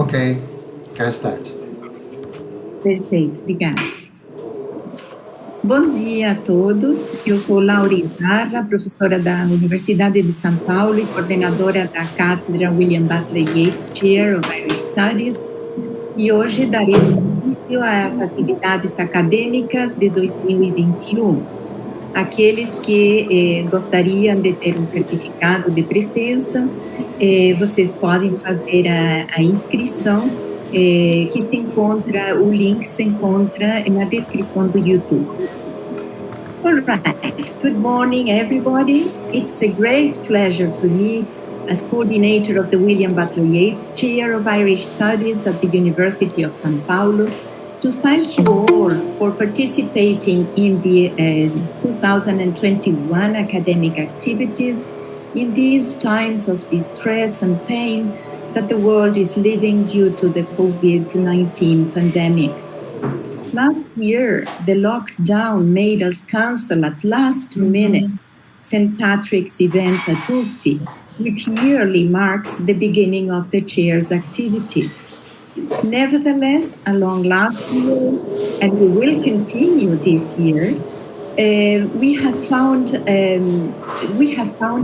Ok, can start. Perfeito, obrigada. Bom dia a todos, eu sou Laura Izarra, professora da Universidade de São Paulo e coordenadora da cátedra William Butler Yeats Chair of Irish Studies, e hoje daremos início às atividades acadêmicas de 2021. Aqueles que gostariam de ter um certificado de presença, vocês podem fazer a inscrição, que se encontra, o link se encontra na descrição do YouTube. All right, good morning everybody. It's a great pleasure for me as coordinator of the William Butler Yeats Chair of Irish Studies at the University of São Paulo to thank you all for participating in the 2021 academic activities in these times of distress and pain that the world is living due to the COVID-19 pandemic. Last year, the lockdown made us cancel at last minute St. Patrick's event at USP, which yearly marks the beginning of the chair's activities. Nevertheless, along last year, and we will continue this year, we have found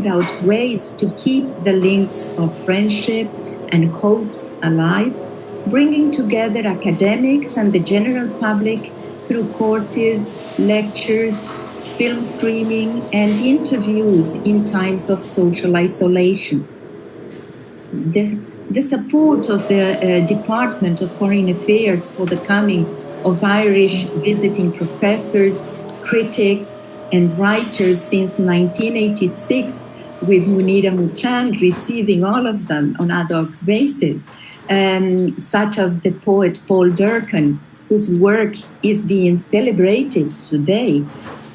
out ways to keep the links of friendship and hopes alive, bringing together academics and the general public through courses, lectures, film streaming, and interviews in times of social isolation. The support of the Department of Foreign Affairs for the coming of Irish visiting professors, critics, and writers since 1986, with Munira Mutran receiving all of them on ad hoc basis, such as the poet Paul Durcan, whose work is being celebrated today,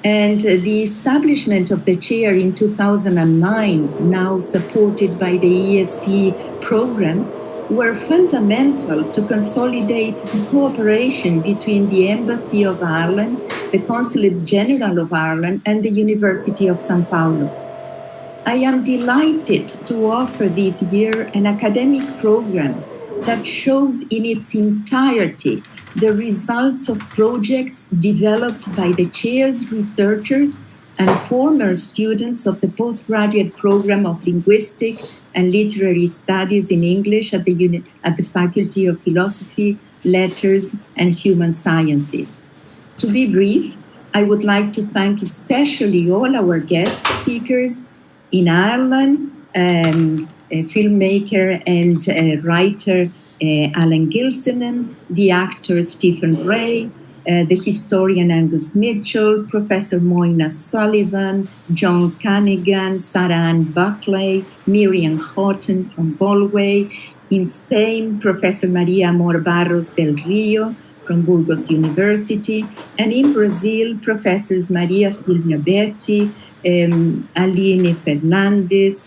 and the establishment of the chair in 2009, now supported by the ESP program, were fundamental to consolidate the cooperation between the Embassy of Ireland, the Consulate General of Ireland, and the University of São Paulo. I am delighted to offer this year an academic program that shows in its entirety the results of projects developed by the chair's researchers and former students of the postgraduate program of Linguistic and Literary Studies in English at the Faculty of Philosophy, Letters, and Human Sciences. To be brief, I would like to thank especially all our guest speakers in Ireland, a filmmaker and writer Alan Gilsenan, the actor Stephen Ray, the historian Angus Mitchell, Professor Moynagh Sullivan, John Cunningham, Sarah Ann Buckley, Miriam Houghton from Galway. In Spain, Professor Maria Amor Barros del Rio from Burgos University. And in Brazil, Professors Maria Silvia Berti, Aline Fernandes,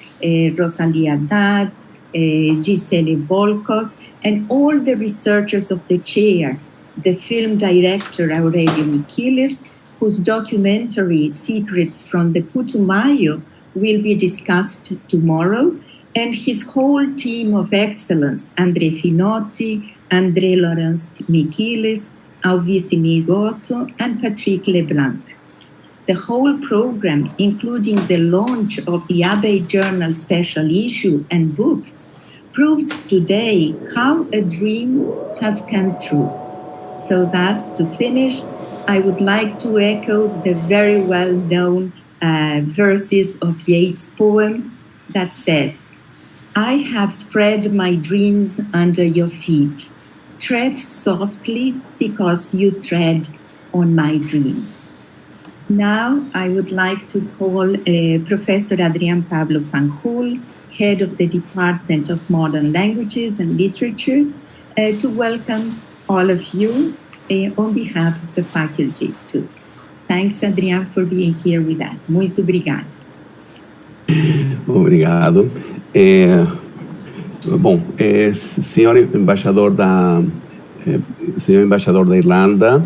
Rosalia Haddad, Gisele Volkov, and all the researchers of the chair, the film director Aurelio Michilis, whose documentary Secrets from the Putumayo will be discussed tomorrow, and his whole team of excellence, André Finotti, André Laurence Michilis, Alvice Migoto, and Patrick Leblanc. The whole program, including the launch of the ABEI Journal special issue and books, proves today how a dream has come true. So thus, to finish, I would like to echo the very well-known verses of Yeats' poem that says, "I have spread my dreams under your feet. Tread softly because you tread on my dreams." Now, I would like to call Professor Adrián Pablo Fanjul, head of the Department of Modern Languages and Literatures, to welcome all of you on behalf of the faculty too. Thanks, Adrián, for being here with us. Muito obrigado. Obrigado. Senhor embaixador da Irlanda,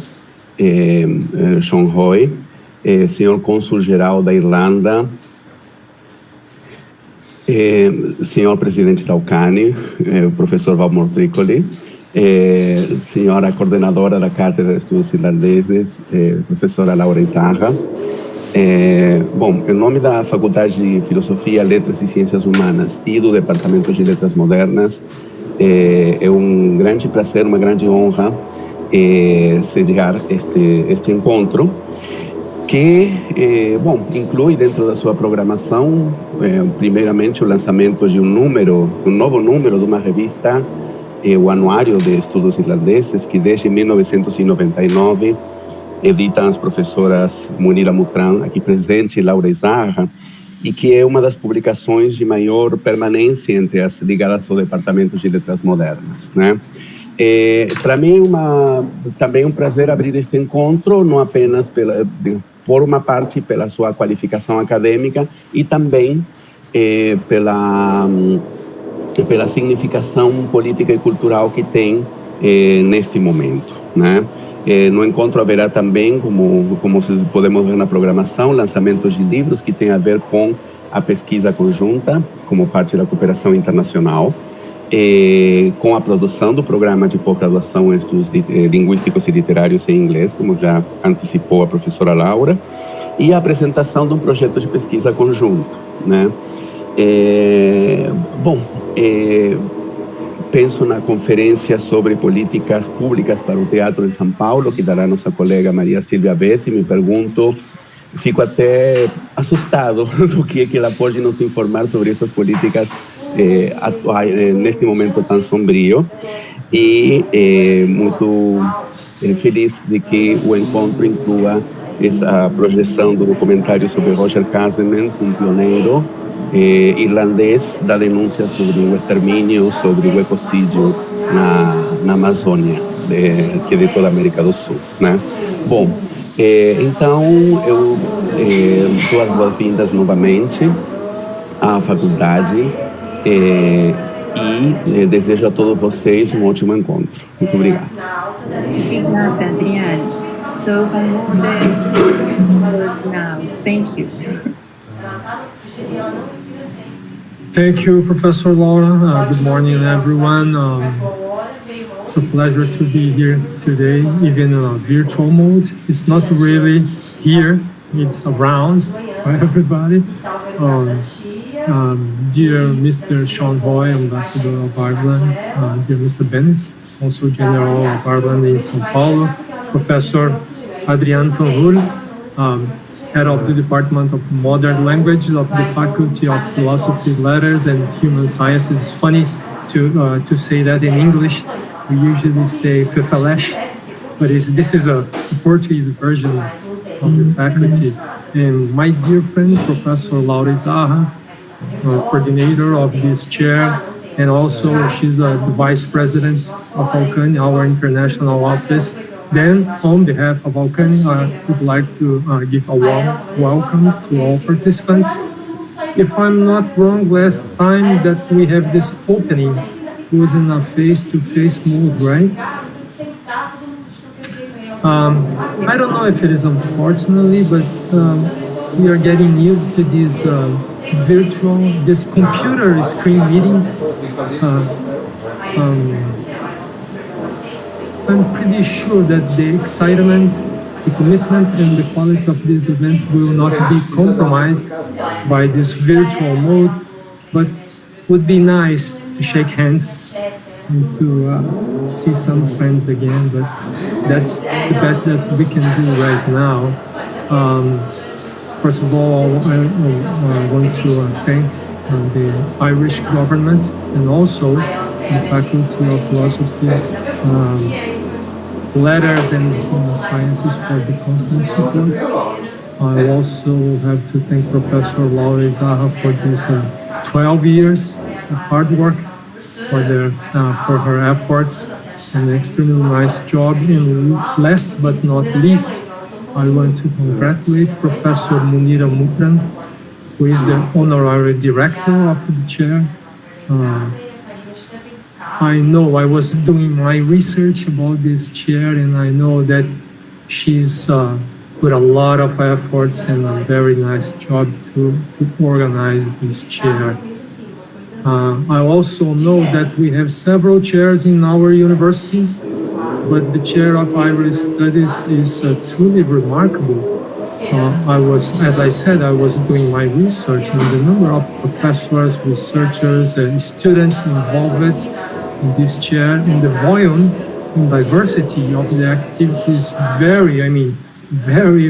Seán Hoy, senhor cônsul geral da Irlanda, Senhor presidente da UCANI, o professor Valmor Tricoli, senhora coordenadora da Cátedra de Estudos Irlandeses, professora Laura Izarra. Bom, em nome da Faculdade de Filosofia, Letras e Ciências Humanas e do Departamento de Letras Modernas, é um grande prazer, uma grande honra sediar este encontro, que, bom, inclui dentro da sua programação, primeiramente, o lançamento de um novo número de uma revista, o Anuário de Estudos Irlandeses, que desde 1999 editam as professoras Munira Mutran, aqui presente, e Laura Izarra, e que é uma das publicações de maior permanência entre as ligadas ao Departamento de Letras Modernas, né? Para mim também um prazer abrir este encontro, não apenas por uma parte pela sua qualificação acadêmica e também pela significação política e cultural que tem neste momento, né? No encontro haverá também, como podemos ver na programação, lançamentos de livros que têm a ver com a pesquisa conjunta, como parte da cooperação internacional, com a produção do programa de pós-graduação em estudos linguísticos e literários em inglês, como já antecipou a professora Laura, e a apresentação de um projeto de pesquisa conjunto, né? Penso na conferência sobre políticas públicas para o teatro de São Paulo, que dará nossa colega Maria Silvia Betti. Me pergunto, fico até assustado do que é que ela pode nos informar sobre essas políticas atuais, neste momento tão sombrio. E muito feliz de que o encontro inclua essa projeção do documentário sobre Roger Casement, um pioneiro irlandês da denúncia sobre o extermínio, sobre o ecocídio na Amazônia, que é de toda a América do Sul, né? Bom, então eu dou as boas-vindas novamente à faculdade e desejo a todos vocês um ótimo encontro. Muito obrigado. Obrigada, Adriane. So, Valmor, now. Thank you. Thank you, Professor Laura. Good morning, everyone. It's a pleasure to be here today, even in a virtual mode. It's not really here, it's around for everybody. Dear Mr. Seán Hoy, Ambassador of Ireland, dear Mr. Bennis, also General of Ireland in São Paulo, Professor Adriaan van Roel, Head of the Department of Modern Language of the Faculty of Philosophy, Letters and Human Sciences. It's funny to say that in English. We usually say Fflch, but this is a Portuguese version of the faculty. And my dear friend, Professor Laura Izarra, coordinator of this chair, and also she's the Vice President of UCANI, our international office. Then, on behalf of UCANI, I would like to give a warm welcome to all participants. If I'm not wrong, last time that we have this opening was in a face-to-face mode, right? I don't know if it is unfortunately, but we are getting used to these these computer screen meetings. I'm pretty sure that the excitement, the commitment, and the quality of this event will not be compromised by this virtual mode, but would be nice to shake hands and to see some friends again, but that's the best that we can do right now. First of all, I want to thank the Irish government and also the Faculty of Philosophy, Letters and Human Sciences for the constant support. I also have to thank Professor Laura Izarra for this 12 years of hard work, for her efforts and an extremely nice job. And last but not least, I want to congratulate Professor Munira Mutran, who is the honorary director of the chair. I know I was doing my research about this chair, and I know that she's put a lot of efforts and a very nice job to organize this chair. I also know that we have several chairs in our university, but the chair of Irish Studies is truly remarkable. As I said, I was doing my research, and the number of professors, researchers, and students involved in this chair, and the volume and diversity of the activities very,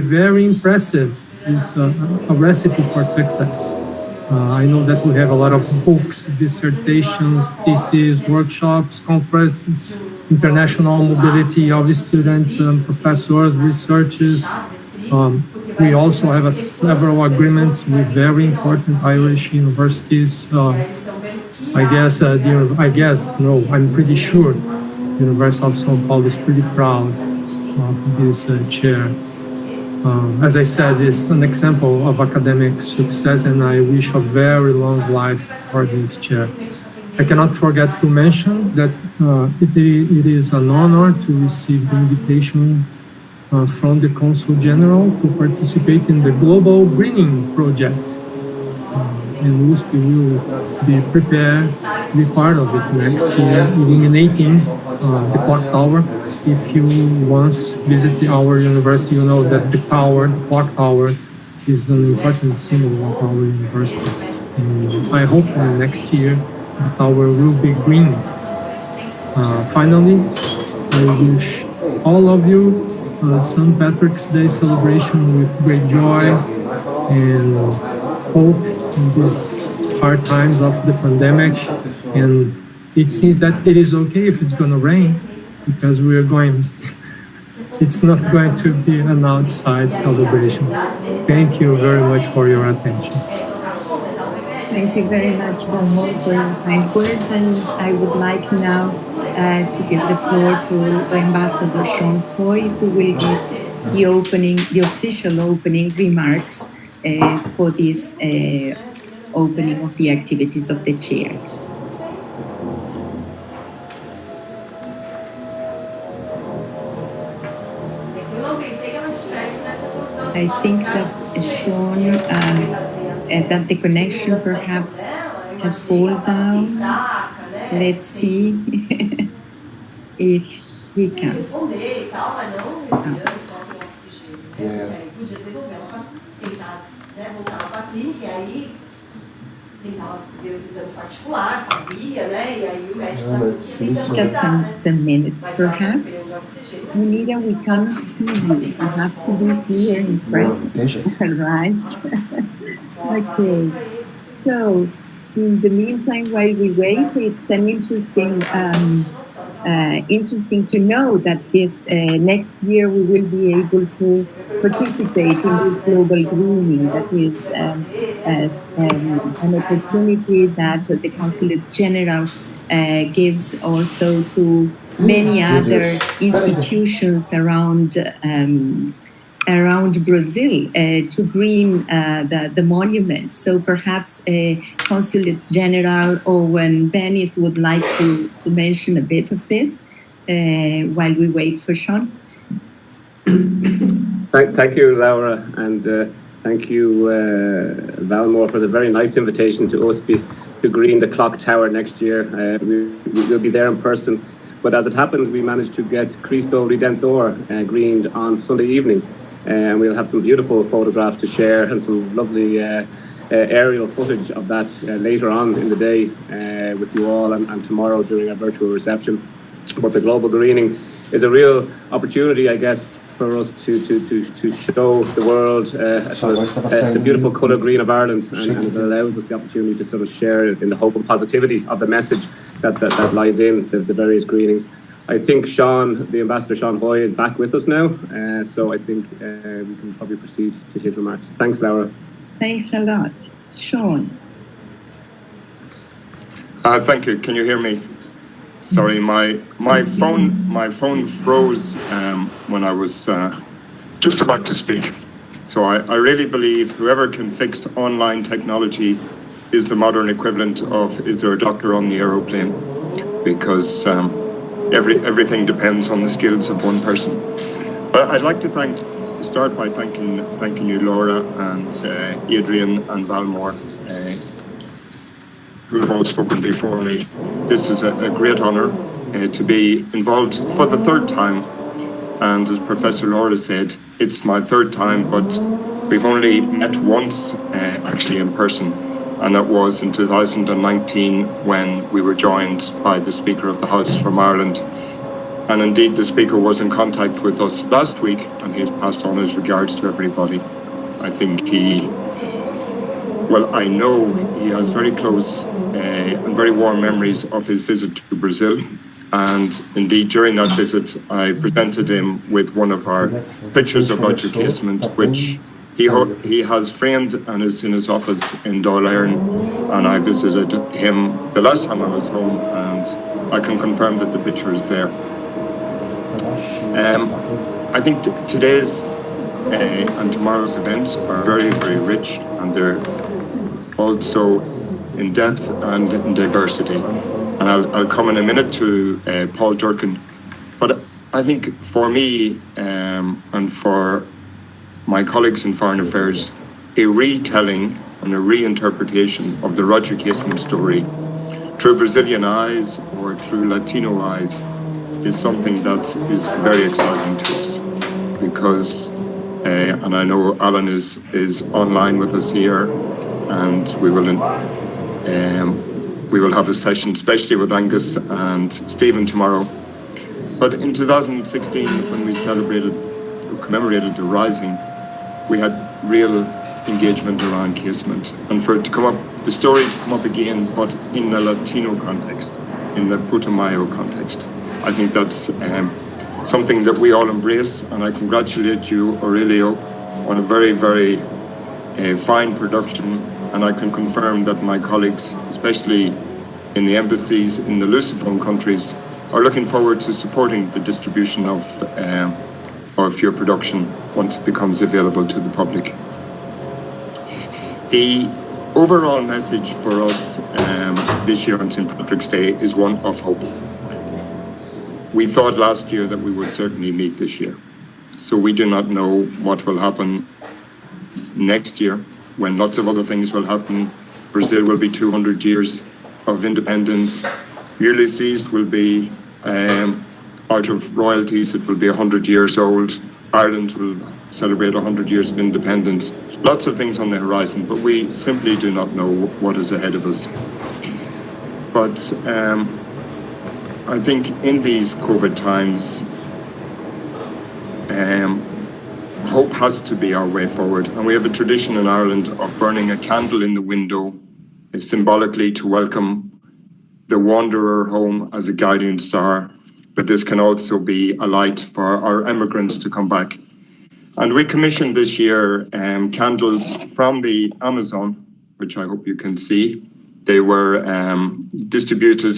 very impressive. It's a recipe for success. I know that we have a lot of books, dissertations, theses, workshops, conferences, international mobility of students, professors, researchers. We also have several agreements with very important Irish universities. I'm pretty sure the University of São Paulo is pretty proud of this chair. As I said, it's an example of academic success, and I wish a very long life for this chair. I cannot forget to mention that it is an honor to receive the invitation from the Consul General to participate in the Global Greening Project. And USP will be prepared to be part of it next year, illuminating the clock tower. If you once visit our university, you know that the clock tower, is an important symbol of our university. And I hope next year the tower will be green. Finally, I wish all of you St. Patrick's Day celebration with great joy and hope in these hard times of the pandemic. And it seems that it is okay if it's going to rain, because it's not going to be an outside celebration. Thank you very much for your attention. Thank you very much, Valmor, for your kind words. And I would like now to give the floor to Ambassador Seán Hoy, who will give the official opening remarks for this opening of the activities of the chair. I think that Seán, that the connection perhaps has fallen down. Let's see if he can. Just some minutes, perhaps. Munira, we cannot see you. You have to be here in person, right? Okay. So, in the meantime, while we wait, it's an interesting to know that this next year we will be able to participate in this global greening. That is an opportunity that the Consulate General gives also to many other institutions around Brazil to green the monuments. So perhaps Consulate General Eoin Bennis would like to mention a bit of this while we wait for Seán. Thank you, Laura, and thank you, Valmor, for the very nice invitation to USP to green the clock tower next year. We'll be there in person, but as it happens, we managed to get Cristo Redentor greened on Sunday evening. And we'll have some beautiful photographs to share and some lovely aerial footage of that later on in the day with you all and tomorrow during our virtual reception. But the global greening is a real opportunity, I guess, for us to show the world the beautiful colour green of Ireland, and it allows us the opportunity to sort of share in the hope and positivity of the message that lies in the various greenings. I think Seán, the Ambassador Seán Hoy, is back with us now, so I think we can probably proceed to his remarks. Thanks, Laura. Thanks a lot. Seán. Thank you. Can you hear me? Sorry, my phone froze when I was just about to speak. So I really believe whoever can fix online technology is the modern equivalent of is there a doctor on the aeroplane? Because everything depends on the skills of one person. But I'd like to start by thanking you, Laura, and Adrian and Valmor. who have all spoken before me. This is a great honour to be involved for the third time. And as Professor Laura said, it's my third time, but we've only met once actually in person. And that was in 2019 when we were joined by the Speaker of the House from Ireland. And indeed, the Speaker was in contact with us last week, and he has passed on his regards to everybody. I think I know he has very close and very warm memories of his visit to Brazil. And indeed, during that visit, I presented him with one of our pictures of Roger Casement, which he has framed and is in his office in Dáil Éireann. And I visited him the last time I was home, and I can confirm that the picture is there. I think today's and tomorrow's events are very, very rich, and they're also in depth and in diversity. And I'll come in a minute to Paul Durcan. But I think for me and for my colleagues in Foreign Affairs, a retelling and a reinterpretation of the Roger Casement story through Brazilian eyes or through Latino eyes is something that is very exciting to us. Because, and I know Alan is online with us here, and we will have a session, especially with Angus and Stephen tomorrow. But in 2016, when we commemorated the Rising, we had real engagement around Casement. And for it to come up, the story to come up again, but in the Latino context, in the Putumayo context, I think that's something that we all embrace. And I congratulate you, Aurelio, on a very, very fine production. And I can confirm that my colleagues, especially in the embassies in the Lusophone countries, are looking forward to supporting the distribution of your production once it becomes available to the public. The overall message for us this year on St. Patrick's Day is one of hope. We thought last year that we would certainly meet this year. So we do not know what will happen next year, when lots of other things will happen. Brazil will be 200 years of independence. Ulysses will be out of royalties. It will be 100 years old. Ireland will celebrate 100 years of independence. Lots of things on the horizon, but we simply do not know what is ahead of us. But I think in these COVID times, hope has to be our way forward. And we have a tradition in Ireland of burning a candle in the window symbolically to welcome the wanderer home as a guiding star. But this can also be a light for our emigrants to come back. And we commissioned this year candles from the Amazon, which I hope you can see. They were distributed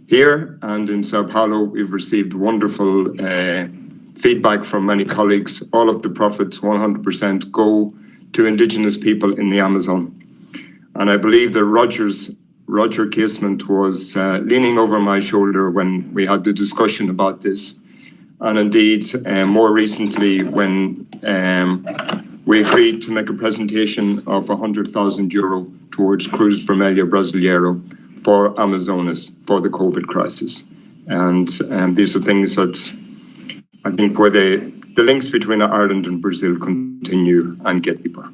here, and in São Paulo, we've received wonderful feedback from many colleagues. All of the profits, 100%, go to Indigenous people in the Amazon. And I believe that Roger Casement was leaning over my shoulder when we had the discussion about this. And indeed, more recently, when we agreed to make a presentation of €100,000 towards Cruz Vermelha Brasileiro for Amazonas, for the COVID crisis. And these are things that I think where the links between Ireland and Brazil continue and get deeper.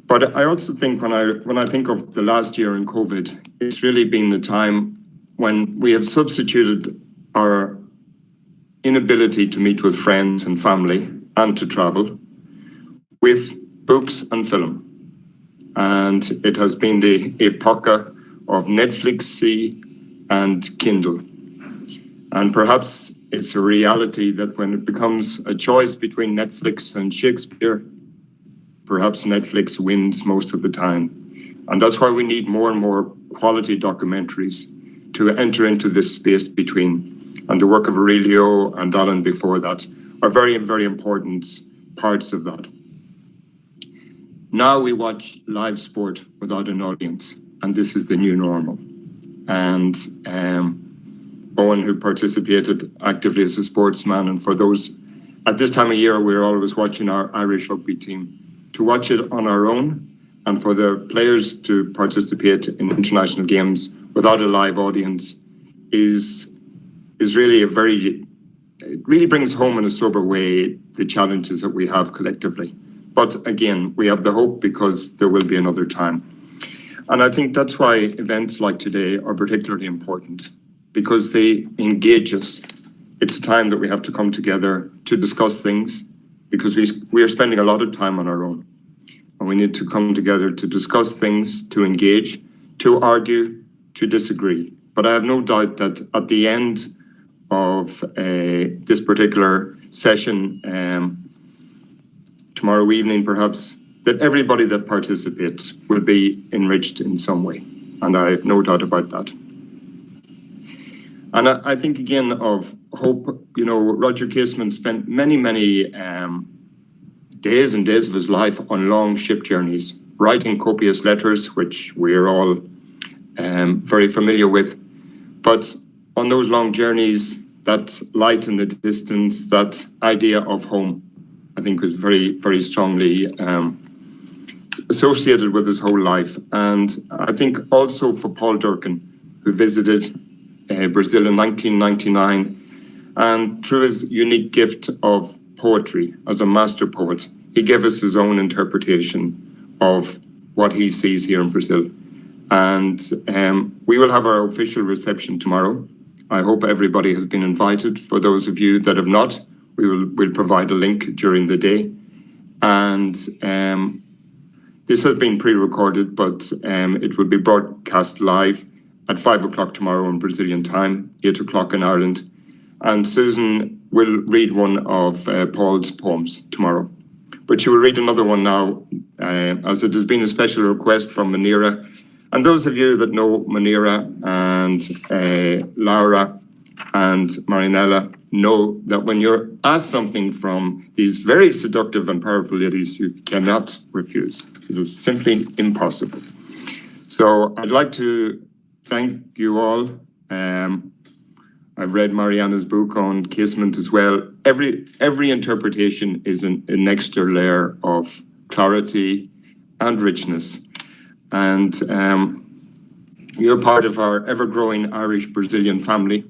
But I also think when I think of the last year in COVID, it's really been the time when we have substituted our inability to meet with friends and family and to travel with books and film. And it has been the epocha of Netflix and Kindle. And perhaps it's a reality that when it becomes a choice between Netflix and Shakespeare, perhaps Netflix wins most of the time. And that's why we need more and more quality documentaries to enter into this space between. And the work of Aurelio and Alan before that are very, very important parts of that. Now we watch live sport without an audience, and this is the new normal. And Eoin, who participated actively as a sportsman, and for those, at this time of year, we're always watching our Irish rugby team. To watch it on our own and for the players to participate in international games without a live audience is really it really brings home in a sober way the challenges that we have collectively. But again, we have the hope because there will be another time. And I think that's why events like today are particularly important, because they engage us. It's a time that we have to come together to discuss things, because we are spending a lot of time on our own. And we need to come together to discuss things, to engage, to argue, to disagree. But I have no doubt that at the end of this particular session, tomorrow evening perhaps, that everybody that participates will be enriched in some way. And I have no doubt about that. And I think again of hope, Roger Casement spent many days and days of his life on long ship journeys, writing copious letters, which we're all very familiar with. But on those long journeys, that light in the distance, that idea of home, I think was very, very strongly associated with his whole life. And I think also for Paul Durcan, who visited Brazil in 1999, and through his unique gift of poetry as a master poet, he gave us his own interpretation of what he sees here in Brazil. And we will have our official reception tomorrow. I hope everybody has been invited. For those of you that have not, we'll provide a link during the day. And this has been pre-recorded, but it will be broadcast live at 5 o'clock tomorrow in Brazilian time, 8 o'clock in Ireland. And Susan will read one of Paul's poems tomorrow. But she will read another one now, as it has been a special request from Munira. And those of you that know Munira and Laura and Mariana know that when you're asked something from these very seductive and powerful ladies, you cannot refuse. It is simply impossible. So I'd like to thank you all. I've read Mariana's book on casement as well. Every interpretation is an extra layer of clarity and richness. And you're part of our ever-growing Irish-Brazilian family.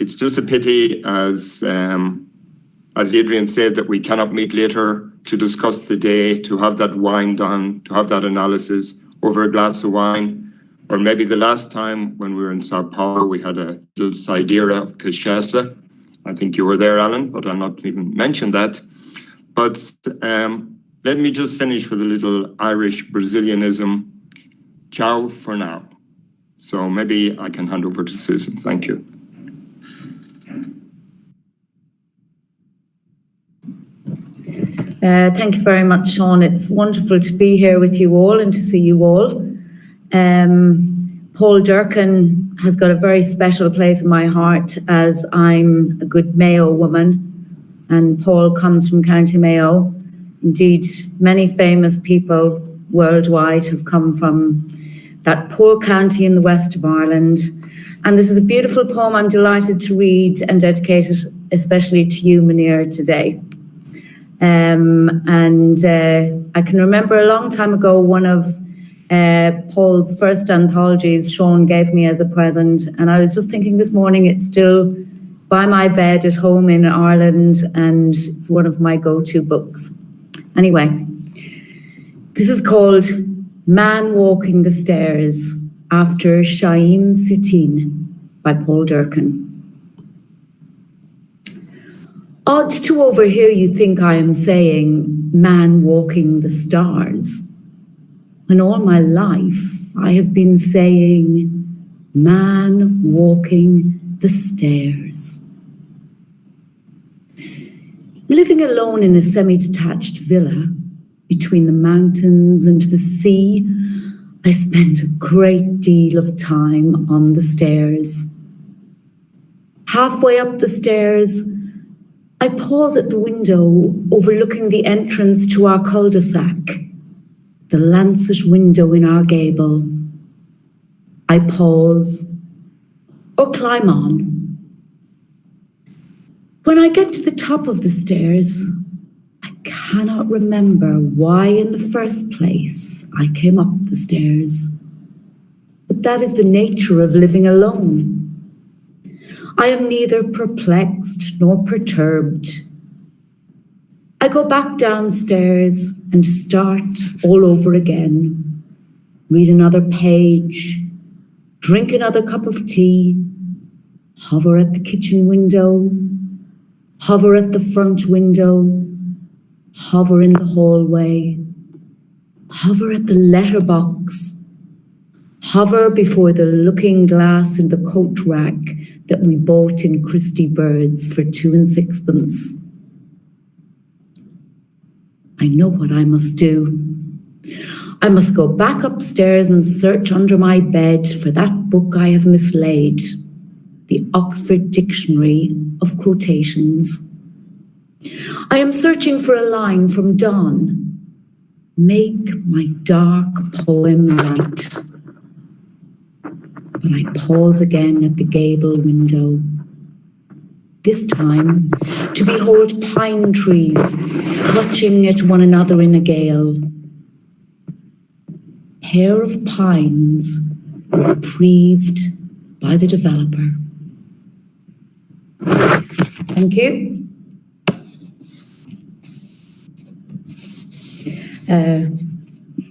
It's just a pity, as Adrian said, that we cannot meet later to discuss the day, to have that wine done, to have that analysis over a glass of wine. Or maybe the last time when we were in São Paulo, we had a little sidera of cachaça. I think you were there, Alan, but I'll not even mention that. But let me just finish with a little Irish Brazilianism. Ciao for now. So maybe I can hand over to Susan. Thank you. Thank you very much, Seán. It's wonderful to be here with you all and to see you all. Paul Durcan has got a very special place in my heart, as I'm a good Mayo woman and Paul comes from County Mayo. Indeed, many famous people worldwide have come from that poor county in the west of Ireland. And this is a beautiful poem I'm delighted to read and dedicate it especially to you, Munira, today. I can remember a long time ago, one of Paul's first anthologies Seán gave me as a present, and I was just thinking this morning it's still by my bed at home in Ireland, and it's one of my go-to books. Anyway, this is called Man Walking the Stairs after Shaim Soutine by Paul Durcan. Odd to overhear you think I am saying man walking the stars, when all my life I have been saying man walking the stairs. Living alone in a semi-detached villa between the mountains and the sea, I spent a great deal of time on the stairs. Halfway up the stairs, I pause at the window overlooking the entrance to our cul-de-sac, the lancet window in our gable. I pause or climb on. When I get to the top of the stairs, I cannot remember why in the first place I came up the stairs. But that is the nature of living alone. I am neither perplexed nor perturbed. I go back downstairs and start all over again. Read another page, drink another cup of tea, hover at the kitchen window, hover at the front window, hover in the hallway, hover at the letterbox, hover before the looking glass in the coat rack that we bought in Christie Birds for 2 and 6pence. I know what I must do. I must go back upstairs and search under my bed for that book I have mislaid, the Oxford Dictionary of Quotations. I am searching for a line from Donne. Make my dark poem light. But I pause again at the gable window. This time to behold pine trees clutching at one another in a gale. Pair of pines reprieved by the developer. Thank you.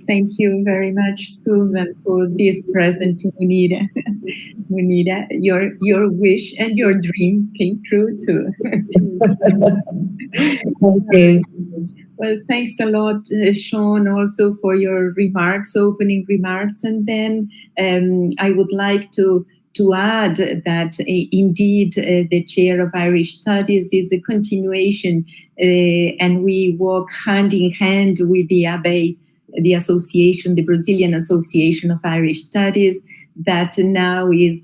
Thank you very much, Susan, for this present to Munira. Munira, your wish and your dream came true too. Okay. Well, thanks a lot, Seán, also for your remarks, opening remarks. And then I would like to add that indeed the Chair of Irish Studies is a continuation, and we walk hand in hand with the ABEI, the association, the Brazilian Association of Irish Studies, that now is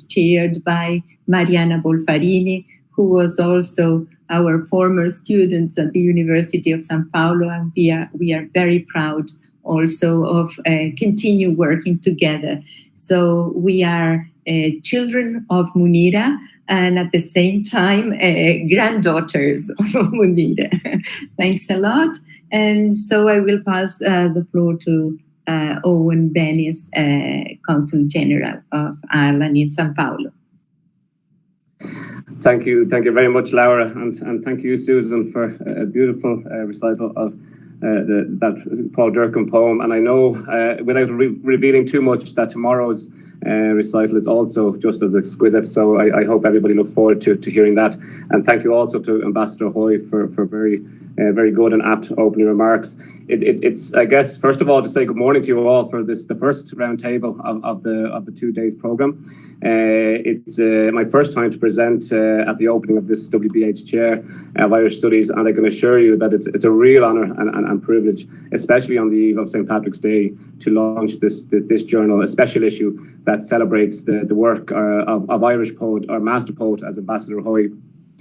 chaired by Mariana Bolfarine, who was also our former students at the University of São Paulo, and we are very proud also of continue working together. So we are children of Munira, and at the same time, granddaughters of Munira. Thanks a lot. And so I will pass the floor to Eoin Bennis, Consul General of Ireland in São Paulo. Thank you very much, Laura, and thank you, Susan, for a beautiful recital of that Paul Durcan poem. And I know, without revealing too much, that tomorrow's recital is also just as exquisite. So I hope everybody looks forward to hearing that. And thank you also to Ambassador Hoy for very good and apt opening remarks. It's I guess, first of all, to say good morning to you all for the first round table of the 2 days program. It's my first time to present at the opening of this WBH chair of Irish Studies, and I can assure you that it's a real honour and privilege, especially on the eve of St. Patrick's Day, to launch this journal, a special issue that celebrates the work of Irish poet, or master poet, as Ambassador Hoy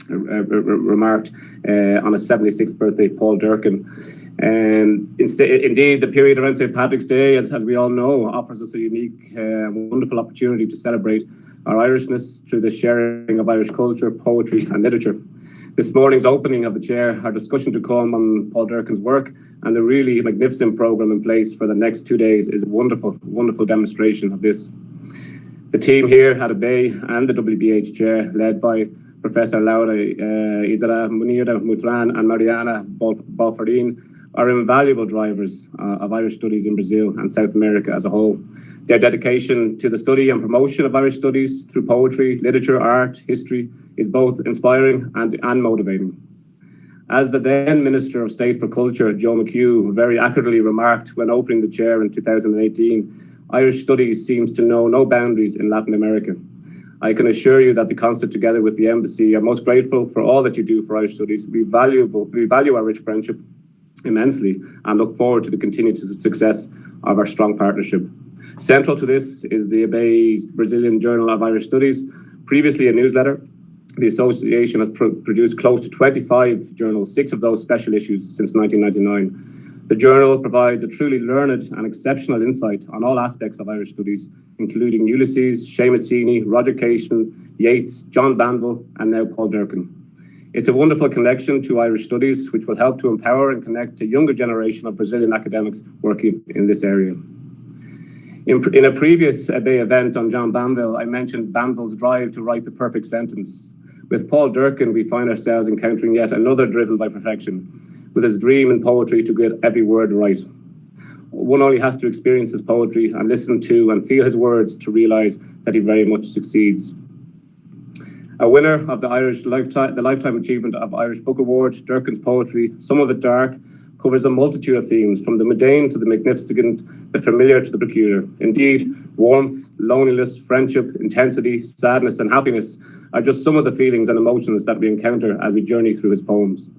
remarked, on his 76th birthday, Paul Durcan. Indeed, the period around St. Patrick's Day, as we all know, offers us a unique, wonderful opportunity to celebrate our Irishness through the sharing of Irish culture, poetry and literature. This morning's opening of the chair, our discussion to come on Paul Durcan's work, and the really magnificent programme in place for the next 2 days is a wonderful, wonderful demonstration of this. The team here at ABEI and the WBH chair, led by Professor Laura Izarra, Munira, Mutran and Mariana Bolfarine, are invaluable drivers of Irish studies in Brazil and South America as a whole. Their dedication to the study and promotion of Irish studies through poetry, literature, art, history is both inspiring and motivating. As the then Minister of State for Culture, Joe McHugh, very accurately remarked when opening the chair in 2018, Irish studies seems to know no boundaries in Latin America. I can assure you that the Consul, together with the Embassy, are most grateful for all that you do for Irish studies. We value our rich friendship immensely and look forward to the continued success of our strong partnership. Central to this is the ABEI's Brazilian Journal of Irish Studies, previously a newsletter. The association has produced close to 25 journals, 6 of those special issues since 1999. The journal provides a truly learned and exceptional insight on all aspects of Irish studies, including Ulysses, Seamus Heaney, Roger Cashman, Yeats, John Banville, and now Paul Durcan. It's a wonderful connection to Irish studies, which will help to empower and connect a younger generation of Brazilian academics working in this area. In a previous ABEI event on John Banville, I mentioned Banville's drive to write the perfect sentence. With Paul Durcan, we find ourselves encountering yet another driven by perfection, with his dream in poetry to get every word right. One only has to experience his poetry and listen to and feel his words to realise that he very much succeeds. A winner of the Lifetime Achievement of Irish Book Award, Durcan's poetry, some of it dark, covers a multitude of themes, from the mundane to the magnificent, the familiar to the peculiar. Indeed, warmth, loneliness, friendship, intensity, sadness, and happiness are just some of the feelings and emotions that we encounter as we journey through his poems.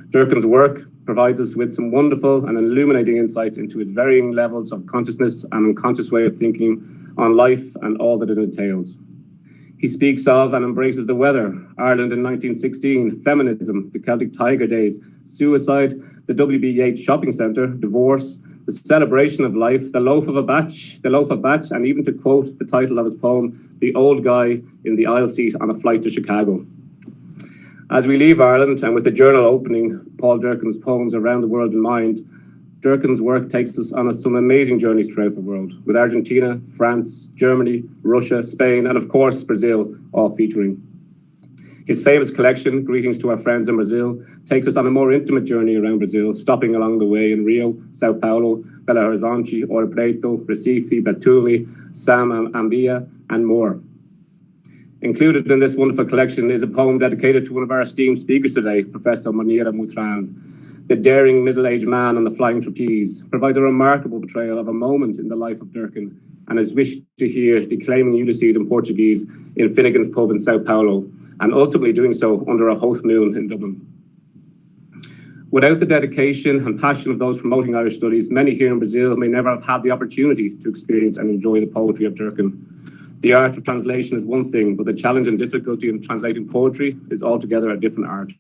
Durcan's work provides us with some wonderful and illuminating insights into his varying levels of consciousness and unconscious way of thinking on life and all that it entails. He speaks of and embraces the weather, Ireland in 1916, feminism, the Celtic Tiger days, suicide, the W.B. Yeats shopping centre, divorce, the celebration of life, the loaf of batch, and even to quote the title of his poem, the old guy in the aisle seat on a flight to Chicago. As we leave Ireland, and with the journal opening Paul Durcan's poems around the world in mind, Durcan's work takes us on some amazing journeys throughout the world, with Argentina, France, Germany, Russia, Spain, and of course Brazil, all featuring. His famous collection, Greetings to Our Friends in Brazil, takes us on a more intimate journey around Brazil, stopping along the way in Rio, São Paulo, Belo Horizonte, Ouro Preto, Recife, Batumi, Ambia, and more. Included in this wonderful collection is a poem dedicated to one of our esteemed speakers today, Professor Munira Mutran. The daring middle-aged man on the flying trapeze provides a remarkable portrayal of a moment in the life of Durcan and is wished to hear declaiming Ulysses in Portuguese in Finnegan's pub in São Paulo, and ultimately doing so under a hoth moon in Dublin. Without the dedication and passion of those promoting Irish studies, many here in Brazil may never have had the opportunity to experience and enjoy the poetry of Durcan. The art of translation is one thing, but the challenge and difficulty in translating poetry is altogether a different art.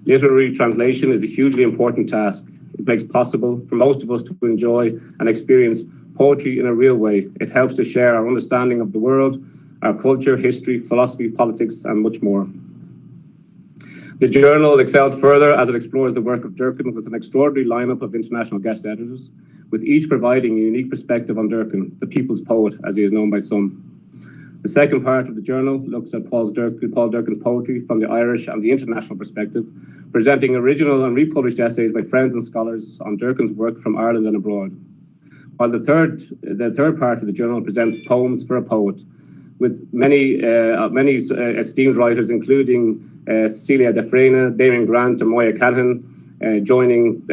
Literary translation is a hugely important task. It makes possible for most of us to enjoy and experience poetry in a real way. It helps to share our understanding of the world, our culture, history, philosophy, politics, and much more. The journal excels further as it explores the work of Durcan with an extraordinary lineup of international guest editors, with each providing a unique perspective on Durcan, the people's poet, as he is known by some. The second part of the journal looks at Paul Durcan's poetry from the Irish and the international perspective, presenting original and republished essays by friends and scholars on Durcan's work from Ireland and abroad. While the third part of the journal presents poems for a poet, with many esteemed writers, including Cecilia De Frena, Damien Grant, and Moya Canahan, joining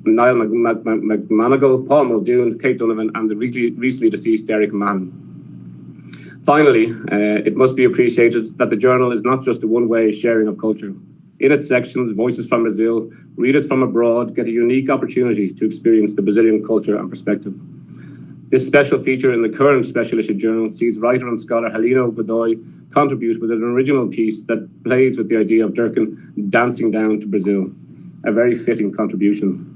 Niall McManigal, Paul Muldoon, Kate Donovan, and the recently deceased Derek Mann. Finally, it must be appreciated that the journal is not just a one-way sharing of culture. In its sections, Voices from Brazil, readers from abroad get a unique opportunity to experience the Brazilian culture and perspective. This special feature in the current special issue journal sees writer and scholar Helena Godoy contribute with an original piece that plays with the idea of Durcan dancing down to Brazil, a very fitting contribution.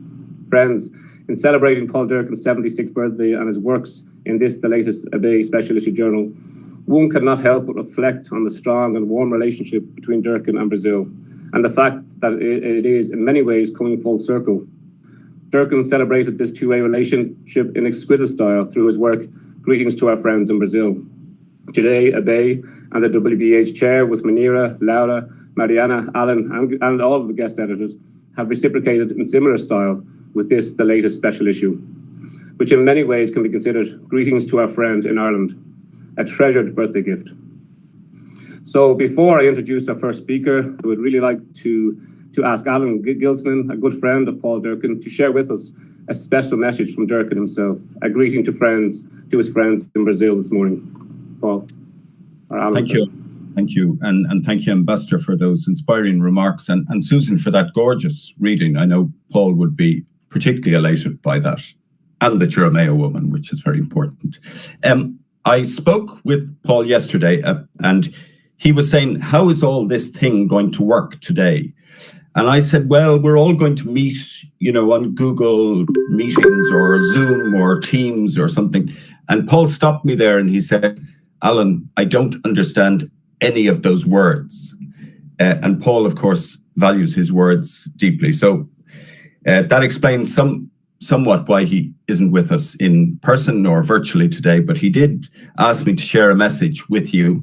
Friends, in celebrating Paul Durcan's 76th birthday and his works in this, the latest ABEI special issue journal, one cannot help but reflect on the strong and warm relationship between Durcan and Brazil, and the fact that it is in many ways coming full circle. Durcan celebrated this two-way relationship in exquisite style through his work, Greetings to Our Friends in Brazil. Today, ABEI and the WBH chair with Munira, Laura, Mariana, Alan, and all of the guest editors have reciprocated in similar style with this, the latest special issue, which in many ways can be considered Greetings to Our Friend in Ireland, a treasured birthday gift. So before I introduce our first speaker, I would really like to ask Alan Gilsenan, a good friend of Paul Durcan, to share with us a special message from Durcan himself, a greeting to his friends in Brazil this morning. Paul. Thank you. And thank you, Ambassador, for those inspiring remarks, and Susan for that gorgeous reading. I know Paul would be particularly elated by that, and that you're a Mayo woman, which is very important. I spoke with Paul yesterday, and he was saying, how is all this thing going to work today? And I said, well, we're all going to meet, on Google Meetings or Zoom or Teams or something. And Paul stopped me there and he said, Alan, I don't understand any of those words. And Paul, of course, values his words deeply. So that explains somewhat why he isn't with us in person or virtually today, but he did ask me to share a message with you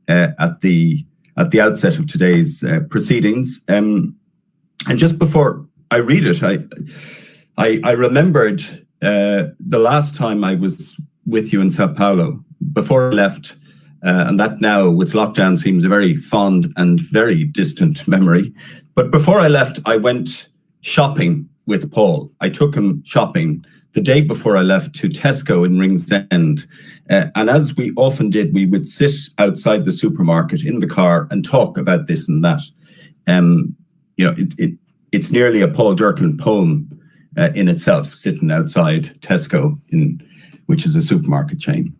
at the outset of today's proceedings. And just before I read it, I remembered the last time I was with you in São Paulo before I left, and that now with lockdown seems a very fond and very distant memory. But before I left, I went shopping with Paul. I took him shopping the day before I left to Tesco in Ringsend. And as we often did, we would sit outside the supermarket in the car and talk about this and that. It's nearly a Paul Durcan poem in itself, sitting outside Tesco, which is a supermarket chain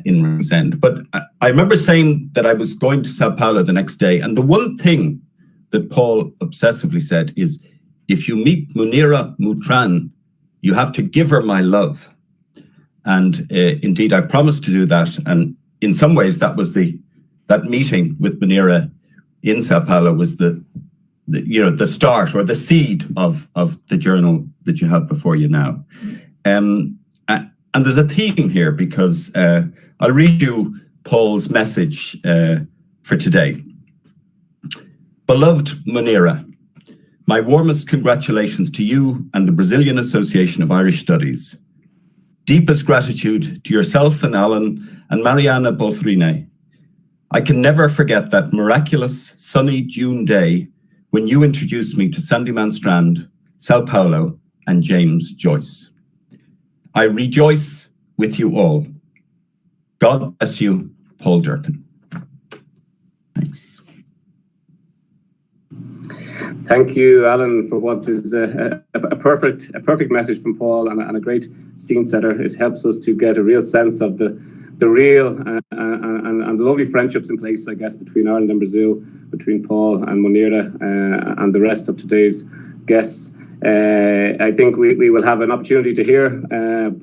in Ringsend. But I remember saying that I was going to São Paulo the next day. And the one thing that Paul obsessively said is, if you meet Munira Mutran, you have to give her my love. And indeed, I promised to do that. And in some ways, that meeting with Munira in São Paulo was the start or the seed of the journal that you have before you now. And there's a theme here, because I'll read you Paul's message for today. Beloved Munira, my warmest congratulations to you and the Brazilian Association of Irish Studies. Deepest gratitude to yourself and Alan and Mariana Bolfarine. I can never forget that miraculous sunny June day when you introduced me to Sandyman Strand, São Paulo, and James Joyce. I rejoice with you all. God bless you, Paul Durcan. Thanks. Thank you, Alan, for what is a perfect message from Paul and a great scene setter. It helps us to get a real sense of the real and the lovely friendships in place, I guess, between Ireland and Brazil, between Paul and Munira and the rest of today's guests. I think we will have an opportunity to hear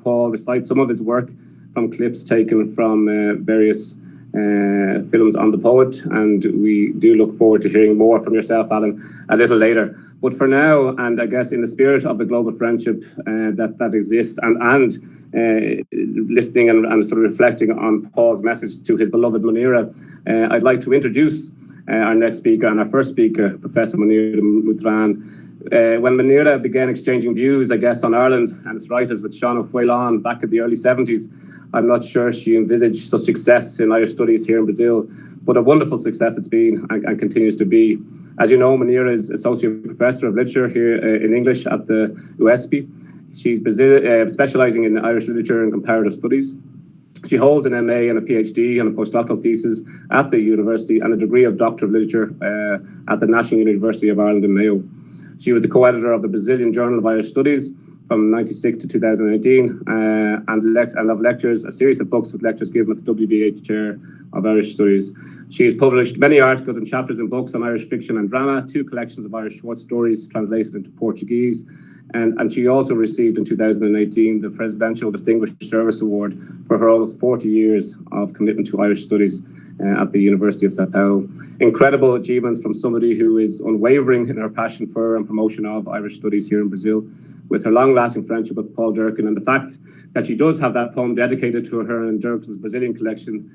Paul recite some of his work from clips taken from various films on the poet, and we do look forward to hearing more from yourself, Alan, a little later. But for now, and I guess in the spirit of the global friendship that exists, and listening and sort of reflecting on Paul's message to his beloved Munira, I'd like to introduce our next speaker and our first speaker, Professor Munira Mutran. When Munira began exchanging views, I guess, on Ireland and its writers with Seán Fflch back in the early 70s, I'm not sure she envisaged such success in Irish studies here in Brazil, but a wonderful success it's been and continues to be. As you know, Munira is Associate Professor of Literature here in English at the USP. She's specialising in Irish literature and comparative studies. She holds an MA and a PhD and a postdoctoral thesis at the university and a degree of Doctor of Literature at the National University of Ireland in Mayo. She was the co-editor of the Brazilian Journal of Irish Studies from 1996 to 2018 and of lectures, a series of books with lectures given at the WBH Chair of Irish Studies. She has published many articles and chapters in books on Irish fiction and drama, 2 collections of Irish short stories translated into Portuguese, and she also received in 2018 the Presidential Distinguished Service Award for her almost 40 years of commitment to Irish studies at the University of São Paulo. Incredible achievements from somebody who is unwavering in her passion for and promotion of Irish studies here in Brazil, with her long-lasting friendship with Paul Durcan and the fact that she does have that poem dedicated to her and Durcan's Brazilian collection.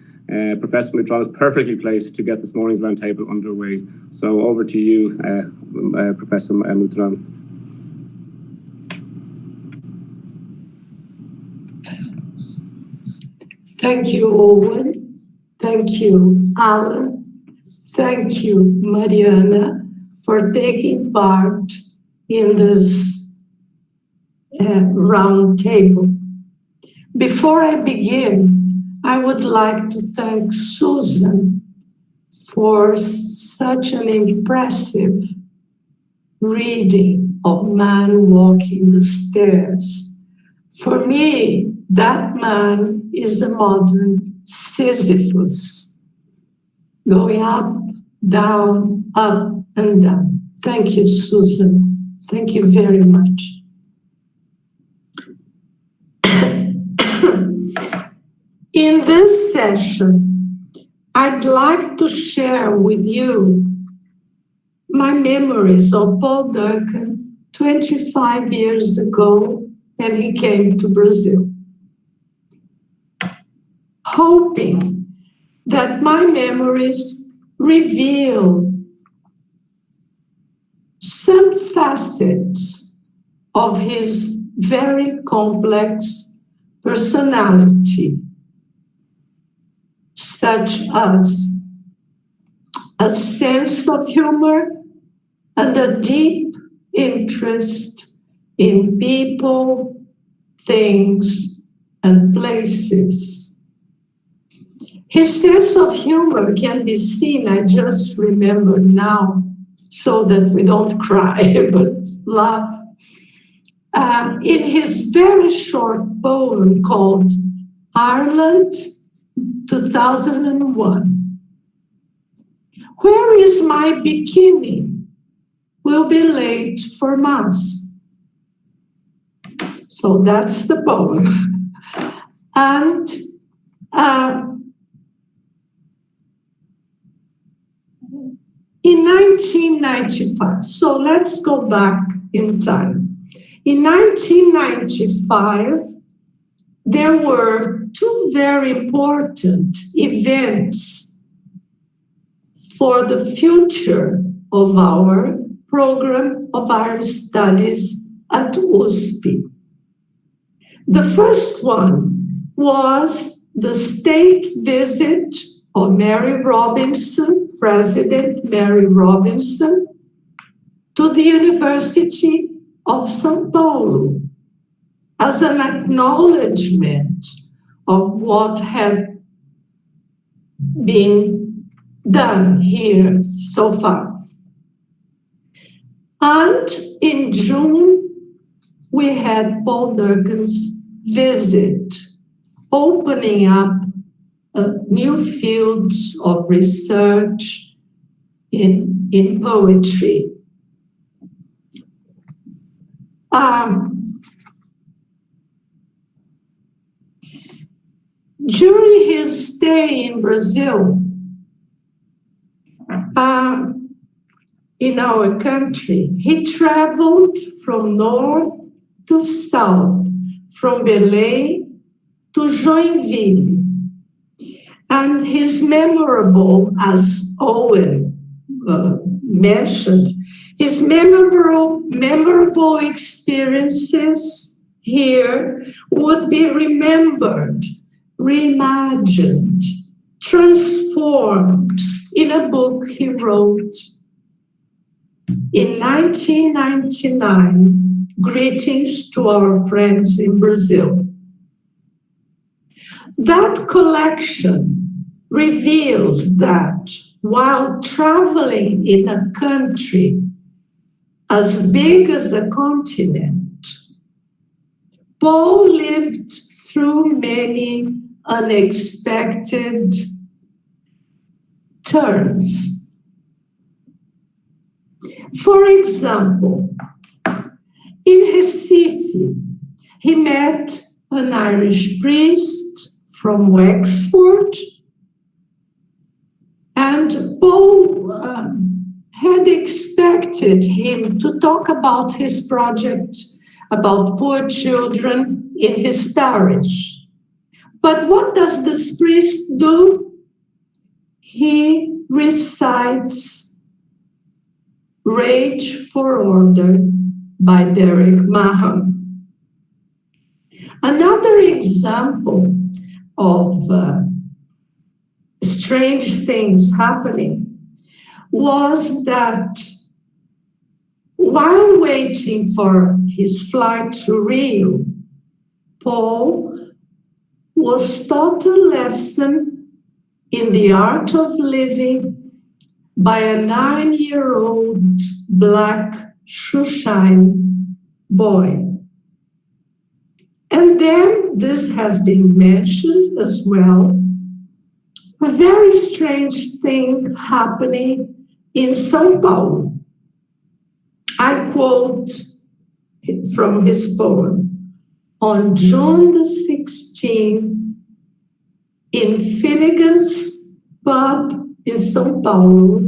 Professor Mutran is perfectly placed to get this morning's roundtable underway. So over to you, Professor Mutran. Thank you, Owen. Thank you, Alan. Thank you, Mariana, for taking part in this round table. Before I begin, I would like to thank Susan for such an impressive reading of Man Walking the Stairs. For me, that man is a modern Sisyphus, going up, down, and down. Thank you, Susan. Thank you very much. In this session, I'd like to share with you my memories of Paul Durcan 25 years ago when he came to Brazil, hoping that my memories reveal some facets of his very complex personality, such as a sense of humor and a deep interest in people, things, and places. His sense of humor can be seen, I just remember now, so that we don't cry, but laugh, in his very short poem called Ireland 2001. Where is my bikini? Will be late for mass. So that's the poem. And in 1995, so let's go back in time. In 1995, there were two very important events for the future of our program of Irish Studies at USP. The first one was the state visit of Mary Robinson, President Mary Robinson, to the University of São Paulo as an acknowledgement of what had been done here so far. And in June, we had Paul Durcan's visit, opening up new fields of research in poetry. During his stay in Brazil, in our country, he traveled from north to south, from Belém to Joinville. And his memorable, as Eoin mentioned, his memorable experiences here would be remembered, reimagined, transformed in a book he wrote in 1999, Greetings to Our Friends in Brazil. That collection reveals that while traveling in a country as big as a continent, Paul lived through many unexpected turns. For example, in Recife, he met an Irish priest from Wexford, and Paul had expected him to talk about his project about poor children in his parish. But what does this priest do? He recites Rage for Order by Derek Mahon. Another example of strange things happening was that while waiting for his flight to Rio, Paul was taught a lesson in the art of living by a 9-year-old black shoeshine boy. And then, this has been mentioned as well, a very strange thing happening in São Paulo. I quote from his poem. On June the 16th, in Finnegan's pub in São Paulo,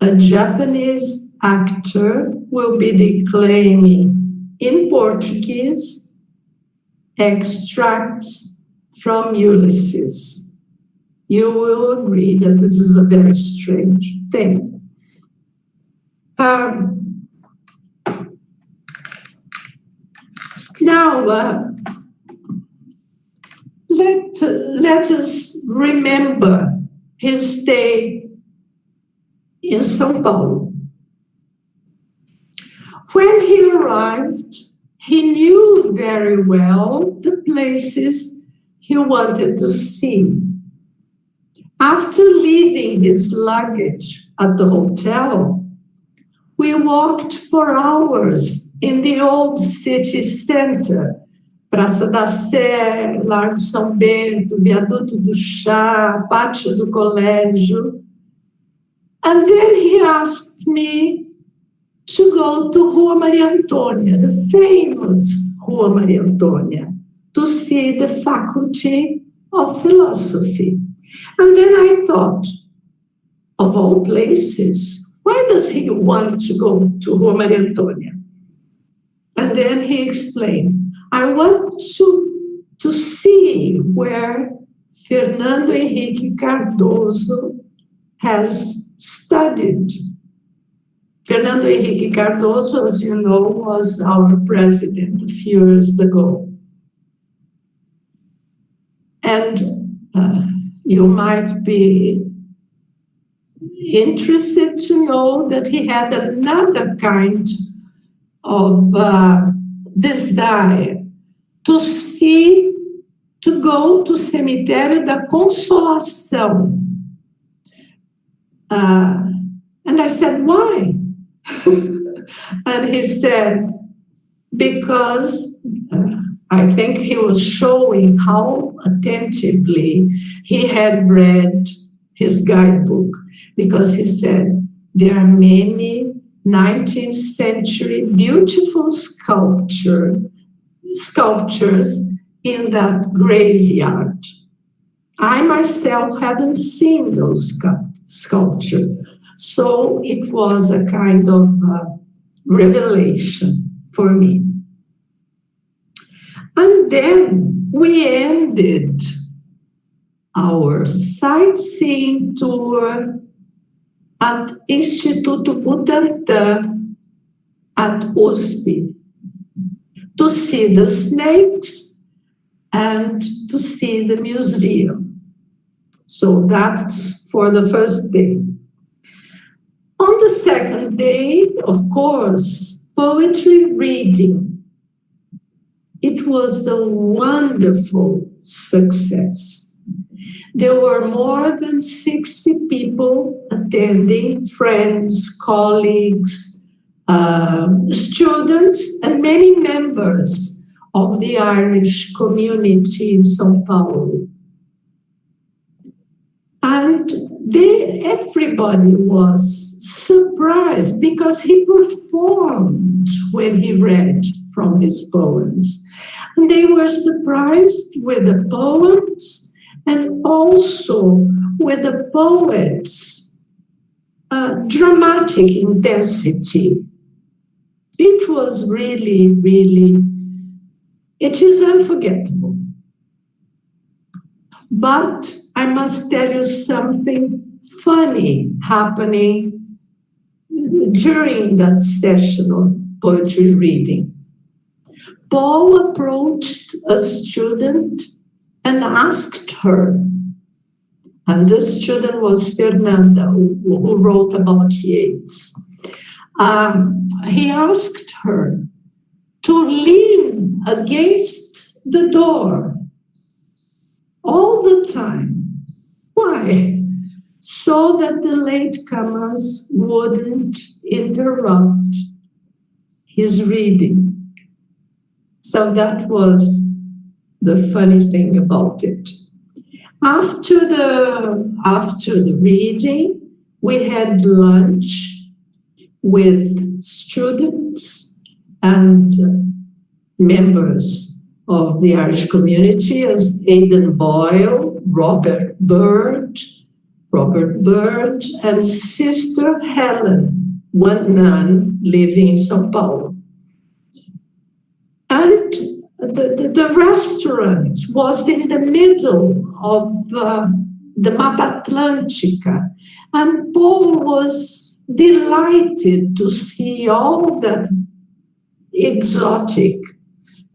a Japanese actor will be declaiming in Portuguese extracts from Ulysses. You will agree that this is a very strange thing. Now, let us remember his stay in São Paulo. When he arrived, he knew very well the places he wanted to see. After leaving his luggage at the hotel, we walked for hours in the old city center, Praça da Sé, Largo São Bento, Viaduto do Chá, Pátio do Colégio. And then he asked me to go to Rua Maria Antônia, the famous Rua Maria Antônia, to see the Faculty of Philosophy. And then I thought, of all places, why does he want to go to Rua Maria Antônia? And then he explained, I want to see where Fernando Henrique Cardoso has studied. Fernando Henrique Cardoso, as you know, was our president a few years ago. And you might be interested to know that he had another kind of desire to go to Cemitério da Consolação. And I said, why? And he said, because I think he was showing how attentively he had read his guidebook, because he said, there are many 19th century beautiful sculptures in that graveyard. I myself hadn't seen those sculptures, so it was a kind of revelation for me. And then we ended our sightseeing tour at Instituto Butantan at USP to see the snakes and to see the museum. So that's for the first day. On the second day, of course, poetry reading. It was a wonderful success. There were more than 60 people attending, friends, colleagues, students, and many members of the Irish community in São Paulo. And everybody was surprised because he performed when he read from his poems. And they were surprised with the poems and also with the poet's dramatic intensity. It was really, really, it is unforgettable. But I must tell you something funny happening during that session of poetry reading. Paul approached a student and asked her, and this student was Fernanda, who wrote about Yeats. He asked her to lean against the door all the time. Why? So that the latecomers wouldn't interrupt his reading. So that was the funny thing about it. After the reading, we had lunch with students and members of the Irish community, as Aidan Boyle, Robert Bird, Robert Bird, and Sister Helen, one nun living in São Paulo. And the restaurant was in the middle of the Mata Atlântica, and Paul was delighted to see all that exotic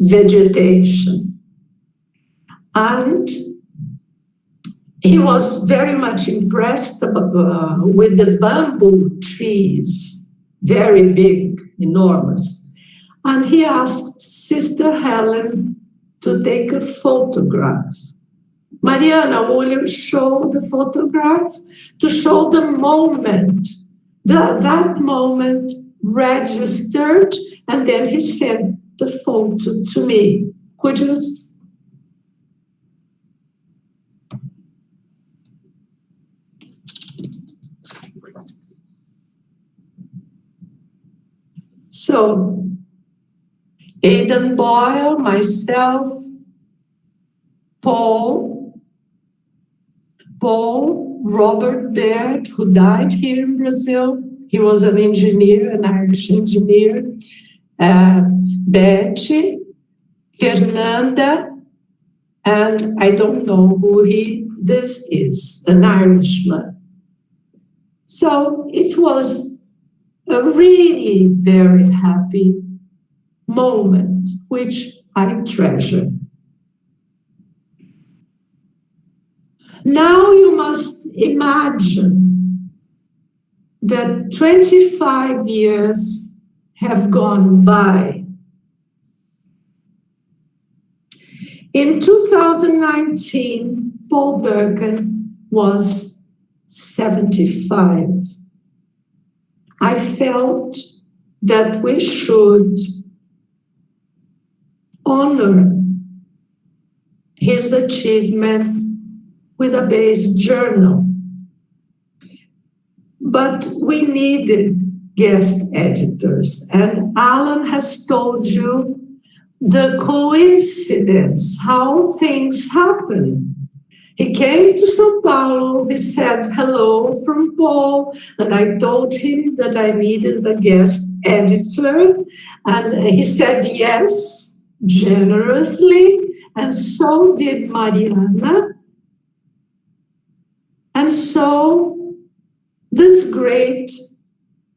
vegetation. And he was very much impressed with the bamboo trees, very big, enormous. And he asked Sister Helen to take a photograph. Mariana, will you show the photograph? To show the moment, that moment registered, and then he sent the photo to me. Could you? So, Aidan Boyle, myself, Paul, Robert Baird, who died here in Brazil. He was an engineer, an Irish engineer. Betty, Fernanda, and I don't know who this is, an Irishman. So it was a really very happy moment, which I treasure. Now you must imagine that 25 years have gone by. In 2019, Paul Durcan was 75. I felt that we should honor his achievement with a base journal. But we needed guest editors, and Alan has told you the coincidence, how things happen. He came to São Paulo, he said hello from Paul, and I told him that I needed a guest editor, and he said yes, generously, and so did Mariana. And so this great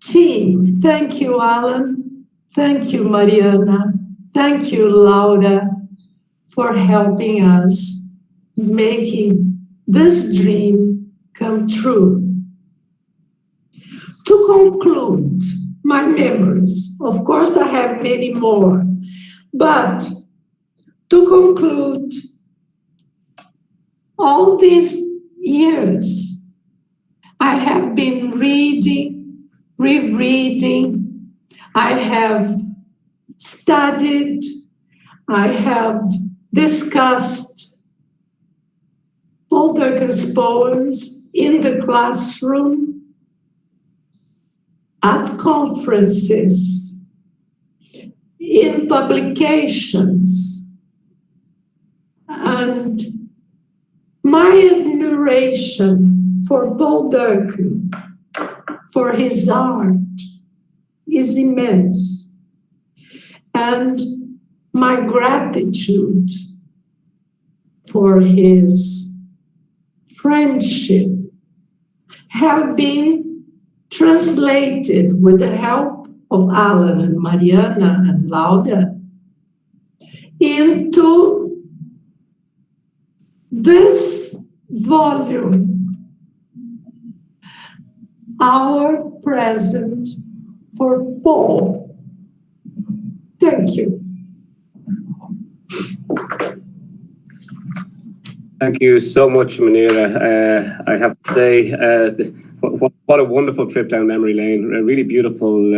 team, thank you, Alan, thank you, Mariana, thank you, Laura, for helping us making this dream come true. To conclude my memories, of course I have many more, but to conclude, all these years I have been reading, rereading, I have studied, I have discussed Paul Durcan's poems in the classroom, at conferences, in publications, and my admiration for Paul Durcan, for his art, is immense, and my gratitude for his friendship have been translated with the help of Alan and Mariana and Laura into this volume, Our Present for Paul. Thank you. Thank you so much, Munira. I have to say, what a wonderful trip down memory lane. A really beautiful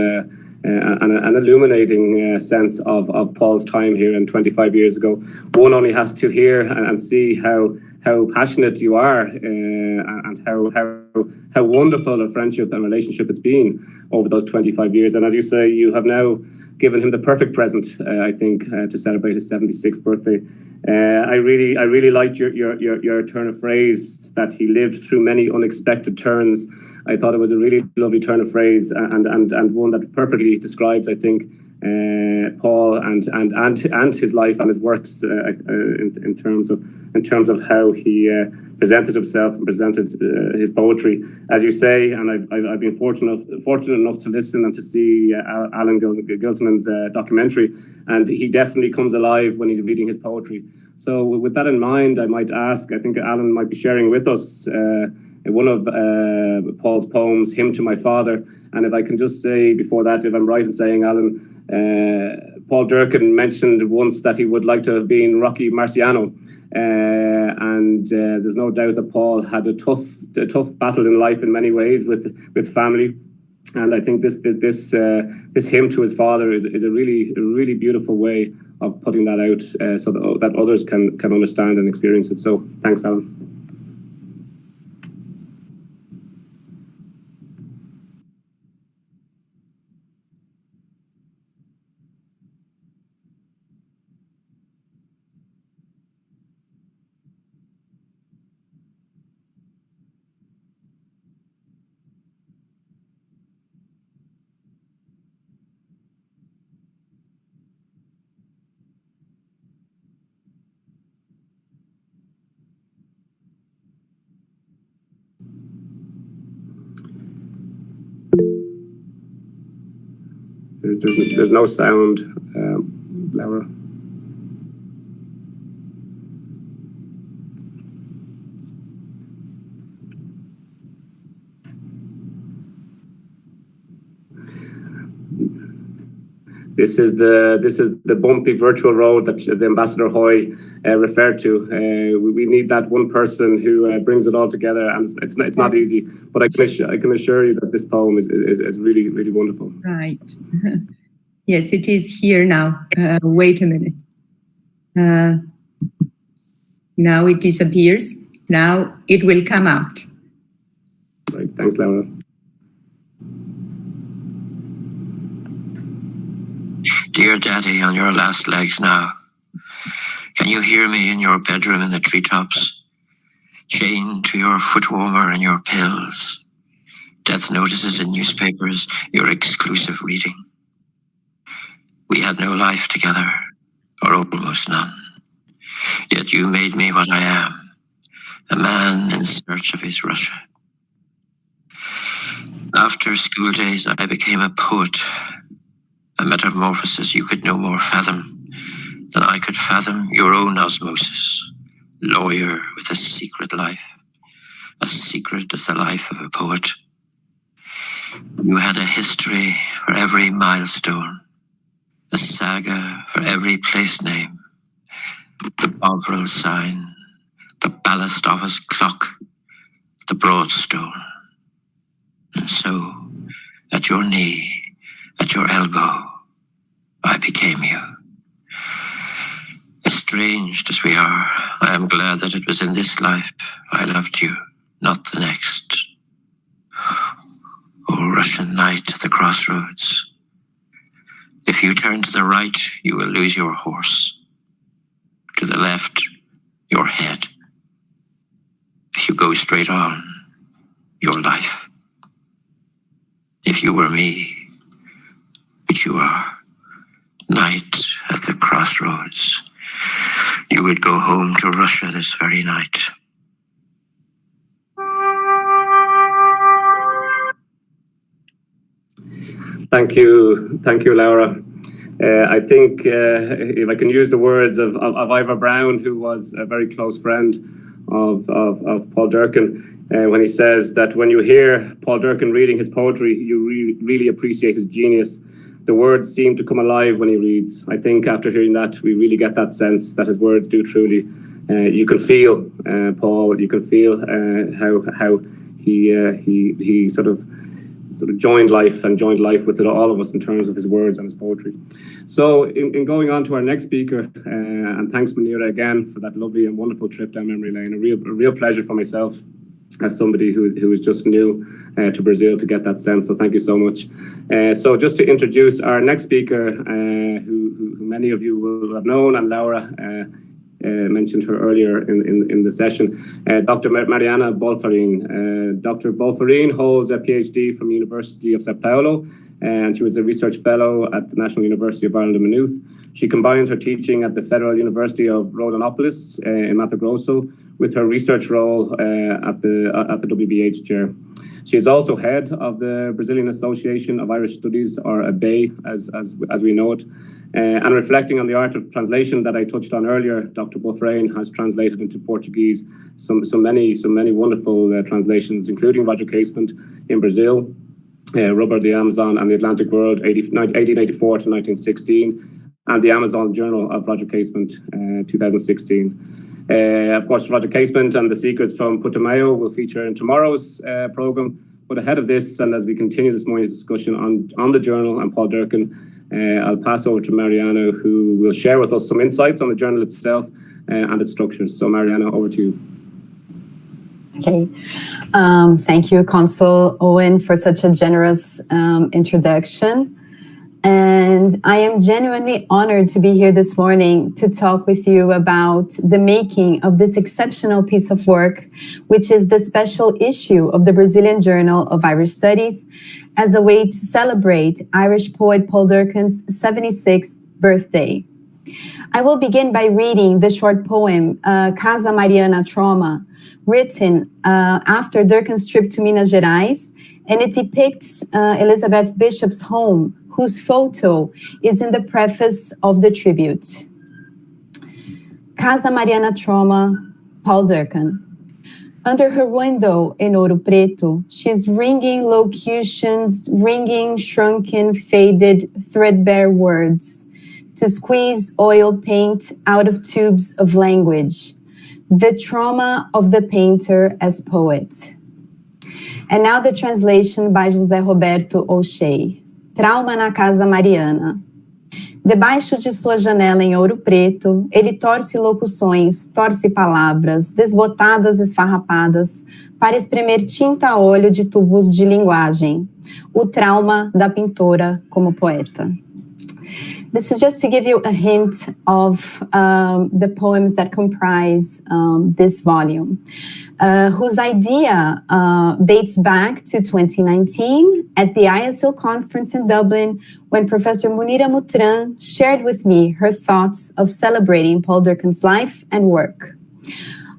and an illuminating sense of Paul's time here and 25 years ago. One only has to hear and see how passionate you are and how how wonderful a friendship and relationship it's been over those 25 years. And as you say, you have now given him the perfect present, I think, to celebrate his 76th birthday. I really liked your turn of phrase that he lived through many unexpected turns. I thought it was a really lovely turn of phrase and one that perfectly describes, I think, Paul and his life and his works in terms of how he presented himself and presented his poetry, as you say. And I've been fortunate enough to listen and to see Alan Gilsenan's documentary, and he definitely comes alive when he's reading his poetry. So with that in mind, I might ask, I think Alan might be sharing with us one of Paul's poems, Hymn to My Father. And if I can just say before that, if I'm right in saying, Alan, Paul Durcan mentioned once that he would like to have been Rocky Marciano. And there's no doubt that Paul had a tough battle in life in many ways with family. And I think this hymn to his father is a really beautiful way of putting that out so that others can understand and experience it. So thanks, Alan. There's no sound, Laura. This is the bumpy virtual road that the Ambassador Hoy referred to. We need that one person who brings it all together, and it's not easy. But I can assure you that this poem is really wonderful. Right. Yes, it is here now. Wait a minute. Now it disappears. Now it will come out. Right. Thanks, Laura. Dear Daddy, on your last legs now. Can you hear me in your bedroom in the treetops? Chained to your foot warmer and your pills. Death notices in newspapers, your exclusive reading. We had no life together, or almost none. Yet you made me what I am, a man in search of his Russia. After school days, I became a poet. A metamorphosis you could no more fathom than I could fathom your own osmosis. Lawyer with a secret life, as secret as the life of a poet. You had a history for every milestone, a saga for every place name, the Bovril sign, the ballast office clock, the broadstone. And so, at your knee, at your elbow, I became you. Estranged as we are, I am glad that it was in this life I loved you, not the next. O Russian night at the crossroads. If you turn to the right, you will lose your horse. To the left, your head. If you go straight on, your life. If you were me, which you are, night at the crossroads, you would go home to Russia this very night. Thank you, Laura. I think if I can use the words of Ivor Brown, who was a very close friend of Paul Durcan, when he says that when you hear Paul Durcan reading his poetry, you really appreciate his genius. The words seem to come alive when he reads. I think after hearing that, we really get that sense that his words do truly. You can feel Paul. You can feel how he sort of joined life with all of us in terms of his words and his poetry. So in going on to our next speaker, and thanks Munira again for that lovely and wonderful trip down memory lane, a real pleasure for myself. as somebody who is just new to Brazil to get that sense. So thank you so much. So just to introduce our next speaker, who many of you will have known, and Laura mentioned her earlier in the session, Dr. Mariana Bolfarine. Dr. Bolfarine holds a PhD from the University of São Paulo, and she was a research fellow at the National University of Ireland in Maynooth. She combines her teaching at the Federal University of Rhodonópolis in Mato Grosso with her research role at the WBH chair. She is also head of the Brazilian Association of Irish Studies, or ABEI, as we know it. And reflecting on the art of translation that I touched on earlier, Dr. Bolfarine has translated into Portuguese so many wonderful translations, including Roger Casement in Brazil, Rubber, the Amazon, and the Atlantic World, 1884 to 1916, and the Amazon Journal of Roger Casement, 2016. Of course, Roger Casement and the Secrets from Putumayo will feature in tomorrow's programme. But ahead of this, and as we continue this morning's discussion on the journal and Paul Durcan, I'll pass over to Mariana, who will share with us some insights on the journal itself and its structures. So Mariana, over to you. Okay. Thank you, Consul Eoin, for such a generous introduction. And I am genuinely honored to be here this morning to talk with you about the making of this exceptional piece of work, which is the special issue of the Brazilian Journal of Irish Studies, as a way to celebrate Irish poet Paul Durcan's 76th birthday. I will begin by reading the short poem, Casa Mariana Trauma, written after Durcan's trip to Minas Gerais, and it depicts Elizabeth Bishop's home, whose photo is in the preface of the tribute. Casa Mariana Trauma, Paul Durcan. Under her window in Ouro Preto, she's ringing locutions, ringing shrunken, faded, threadbare words to squeeze oil paint out of tubes of language. The trauma of the painter as poet. And now the translation by José Roberto O'Shea. Trauma na Casa Mariana. Debaixo de sua janela em Ouro Preto, ele torce locuções, torce palavras, desbotadas, esfarrapadas, para espremer tinta a óleo de tubos de linguagem. O trauma da pintora como poeta. This is just to give you a hint of the poems that comprise this volume, whose idea dates back to 2019 at the ISL conference in Dublin, when Professor Munira Mutran shared with me her thoughts of celebrating Paul Durcan's life and work.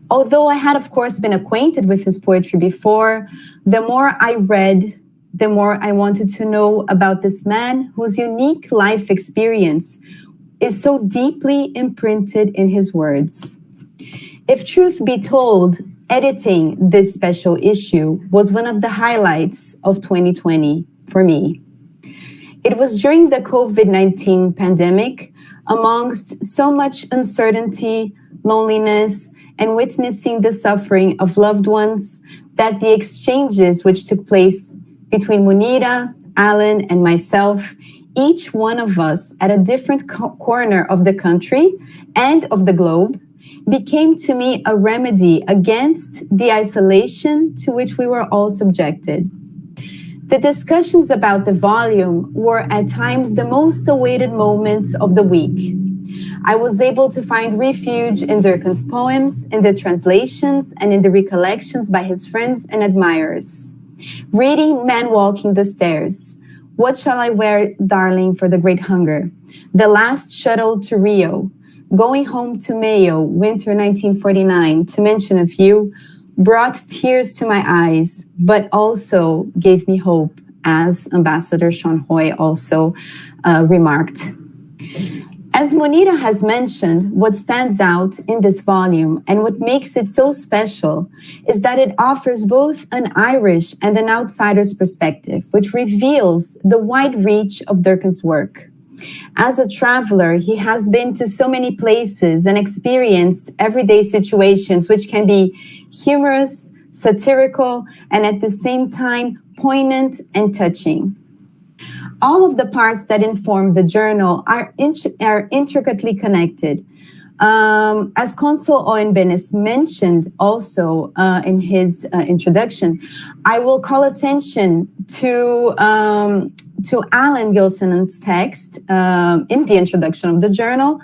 Although I had, of course, been acquainted with his poetry before, the more I read, the more I wanted to know about this man whose unique life experience is so deeply imprinted in his words. If truth be told, editing this special issue was one of the highlights of 2020 for me. It was during the COVID-19 pandemic, amongst so much uncertainty, loneliness, and witnessing the suffering of loved ones, that the exchanges which took place between Munira, Alan, and myself, each one of us at a different corner of the country and of the globe, became to me a remedy against the isolation to which we were all subjected. The discussions about the volume were at times the most awaited moments of the week. I was able to find refuge in Durcan's poems, in the translations, and in the recollections by his friends and admirers. Reading Man Walking the Stairs, What Shall I Wear, Darling, for the Great Hunger, The Last Shuttle to Rio, Going Home to Mayo, Winter 1949, to mention a few, brought tears to my eyes, but also gave me hope, as Ambassador Seán Hoy also remarked. As Munira has mentioned, what stands out in this volume and what makes it so special is that it offers both an Irish and an outsider's perspective, which reveals the wide reach of Durcan's work. As a traveler, he has been to so many places and experienced everyday situations which can be humorous, satirical, and at the same time poignant and touching. All of the parts that inform the journal are intricately connected. As Consul Eoin Bennis mentioned also in his introduction, I will call attention to Alan Gilsenan's text in the introduction of the journal,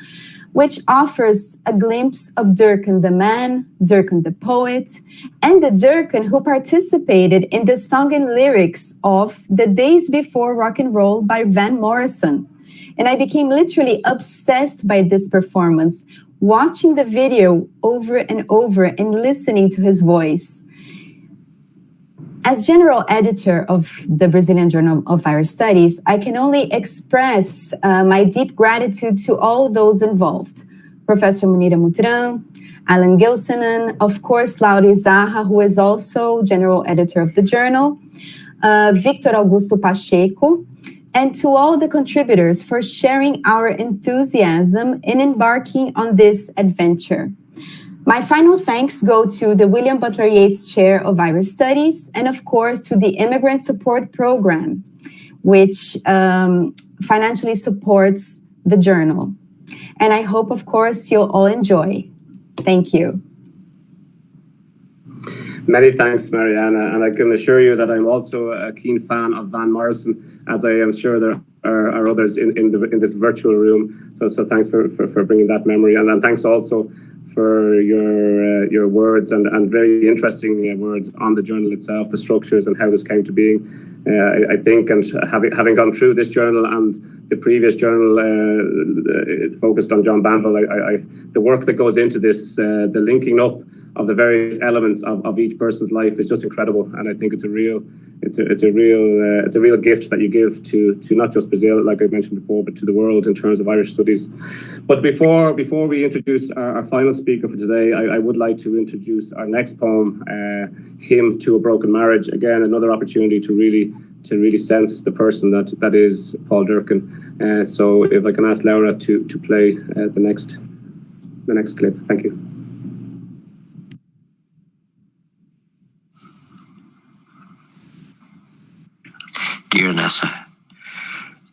which offers a glimpse of Durcan the man, Durcan the poet, and the Durcan who participated in the song and lyrics of The Days Before Rock and Roll by Van Morrison. And I became literally obsessed by this performance, watching the video over and over and listening to his voice. As general editor of the Brazilian Journal of Irish Studies, I can only express my deep gratitude to all those involved. Professor Munira Mutran, Alan Gilsenan, of course, Laura Izarra, who is also general editor of the journal, Victor Augusto Pacheco, and to all the contributors for sharing our enthusiasm in embarking on this adventure. My final thanks go to the William Butler Yeats Chair of Irish Studies, and of course to the Immigrant Support Program, which financially supports the journal. And I hope, of course, you'll all enjoy. Thank you. Many thanks, Mariana, and I can assure you that I'm also a keen fan of Van Morrison, as I am sure there are others in this virtual room. So thanks for bringing that memory, and thanks also for your words and very interesting words on the journal itself, the structures and how this came to being. I think, and having gone through this journal and the previous journal focused on John Banville, the work that goes into this, the linking up of the various elements of each person's life is just incredible, and I think it's a real gift that you give to not just Brazil, like I mentioned before, but to the world in terms of Irish studies. But before we introduce our final speaker for today, I would like to introduce our next poem, Hymn to a Broken Marriage. Again, another opportunity to really sense the person that is Paul Durcan. So if I can ask Laura to play the next clip. Thank you. Dear Nessa,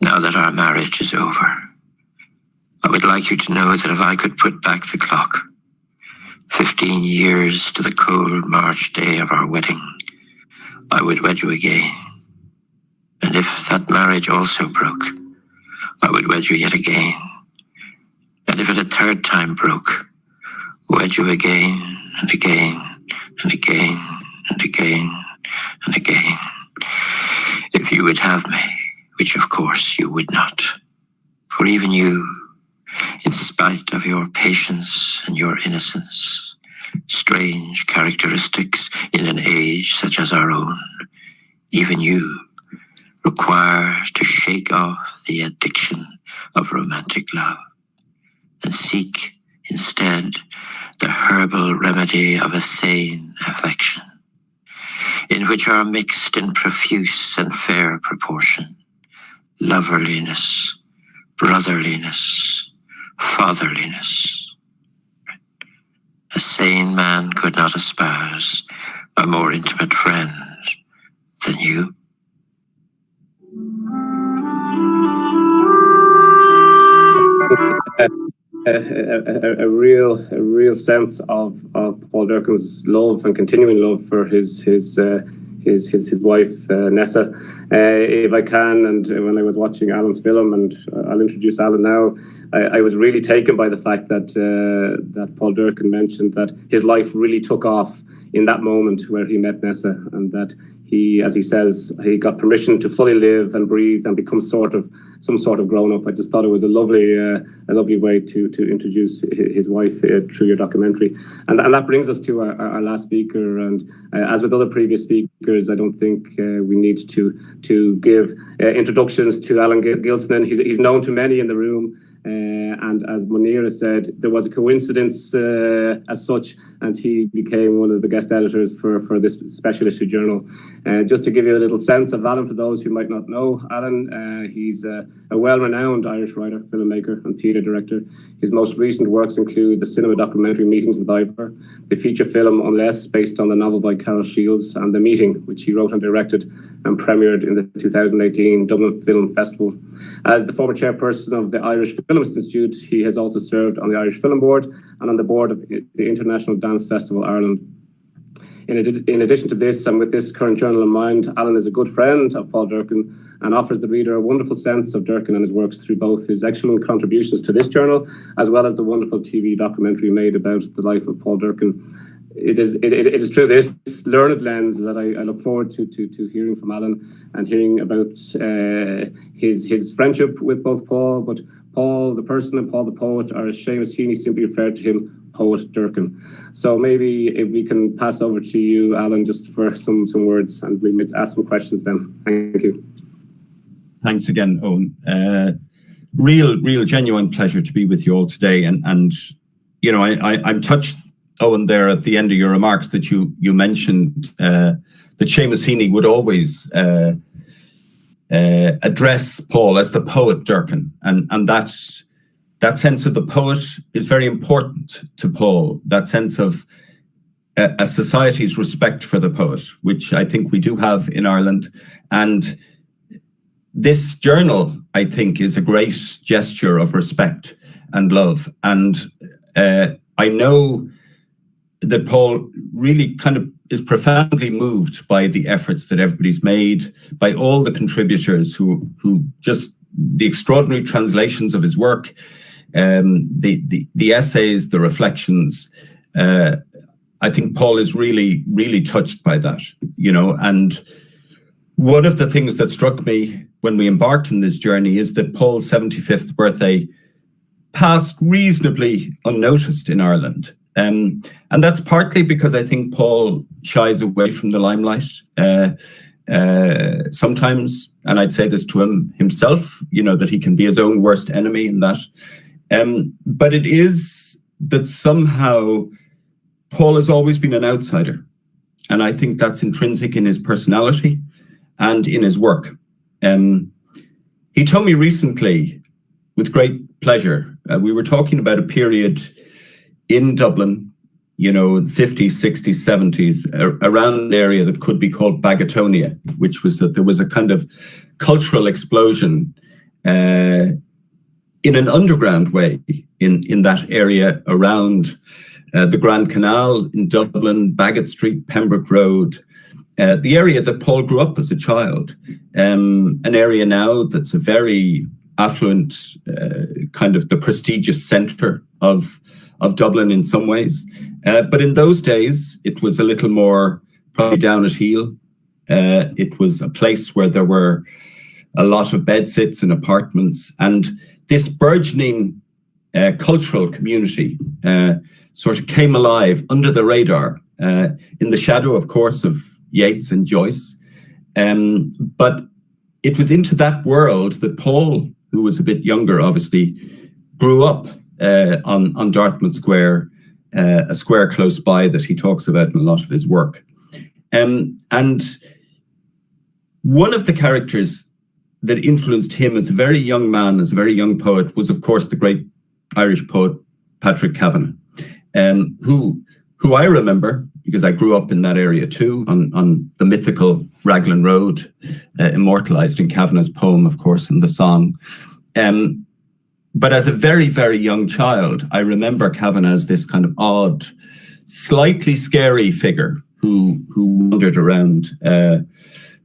now that our marriage is over, I would like you to know that if I could put back the clock 15 years to the cold March day of our wedding, I would wed you again. And if that marriage also broke, I would wed you yet again. And if it a third time broke, wed you again and again and again and again and again. If you would have me, which of course you would not, for even you, in spite of your patience and your innocence, strange characteristics in an age such as our own, even you require to shake off the addiction of romantic love and seek instead the herbal remedy of a sane affection, in which are mixed in profuse and fair proportion loverliness, brotherliness, fatherliness. A sane man could not espouse a more intimate friend than you. A real sense of Paul Durcan's love and continuing love for his wife Nessa. If I can, and when I was watching Alan's film, and I'll introduce Alan now, I was really taken by the fact that Paul Durcan mentioned that his life really took off in that moment where he met Nessa, and that he, as he says, he got permission to fully live and breathe and become some sort of grown up. I just thought it was a lovely way to introduce his wife through your documentary. And that brings us to our last speaker. And as with other previous speakers, I don't think we need to give introductions to Alan Gilsenan. He's known to many in the room. And as Munira said, there was a coincidence as such, and he became one of the guest editors for this special issue journal. Just to give you a little sense of Alan, for those who might not know Alan, he's a well-renowned Irish writer, filmmaker and theatre director. His most recent works include the cinema documentary Meetings with Ivor, the feature film Unless, based on the novel by Carol Shields, and The Meeting, which he wrote and directed and premiered in the 2018 Dublin Film Festival. As the former chairperson of the Irish Film Film Institute, he has also served on the Irish Film Board and on the board of the International Dance Festival Ireland. In addition to this, and with this current journal in mind, Alan is a good friend of Paul Durcan and offers the reader a wonderful sense of Durcan and his works through both his excellent contributions to this journal, as well as the wonderful TV documentary made about the life of Paul Durcan. It is through this learned lens that I look forward to hearing from Alan and hearing about his friendship with both Paul, but Paul the person and Paul the poet, or as Seamus Heaney simply referred to him, Poet Durcan. So maybe if we can pass over to you, Alan, just for some words, and we might ask some questions then. Thank you. Thanks again, Eoin. Real genuine pleasure to be with you all today. And you know, I'm touched, Eoin, there at the end of your remarks that you mentioned that Seamus Heaney would always address Paul as the poet Durcan, and that sense of the poet is very important to Paul, that sense of a society's respect for the poet, which I think we do have in Ireland. And this journal, I think, is a great gesture of respect and love. And I know that Paul really kind of is profoundly moved by the efforts that everybody's made, by all the contributors who just the extraordinary translations of his work, the essays, the reflections. I think Paul is really touched by that, you know. And one of the things that struck me when we embarked on this journey is that Paul's 75th birthday passed reasonably unnoticed in Ireland. And that's partly because I think Paul shies away from the limelight sometimes, and I'd say this to him himself, you know, that he can be his own worst enemy in that. But it is that somehow Paul has always been an outsider. And I think that's intrinsic in his personality and in his work. He told me recently, with great pleasure, we were talking about a period in Dublin, you know, 50s, 60s, 70s, around an area that could be called Bagatonia, which was that there was a kind of cultural explosion in an underground way in that area around the Grand Canal in Dublin, Baggot Street, Pembroke Road, the area that Paul grew up as a child, an area now that's a very affluent, kind of the prestigious centre of Dublin in some ways. But in those days, it was a little more probably down at heel. It was a place where there were a lot of bedsits and apartments, and this burgeoning cultural community sort of came alive under the radar, in the shadow, of course, of Yeats and Joyce. But it was into that world that Paul, who was a bit younger, obviously, grew up on Dartmouth Square, a square close by that he talks about in a lot of his work. And one of the characters that influenced him as a very young man, as a very young poet, was, of course, the great Irish poet Patrick Kavanagh, who I remember, because I grew up in that area too, on the mythical Raglan Road, immortalized in Kavanagh's poem, of course, in the song. But as a very, very young child, I remember Kavanagh as this kind of odd, slightly scary figure who wandered around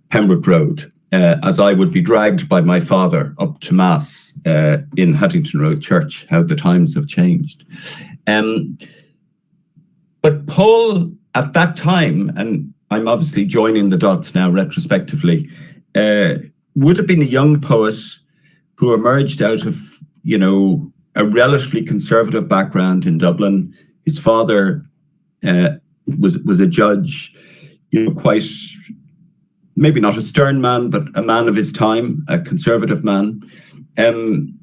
Pembroke Road, as I would be dragged by my father up to Mass in Huntington Road Church. How the times have changed. But Paul, at that time, and I'm obviously joining the dots now retrospectively, would have been a young poet who emerged out of, you know, a relatively conservative background in Dublin. His father was a judge, you know, quite, maybe not a stern man, but a man of his time, a conservative man. And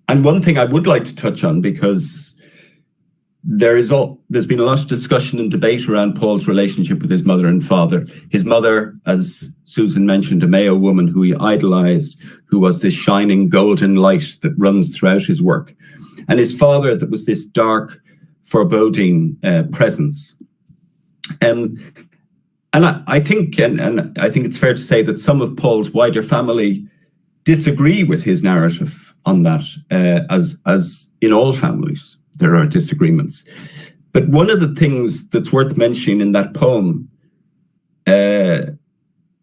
one thing I would like to touch on, because there's been a lot of discussion and debate around Paul's relationship with his mother and father. His mother, as Susan mentioned, a Mayo woman who he idolized, who was this shining golden light that runs throughout his work. And his father, that was this dark, foreboding presence. And I think it's fair to say that some of Paul's wider family disagree with his narrative on that, as in all families, there are disagreements. But one of the things that's worth mentioning in that poem,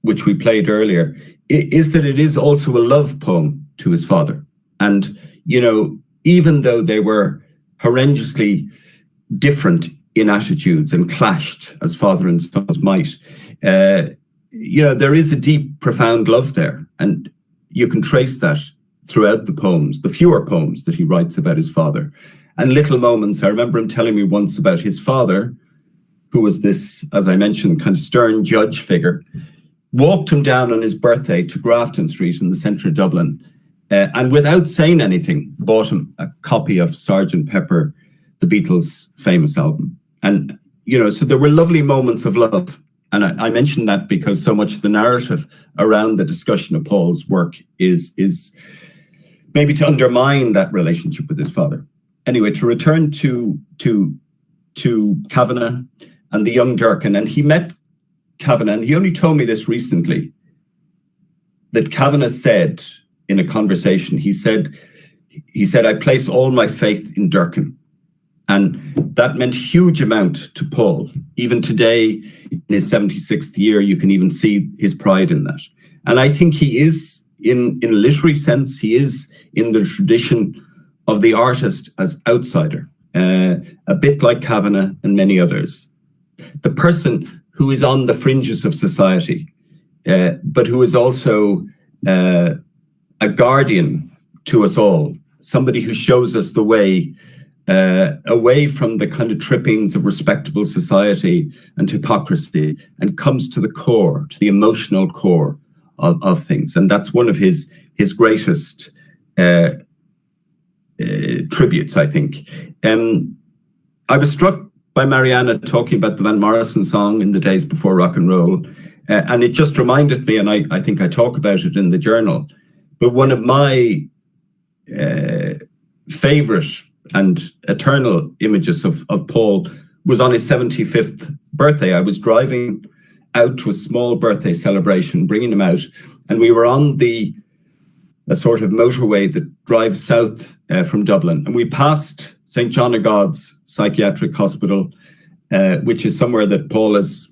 which we played earlier, is that it is also a love poem to his father. And, you know, even though they were horrendously different in attitudes and clashed as father and sons might, you know, there is a deep, profound love there. And you can trace that throughout the poems, the fewer poems that he writes about his father. And little moments. I remember him telling me once about his father, who was this, as I mentioned, kind of stern judge figure, walked him down on his birthday to Grafton Street in the centre of Dublin, and without saying anything, bought him a copy of Sgt. Pepper, the Beatles' famous album. And, you know, so there were lovely moments of love. And I mention that because so much of the narrative around the discussion of Paul's work is maybe to undermine that relationship with his father. Anyway, to return to Kavanagh and the young Durcan, and he met Kavanagh, and he only told me this recently, that Kavanagh said in a conversation, he said, I place all my faith in Durcan. And that meant huge amount to Paul. Even today, in his 76th year, you can even see his pride in that. And I think he is, in a literary sense, he is in the tradition of the artist as outsider, a bit like Kavanagh and many others. The person who is on the fringes of society, but who is also a guardian to us all, somebody who shows us the way away from the kind of trippings of respectable society and hypocrisy, and comes to the core, to the emotional core of things. And that's one of his greatest tributes, I think. I was struck by Mariana talking about the Van Morrison song in the days before rock and roll, and it just reminded me, and I think I talk about it in the journal, but one of my favorite and eternal images of Paul was on his 75th birthday. I was driving out to a small birthday celebration, bringing him out, and we were on a sort of motorway that drives south from Dublin, and we passed St. John of God's Psychiatric Hospital, which is somewhere that Paul has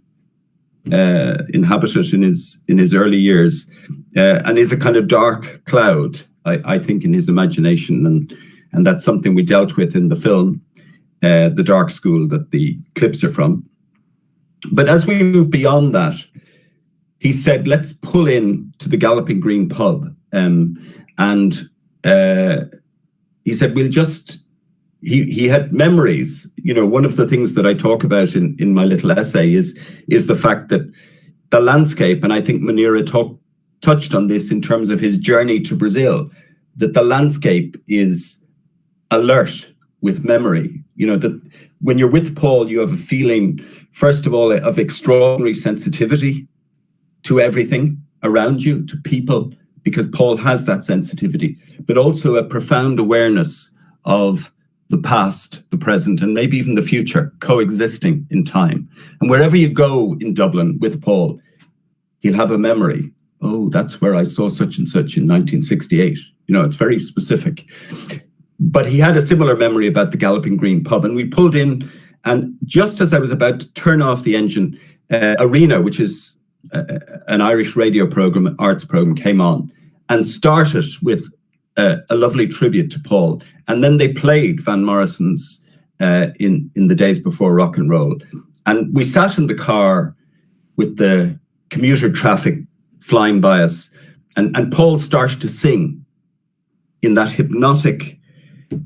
inhabited in his early years, and is a kind of dark cloud, I think, in his imagination, and that's something we dealt with in the film, The Dark School, that the clips are from. But as we move beyond that, he said, let's pull in to the Galloping Green pub. And he said, we'll just, he had memories. You know, one of the things that I talk about in my little essay is the fact that the landscape, and I think Munira touched on this in terms of his journey to Brazil, that the landscape is alert with memory. You know, that when you're with Paul, you have a feeling, first of all, of extraordinary sensitivity to everything around you, to people, because Paul has that sensitivity, but also a profound awareness of the past, the present, and maybe even the future coexisting in time. And wherever you go in Dublin with Paul, he'll have a memory. Oh, that's where I saw such and such in 1968. You know, it's very specific. But he had a similar memory about the Galloping Green pub, and we pulled in, and just as I was about to turn off the engine, Arena, which is an Irish radio program, arts program, came on and started with a lovely tribute to Paul. And then they played Van Morrison's in the days before rock and roll. And we sat in the car with the commuter traffic flying by us, and Paul started to sing in that hypnotic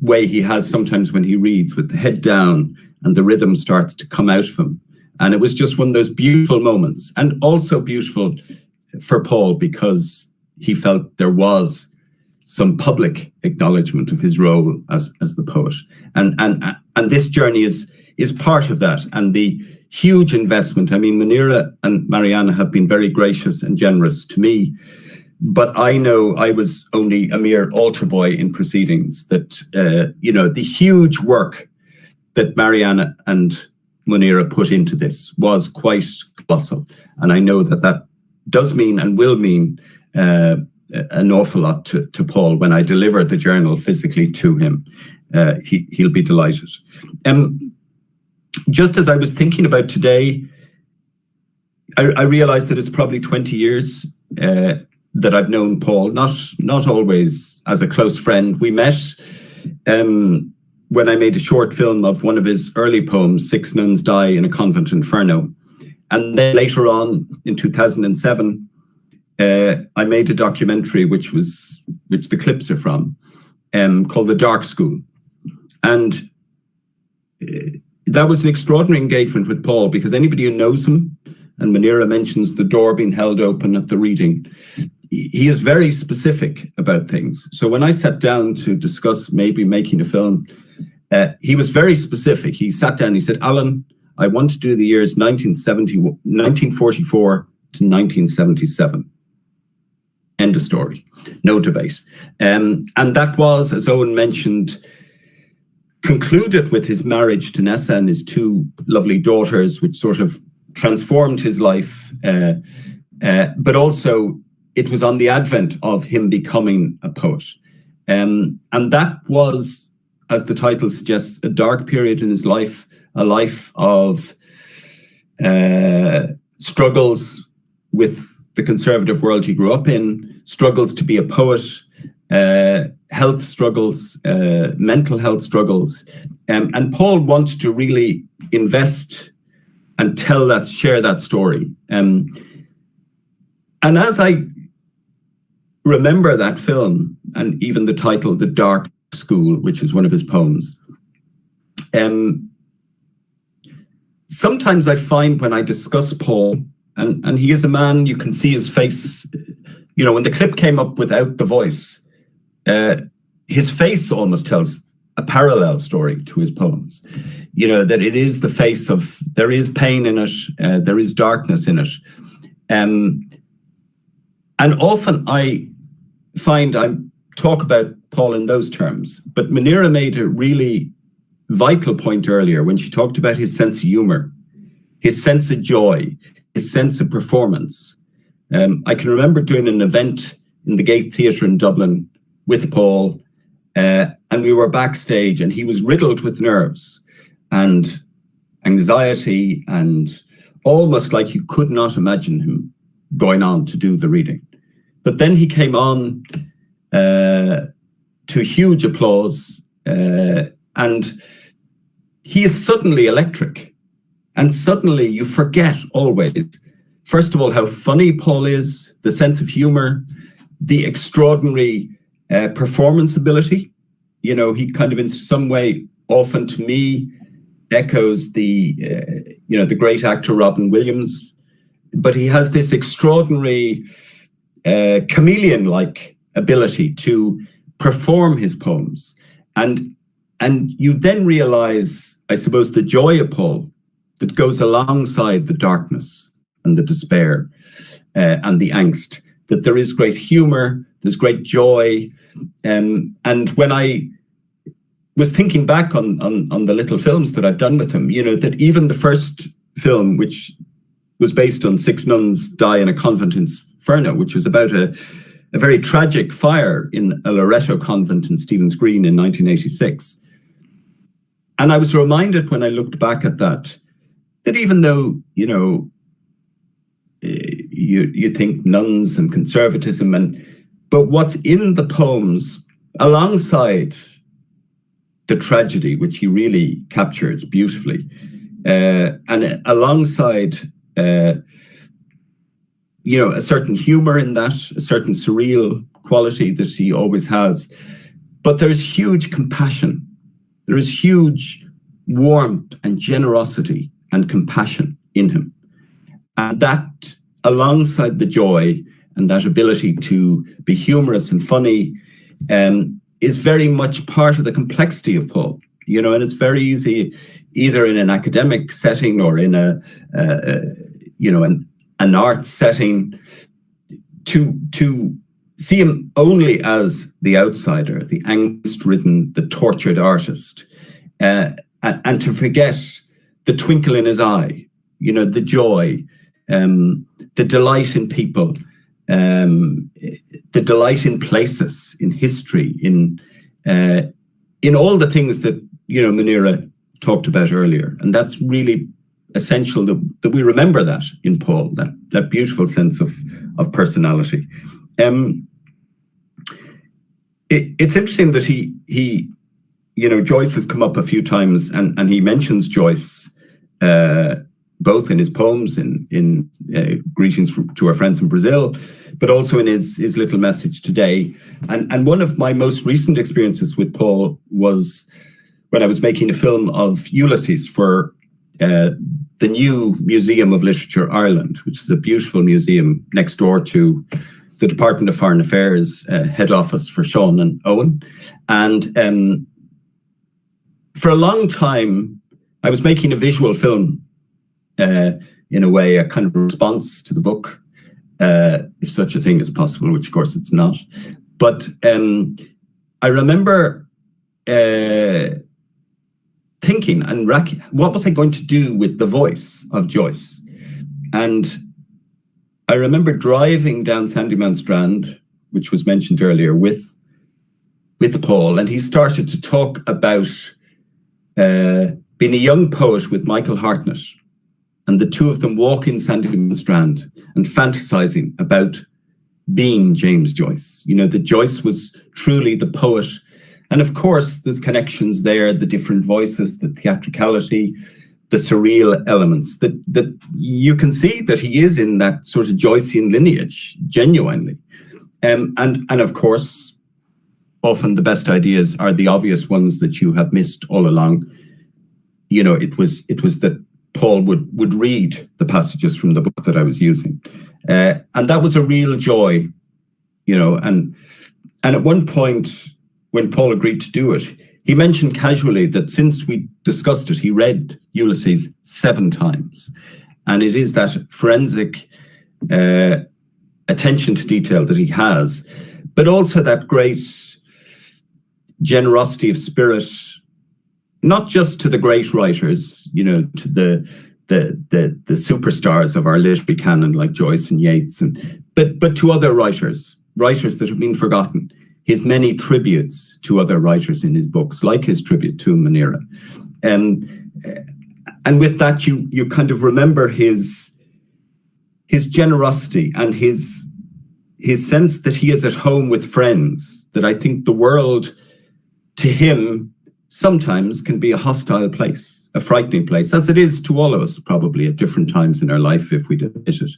way he has sometimes when he reads, with the head down, and the rhythm starts to come out of him. And it was just one of those beautiful moments, and also beautiful for Paul because he felt there was some public acknowledgement of his role as the poet. And this journey is part of that, and the huge investment. I mean, Munira and Mariana have been very gracious and generous to me, but I know I was only a mere altar boy in proceedings. That, you know, the huge work that Mariana and Munira put into this was quite colossal. And I know that does mean and will mean an awful lot to Paul when I deliver the journal physically to him. He'll be delighted. Just as I was thinking about today, I realized that it's probably 20 years that I've known Paul, not always as a close friend. We met when I made a short film of one of his early poems, Six Nuns Die in a Convent Inferno. And then later on, in 2007, I made a documentary, which the clips are from, called The Dark School. And that was an extraordinary engagement with Paul, because anybody who knows him, and Munira mentions the door being held open at the reading, he is very specific about things. So when I sat down to discuss maybe making a film, he was very specific. He sat down and he said, Alan, I want to do the years 1944 to 1977. End of story. No debate. And that was, as Eoin mentioned, concluded with his marriage to Nessa and his two lovely daughters, which sort of transformed his life. But also, it was on the advent of him becoming a poet. And that was, as the title suggests, a dark period in his life, a life of struggles with the conservative world he grew up in, struggles to be a poet, health struggles, mental health struggles. And Paul wanted to really invest and share that story. And as I remember that film, and even the title, The Dark School, which is one of his poems, sometimes I find when I discuss Paul, and he is a man, you can see his face, when the clip came up without the voice, his face almost tells a parallel story to his poems. That it is the face of, there is pain in it, there is darkness in it. And often I find I talk about Paul in those terms, but Munira made a really vital point earlier when she talked about his sense of humor, his sense of joy, his sense of performance. I can remember doing an event in the Gate Theatre in Dublin with Paul, and we were backstage, and he was riddled with nerves and anxiety, and almost like you could not imagine him going on to do the reading. But then he came on to huge applause, and he is suddenly electric. And suddenly you forget always, first of all, how funny Paul is, the sense of humor, the extraordinary performance ability. He kind of in some way, often to me, echoes the great actor Robin Williams, but he has this extraordinary chameleon-like ability to perform his poems. And you then realize, I suppose, the joy of Paul that goes alongside the darkness and the despair and the angst, that there is great humor, there's great joy. And when I was thinking back on the little films that I've done with him, that even the first film, which was based on Six Nuns Die in a Convent Inferno, which was about a very tragic fire in a Loreto convent in Stephen's Green in 1986. And I was reminded when I looked back at that even though, you think nuns and conservatism, but what's in the poems alongside the tragedy, which he really captures beautifully, and alongside, a certain humor in that, a certain surreal quality that he always has, but there's huge compassion. There is huge warmth and generosity and compassion in him. And that, alongside the joy and that ability to be humorous and funny, is very much part of the complexity of Paul. And it's very easy, either in an academic setting or in an art setting, to see him only as the outsider, the angst-ridden, the tortured artist, and to forget the twinkle in his eye, the joy, the delight in people, the delight in places, in history, in all the things that Munira talked about earlier, and that's really essential that we remember that in Paul, that beautiful sense of personality. It's interesting that he Joyce has come up a few times, and he mentions Joyce both in his poems, in Greetings to Our Friends in Brazil, but also in his little message today. And one of my most recent experiences with Paul was when I was making a film of Ulysses for the new Museum of Literature Ireland, which is a beautiful museum next door to the Department of Foreign Affairs head office for Seán and Eoin. And for a long time, I was making a visual film, in a way, a kind of response to the book, if such a thing is possible, which of course it's not. But I remember thinking, what was I going to do with the voice of Joyce? And I remember driving down Sandymount Strand, which was mentioned earlier, with Paul, and he started to talk about being a young poet with Michael Hartnett, and the two of them walking Sandymount Strand and fantasizing about being James Joyce. That Joyce was truly the poet. And of course, there's connections there, the different voices, the theatricality, the surreal elements, that you can see that he is in that sort of Joycean lineage, genuinely. And of course, often the best ideas are the obvious ones that you have missed all along. It was that Paul would read the passages from the book that I was using. And that was a real joy, and at one point, when Paul agreed to do it, he mentioned casually that since we discussed it, he read Ulysses 7 times. And it is that forensic attention to detail that he has, but also that great generosity of spirit, not just to the great writers, to the superstars of our literary canon like Joyce and Yeats, but to other writers that have been forgotten. His many tributes to other writers in his books, like his tribute to Munira. And with that, you kind of remember his generosity and his sense that he is at home with friends, that I think the world to him sometimes can be a hostile place, a frightening place, as it is to all of us probably at different times in our life if we admit it.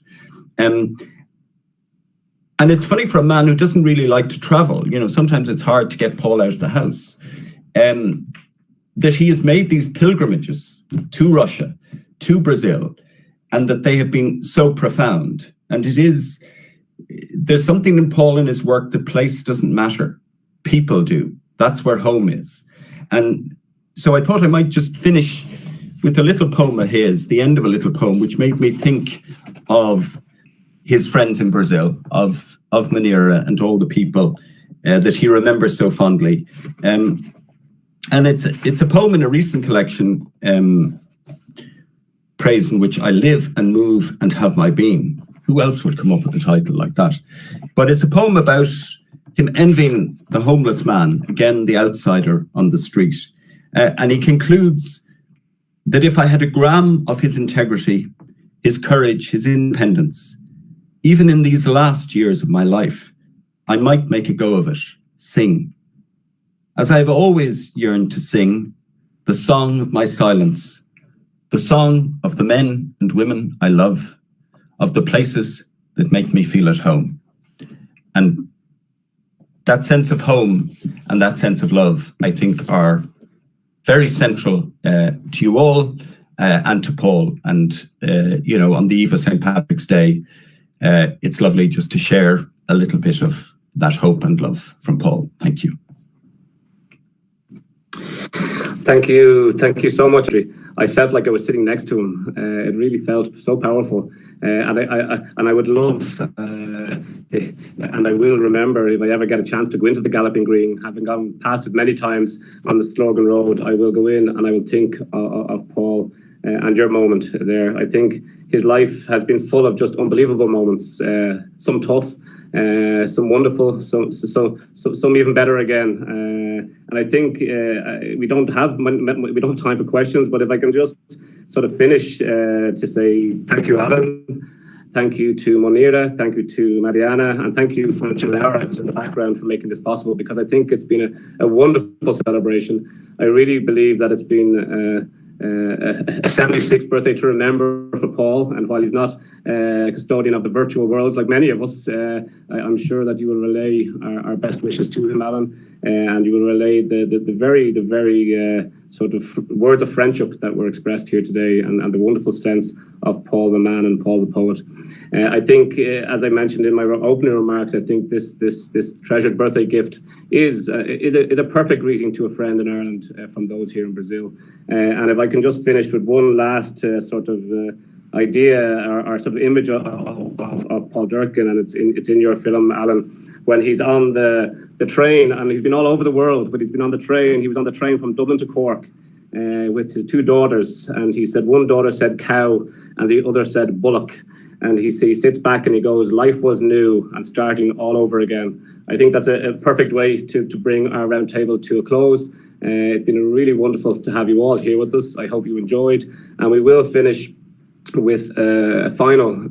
And it's funny for a man who doesn't really like to travel, sometimes it's hard to get Paul out of the house, that he has made these pilgrimages to Russia, to Brazil, and that they have been so profound. And there's something in Paul in his work that place doesn't matter. People do. That's where home is. And so I thought I might just finish with a little poem of his, the end of a little poem, which made me think of his friends in Brazil, of Munira and all the people that he remembers so fondly. And it's a poem in a recent collection, Praise in Which I Live and Move and Have My Being. Who else would come up with a title like that? But it's a poem about him envying the homeless man, again, the outsider on the street. And he concludes that if I had a gram of his integrity, his courage, his independence, even in these last years of my life, I might make a go of it, sing. As I've always yearned to sing, the song of my silence, the song of the men and women I love, of the places that make me feel at home. And that sense of home and that sense of love, I think, are very central to you all and to Paul. And, on the eve of St. Patrick's Day, it's lovely just to share a little bit of that hope and love from Paul. Thank you. Thank you so much. I felt like I was sitting next to him. It really felt so powerful, and I would love, and I will remember if I ever get a chance to go into the Galloping Green, having gone past it many times on the Slogan Road. I will go in and I will think of Paul and your moment there. I think his life has been full of just unbelievable moments, some tough, some wonderful, some even better again. And I think we don't have time for questions, but if I can just sort of finish to say thank you, Alan. Thank you to Munira, thank you to Mariana, and thank you for Laura, who's in the background, for making this possible, because I think it's been a wonderful celebration. I really believe that it's been a 76th birthday to remember for Paul, and while he's not a custodian of the virtual world like many of us, I'm sure that you will relay our best wishes to him, Alan, and you will relay the very sort of words of friendship that were expressed here today, and the wonderful sense of Paul the man and Paul the poet. I think, as I mentioned in my opening remarks, I think this treasured birthday gift is a perfect greeting to a friend in Ireland from those here in Brazil. And if I can just finish with one last sort of idea or sort of image of Paul Durcan, and it's in your film, Alan, when he's on the train, and he's been all over the world, but he's been on the train. He was on the train from Dublin to Cork with his two daughters, and he said one daughter said cow and the other said bullock. And he sits back and he goes, life was new and starting all over again. I think that's a perfect way to bring our round table to a close. It's been really wonderful to have you all here with us. I hope you enjoyed. And we will finish with a final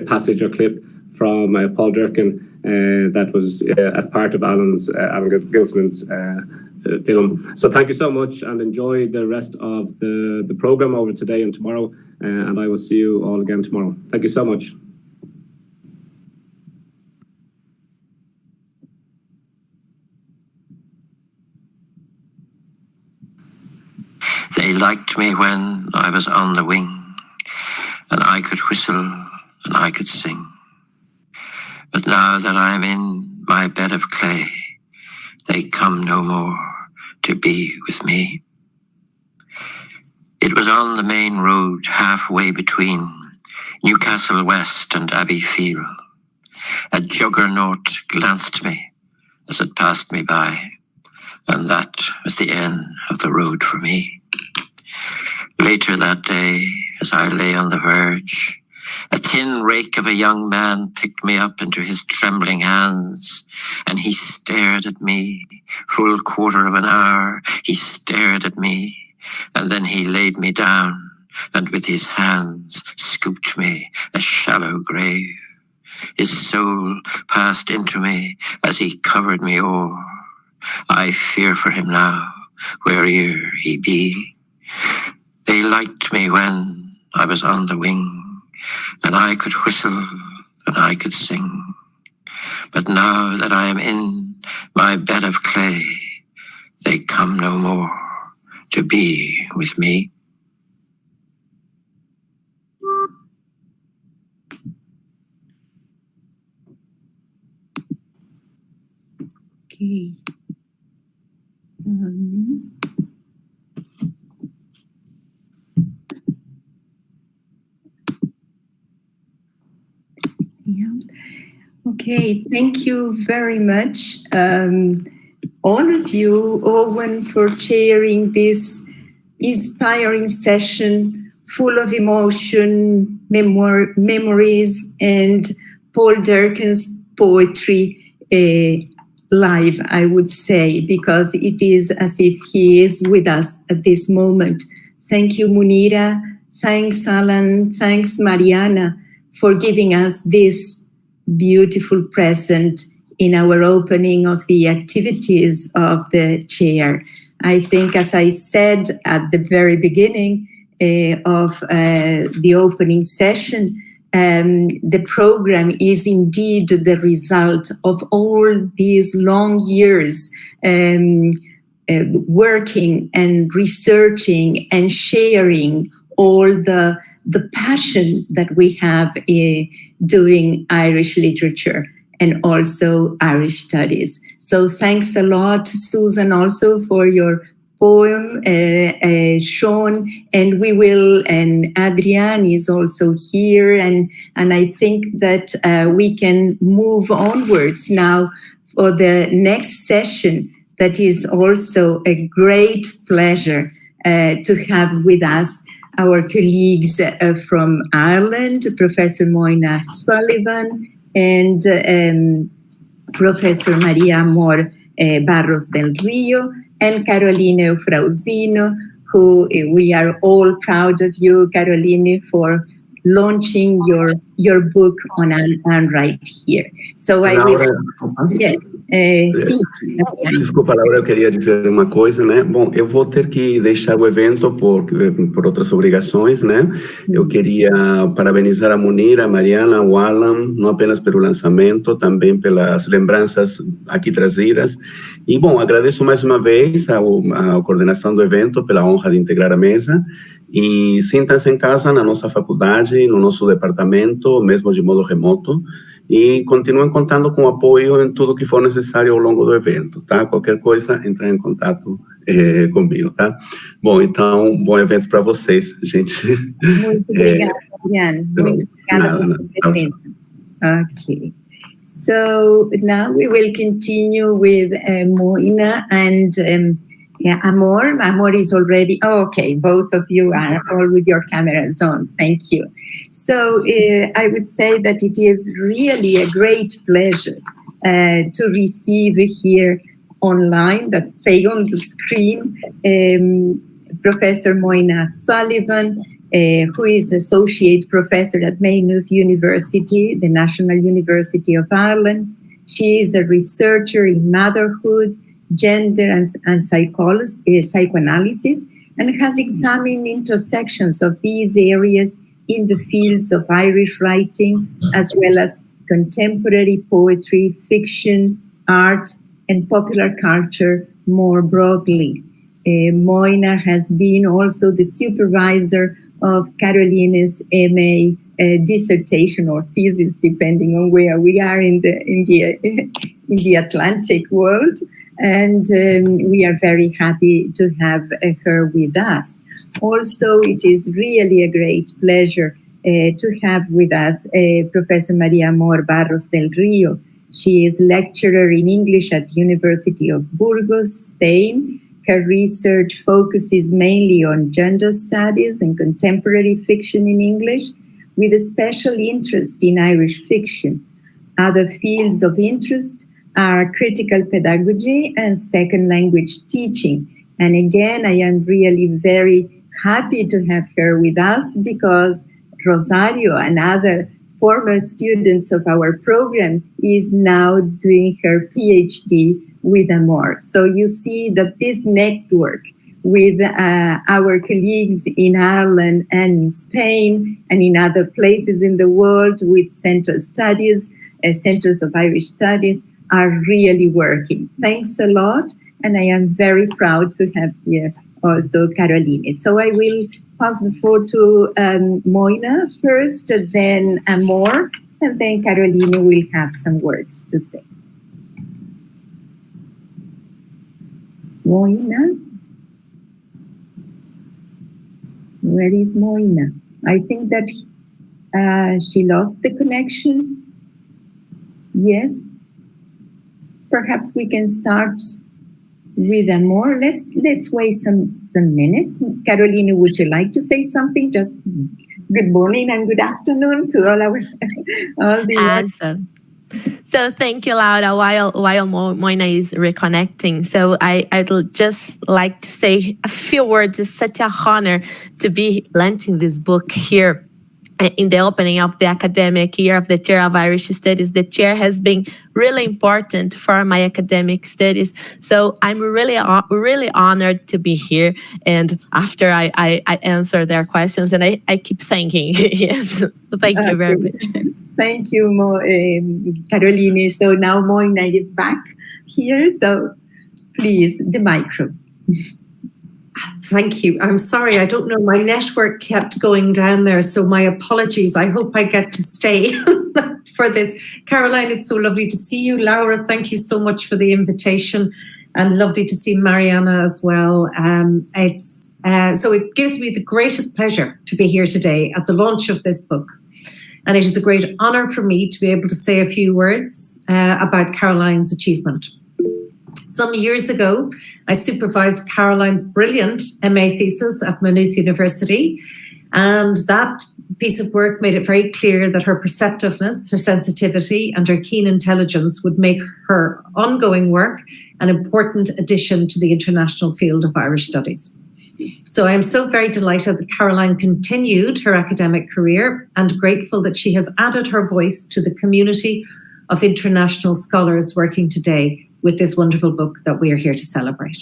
passage or clip from Paul Durcan that was as part of Alan Gilsenan's film. So thank you so much, and enjoy the rest of the program over today and tomorrow. And I will see you all again tomorrow. Thank you so much. They liked me when I was on the wing, and I could whistle and I could sing. But now that I am in my bed of clay, they come no more to be with me. It was on the main road halfway between Newcastle West and Abbey Field. A juggernaut glanced me as it passed me by, and that was the end of the road for me. Later that day, as I lay on the verge, a thin rake of a young man picked me up into his trembling hands, and he stared at me. Full quarter of an hour, he stared at me, and then he laid me down, and with his hands scooped me a shallow grave. His soul passed into me as he covered me o'er. I fear for him now, where'er he be. They liked me when I was on the wing, and I could whistle and I could sing. But now that I am in my bed of clay, they come no more to be with me. Okay. Yeah. Okay, thank you very much, all of you, Eoin, for chairing this inspiring session full of emotion, memories, and Paul Durcan's poetry live, I would say, because it is as if he is with us at this moment. Thank you, Munira. Thanks, Alan. Thanks, Mariana, for giving us this beautiful present in our opening of the activities of the chair. I think, as I said at the very beginning of the opening session, the program is indeed the result of all these long years working and researching and sharing all the passion that we have doing Irish literature and also Irish studies. So thanks a lot, Susan, also for your poem, Seán, and Adrian is also here, and I think that we can move onwards now for the next session. That is also a great pleasure to have with us our colleagues from Ireland, Professor Moynagh Sullivan and Professor Maria Amor Barros del Rio and Caroline Eufrausino, who we are all proud of you, Caroline, for launching your book on Enright here. So I will... Yes. Sim. Desculpa, Laura, eu queria dizer uma coisa, né? Bom, eu vou ter que deixar o evento por outras obrigações, né? Eu queria parabenizar a Munira, a Mariana, o Alan, não apenas pelo lançamento, também pelas lembranças aqui trazidas. E, bom, agradeço mais uma vez à coordenação do evento pela honra de integrar a mesa. E sintam-se em casa na nossa faculdade, no nosso departamento, mesmo de modo remoto, e continuem contando com apoio em tudo que for necessário ao longo do evento, tá? Qualquer coisa, entrem em contato comigo, tá? Bom, então, bom evento para vocês, gente. Muito obrigada, Mariana. Muito obrigada pela presença. Okay. So now we will continue with Moynagh and Amor. Amor is already, okay, both of you are all with your cameras on. Thank you. So I would say that it is really a great pleasure to receive here online, that's say on the screen, Professor Moynagh Sullivan, who is Associate Professor at Maynooth University, the National University of Ireland. She is a researcher in motherhood, gender and psychoanalysis, and has examined intersections of these areas in the fields of Irish writing, as well as contemporary poetry, fiction, art, and popular culture more broadly. Moynagh has been also the supervisor of Caroline's MA dissertation or thesis, depending on where we are in the Atlantic world. And we are very happy to have her with us. Also, it is really a great pleasure to have with us Professor Maria Amor Barros del Rio. She is lecturer in English at University of Burgos, Spain. Her research focuses mainly on gender studies and contemporary fiction in English, with a special interest in Irish fiction. Other fields of interest are critical pedagogy and second language teaching. And again, I am really very happy to have her with us because Rosario, another former students of our program, is now doing her PhD with Amor. So you see that this network with our colleagues in Ireland and in Spain and in other places in the world with centers of Irish studies are really working. Thanks a lot. And I am very proud to have here also Caroline. So I will pass the floor to Moynagh first, then Amor, and then Caroline will have some words to say. Moynagh? Where is Moynagh? I think that she lost the connection. Yes. Perhaps we can start with Amor. Let's wait some minutes. Caroline, would you like to say something? Just good morning and good afternoon to all the awesome. So thank you, Laura. While Moynagh is reconnecting, so I'd just like to say a few words. It's such an honor to be launching this book here in the opening of the academic year of the Chair of Irish Studies. The chair has been really important for my academic studies. So I'm really honored to be here. And after I answer their questions, and I keep thanking. Yes. So thank you very much. Thank you, Caroline. So now Moynagh is back here. So please, the micro. Thank you. I'm sorry, I don't know. My network kept going down there, so my apologies. I hope I get to stay for this. Caroline, it's so lovely to see you. Laura, thank you so much for the invitation, and lovely to see Mariana as well. So it gives me the greatest pleasure to be here today at the launch of this book. And it is a great honor for me to be able to say a few words about Caroline's achievement. Some years ago, I supervised Caroline's brilliant MA thesis at Maynooth University. And that piece of work made it very clear that her perceptiveness, her sensitivity, and her keen intelligence would make her ongoing work an important addition to the international field of Irish studies. So I am so very delighted that Caroline continued her academic career and grateful that she has added her voice to the community of international scholars working today with this wonderful book that we are here to celebrate.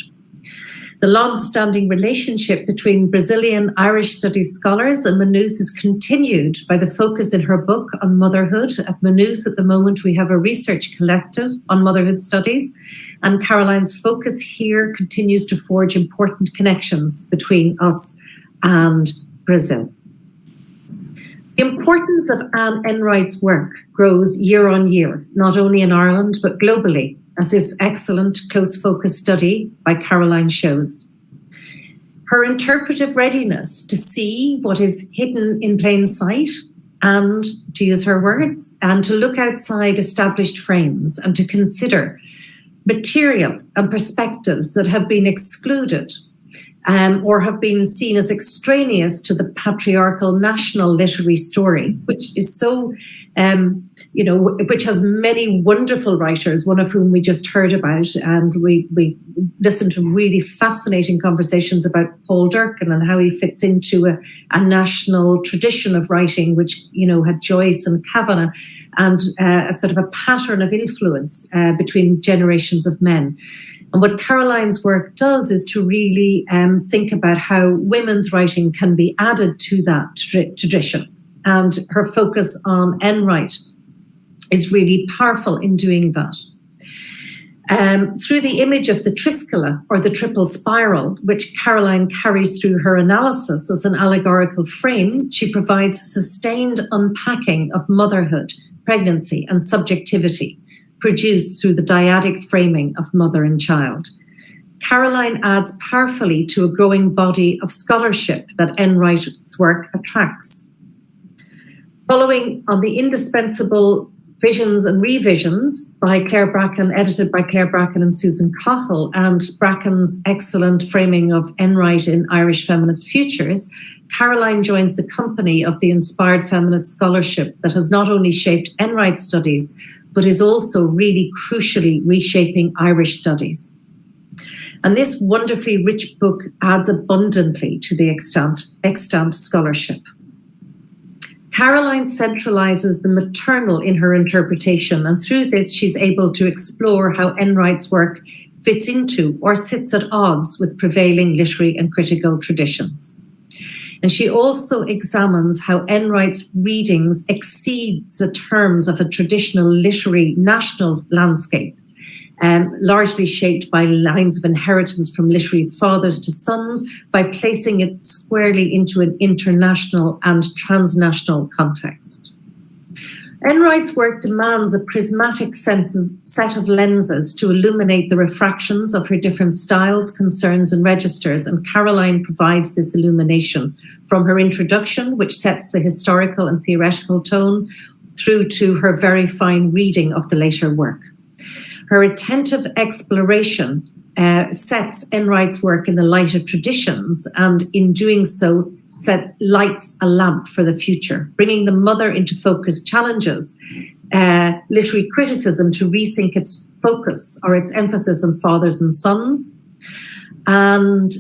The long-standing relationship between Brazilian Irish studies scholars and Maynooth is continued by the focus in her book on motherhood. At Maynooth at the moment, we have a research collective on motherhood studies, and Caroline's focus here continues to forge important connections between us and Brazil. The importance of Anne Enright's work grows year on year, not only in Ireland, but globally, as this excellent close focus study by Caroline shows. Her interpretive readiness to see what is hidden in plain sight and, to use her words, and to look outside established frames and to consider material and perspectives that have been excluded or have been seen as extraneous to the patriarchal national literary story, which is so, which has many wonderful writers, one of whom we just heard about, and we listened to really fascinating conversations about Paul Durcan and how he fits into a national tradition of writing, which, had Joyce and Kavanagh, and a sort of a pattern of influence between generations of men. And what Caroline's work does is to really think about how women's writing can be added to that tradition. And her focus on Enright is really powerful in doing that. Through the image of the Tricoli, or the triple spiral, which Caroline carries through her analysis as an allegorical frame, she provides sustained unpacking of motherhood, pregnancy, and subjectivity, produced through the dyadic framing of mother and child. Caroline adds powerfully to a growing body of scholarship that Enright's work attracts. Following on the indispensable Visions and Revisions by Claire Bracken, edited by Claire Bracken and Susan Cahill, and Bracken's excellent framing of Enright in Irish Feminist Futures, Caroline joins the company of the inspired feminist scholarship that has not only shaped Enright studies, but is also really crucially reshaping Irish studies. And this wonderfully rich book adds abundantly to the extant scholarship. Caroline centralizes the maternal in her interpretation, and through this she's able to explore how Enright's work fits into or sits at odds with prevailing literary and critical traditions. And she also examines how Enright's readings exceeds the terms of a traditional literary national landscape, largely shaped by lines of inheritance from literary fathers to sons, by placing it squarely into an international and transnational context. Enright's work demands a prismatic set of lenses to illuminate the refractions of her different styles, concerns, and registers, and Caroline provides this illumination from her introduction, which sets the historical and theoretical tone, through to her very fine reading of the later work. Her attentive exploration sets Enright's work in the light of traditions, and in doing so, lights a lamp for the future, bringing the mother into focus challenges literary criticism to rethink its focus or its emphasis on fathers and sons, and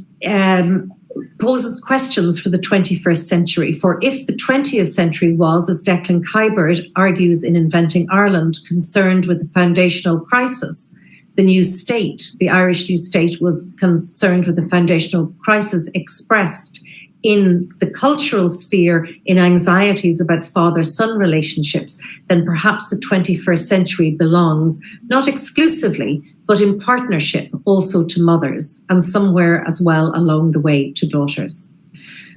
poses questions for the 21st century. For if the 20th century was, as Declan Kyberd argues in Inventing Ireland, concerned with the foundational crisis, the new state, the Irish new state, was concerned with the foundational crisis expressed in the cultural sphere in anxieties about father-son relationships, then perhaps the 21st century belongs, not exclusively, but in partnership also to mothers, and somewhere as well along the way to daughters.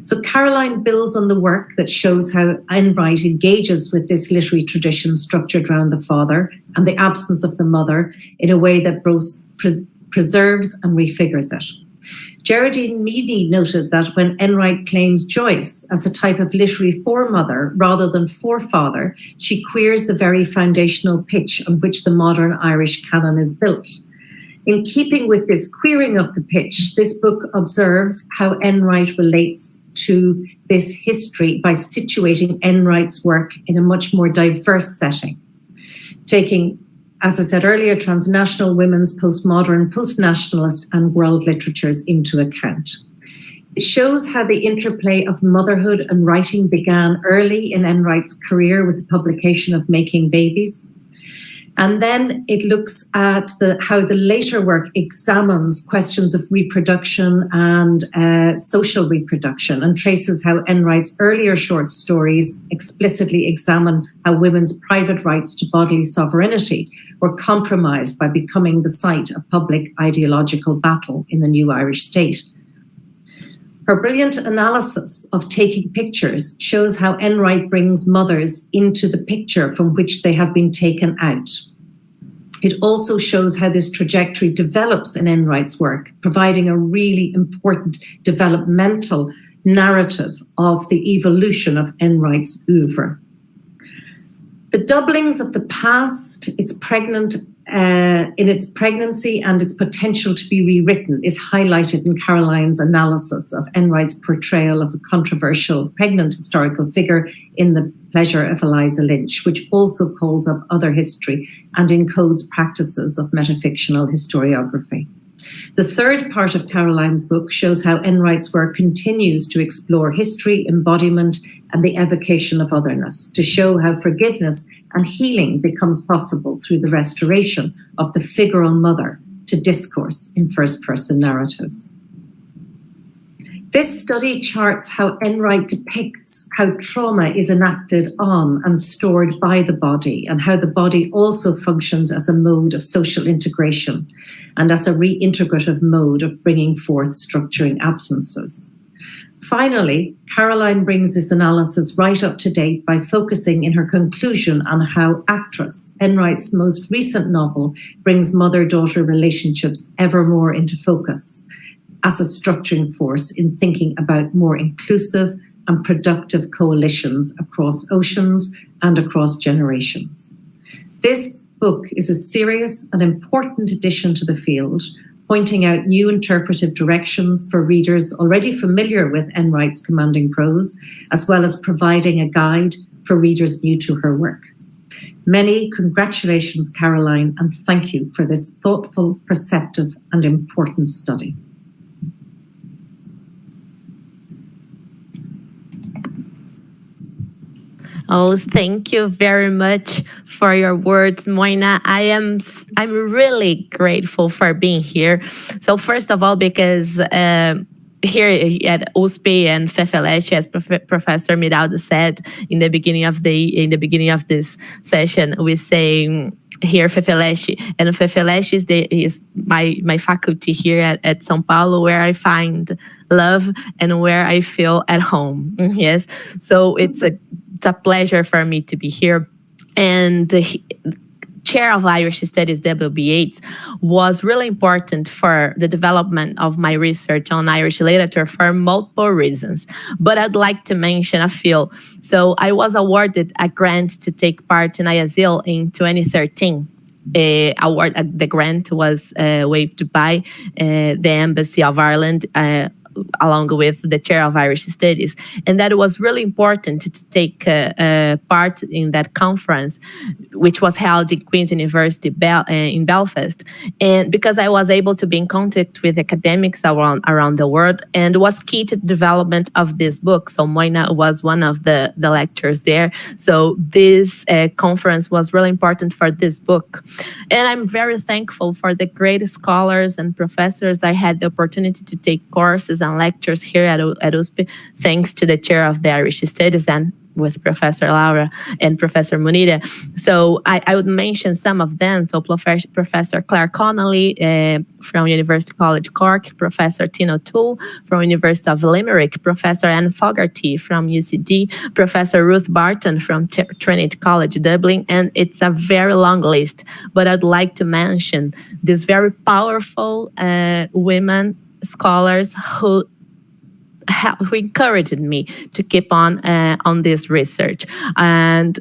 So Caroline builds on the work that shows how Enright engages with this literary tradition structured around the father and the absence of the mother in a way that both preserves and refigures it. Geraldine Meany noted that when Enright claims Joyce as a type of literary foremother rather than forefather, she queers the very foundational pitch on which the modern Irish canon is built. In keeping with this queering of the pitch, this book observes how Enright relates to this history by situating Enright's work in a much more diverse setting, taking, as I said earlier, transnational, women's, postmodern, post-nationalist and world literatures into account. It shows how the interplay of motherhood and writing began early in Enright's career with the publication of Making Babies. And then it looks at how the later work examines questions of reproduction and social reproduction, and traces how Enright's earlier short stories explicitly examine how women's private rights to bodily sovereignty were compromised by becoming the site of public ideological battle in the new Irish state. Her brilliant analysis of taking pictures shows how Enright brings mothers into the picture from which they have been taken out. It also shows how this trajectory develops in Enright's work, providing a really important developmental narrative of the evolution of Enright's oeuvre. The doublings of the past, its pregnant in its pregnancy and its potential to be rewritten, is highlighted in Caroline's analysis of Enright's portrayal of a controversial pregnant historical figure in The Pleasure of Eliza Lynch, which also calls up other history and encodes practices of metafictional historiography. The third part of Caroline's book shows how Enright's work continues to explore history, embodiment, and the evocation of otherness, to show how forgiveness and healing becomes possible through the restoration of the figural mother to discourse in first-person narratives. This study charts how Enright depicts how trauma is enacted on and stored by the body, and how the body also functions as a mode of social integration and as a reintegrative mode of bringing forth structuring absences. Finally, Caroline brings this analysis right up to date by focusing in her conclusion on how Actress, Enright's most recent novel, brings mother-daughter relationships ever more into focus as a structuring force in thinking about more inclusive and productive coalitions across oceans and across generations. This book is a serious and important addition to the field, pointing out new interpretive directions for readers already familiar with Enright's commanding prose, as well as providing a guide for readers new to her work. Many congratulations, Caroline, and thank you for this thoughtful, perceptive, and important study. Oh, thank you very much for your words, Moynagh. I'm really grateful for being here. So first of all, because here at USP and Fflch, as Professor Miraldo said in the beginning of this session, we say here Fflch, and Fflch is my faculty here at São Paulo, where I find love and where I feel at home. Yes, so it's a pleasure for me to be here. And the Chair of Irish Studies, W.B. Yeats, was really important for the development of my research on Irish literature for multiple reasons. But I'd like to mention a few. So I was awarded a grant to take part in IASIL in 2013. The grant was waived by the Embassy of Ireland, along with the Chair of Irish Studies. And that was really important to take part in that conference, which was held in Queen's University in Belfast. And because I was able to be in contact with academics around the world, and was key to the development of this book. So Moynagh was one of the lecturers there. So this conference was really important for this book. And I'm very thankful for the great scholars and professors I had the opportunity to take courses and lectures here at USP, thanks to the Chair of the Irish Studies and with Professor Laura and Professor Munira. So I would mention some of them. So Professor Claire Connolly from University College Cork, Professor Tina O'Toole from University of Limerick, Professor Anne Fogarty from UCD, Professor Ruth Barton from Trinity College Dublin, and it's a very long list. But I'd like to mention these very powerful women scholars who encouraged me to keep on this research. And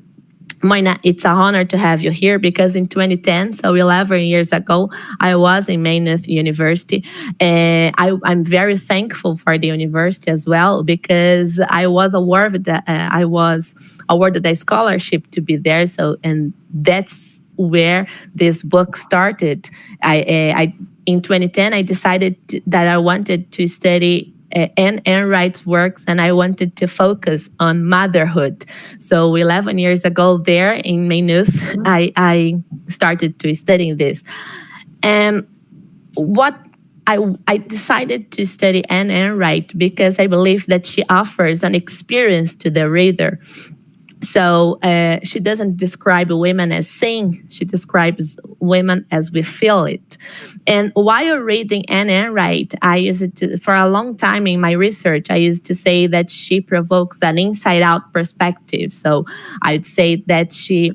Moynagh, it's an honor to have you here because in 2010, so 11 years ago, I was in Maynooth University. I'm very thankful for the university as well because I was awarded a scholarship to be there. So, and that's where this book started. In 2010, I decided that I wanted to study Enright's works, and I wanted to focus on motherhood. So 11 years ago there in Maynooth, I started to study this. And I decided to study Anne Enright because I believe that she offers an experience to the reader. So she doesn't describe women as saying, she describes women as we feel it. And while reading Anne Enright, I used to, for a long time in my research, I used to say that she provokes an inside-out perspective. So I'd say that she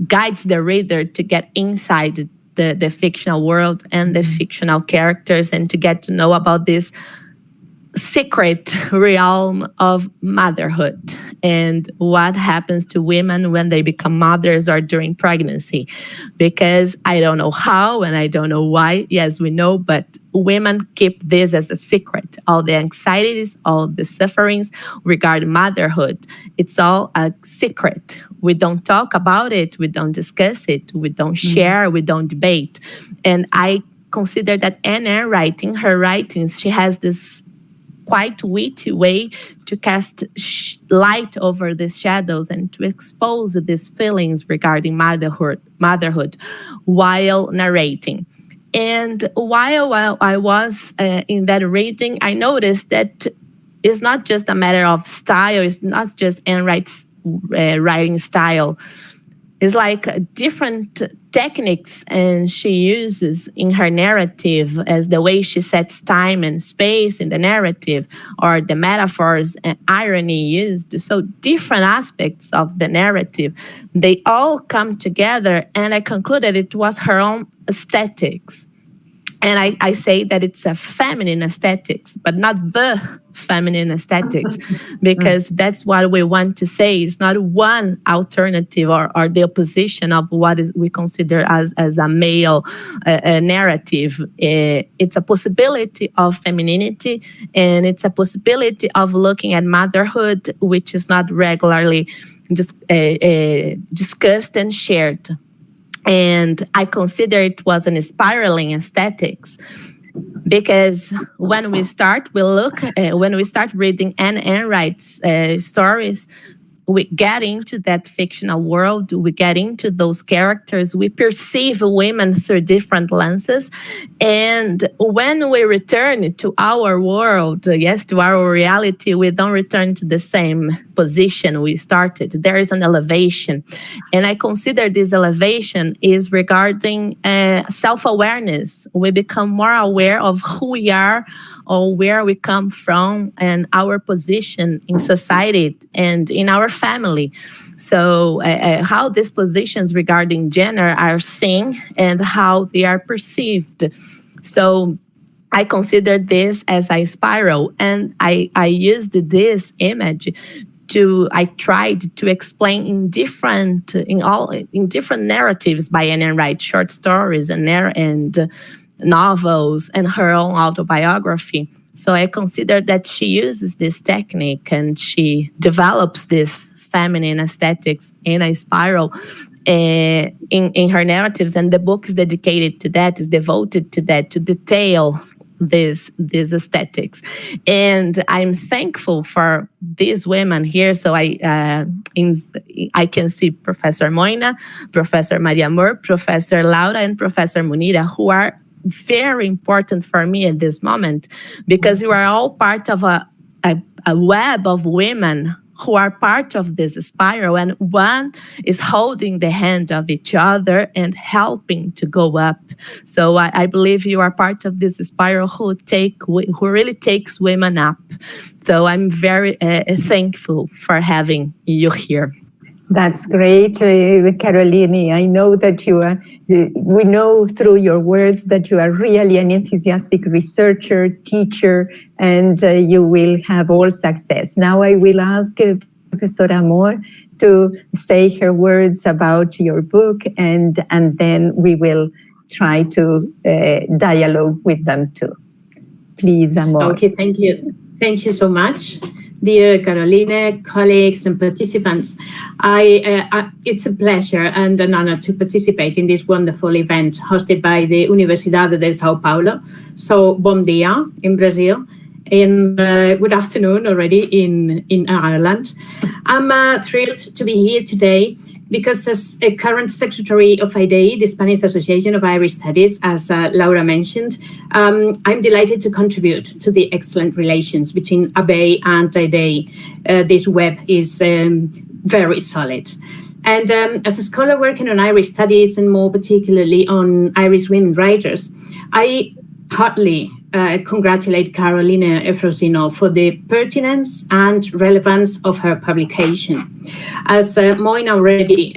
guides the reader to get inside the fictional world and the fictional characters and to get to know about this secret realm of motherhood and what happens to women when they become mothers or during pregnancy. Because I don't know how and I don't know why. Yes, we know, but women keep this as a secret. All the anxieties, all the sufferings regarding motherhood, it's all a secret. We don't talk about it. We don't discuss it. We don't share. We don't debate. And I consider that Anne Enright, in her writings, she has this quite witty way to cast light over these shadows and to expose these feelings regarding motherhood while narrating. And while I was in that reading, I noticed that it's not just a matter of style, it's not just Enright's writing style. It's like different techniques and she uses in her narrative as the way she sets time and space in the narrative or the metaphors and irony used. So different aspects of the narrative, they all come together and I concluded it was her own aesthetics. And I say that it's a feminine aesthetics, but not the feminine aesthetics, because that's what we want to say. It's not one alternative or the opposition of what is we consider as a male narrative. It's a possibility of femininity, and it's a possibility of looking at motherhood, which is not regularly discussed and shared. And I consider it was an spiraling aesthetics because when we start reading Anne Enright's stories, we get into that fictional world, we get into those characters, we perceive women through different lenses. And when we return to our world, to our reality, we don't return to the same position we started. There is an elevation. And I consider this elevation is regarding self-awareness. We become more aware of who we are or where we come from and our position in society and in our family. So how these positions regarding gender are seen and how they are perceived. So I consider this as a spiral, and I used this image I tried to explain in different narratives by Anne Enright, short stories and novels and her own autobiography. So I consider that she uses this technique and she develops this feminine aesthetics in a spiral in her narratives, and the book is dedicated to that, is devoted to that, to detail these aesthetics. And I'm thankful for these women here. So I can see Professor Moynagh, Professor Valmor, Professor Laura, and Professor Munira, who are very important for me at this moment, because you are all part of a web of women who are part of this spiral, and one is holding the hand of each other and helping to go up. So I believe you are part of this spiral who really takes women up. So I'm very thankful for having you here. That's great, Caroline. I know that we know through your words that you are really an enthusiastic researcher, teacher, and you will have all success. Now I will ask Professor Valmor to say her words about your book, and then we will try to dialogue with them too. Please, Amor. Okay, thank you. Thank you so much. Dear Caroline, colleagues and participants, it's a pleasure and an honor to participate in this wonderful event hosted by the Universidade de São Paulo. So, bom dia in Brazil, and good afternoon already in Ireland. I'm thrilled to be here today because as a current secretary of ABEI, the Spanish Association of Irish Studies, as Laura mentioned, I'm delighted to contribute to the excellent relations between ABEI and ABEI. This web is very solid. And as a scholar working on Irish studies and more particularly on Irish women writers, I heartily congratulate Caroline Eufrausino for the pertinence and relevance of her publication. As Moynagh already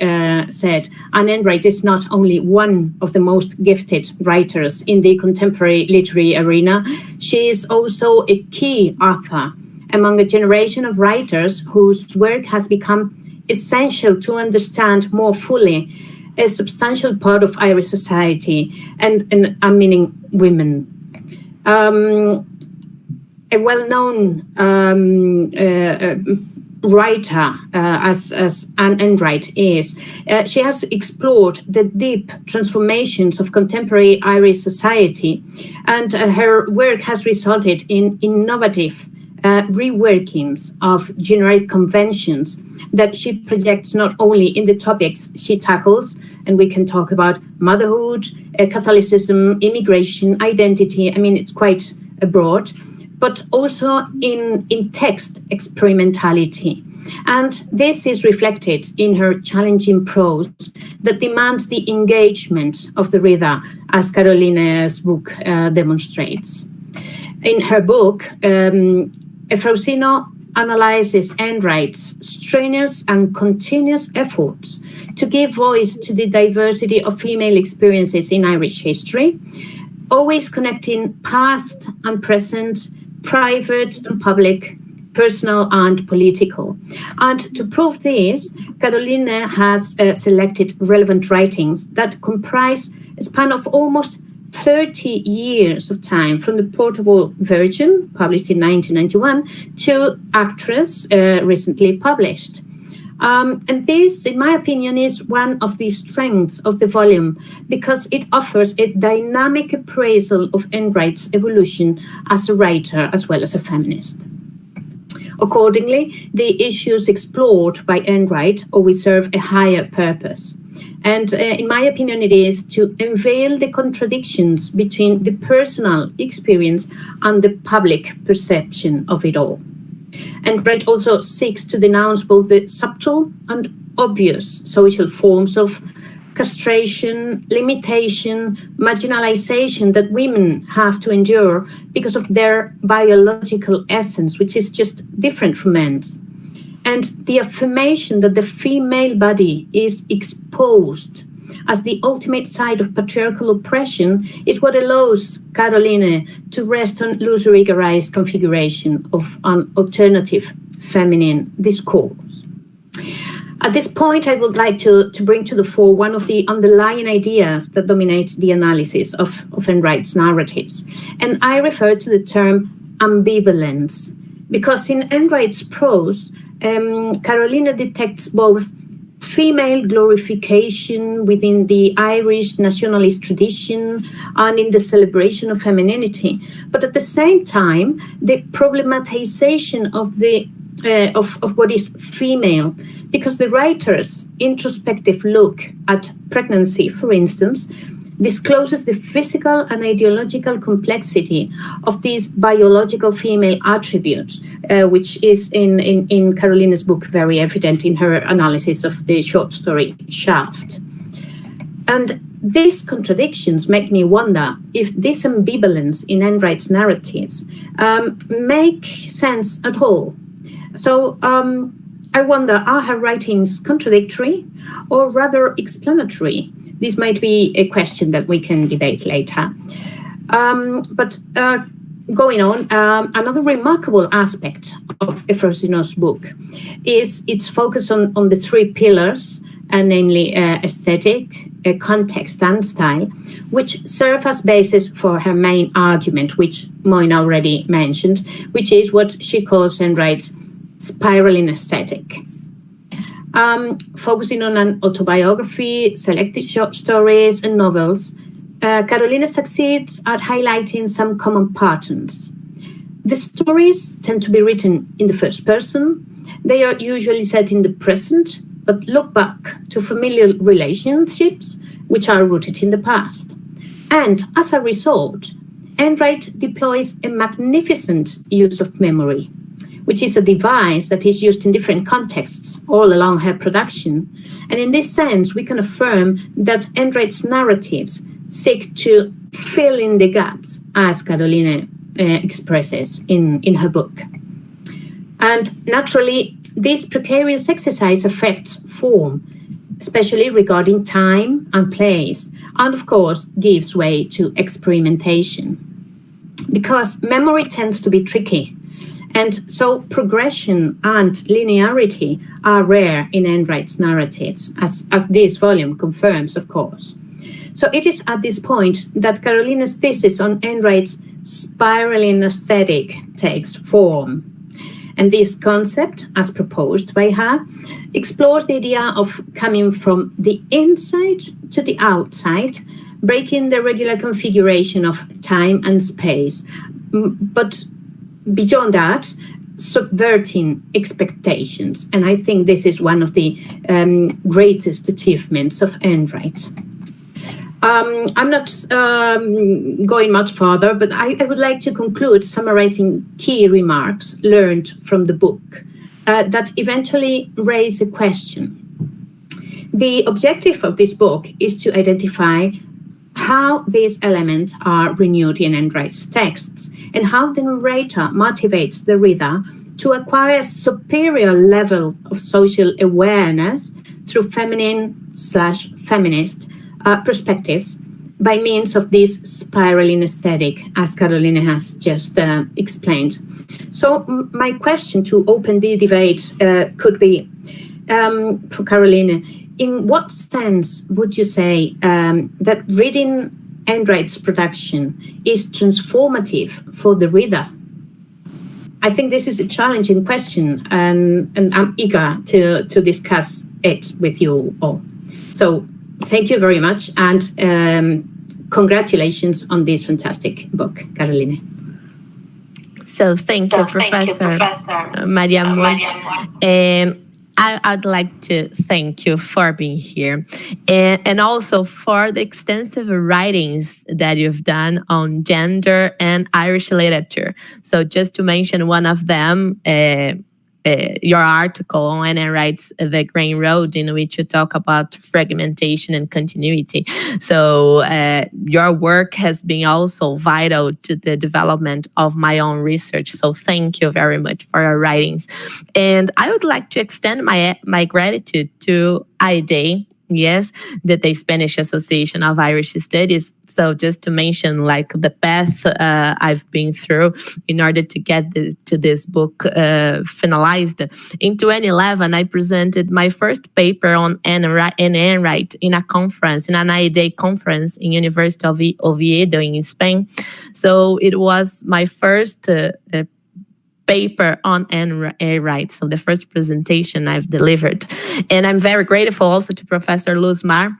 said, Enright is not only one of the most gifted writers in the contemporary literary arena, she is also a key author among a generation of writers whose work has become essential to understand more fully a substantial part of Irish society, and I'm meaning women. A well-known writer, as Anne Enright is, she has explored the deep transformations of contemporary Irish society, and her work has resulted in innovative reworkings of generic conventions that she projects not only in the topics she tackles, and we can talk about motherhood, Catholicism, immigration, identity, I mean, it's quite broad, but also in text experimentality. And this is reflected in her challenging prose that demands the engagement of the reader, as Caroline's book demonstrates. In her book, Eufrausino analyzes Enright's strenuous and continuous efforts to give voice to the diversity of female experiences in Irish history, always connecting past and present, private and public, personal and political. And to prove this, Caroline has selected relevant writings that comprise a span of almost 30 years of time, from The Portable Virgin, published in 1991, to Actress, recently published. And this, in my opinion, is one of the strengths of the volume because it offers a dynamic appraisal of Enright's evolution as a writer as well as a feminist. Accordingly, the issues explored by Enright always serve a higher purpose. And in my opinion, it is to unveil the contradictions between the personal experience and the public perception of it all. Enright also seeks to denounce both the subtle and obvious social forms of castration, limitation, marginalization that women have to endure because of their biological essence, which is just different from men's. And the affirmation that the female body is exposed as the ultimate side of patriarchal oppression is what allows Caroline to rest on Luce Garay's configuration of an alternative feminine discourse. At this point, I would like to bring to the fore one of the underlying ideas that dominate the analysis of Enright's narratives. And I refer to the term ambivalence, because in Enright's prose, Caroline detects both female glorification within the Irish nationalist tradition and in the celebration of femininity, but at the same time, the problematization of what is female, because the writer's introspective look at pregnancy, for instance, discloses the physical and ideological complexity of these biological female attributes, which is in Caroline's book very evident in her analysis of the short story Shaft. And these contradictions make me wonder if this ambivalence in Enright's narratives make sense at all. So I wonder, are her writings contradictory or rather explanatory? This might be a question that we can debate later. But going on, another remarkable aspect of Eufrausino's book is its focus on the three pillars, namely aesthetic, context, and style, which serve as basis for her main argument, which Moynagh already mentioned, which is what she calls Enright's spiraling aesthetic. Focusing on an autobiography, selected short stories, and novels, Carolina succeeds at highlighting some common patterns. The stories tend to be written in the first person. They are usually set in the present, but look back to familiar relationships which are rooted in the past. And as a result, Enright deploys a magnificent use of memory, which is a device that is used in different contexts all along her production. And in this sense, we can affirm that Enright's narratives seek to fill in the gaps, as Carolina expresses in her book. And naturally, this precarious exercise affects form, especially regarding time and place, and of course gives way to experimentation. Because memory tends to be tricky, and so progression and linearity are rare in Enright's narratives, as this volume confirms, of course. So it is at this point that Carolina's thesis on Enright's spiraling aesthetic takes form. And this concept, as proposed by her, explores the idea of coming from the inside to the outside, breaking the regular configuration of time and space, but beyond that, subverting expectations. And I think this is one of the greatest achievements of Enright. I'm not going much further, but I would like to conclude summarizing key remarks learned from the book that eventually raise a question. The objective of this book is to identify how these elements are renewed in Enright's texts and how the narrator motivates the reader to acquire a superior level of social awareness through feminine/feminist perspectives by means of this spiraling aesthetic, as Carolina has just explained. So my question to open the debate could be, for Carolina, in what sense would you say that reading Enright's production is transformative for the reader? I think this is a challenging question, and I'm eager to discuss it with you all. So thank you very much, and congratulations on this fantastic book, Carolina. So thank you, Professor Mariana. And I'd like to thank you for being here, and also for the extensive writings that you've done on gender and Irish literature. So just to mention one of them, your article on Enright's The Grain Road, in which you talk about fragmentation and continuity. So your work has been also vital to the development of my own research. So thank you very much for your writings. And I would like to extend my gratitude to ABEI, yes, the Spanish Association of Irish Studies. So just to mention like the path I've been through in order to get to this book finalized. In 2011, I presented my first paper on Enright in a conference, in an ABEI conference in University of Oviedo in Spain. So it was my first paper on Enright, so the first presentation I've delivered. And I'm very grateful also to Professor Luzmar,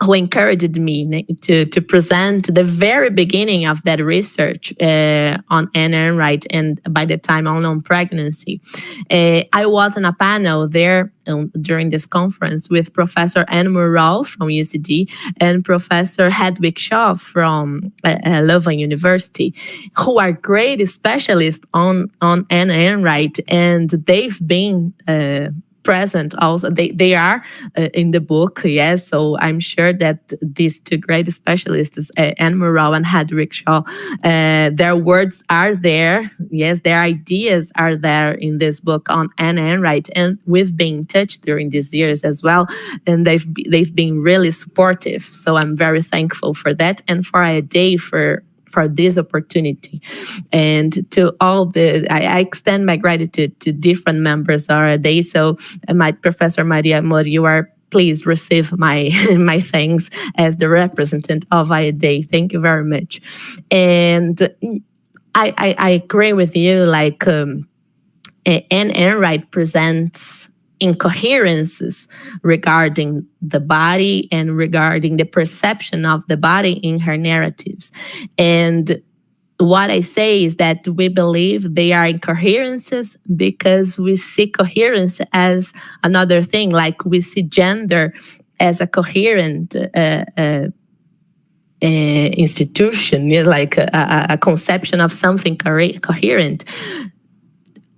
who encouraged me to present the very beginning of that research on Enright, and by the time on pregnancy. I was in a panel there during this conference with Professor Anne Murrell from UCD and Professor Hedwig Shaw from Louvain University, who are great specialists on Enright, and they've been present also. They are in the book, yes. So I'm sure that these two great specialists, Anne Murrell and Hedwig Shaw, their words are there. Yes, their ideas are there in this book on Enright, and we've been in touch during these years as well, and they've been really supportive. So I'm very thankful for that, and for ABEI for this opportunity. And to all I extend my gratitude to different members of our day. So my Professor Mariana, you are please receive my my thanks as the representative of IADE. Thank you very much. And I agree with you, like Enright presents incoherences regarding the body and regarding the perception of the body in her narratives. And what I say is that we believe they are incoherences because we see coherence as another thing, like we see gender as a coherent institution, like a conception of something coherent.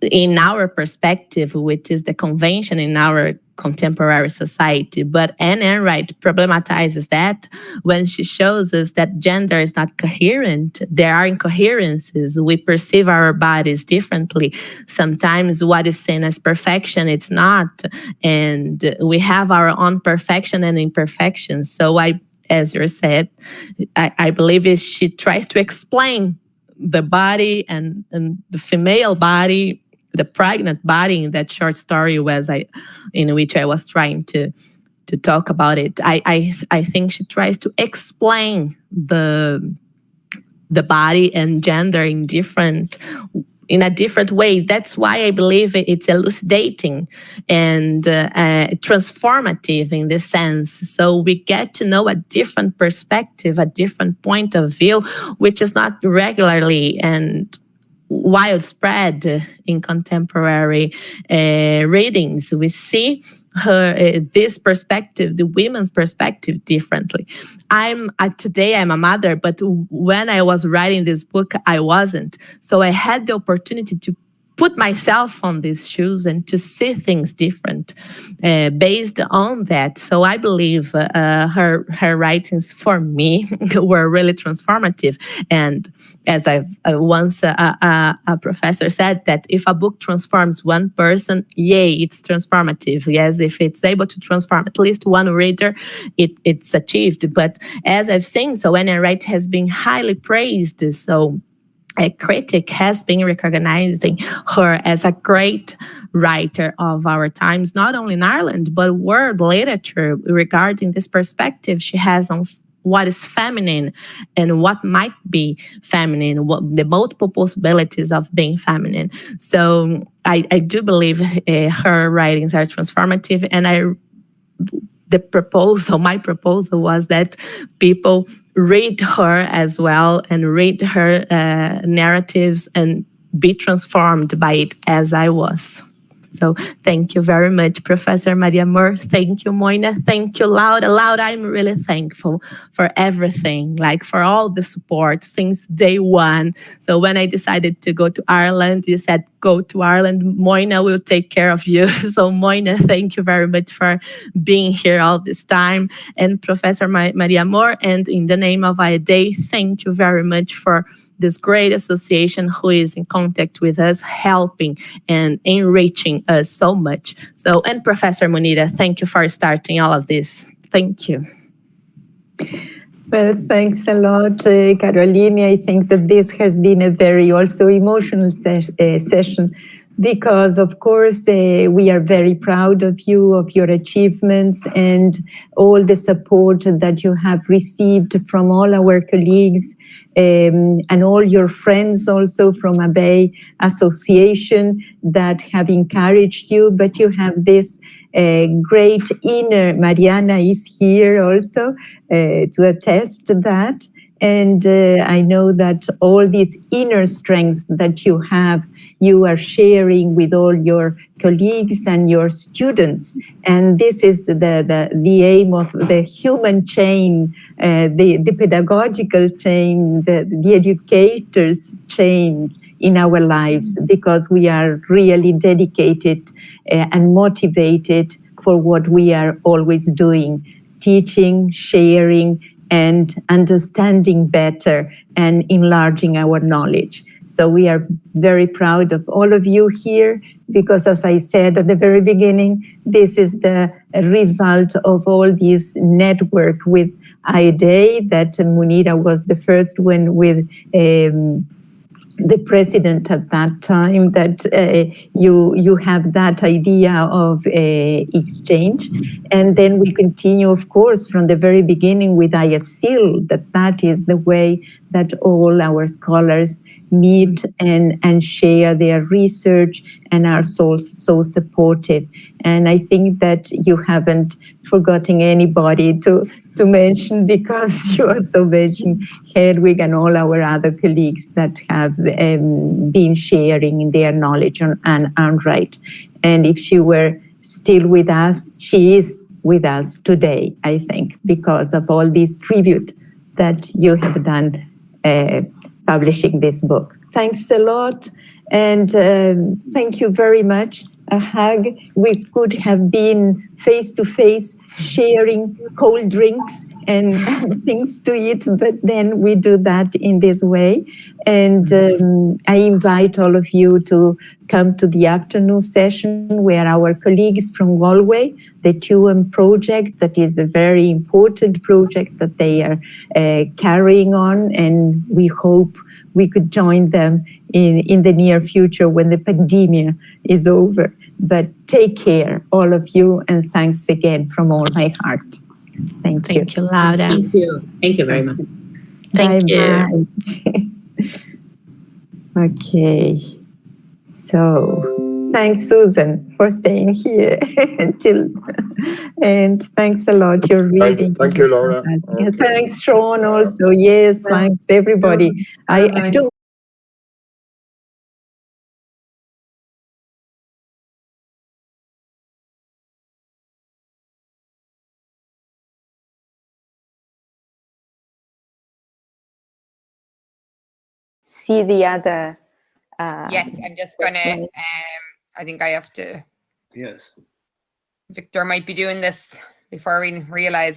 In our perspective, which is the convention in our contemporary society. But Anne Enright problematizes that when she shows us that gender is not coherent. There are incoherences. We perceive our bodies differently. Sometimes what is seen as perfection, it's not. And we have our own perfection and imperfections. So as you said, I believe she tries to explain the body and the female body, the pregnant body in that short story in which I was trying to talk about it. I think she tries to explain the body and gender in a different way. That's why I believe it's elucidating and transformative in this sense. So we get to know a different perspective, a different point of view, which is not regularly and widespread in contemporary readings. We see this perspective, the women's perspective, differently. Today I'm a mother, but when I was writing this book, I wasn't. So I had the opportunity to put myself on these shoes and to see things different based on that. So I believe her writings for me were really transformative. And as once a professor said, that if a book transforms one person, yay, it's transformative. Yes, if it's able to transform at least one reader, it's achieved. But as I've seen, so Enright has been highly praised. So a critic has been recognizing her as a great writer of our times, not only in Ireland, but world literature, regarding this perspective she has on what is feminine and what might be feminine, the multiple possibilities of being feminine. So I do believe her writings are transformative, and my proposal was that people read her as well and read her narratives and be transformed by it as I was. So thank you very much, Professor Mariana. Thank you, Moynagh. Thank you, Laura. Laura, I'm really thankful for everything, like for all the support since day one. So when I decided to go to Ireland, you said, go to Ireland. Moynagh will take care of you. So Moynagh, thank you very much for being here all this time. And Professor Mariana, and in the name of IADE, thank you very much for this great association who is in contact with us, helping and enriching us so much. So, and Professor Munira, thank you for starting all of this. Thank you. Well, thanks a lot, Caroline. I think that this has been a very also emotional session, because of course we are very proud of you, of your achievements, and all the support that you have received from all our colleagues and all your friends also from ABEI Association that have encouraged you. But you have this great inner, Mariana is here also to attest to that. And I know that all this inner strength that you have, you are sharing with all your colleagues and your students. And this is the aim of the human chain, the pedagogical chain, the educators' chain in our lives, because we are really dedicated and motivated for what we are always doing, teaching, sharing, and understanding better and enlarging our knowledge. So we are very proud of all of you here, because as I said at the very beginning, this is the result of all this network with idea that Munira was the first one with the president at that time, that you have that idea of exchange. And then we continue, of course, from the very beginning with ISIL, that is the way that all our scholars meet and share their research and are so supportive. And I think that you haven't forgotten anybody to mention, because you also mentioned Hedwig and all our other colleagues that have been sharing their knowledge on Enright. And if she were still with us, she is with us today, I think, because of all this tribute that you have done publishing this book. Thanks a lot, and thank you very much. A hug. We could have been face to face sharing cold drinks and things to eat, but then we do that in this way. And I invite all of you to come to the afternoon session where our colleagues from Galway, the TUM project, that is a very important project that they are carrying on, and we hope we could join them in the near future when the pandemic is over. But take care, all of you, and thanks again from all my heart. Thank you. Thank you, Laura. Thank you. Thank you very much. Thank you. Okay. So, thanks, Susan, for staying here until, and thanks a lot. You're reading. Thank you, Laura. Okay. Thanks, Sean, also. Yes, thanks, everybody. I don't see the other. Yes, I'm just gonna. I think I have to. Yes. Victor might be doing this before we realize.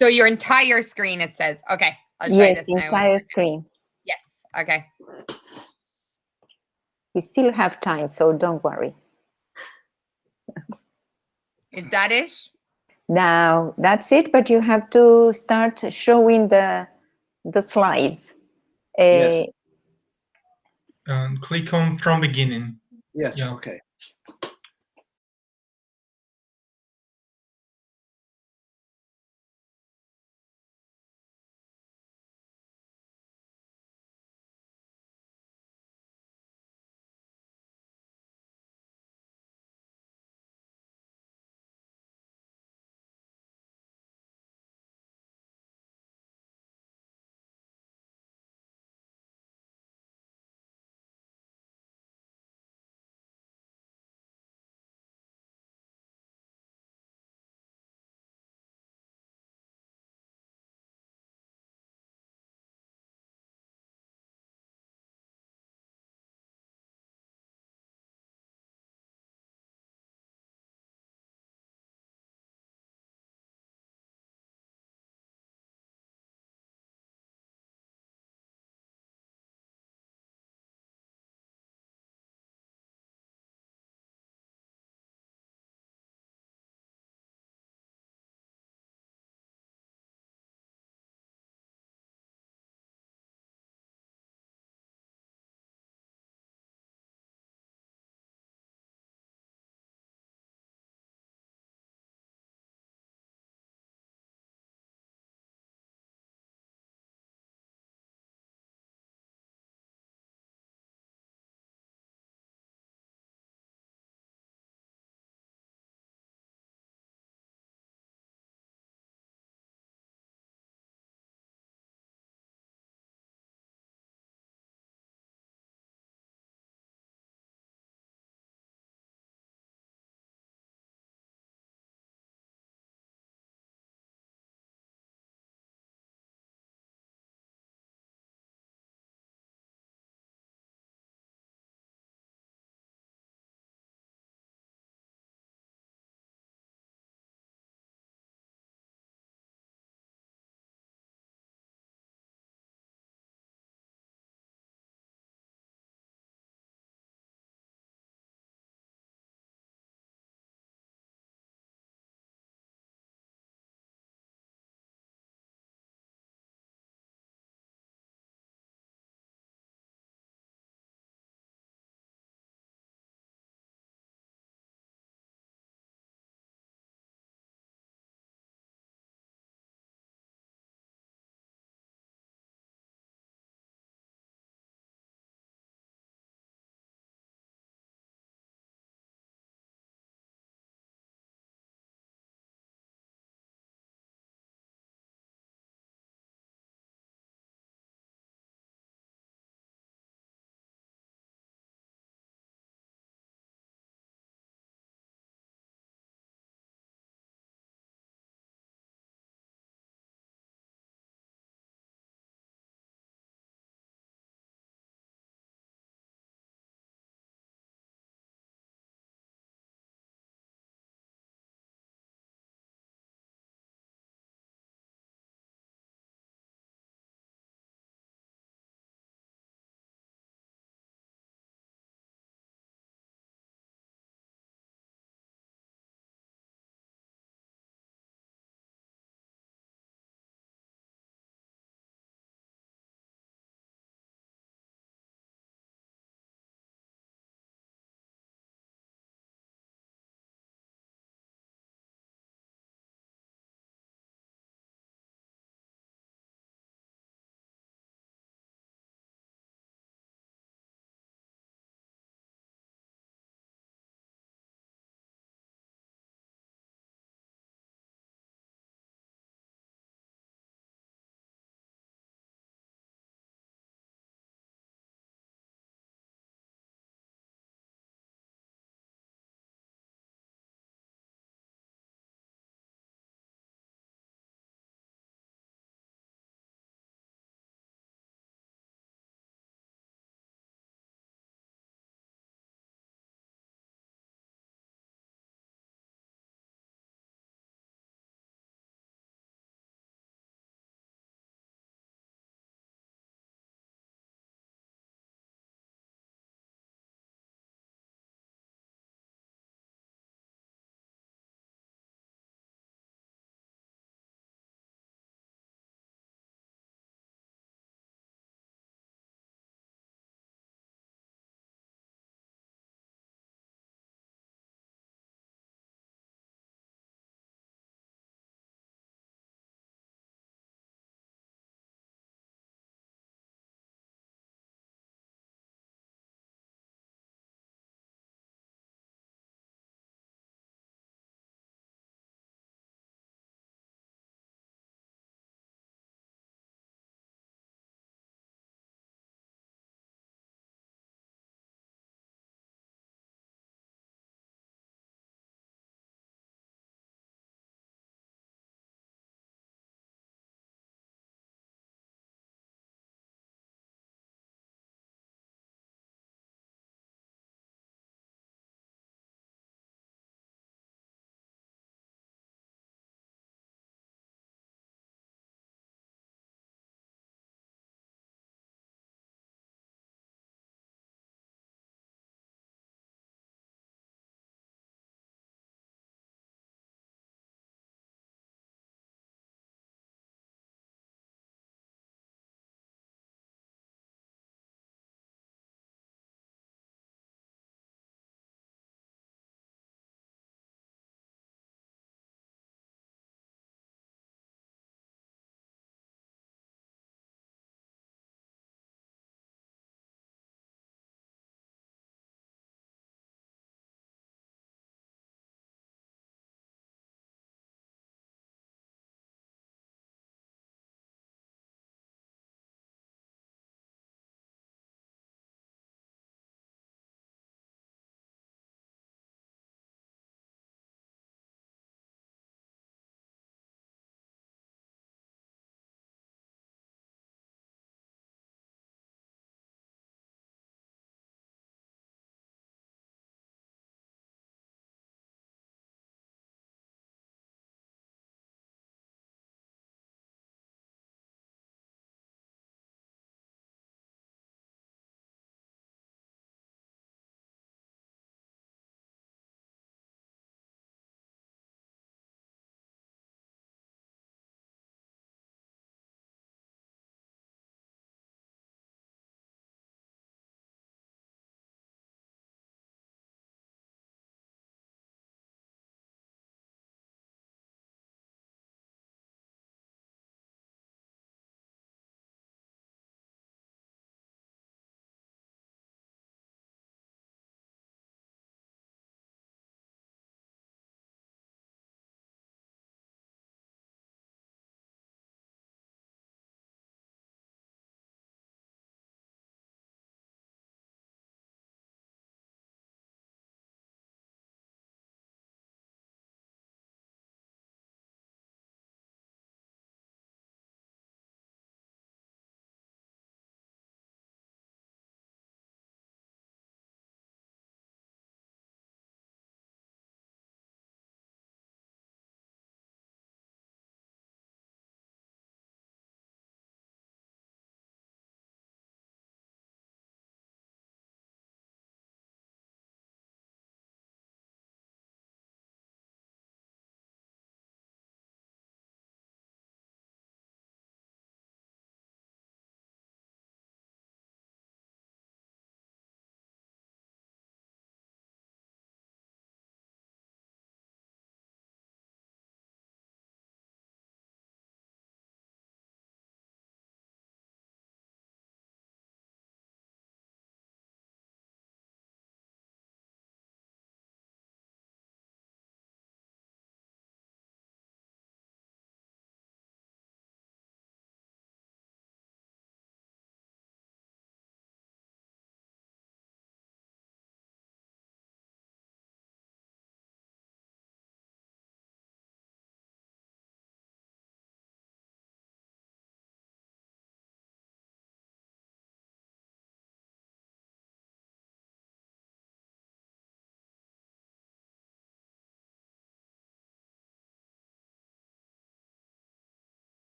So your entire screen, it says. Okay, I'll try this now. Yes, entire screen. Yes. Okay. We still have time, so don't worry. Is that it? Now that's it, but you have to start showing the slides. Yes. And click on from beginning. Yes. Yeah. Okay.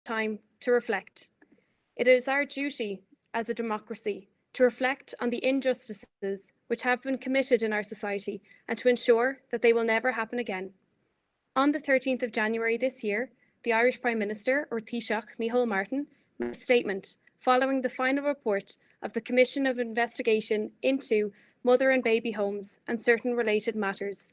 time to reflect. It is our duty as a democracy to reflect on the injustices which have been committed in our society and to ensure that they will never happen again. On the 13th of January this year, the Irish Prime Minister, Taoiseach Micheál Martin, made a statement following the final report of the Commission of Investigation into Mother and Baby Homes and certain related matters.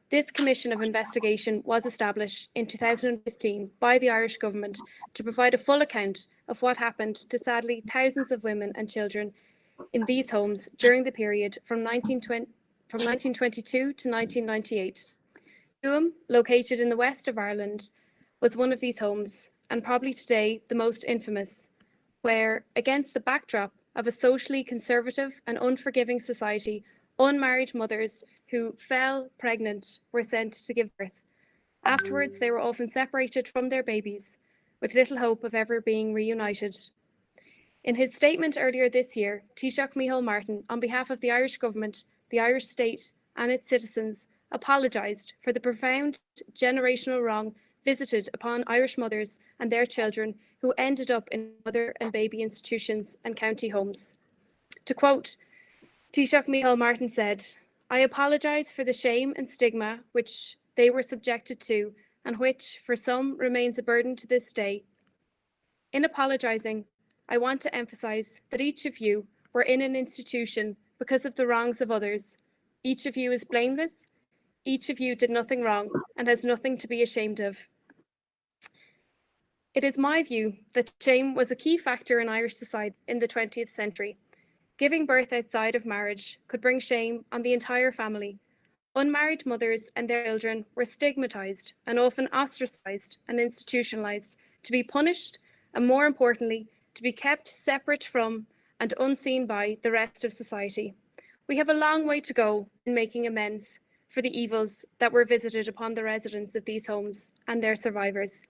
This Commission of Investigation was established in 2015 by the Irish Government to provide a full account of what happened to sadly thousands of women and children in these homes during the period from 1922 to 1998. Tuam, located in the west of Ireland, was one of these homes, and probably today the most infamous, where, against the backdrop of a socially conservative and unforgiving society, unmarried mothers who fell pregnant were sent to give birth. Afterwards, they were often separated from their babies, with little hope of ever being reunited. In his statement earlier this year, Taoiseach Micheál Martin, on behalf of the Irish Government, the Irish state and its citizens, apologised for the profound generational wrong visited upon Irish mothers and their children who ended up in mother and baby institutions and county homes. To quote, Taoiseach Micheál Martin said, "I apologise for the shame and stigma which they were subjected to and which, for some, remains a burden to this day. In apologising, I want to emphasise that each of you were in an institution because of the wrongs of others. Each of you is blameless. Each of you did nothing wrong and has nothing to be ashamed of." It is my view that shame was a key factor in Irish society in the 20th century. Giving birth outside of marriage could bring shame on the entire family. Unmarried mothers and their children were stigmatised and often ostracised and institutionalised to be punished and, more importantly, to be kept separate from and unseen by the rest of society. We have a long way to go in making amends for the evils that were visited upon the residents of these homes and their survivors.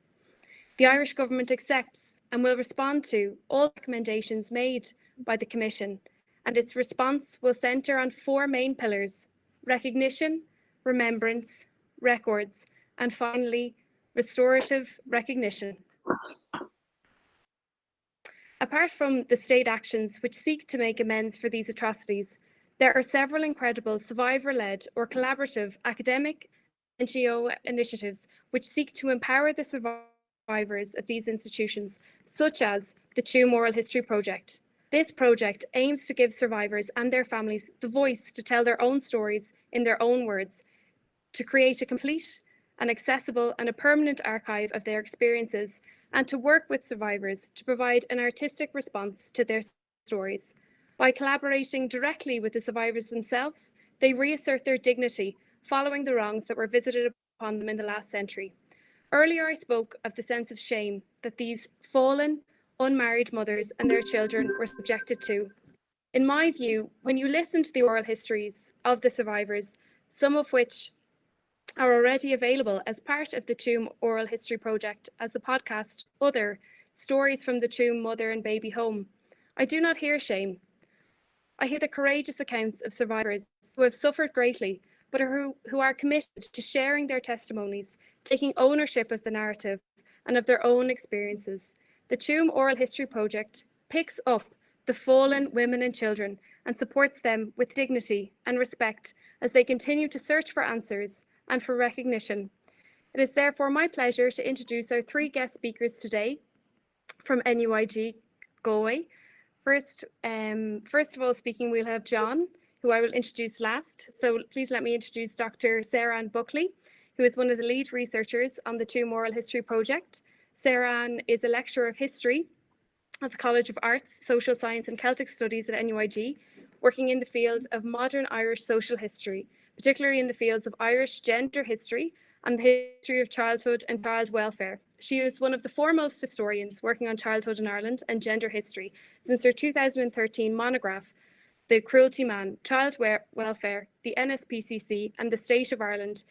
The Irish Government accepts and will respond to all recommendations made by the Commission, and its response will centre on four main pillars: recognition, remembrance, records, and finally, restorative recognition. Apart from the state actions which seek to make amends for these atrocities, there are several incredible survivor-led or collaborative academic NGO initiatives which seek to empower the survivors of these institutions, such as the Tuam Oral History Project. This project aims to give survivors and their families the voice to tell their own stories in their own words, to create a complete and accessible and a permanent archive of their experiences, and to work with survivors to provide an artistic response to their stories. By collaborating directly with the survivors themselves, they reassert their dignity following the wrongs that were visited upon them in the last century. Earlier, I spoke of the sense of shame that these fallen, unmarried mothers and their children were subjected to. In my view, when you listen to the oral histories of the survivors, some of which are already available as part of the Tuam Oral History Project as the podcast Other Stories from the Tuam Mother and Baby Home, I do not hear shame. I hear the courageous accounts of survivors who have suffered greatly, but who are committed to sharing their testimonies, taking ownership of the narrative and of their own experiences. The Tuam Oral History Project picks up the fallen women and children and supports them with dignity and respect as they continue to search for answers and for recognition. It is therefore my pleasure to introduce our three guest speakers today from NUI-Galway. First of all speaking, we'll have John, who I will introduce last. So please let me introduce Dr. Seán Buckley, who is one of the lead researchers on the Tuam Oral History Project. Seán is a lecturer of history at the College of Arts, Social Science and Celtic Studies at NUIG, working in the fields of modern Irish social history, particularly in the fields of Irish gender history and the history of childhood and child welfare. She is one of the foremost historians working on childhood in Ireland and gender history since her 2013 monograph, The Cruelty Man, Child Welfare, the NSPCC and the State of Ireland,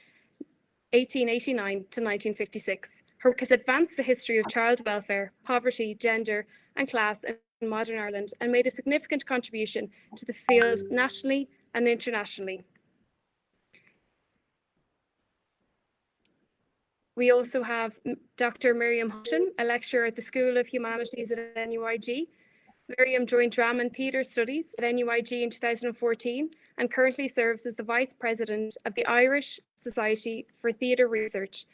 1889 to 1956. Her work has advanced the history of child welfare, poverty, gender and class in modern Ireland and made a significant contribution to the field nationally and internationally. We also have Dr. Miriam Hutton, a lecturer at the School of Humanities at NUIG. Miriam joined Drama and Theatre Studies at NUIG in 2014 and currently serves as the Vice President of the Irish Society for Theatre Research.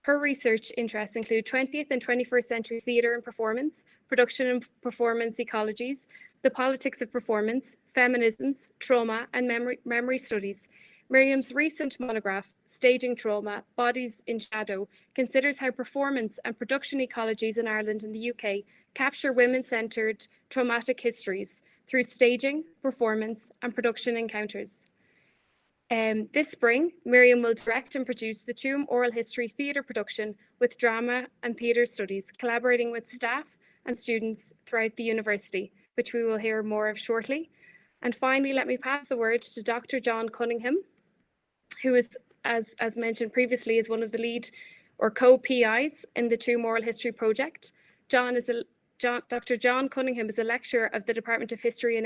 Her research interests include 20th and 21st century theatre and performance, production and performance ecologies, the politics of performance, feminisms, trauma, and memory studies. Miriam's recent monograph, Staging Trauma, Bodies in Shadow, considers how performance and production ecologies in Ireland and the UK capture women-centred traumatic histories through staging, performance, and production encounters. This spring, Miriam will direct and produce the Tuam Oral History Theatre production with Drama and Theatre Studies, collaborating with staff and students throughout the university, which we will hear more of shortly. And finally, let me pass the word to Dr. John Cunningham, who is, as mentioned previously, is one of the lead or co-PIs in the Tuam Oral History project. Dr. John Cunningham is a lecturer of the Department of History in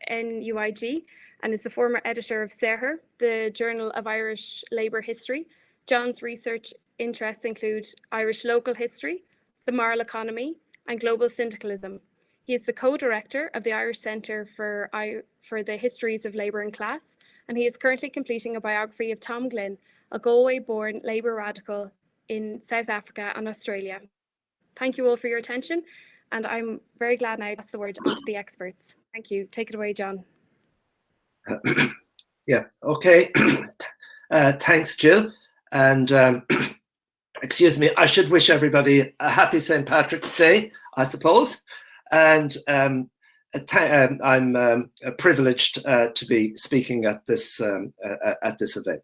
NUIG and is the former editor of Izarra, the Journal of Irish Labour History. John's research interests include Irish local history, the moral economy, and global syndicalism. He is the co-director of the Irish Centre for the Histories of Labour and Class, and he is currently completing a biography of Tom Glynn, a Galway-born Labour radical in South Africa and Australia. Thank you all for your attention, and I'm very glad now to pass the word on to the experts. Thank you. Take it away, John. Yeah, okay. Thanks, Jill. And excuse me, I should wish everybody a happy St. Patrick's Day, I suppose. And I'm privileged to be speaking at this event.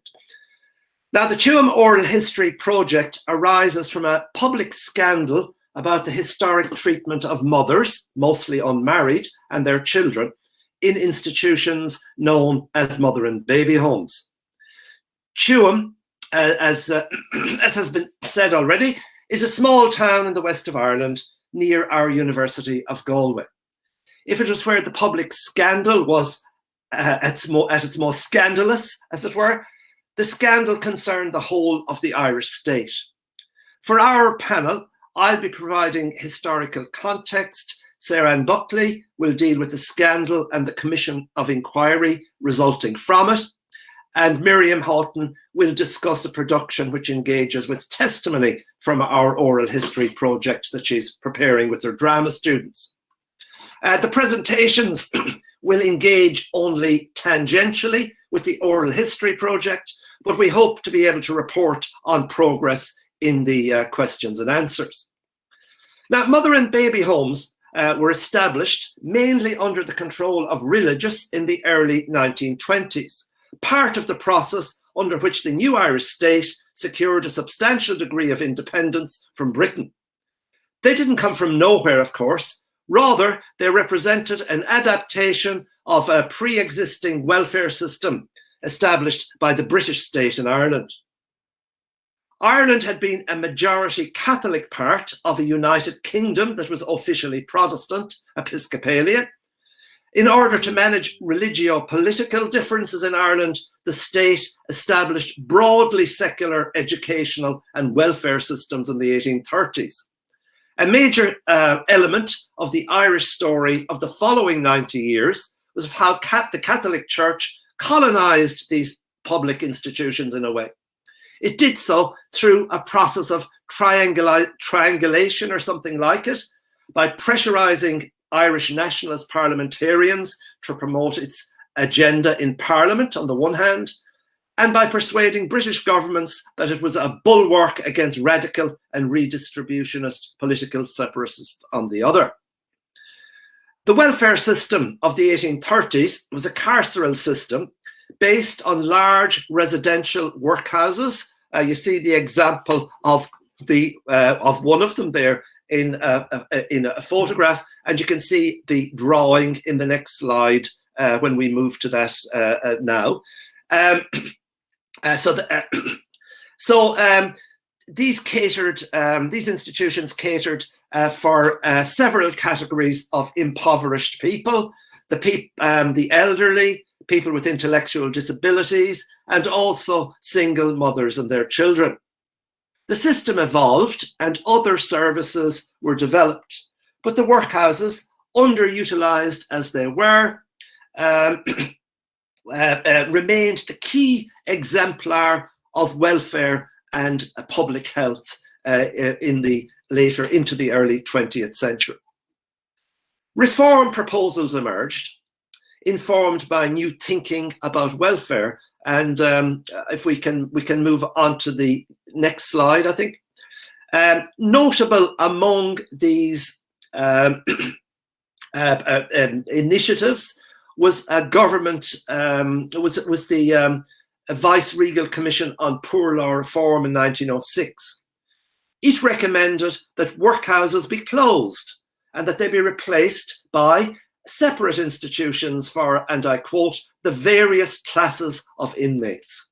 Now, the Tuam Oral History project arises from a public scandal about the historic treatment of mothers, mostly unmarried, and their children in institutions known as mother and baby homes. Tuam, as has been said already, is a small town in the west of Ireland near our University of Galway. If it was where the public scandal was at its most scandalous, as it were, the scandal concerned the whole of the Irish state. For our panel, I'll be providing historical context. Seán Buckley will deal with the scandal and the commission of inquiry resulting from it. And Miriam Houghton will discuss a production which engages with testimony from our oral history project that she's preparing with her drama students. The presentations will engage only tangentially with the oral history project, but we hope to be able to report on progress in the questions and answers. Now, mother and baby homes were established mainly under the control of religious in the early 1920s, part of the process under which the new Irish state secured a substantial degree of independence from Britain. They didn't come from nowhere, of course. Rather, they represented an adaptation of a pre-existing welfare system established by the British state in Ireland. Ireland had been a majority Catholic part of a United Kingdom that was officially Protestant, Episcopalian. In order to manage religio-political differences in Ireland, the state established broadly secular educational and welfare systems in the 1830s. A major element of the Irish story of the following 90 years was how the Catholic Church colonized these public institutions in a way. It did so through a process of triangulation or something like it, by pressurizing Irish nationalist parliamentarians to promote its agenda in Parliament on the one hand, and by persuading British governments that it was a bulwark against radical and redistributionist political separatists on the other. The welfare system of the 1830s was a carceral system based on large residential workhouses. You see the example of one of them there in a photograph, and you can see the drawing in the next slide when we move to that now. These institutions catered for several categories of impoverished people, the elderly, people with intellectual disabilities, and also single mothers and their children. The system evolved and other services were developed, but the workhouses, underutilised as they were, remained the key exemplar of welfare and public health into the early 20th century. Reform proposals emerged, informed by new thinking about welfare. And if we can move on to the next slide, I think. Notable among these initiatives was a government, was the Vice-Regal Commission on Poor Law Reform in 1906. It recommended that workhouses be closed and that they be replaced by separate institutions for, and I quote, the various classes of inmates.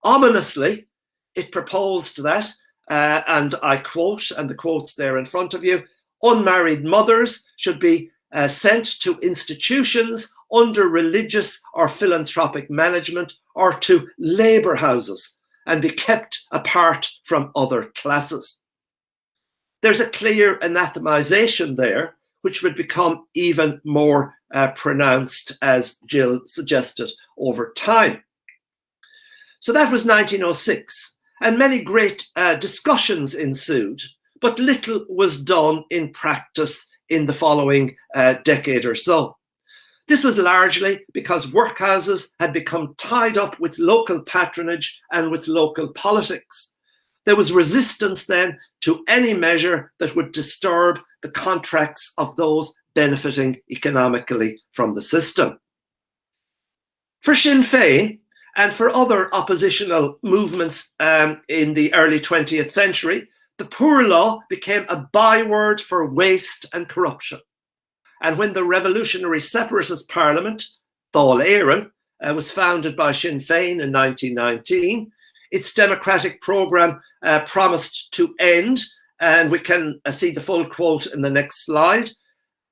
Ominously, it proposed that, and I quote, and the quote's there in front of you, unmarried mothers should be sent to institutions under religious or philanthropic management or to labour houses and be kept apart from other classes. There's a clear anathematization there, which would become even more pronounced, as Jill suggested, over time. So that was 1906, and many great discussions ensued, but little was done in practice in the following decade or so. This was largely because workhouses had become tied up with local patronage and with local politics. There was resistance then to any measure that would disturb the contracts of those benefiting economically from the system. For Sinn Féin and for other oppositional movements in the early 20th century, the poor law became a byword for waste and corruption. And when the revolutionary separatist parliament, Dáil Éireann, was founded by Sinn Féin in 1919, its democratic programme promised to end, and we can see the full quote in the next slide,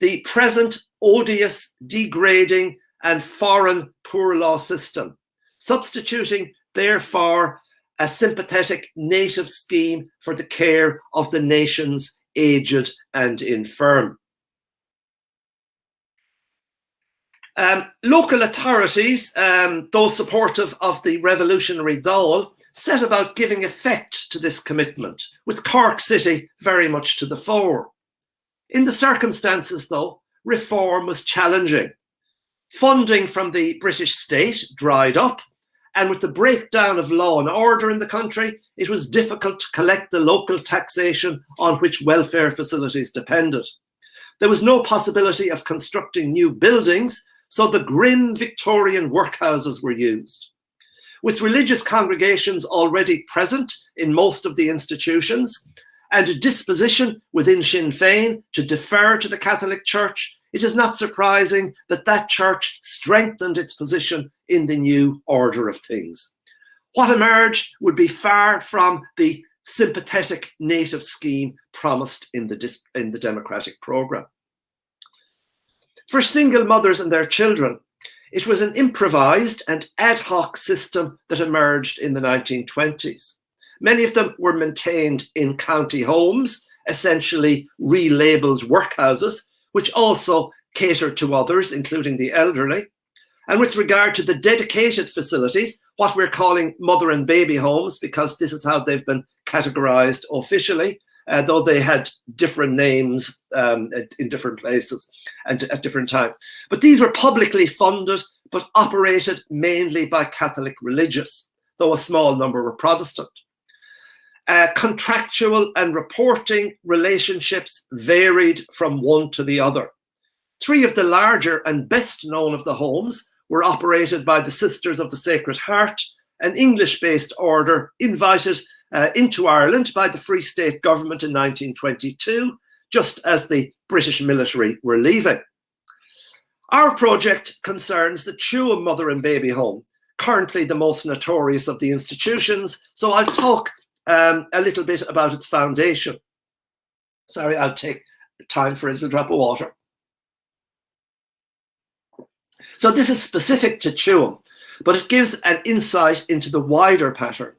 the present odious, degrading and foreign poor law system, substituting therefore a sympathetic native scheme for the care of the nation's aged and infirm. Local authorities, those supportive of the revolutionary Dáil, set about giving effect to this commitment, with Cork City very much to the fore. In the circumstances, though, reform was challenging. Funding from the British state dried up, and with the breakdown of law and order in the country, it was difficult to collect the local taxation on which welfare facilities depended. There was no possibility of constructing new buildings, so the grim Victorian workhouses were used. With religious congregations already present in most of the institutions and a disposition within Sinn Féin to defer to the Catholic Church, it is not surprising that that church strengthened its position in the new order of things. What emerged would be far from the sympathetic native scheme promised in the democratic programme. For single mothers and their children, it was an improvised and ad hoc system that emerged in the 1920s. Many of them were maintained in county homes, essentially relabeled workhouses, which also catered to others, including the elderly. And with regard to the dedicated facilities, what we're calling mother and baby homes, because this is how they've been categorized officially, though they had different names in different places and at different times. But these were publicly funded, but operated mainly by Catholic religious, though a small number were Protestant. Contractual and reporting relationships varied from one to the other. Three of the larger and best known of the homes were operated by the Sisters of the Sacred Heart, an English-based order invited into Ireland by the Free State government in 1922, just as the British military were leaving. Our project concerns the Tuam Mother and Baby Home, currently the most notorious of the institutions, so I'll talk a little bit about its foundation. Sorry, I'll take time for a little drop of water. So this is specific to Tuam, but it gives an insight into the wider pattern.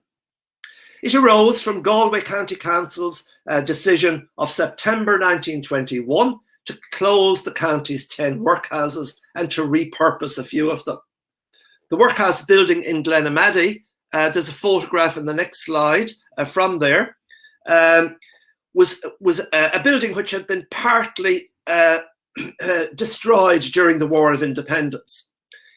It arose from Galway County Council's decision of September 1921 to close the county's 10 workhouses and to repurpose a few of them. The workhouse building in Glenamaddy, there's a photograph in the next slide from there, was a building which had been partly destroyed during the War of Independence.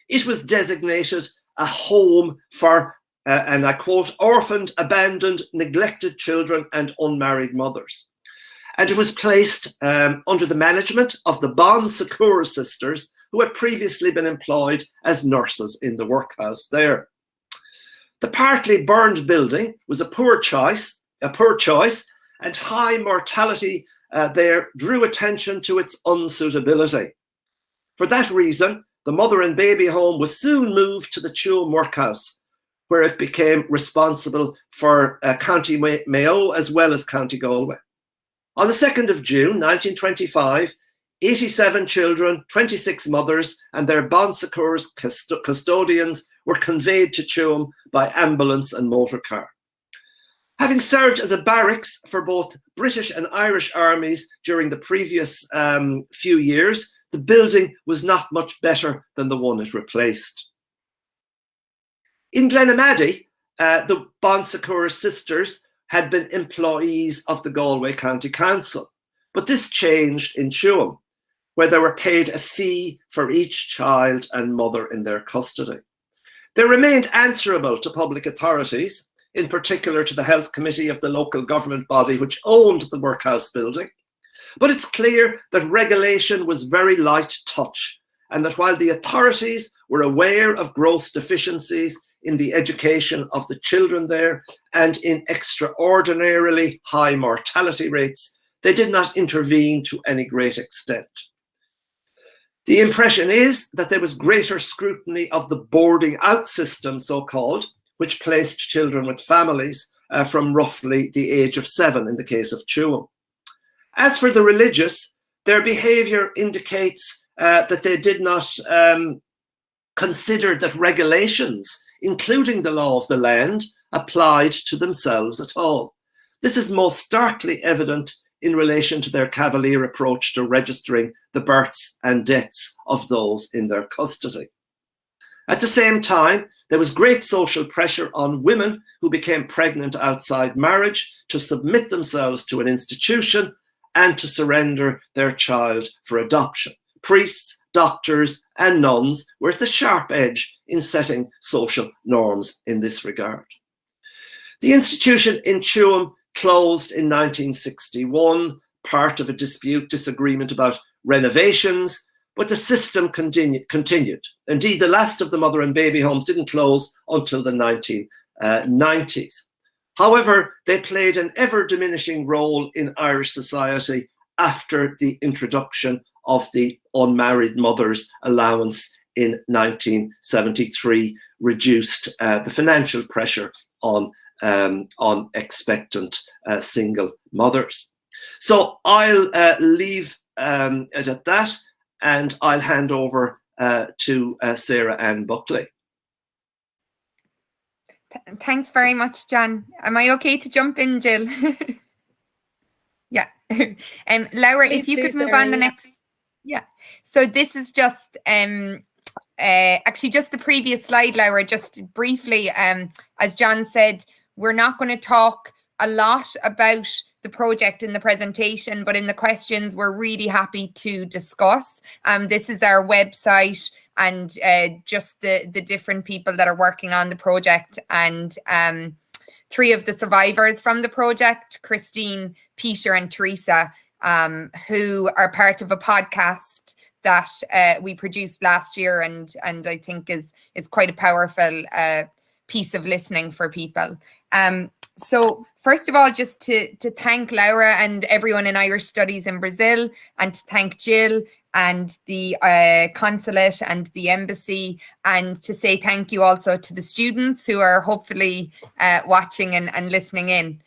It was designated a home for, and I quote, orphaned, abandoned, neglected children and unmarried mothers. And it was placed under the management of the Bon Secours sisters, who had previously been employed as nurses in the workhouse there. The partly burned building was a poor choice, and high mortality there drew attention to its unsuitability. For that reason, the mother and baby home was soon moved to the Tuam workhouse, where it became responsible for County Mayo as well as County Galway. On the 2nd of June 1925, 87 children, 26 mothers and their Bon Secours custodians were conveyed to Tuam by ambulance and motor car. Having served as a barracks for both British and Irish armies during the previous few years, the building was not much better than the one it replaced. In Glenamaddy, the Bon Secours sisters had been employees of the Galway County Council, but this changed in Tuam, where they were paid a fee for each child and mother in their custody. They remained answerable to public authorities, in particular to the health committee of the local government body which owned the workhouse building. But it's clear that regulation was very light touch, and that while the authorities were aware of gross deficiencies in the education of the children there and in extraordinarily high mortality rates, they did not intervene to any great extent. The impression is that there was greater scrutiny of the boarding out system, so-called, which placed children with families from roughly the age of 7 in the case of Tuam. As for the religious, their behaviour indicates that they did not consider that regulations, including the law of the land, applied to themselves at all. This is most starkly evident in relation to their cavalier approach to registering the births and deaths of those in their custody. At the same time, there was great social pressure on women who became pregnant outside marriage to submit themselves to an institution and to surrender their child for adoption. Priests, doctors, and nuns were at the sharp edge in setting social norms in this regard. The institution in Tuam closed in 1961, part of a disagreement about renovations, but the system continued. Indeed, the last of the mother and baby homes didn't close until the 1990s. However, they played an ever-diminishing role in Irish society after the introduction of the unmarried mothers allowance in 1973, reduced the financial pressure on expectant single mothers. So I'll leave it at that, and I'll hand over to Sarah Ann Buckley. Thanks very much, John. Am I okay to jump in, Jill? Yeah. Laura, Please if you could move Sarah, on the next. Yeah. So this is just actually just the previous slide, Laura, just briefly, as John said, we're not going to talk a lot about the project in the presentation, but in the questions, we're really happy to discuss. This is our website and just the different people that are working on the project, and 3 of the survivors from the project, Christine, Peter and Teresa, who are part of a podcast that we produced last year, and I think is quite a powerful piece of listening for people. So first of all, just to thank Laura and everyone in Irish Studies in Brazil, and to thank Jill and the consulate and the embassy, and to say thank you also to the students who are hopefully watching and listening in.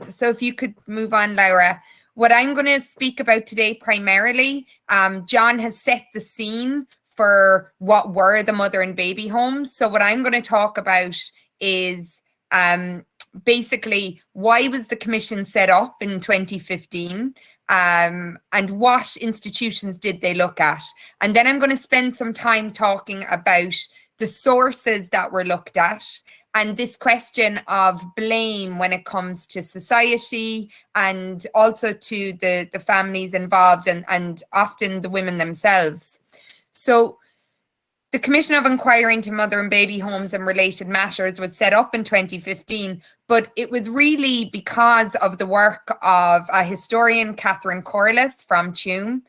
So if you could move on, Laura. What I'm going to speak about today primarily, John has set the scene for what were the mother and baby homes. So what I'm going to talk about is basically, why was the commission set up in 2015? And what institutions did they look at? And then I'm going to spend some time talking about the sources that were looked at, and this question of blame when it comes to society and also to the families involved and often the women themselves. So the Commission of Inquiry into Mother and Baby Homes and Related Matters was set up in 2015, but it was really because of the work of a historian, Catherine Corliss from Tuam,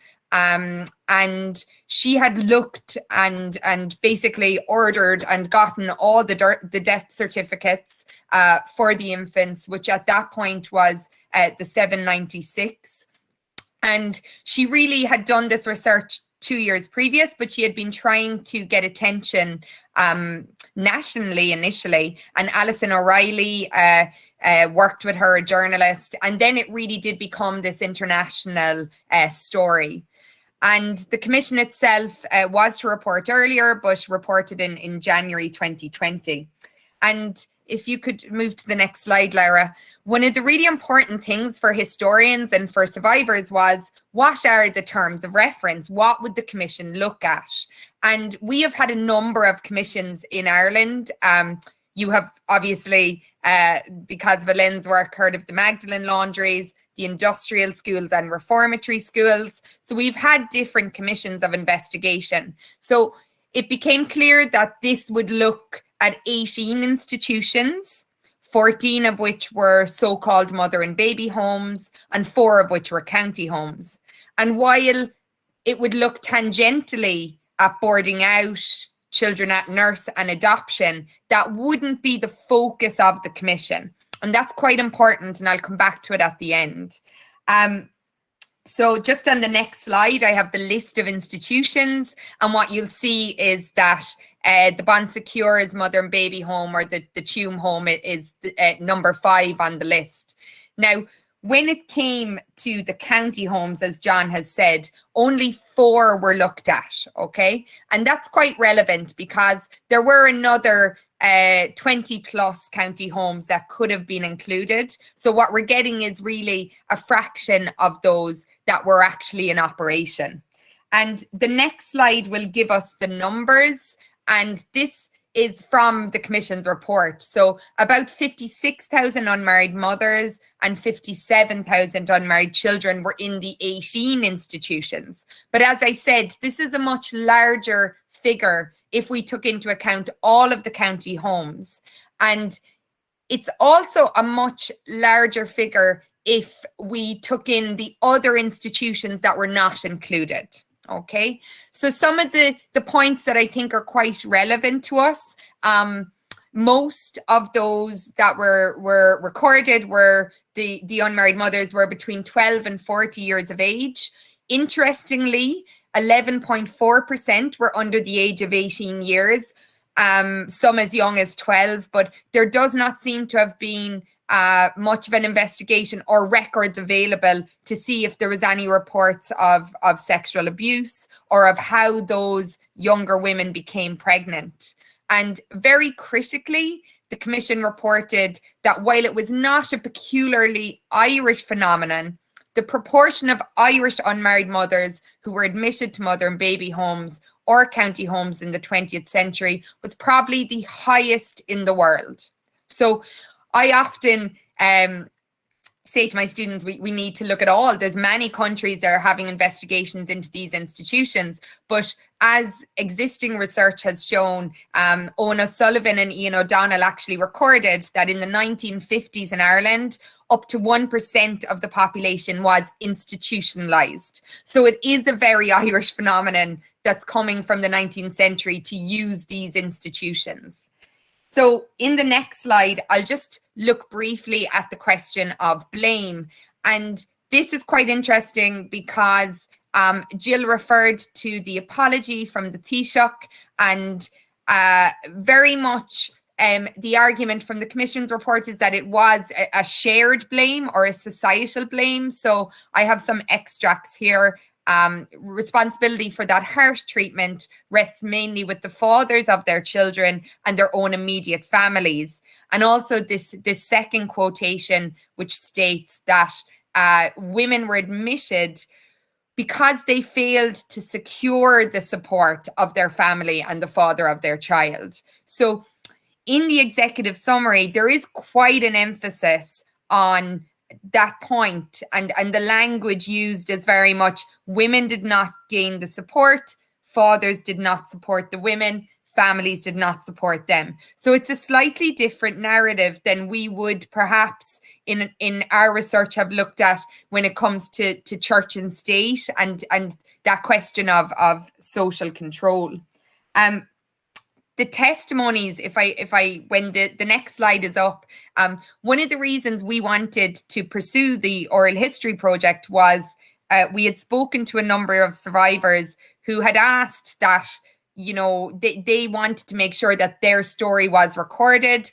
and she had looked and basically ordered and gotten all the death certificates for the infants, which at that point was the 796. And she really had done this research 2 years previous, but she had been trying to get attention nationally initially. And Alison O'Reilly worked with her, a journalist, and then it really did become this international story. And the commission itself was to report earlier, but reported in January 2020. And if you could move to the next slide, Laura. One of the really important things for historians and for survivors was, what are the terms of reference? What would the commission look at? And we have had a number of commissions in Ireland. You have obviously, because of Elaine's work, heard of the Magdalen Laundries, the industrial schools and reformatory schools. So we've had different commissions of investigation. So it became clear that this would look at 18 institutions, 14 of which were so-called mother and baby homes, and 4 of which were county homes. And while it would look tangentially at boarding out, children at nurse and adoption, that wouldn't be the focus of the commission. And that's quite important, and I'll come back to it at the end. So just on the next slide, I have the list of institutions, and what you'll see is that the Bon Secours Mother and Baby Home, or the Tuam home, is number 5 on the list. Now, when it came to the county homes, as John has said, only 4 were looked at, okay? And that's quite relevant because there were another 20 plus county homes that could have been included. So what we're getting is really a fraction of those that were actually in operation. And the next slide will give us the numbers, and this is from the Commission's report. So about 56,000 unmarried mothers and 57,000 unmarried children were in the 18 institutions. But as I said, this is a much larger figure if we took into account all of the county homes. And it's also a much larger figure if we took in the other institutions that were not included. Okay, so some of the points that I think are quite relevant to us, most of those that were recorded were the unmarried mothers were between 12 and 40 years of age. Interestingly, 11.4% were under the age of 18 years, some as young as 12, but there does not seem to have been much of an investigation or records available to see if there was any reports of sexual abuse or of how those younger women became pregnant. And very critically, the Commission reported that while it was not a peculiarly Irish phenomenon, the proportion of Irish unmarried mothers who were admitted to mother and baby homes or county homes in the 20th century was probably the highest in the world. So I often say to my students, we need to look at all. There's many countries that are having investigations into these institutions, but as existing research has shown, Eoin Sullivan and Ian O'Donnell actually recorded that in the 1950s in Ireland, up to 1% of the population was institutionalized. So it is a very Irish phenomenon that's coming from the 19th century to use these institutions. So in the next slide, I'll just look briefly at the question of blame. And this is quite interesting because Jill referred to the apology from the Taoiseach, and very much the argument from the Commission's report is that it was a shared blame or a societal blame. So I have some extracts here. responsibility for that harsh treatment rests mainly with the fathers of their children and their own immediate families. And also this second quotation, which states that women were admitted because they failed to secure the support of their family and the father of their child. So in the executive summary, there is quite an emphasis on that point, and the language used is very much women did not gain the support, fathers did not support the women, families did not support them. So it's a slightly different narrative than we would perhaps in our research have looked at when it comes to church and state and that question of social control. The testimonies, if I when the next slide is up, one of the reasons we wanted to pursue the oral history project was we had spoken to a number of survivors who had asked that, you know, they wanted to make sure that their story was recorded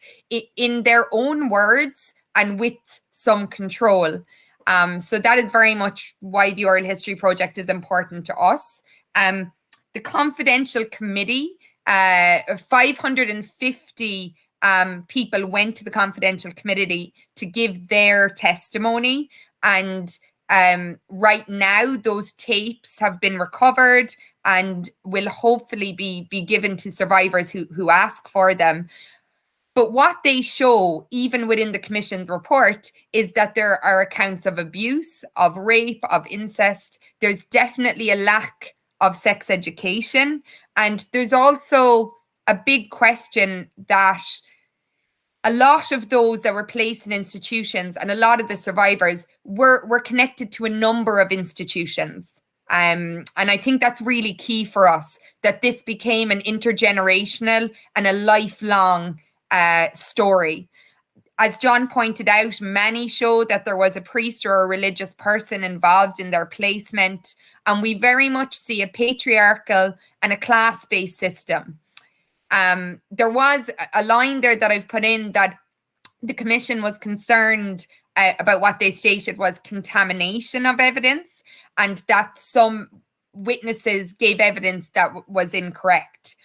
in their own words and with some control. So that is very much why the oral history project is important to us. The confidential committee, 550 people went to the confidential committee to give their testimony, and right now those tapes have been recovered and will hopefully be given to survivors who ask for them. But what they show, even within the Commission's report, is that there are accounts of abuse, of rape, of incest. There's definitely a lack of sex education. And there's also a big question that a lot of those that were placed in institutions and a lot of the survivors were connected to a number of institutions. And I think that's really key for us, that this became an intergenerational and a lifelong story. As John pointed out, many show that there was a priest or a religious person involved in their placement, and we very much see a patriarchal and a class-based system. There was a line there that I've put in that the Commission was concerned about what they stated was contamination of evidence, and that some witnesses gave evidence that was incorrect.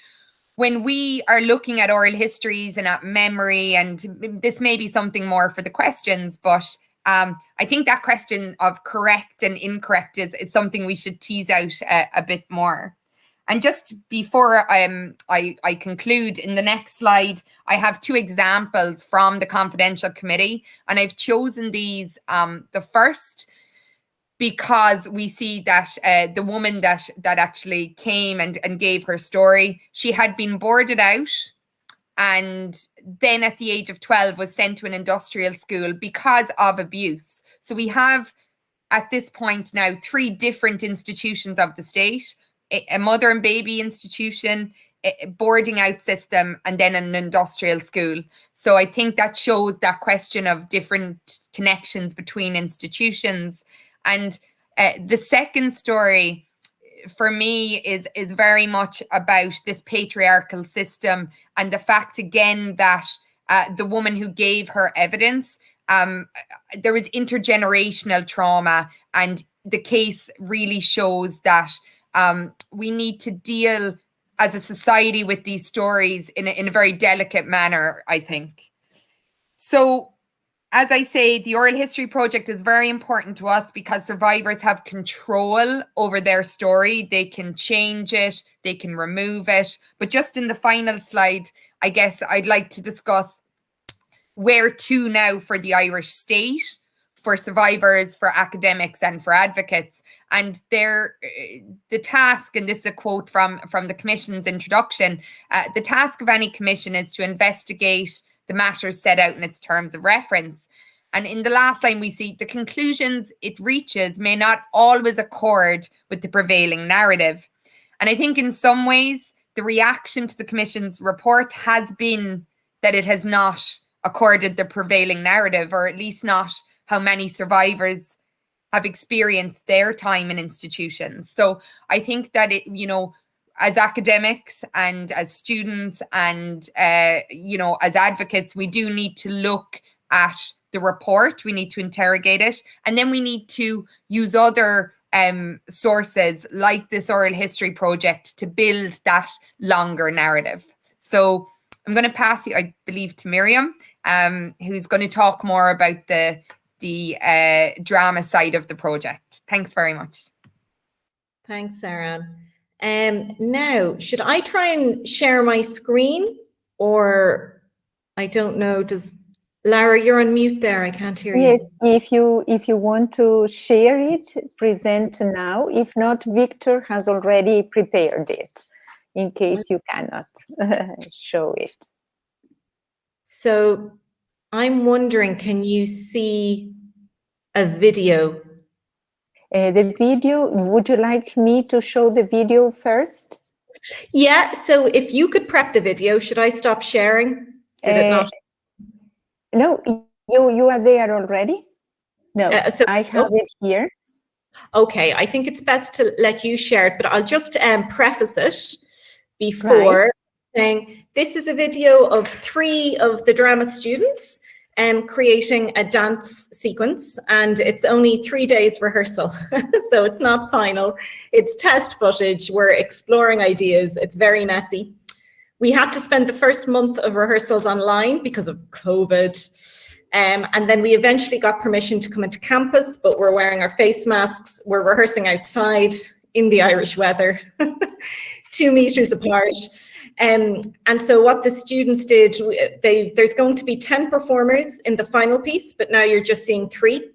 When we are looking at oral histories and at memory, and this may be something more for the questions, but I think that question of correct and incorrect is something we should tease out a bit more. And just before I conclude, in the next slide, I have two examples from the confidential committee, and I've chosen these, the first, because we see that the woman that actually came and gave her story, she had been boarded out and then at the age of 12 was sent to an industrial school because of abuse. So we have at this point now 3 different institutions of the state, a mother and baby institution, a boarding out system, and then an industrial school. So I think that shows that question of different connections between institutions. And the second story for me is very much about this patriarchal system and the fact again that the woman who gave her evidence, there was intergenerational trauma, and the case really shows that we need to deal as a society with these stories in a very delicate manner, I think. So, as I say, the Oral History Project is very important to us because survivors have control over their story. They can change it, they can remove it. But just in the final slide, I guess I'd like to discuss where to now for the Irish state, for survivors, for academics, and for advocates. And the task, and this is a quote from the Commission's introduction, the task of any commission is to investigate the matters set out in its terms of reference. And in the last line, we see the conclusions it reaches may not always accord with the prevailing narrative. And I think in some ways, the reaction to the Commission's report has been that it has not accorded the prevailing narrative, or at least not how many survivors have experienced their time in institutions. So I think that as academics and as students and, as advocates, we do need to look at the report, we need to interrogate it, and then we need to use other sources like this oral history project to build that longer narrative. So I'm going to pass you, I believe, to Miriam, who's going to talk more about the drama side of the project. Thanks very much. Thanks, Sarah. Now, should I try and share my screen, or I don't know, does Lara, you're on mute there, I can't hear you. Yes, if you want to share it, present now. If not, Victor has already prepared it in case you cannot show it. So I'm wondering, can you see a video? The video, would you like me to show the video first? Yeah, so if you could prep the video, should I stop sharing? Did it not? No, you are there already? No, so, I have it here. Okay, I think it's best to let you share it, but I'll just preface it before saying this is a video of 3 of the drama students creating a dance sequence, and it's only 3 days rehearsal, so it's not final. It's test footage. We're exploring ideas. It's very messy. We had to spend the first month of rehearsals online because of COVID. And then we eventually got permission to come into campus, but we're wearing our face masks. We're rehearsing outside in the Irish weather, 2 meters apart. And so what the students did, there's going to be 10 performers in the final piece, but now you're just seeing 3.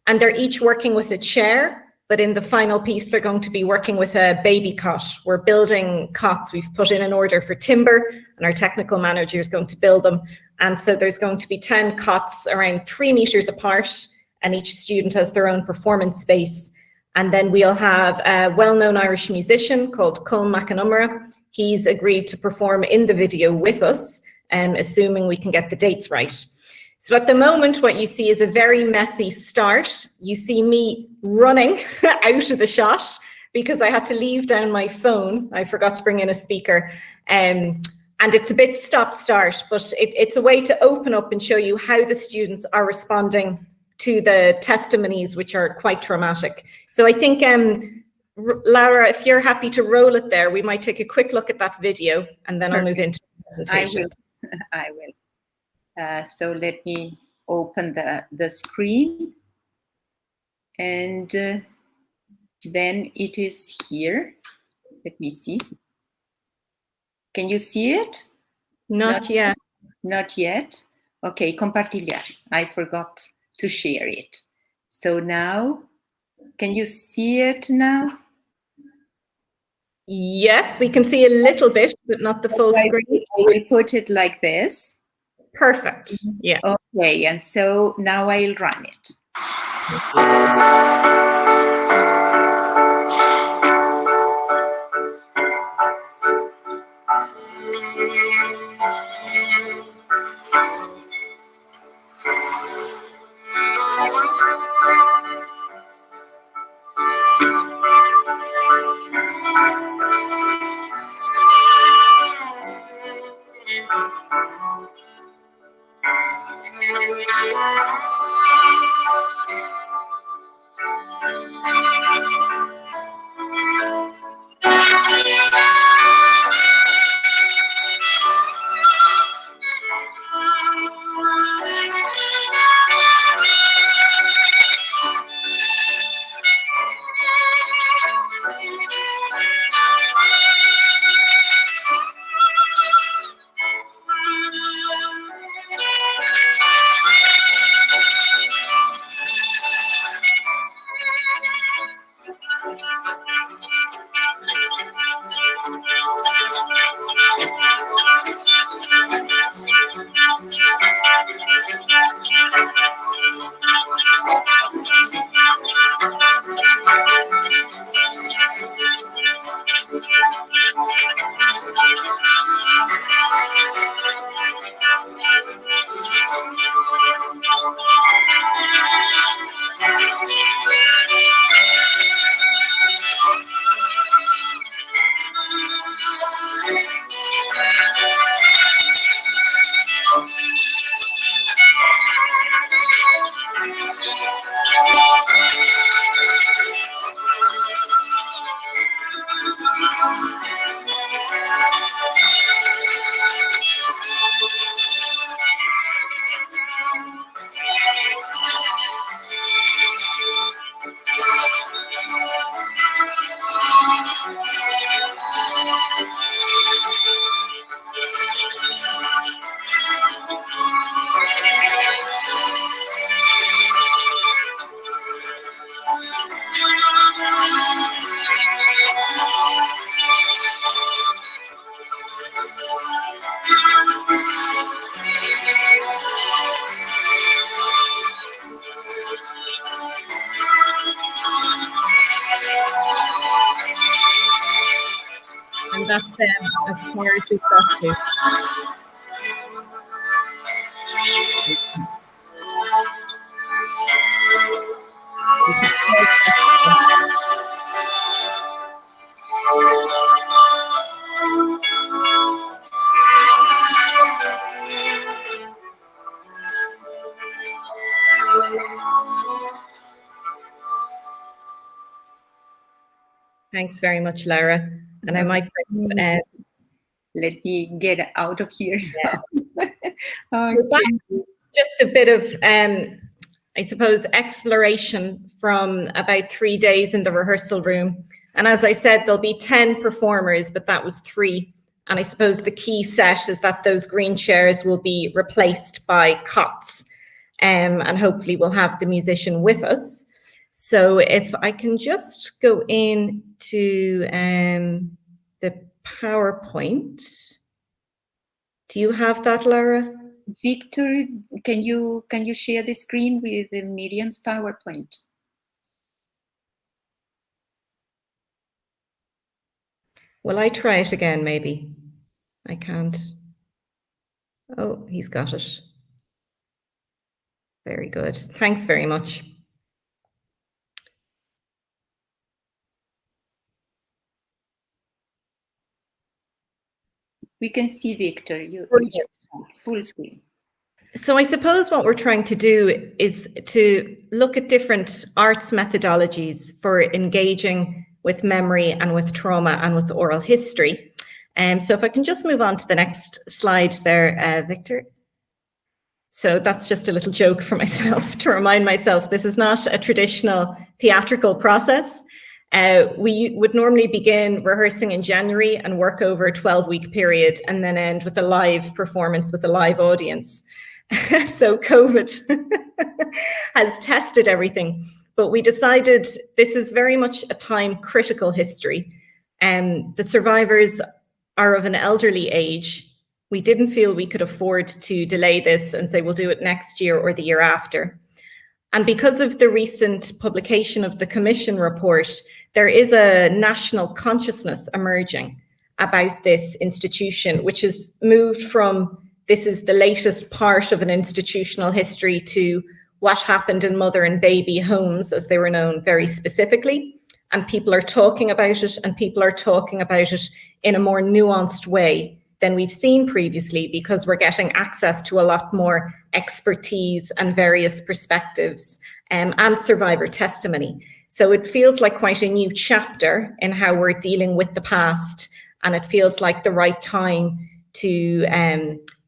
And they're each working with a chair. But in the final piece, they're going to be working with a baby cot. We're building cots. We've put in an order for timber, and our technical manager is going to build them. And so there's going to be 10 cots around 3 meters apart, and each student has their own performance space. And then we'll have a well-known Irish musician called Colm McAnumra. He's agreed to perform in the video with us, assuming we can get the dates right. So at the moment, what you see is a very messy start. You see me running out of the shot because I had to leave down my phone. I forgot to bring in a speaker. And it's a bit stop-start, but it's a way to open up and show you how the students are responding to the testimonies, which are quite traumatic. So I think, Laura, if you're happy to roll it there, we might take a quick look at that video, and then I'll move into the presentation. I will. So let me open the screen, and then it is here. Let me see. Can you see it? Not yet. Not yet. Okay, compartilhar. I forgot to share it. So now, can you see it now? Yes, we can see a little bit, but not the full screen. I will put it like this. Perfect. Yeah. Okay, and so now I'll run it. that's as far as we've got to. Thanks very much, Laura. And I might let me get out of here. Yeah. Okay. So that's just a bit of, I suppose, exploration from about 3 days in the rehearsal room. And as I said, there'll be 10 performers, but that was 3. And I suppose the key set is that those green chairs will be replaced by cots. And hopefully we'll have the musician with us. So if I can just go into the PowerPoint. Do you have that, Laura? Victor, can you share the screen with Miriam's PowerPoint? Will I try it again, maybe? I can't. Oh, he's got it. Very good. Thanks very much. We can see Victor. You full screen. So I suppose what we're trying to do is to look at different arts methodologies for engaging with memory and with trauma and with oral history. So if I can just move on to the next slide there, Victor. So that's just a little joke for myself to remind myself this is not a traditional theatrical process. We would normally begin rehearsing in January and work over a 12-week period and then end with a live performance with a live audience. So COVID has tested everything, but we decided this is very much a time-critical history. The survivors are of an elderly age. We didn't feel we could afford to delay this and say we'll do it next year or the year after. And because of the recent publication of the Commission report, there is a national consciousness emerging about this institution, which has moved from this is the latest part of an institutional history to what happened in mother and baby homes, as they were known very specifically. And people are talking about it, and people are talking about it in a more nuanced way than we've seen previously, because we're getting access to a lot more expertise and various perspectives and survivor testimony. So it feels like quite a new chapter in how we're dealing with the past, and it feels like the right time to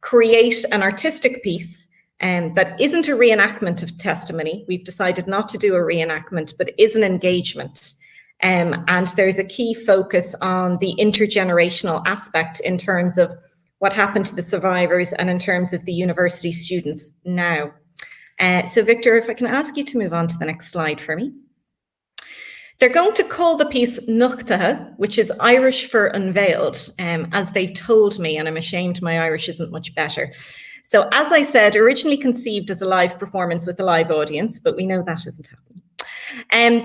create an artistic piece that isn't a reenactment of testimony. We've decided not to do a reenactment, but is an engagement. And there's a key focus on the intergenerational aspect in terms of what happened to the survivors and in terms of the university students now. So Victor, if I can ask you to move on to the next slide for me. They're going to call the piece Nuachtaithe, which is Irish for unveiled, as they told me, and I'm ashamed my Irish isn't much better. So as I said, originally conceived as a live performance with a live audience, but we know that isn't happening.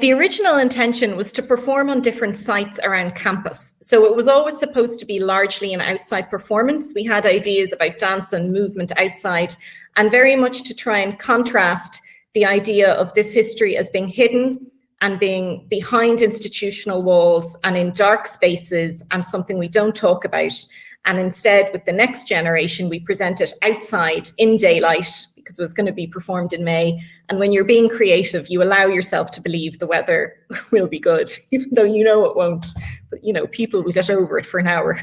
The original intention was to perform on different sites around campus. So it was always supposed to be largely an outside performance. We had ideas about dance and movement outside, and very much to try and contrast the idea of this history as being hidden and being behind institutional walls and in dark spaces and something we don't talk about. And instead, with the next generation, we present it outside in daylight, because it was going to be performed in May. And when you're being creative, you allow yourself to believe the weather will be good, even though you know it won't. But, you know, people will get over it for an hour.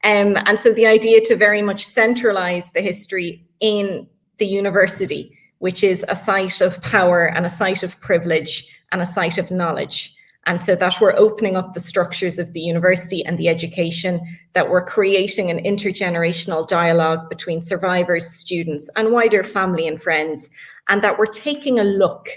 And so the idea to very much centralize the history in the university, which is a site of power and a site of privilege and a site of knowledge. And so that we're opening up the structures of the university and the education, that we're creating an intergenerational dialogue between survivors, students, and wider family and friends, and that we're taking a look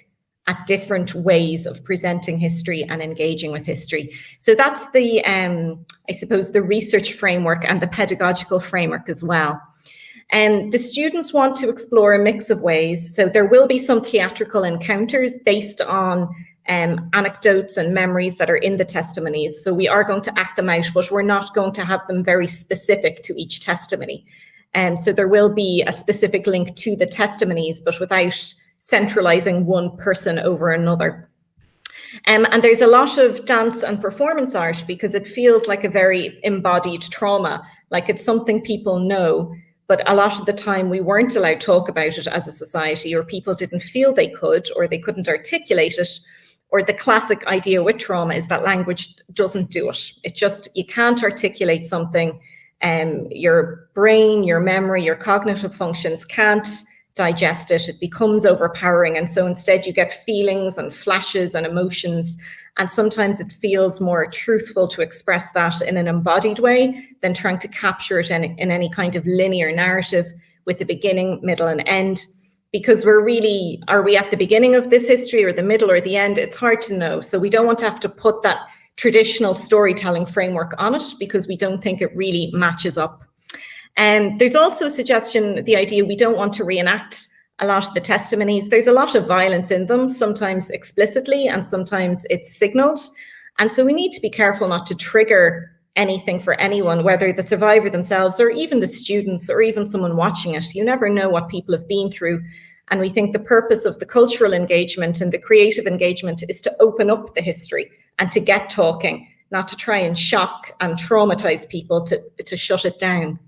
at different ways of presenting history and engaging with history. So that's the, I suppose, the research framework and the pedagogical framework as well. And the students want to explore a mix of ways. So there will be some theatrical encounters based on anecdotes and memories that are in the testimonies. So we are going to act them out, but we're not going to have them very specific to each testimony. So there will be a specific link to the testimonies, but without centralizing one person over another. And there's a lot of dance and performance art because it feels like a very embodied trauma, like it's something people know, but a lot of the time we weren't allowed to talk about it as a society, or people didn't feel they could, or they couldn't articulate it. Or the classic idea with trauma is that language doesn't do it. It just, you can't articulate something. Your brain, your memory, your cognitive functions can't digest it. It becomes overpowering. And so instead you get feelings and flashes and emotions. And sometimes it feels more truthful to express that in an embodied way than trying to capture it in any kind of linear narrative with the beginning, middle, and end. Because we're really, are we at the beginning of this history or the middle or the end? It's hard to know. So we don't want to have to put that traditional storytelling framework on it because we don't think it really matches up. And there's also a suggestion, the idea we don't want to reenact a lot of the testimonies. There's a lot of violence in them, sometimes explicitly and sometimes it's signaled. And so we need to be careful not to trigger anything for anyone, whether the survivor themselves or even the students or even someone watching it. You never know what people have been through. And we think the purpose of the cultural engagement and the creative engagement is to open up the history and to get talking, not to try and shock and traumatize people to shut it down.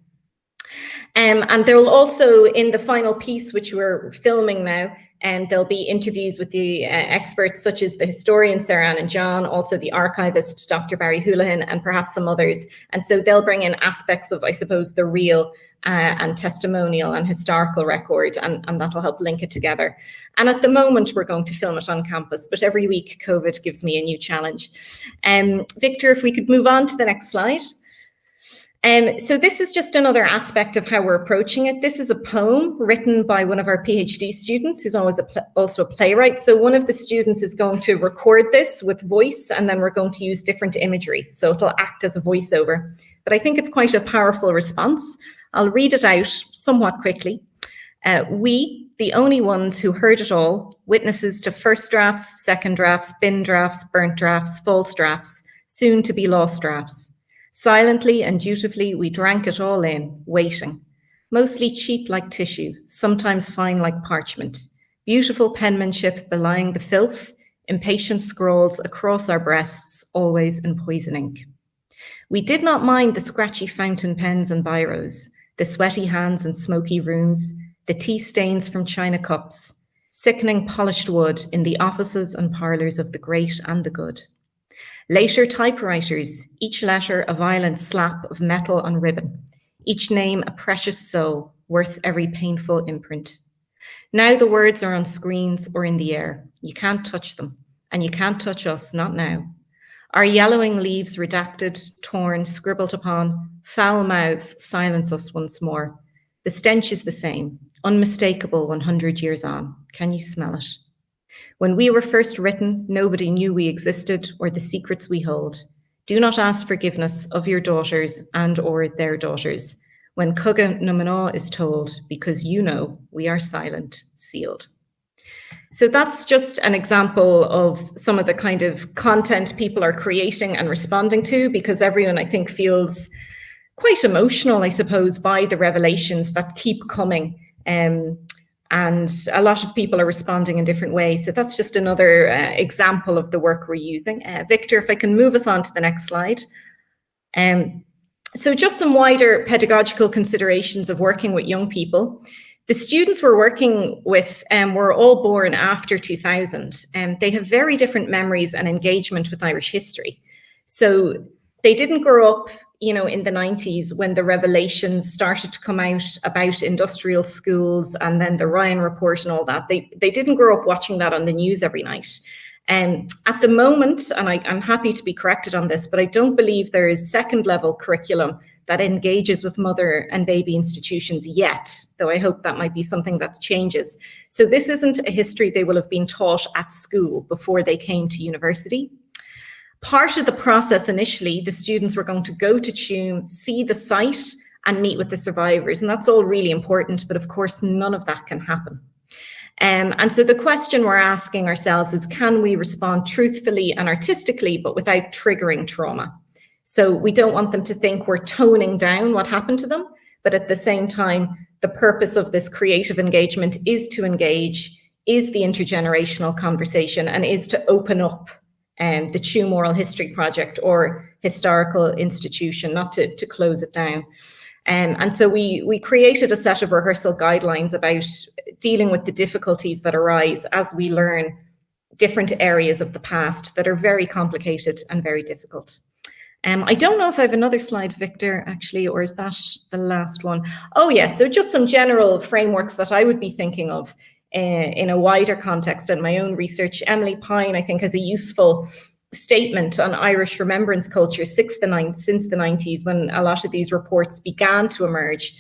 And there will also, in the final piece, which we're filming now, there'll be interviews with the experts such as the historian Seán and John, also the archivist Dr. Barry Houlihan, and perhaps some others. And so they'll bring in aspects of, I suppose, the real and testimonial and historical record, and that'll help link it together. And at the moment, we're going to film it on campus, but every week COVID gives me a new challenge. Victor, if we could move on to the next slide. So this is just another aspect of how we're approaching it. This is a poem written by one of our PhD students who's also a playwright. So one of the students is going to record this with voice, and then we're going to use different imagery. So it'll act as a voiceover. But I think it's quite a powerful response. I'll read it out somewhat quickly. We, the only ones who heard it all, witnesses to first drafts, second drafts, bin drafts, burnt drafts, false drafts, soon to be lost drafts. Silently and dutifully, we drank it all in, waiting. Mostly cheap like tissue, sometimes fine like parchment. Beautiful penmanship belying the filth, impatient scrawls across our breasts, always in poison ink. We did not mind the scratchy fountain pens and biros, the sweaty hands in smoky rooms, the tea stains from china cups, sickening polished wood in the offices and parlours of the great and the good. Later typewriters, each letter a violent slap of metal on ribbon, each name a precious soul, worth every painful imprint. Now the words are on screens or in the air. You can't touch them, and you can't touch us, not now. Our yellowing leaves redacted, torn, scribbled upon, foul mouths silence us once more. The stench is the same, unmistakable 100 years on. Can you smell it? When we were first written, nobody knew we existed or the secrets we hold. Do not ask forgiveness of your daughters and or their daughters when Cugga Numana is told, because you know we are silent, sealed. So that's just an example of some of the kind of content people are creating and responding to, because everyone, I think, feels quite emotional, I suppose, by the revelations that keep coming. And a lot of people are responding in different ways. So that's just another example of the work we're using. Victor, if I can move us on to the next slide. So just some wider pedagogical considerations of working with young people. The students we're working with were all born after 2000, and they have very different memories and engagement with Irish history. So they didn't grow up, you know, in the 90s when the revelations started to come out about industrial schools and then the Ryan report and all that. They didn't grow up watching that on the news every night. At the moment, and I'm happy to be corrected on this, but I don't believe there is second level curriculum that engages with mother and baby institutions yet, though I hope that might be something that changes. So this isn't a history they will have been taught at school before they came to university. Part of the process initially, the students were going to go to Tuam, see the site and meet with the survivors. And that's all really important, but of course, none of that can happen. And so the question we're asking ourselves is, can we respond truthfully and artistically, but without triggering trauma? So we don't want them to think we're toning down what happened to them, but at the same time, the purpose of this creative engagement is to engage, is the intergenerational conversation, and is to open up the Tuam Oral History Project or historical institution, not to close it down. And so we created a set of rehearsal guidelines about dealing with the difficulties that arise as we learn different areas of the past that are very complicated and very difficult. I don't know if I have another slide, Victor, actually, or is that the last one? Oh, yes. So just some general frameworks that I would be thinking of in a wider context and my own research. Emily Pine, I think, has a useful statement on Irish remembrance culture since the 90s, when a lot of these reports began to emerge.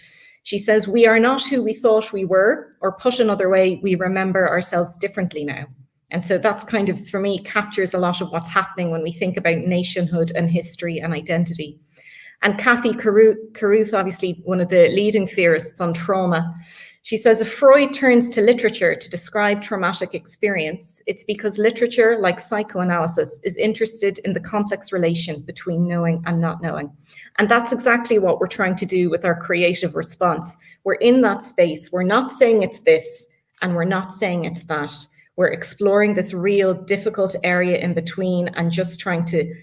She says, "We are not who we thought we were, or put another way, we remember ourselves differently now." And so that's kind of, for me, captures a lot of what's happening when we think about nationhood and history and identity. And Kathy Carruth, obviously one of the leading theorists on trauma, she says, if Freud turns to literature to describe traumatic experience, it's because literature, like psychoanalysis, is interested in the complex relation between knowing and not knowing. And that's exactly what we're trying to do with our creative response. We're in that space. We're not saying it's this, and we're not saying it's that. We're exploring this real difficult area in between and just trying to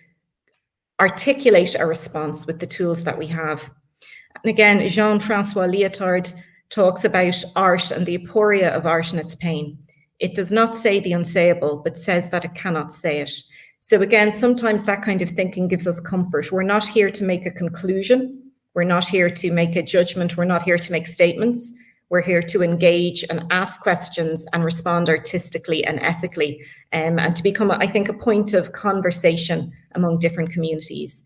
articulate a response with the tools that we have. And again, Jean-Francois Lyotard talks about art and the aporia of art and its pain. It does not say the unsayable, but says that it cannot say it. So again, sometimes that kind of thinking gives us comfort. We're not here to make a conclusion. We're not here to make a judgment. We're not here to make statements. We're here to engage and ask questions and respond artistically and ethically, and to become, I think, a point of conversation among different communities.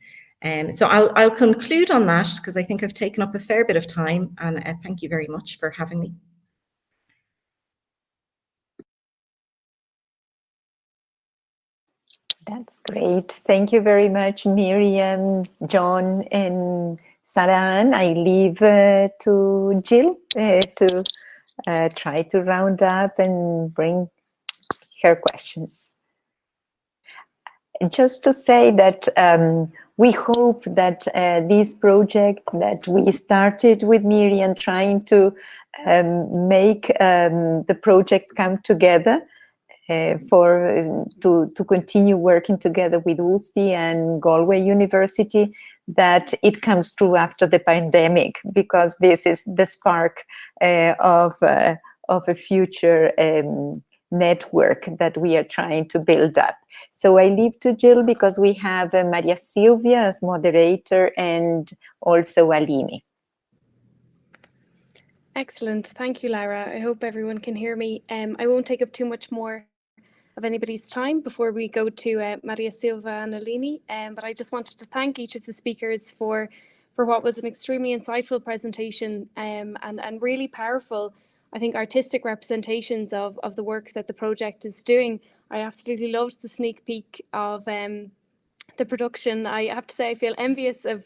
So I'll conclude on that, because I think I've taken up a fair bit of time, and thank you very much for having me. That's great. Thank you very much, Miriam, John, and Seán. I leave to Jill to try to round up and bring her questions. Just to say that we hope that this project that we started with Miriam, trying to make the project come together to continue working together with USP and Galway University, that it comes through after the pandemic, because this is the spark of a future network that we are trying to build up. So I leave to Jill, because we have Maria Silvia as moderator and also Aline. Excellent. Thank you, Laura. I hope everyone can hear me. I won't take up too much more of anybody's time before we go to Maria Silva and Aline, but I just wanted to thank each of the speakers for what was an extremely insightful presentation and really powerful, I think, artistic representations of the work that the project is doing. I absolutely loved the sneak peek of the production. I have to say I feel envious of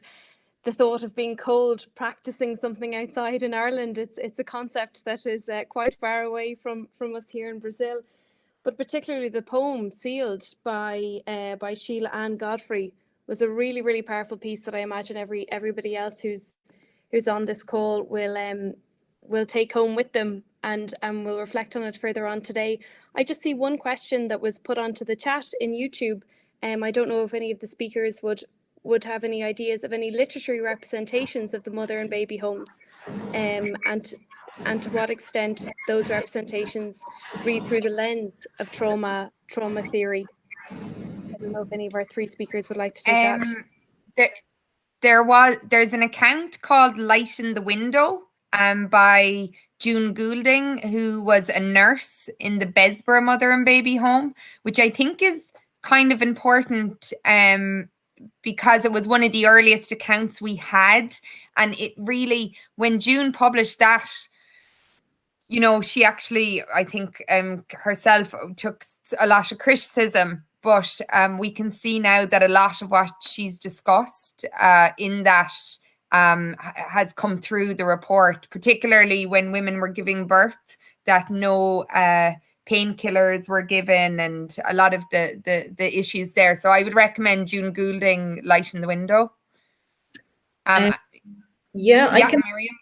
the thought of being cold, practicing something outside in Ireland. It's a concept that is quite far away from us here in Brazil. But particularly the poem Sealed by Sheila Ann Godfrey was a really, really powerful piece that I imagine everybody else who's on this call will take home with them and will reflect on it further on today. I just see one question that was put onto the chat in YouTube. I don't know if any of the speakers would have any ideas of any literary representations of the mother and baby homes, and to what extent those representations read through the lens of trauma theory. I don't know if any of our three speakers would like to take that. There's an account called Light in the Window by June Goulding, who was a nurse in the Besborough Mother and Baby Home, which I think is kind of important because it was one of the earliest accounts we had. And it really, when June published that, you know, she actually, I think, herself took a lot of criticism, but we can see now that a lot of what she's discussed in that has come through the report, particularly when women were giving birth, that no painkillers were given, and a lot of the issues there. So I would recommend June Goulding, Light in the Window. I can. Miriam?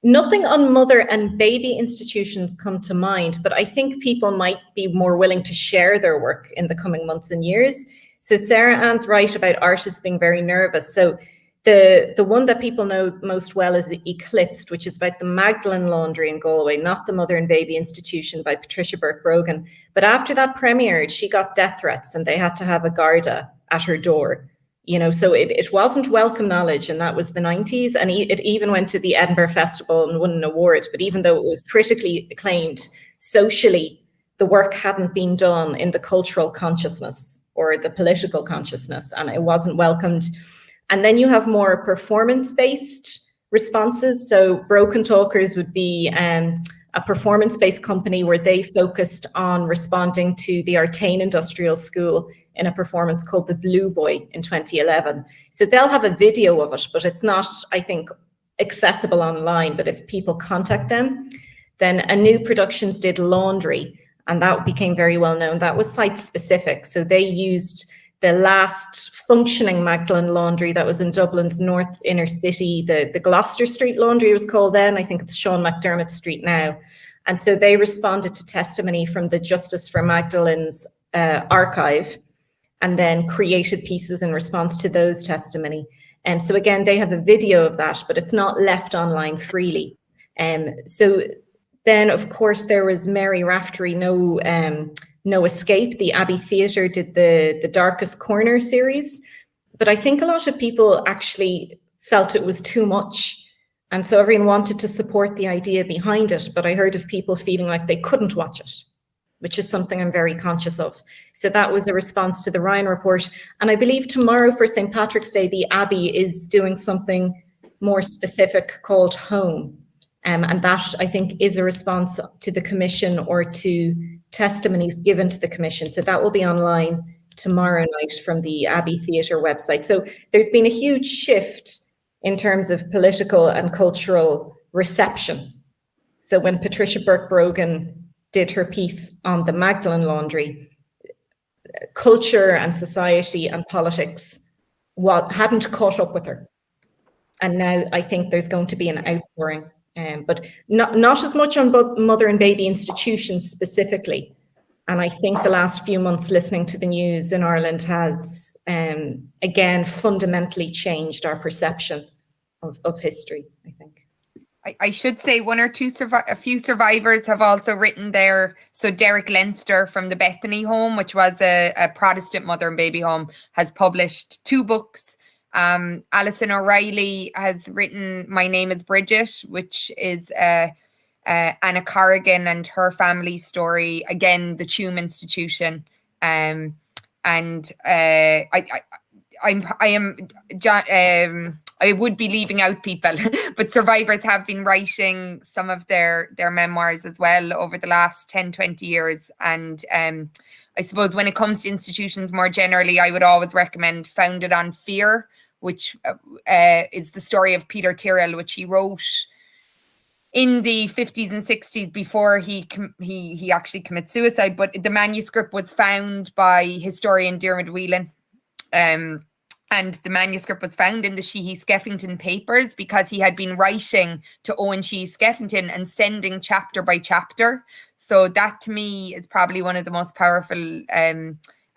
Nothing on mother and baby institutions come to mind, but I think people might be more willing to share their work in the coming months and years. So Sarah Ann's right about artists being very nervous. So the one that people know most well is the Eclipsed, which is about the Magdalen Laundry in Galway, not the Mother and Baby Institution by Patricia Burke-Brogan. But after that premiered, she got death threats and they had to have a Garda at her door. You know, so it wasn't welcome knowledge, and that was the 90s. And it even went to the Edinburgh Festival and won an award. But even though it was critically acclaimed, socially, the work hadn't been done in the cultural consciousness or the political consciousness, and it wasn't welcomed. And then you have more performance-based responses. So Broken Talkers would be a performance-based company where they focused on responding to the Artane Industrial School in a performance called The Blue Boy in 2011. So they'll have a video of it, but it's not, I think, accessible online. But if people contact them, then A New Productions did Laundry, and that became very well known. That was site specific. So they used the last functioning Magdalen Laundry that was in Dublin's north inner city, the Gloucester Street Laundry was called then. I think it's Sean McDermott Street now. And so they responded to testimony from the Justice for Magdalene's archive, and then created pieces in response to those testimony. And so again, they have a video of that, but it's not left online freely. So then, of course, there was Mary Raftery, No Escape. The Abbey Theatre did the Darkest Corner series. But I think a lot of people actually felt it was too much. And so everyone wanted to support the idea behind it. But I heard of people feeling like they couldn't watch it, which is something I'm very conscious of. So that was a response to the Ryan report. And I believe tomorrow for St. Patrick's Day, the Abbey is doing something more specific called Home. And that, I think, is a response to the Commission or to testimonies given to the Commission. So that will be online tomorrow night from the Abbey Theatre website. So there's been a huge shift in terms of political and cultural reception. So when Patricia Burke-Brogan did her piece on the Magdalen Laundry, culture and society and politics hadn't caught up with her. And now I think there's going to be an outpouring, but not as much on both mother and baby institutions specifically. And I think the last few months listening to the news in Ireland has, again, fundamentally changed our perception of history, I think. I should say a few survivors have also written there. So Derek Leinster from the Bethany Home, which was a Protestant mother and baby home, has published 2 books. Alison O'Reilly has written My Name is Bridget, which is Anna Corrigan and her family story. Again, the Tuam Institution. I would be leaving out people, but survivors have been writing some of their memoirs as well over the last 10, 20 years. And I suppose when it comes to institutions more generally, I would always recommend Founded on Fear, which is the story of Peter Tyrrell, which he wrote in the 50s and 60s before he actually commits suicide. But the manuscript was found by historian Diarmuid Whelan. And the manuscript was found in the Sheehy Skeffington papers because he had been writing to Owen Sheehy Skeffington and sending chapter by chapter. So that to me is probably one of the most powerful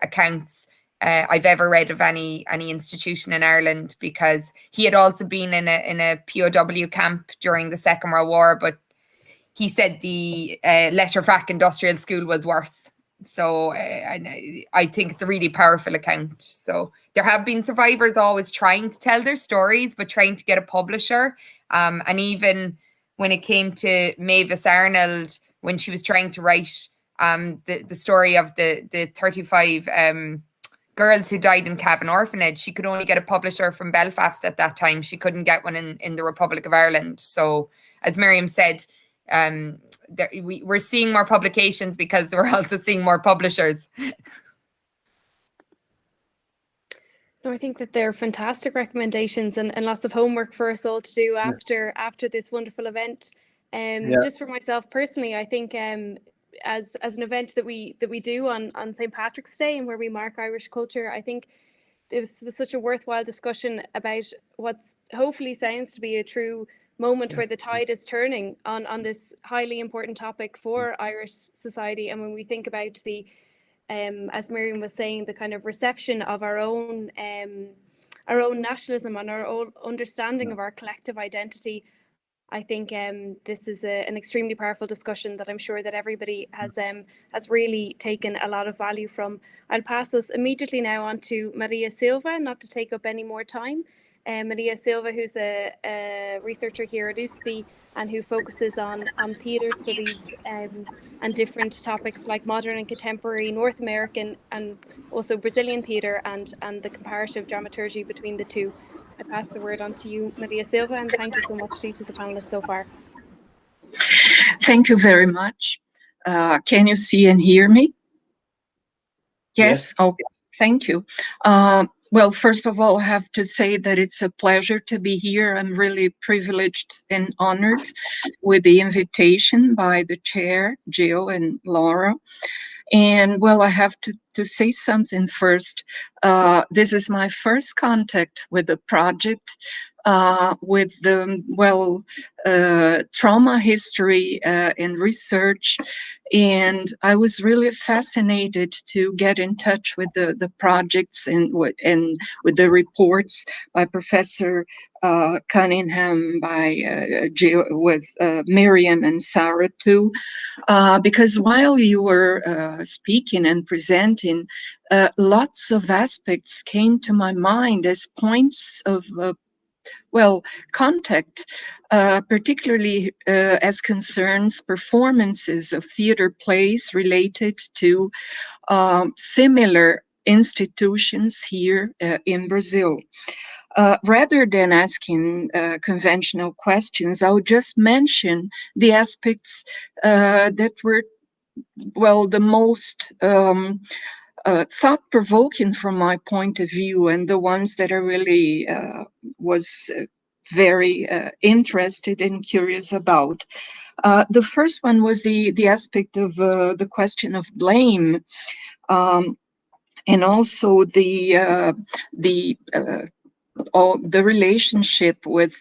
accounts I've ever read of any institution in Ireland, because he had also been in a POW camp during the Second World War, but he said the Letterfrack Industrial School was worse. So I think it's a really powerful account. So there have been survivors always trying to tell their stories, but trying to get a publisher. And even when it came to Mavis Arnold, when she was trying to write the story of the 35 girls who died in Cavan Orphanage, she could only get a publisher from Belfast at that time. She couldn't get one in the Republic of Ireland. So as Miriam said, we're seeing more publications because we're also seeing more publishers. No, I think that they're fantastic recommendations and lots of homework for us all to do after this wonderful event. Just for myself personally, I think as an event that we do on St. Patrick's Day and where we mark Irish culture, I think it was such a worthwhile discussion about what's hopefully sounds to be a true moment where the tide is turning on this highly important topic for Irish society. And when we think about the as Miriam was saying, the kind of reception of our own nationalism and our own understanding of our collective identity, I think this is an extremely powerful discussion that I'm sure that everybody has really taken a lot of value from. I'll pass us immediately now on to Maria Silva, not to take up any more time. Maria Silva, who's a researcher here at USP and who focuses on theatre studies and different topics like modern and contemporary North American and also Brazilian theatre and the comparative dramaturgy between the two. I pass the word on to you, Maria Silva, and thank you so much to each of the panelists so far. Thank you very much. Can you see and hear me? Yes? Okay, thank you. Well, first of all, I have to say that it's a pleasure to be here. I'm really privileged and honored with the invitation by the chair, Jill and Laura. And well, I have to say something first. This is my first contact with the project, with the, trauma history and research. And I was really fascinated to get in touch with the projects and with the reports by Professor Cunningham, by Jill, with Miriam and Sarah too, because while you were speaking and presenting, lots of aspects came to my mind as points of contact, particularly as concerns performances of theater plays related to similar institutions here in Brazil. Rather than asking conventional questions, I would just mention the aspects that were, the most thought-provoking from my point of view, and the ones that I really was very interested and curious about. The first one was the aspect of the question of blame, and also the relationship with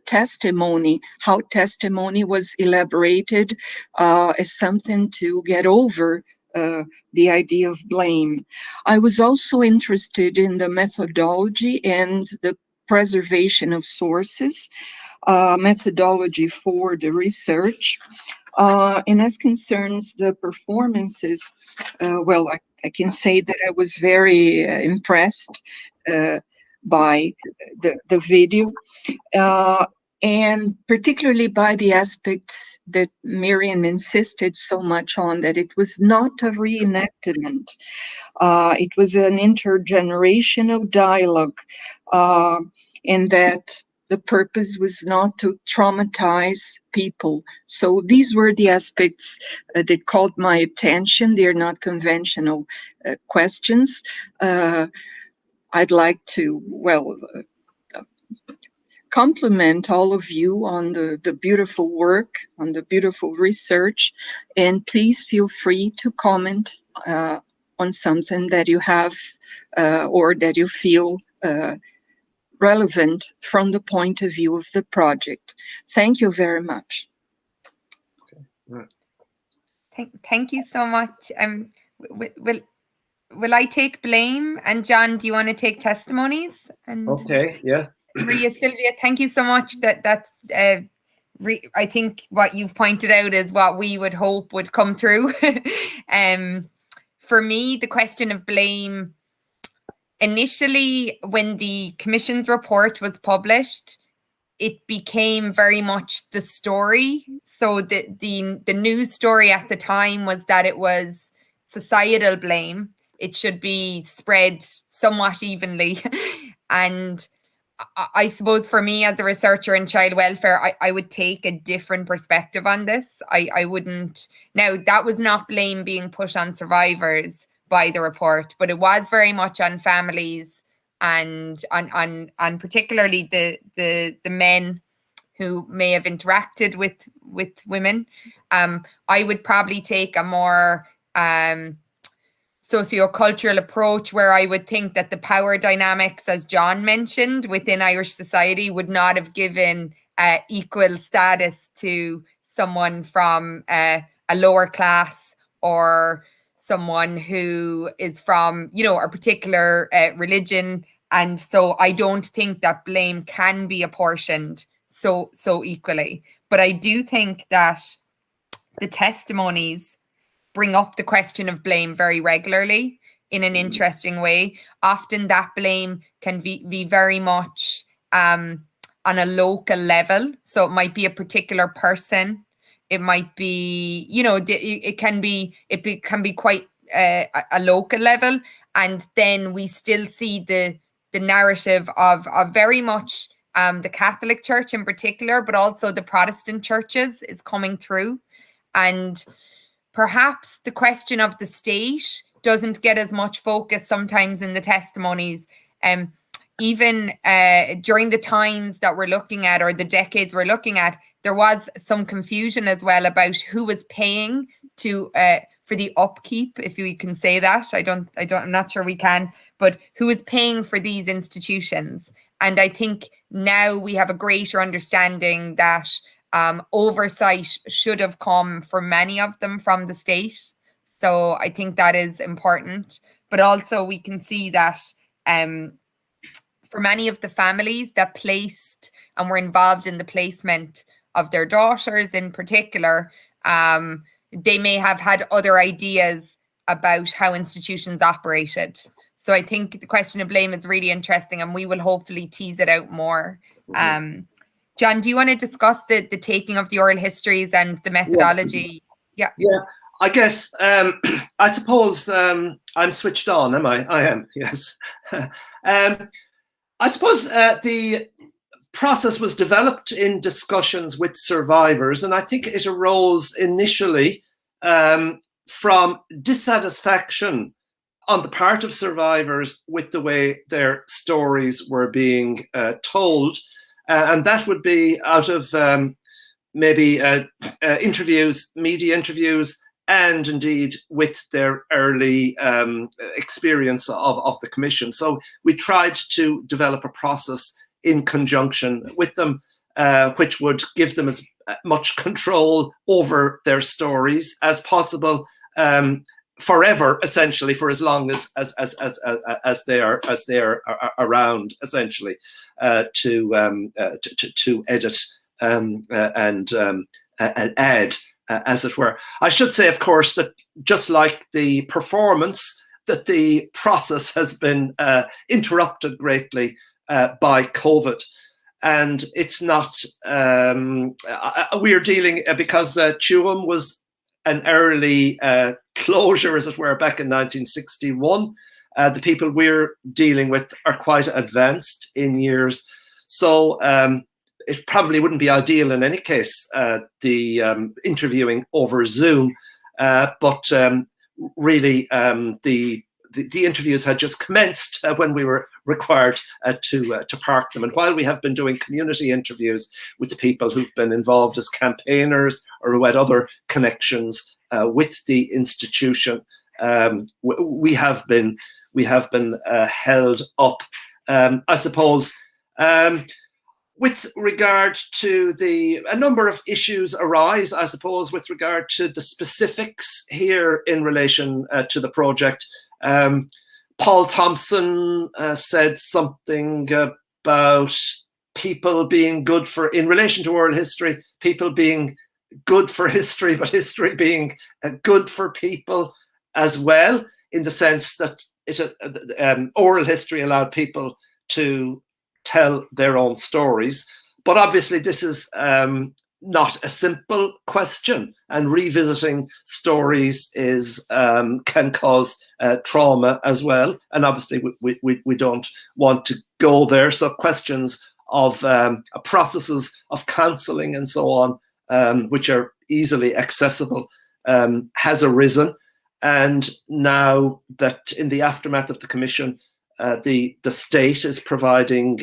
testimony, how testimony was elaborated as something to get over the idea of blame. I was also interested in the methodology and the preservation of sources, methodology for the research. And as concerns the performances, I can say that I was very impressed by the video, and particularly by the aspect that Miriam insisted so much on, that it was not a reenactment. It was an intergenerational dialogue, and that the purpose was not to traumatize people. So these were the aspects that called my attention. They're not conventional questions. I'd like to, compliment all of you on the beautiful work, on the beautiful research, and please feel free to comment on something that you have or that you feel relevant from the point of view of the project. Thank you very much. Thank you so much. Will I take blame? And John, do you want to take testimonies? And okay, yeah. Maria Silvia, thank you so much. That's I think what you've pointed out is what we would hope would come through. For me, the question of blame, initially when the Commission's report was published, it became very much the story. So the news story at the time was that it was societal blame. It should be spread somewhat evenly. And I suppose for me as a researcher in child welfare, I would take a different perspective on this. I wouldn't. Now, that was not blame being put on survivors by the report, but it was very much on families and on particularly the men who may have interacted with women. I would probably take a more sociocultural approach, where I would think that the power dynamics, as John mentioned, within Irish society would not have given equal status to someone from a lower class or someone who is from, a particular religion. And so I don't think that blame can be apportioned so equally. But I do think that the testimonies bring up the question of blame very regularly in an interesting way. Often that blame can be very much on a local level. So it might be a particular person. It might be, it can be quite a local level. And then we still see the narrative of very much the Catholic Church in particular, but also the Protestant churches is coming through. And perhaps the question of the state doesn't get as much focus sometimes in the testimonies. Even during the times that we're looking at, or the decades we're looking at, there was some confusion as well about who was paying for the upkeep, if we can say that. I'm not sure we can, but who is paying for these institutions? And I think now we have a greater understanding that oversight should have come for many of them from the state. So I think that is important. But also we can see that for many of the families that placed and were involved in the placement of their daughters in particular, they may have had other ideas about how institutions operated. So I think the question of blame is really interesting, and we will hopefully tease it out more. John, do you want to discuss the taking of the oral histories and the methodology? Yeah. I guess, I suppose I'm switched on, am I? I am, yes. I suppose the process was developed in discussions with survivors, and I think it arose initially from dissatisfaction on the part of survivors with the way their stories were being told. And that would be out of maybe interviews, media interviews, and indeed with their early experience of the commission. So we tried to develop a process in conjunction with them, which would give them as much control over their stories as possible, forever, essentially, for as long as they are around, essentially, to edit and add, as it were. I should say, of course, that just like the performance, that the process has been interrupted greatly by COVID. And it's not, we're dealing, because Tuam was an early closure, as it were, back in 1961. The people we're dealing with are quite advanced in years. So it probably wouldn't be ideal in any case, the interviewing over Zoom, but really the interviews had just commenced when we were required to park them. And while we have been doing community interviews with the people who've been involved as campaigners or who had other connections with the institution, we have been held up, I suppose. With regard to a number of issues arise, I suppose, with regard to the specifics here in relation to the project. Paul Thompson said something about people being good in relation to oral history, people being good for history, but history being good for people as well, in the sense that oral history allowed people to tell their own stories. But obviously this is not a simple question, and revisiting stories can cause trauma as well, and obviously we don't want to go there. So questions of processes of counselling and so on, which are easily accessible, has arisen. And now that in the aftermath of the commission, the state is providing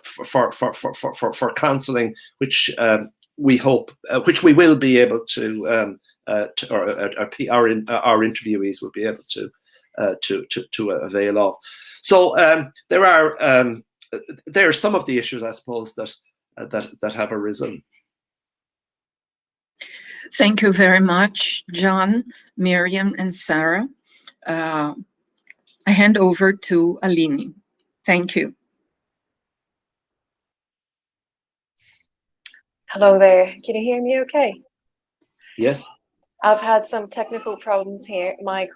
for counselling, which we hope, which we will be able to, our interviewees will be able to avail of. So there are some of the issues, I suppose, that have arisen. Thank you very much, John, Miriam, and Sarah. I hand over to Aline. Thank you. Hello there. Can you hear me okay? Yes. I've had some technical problems here. My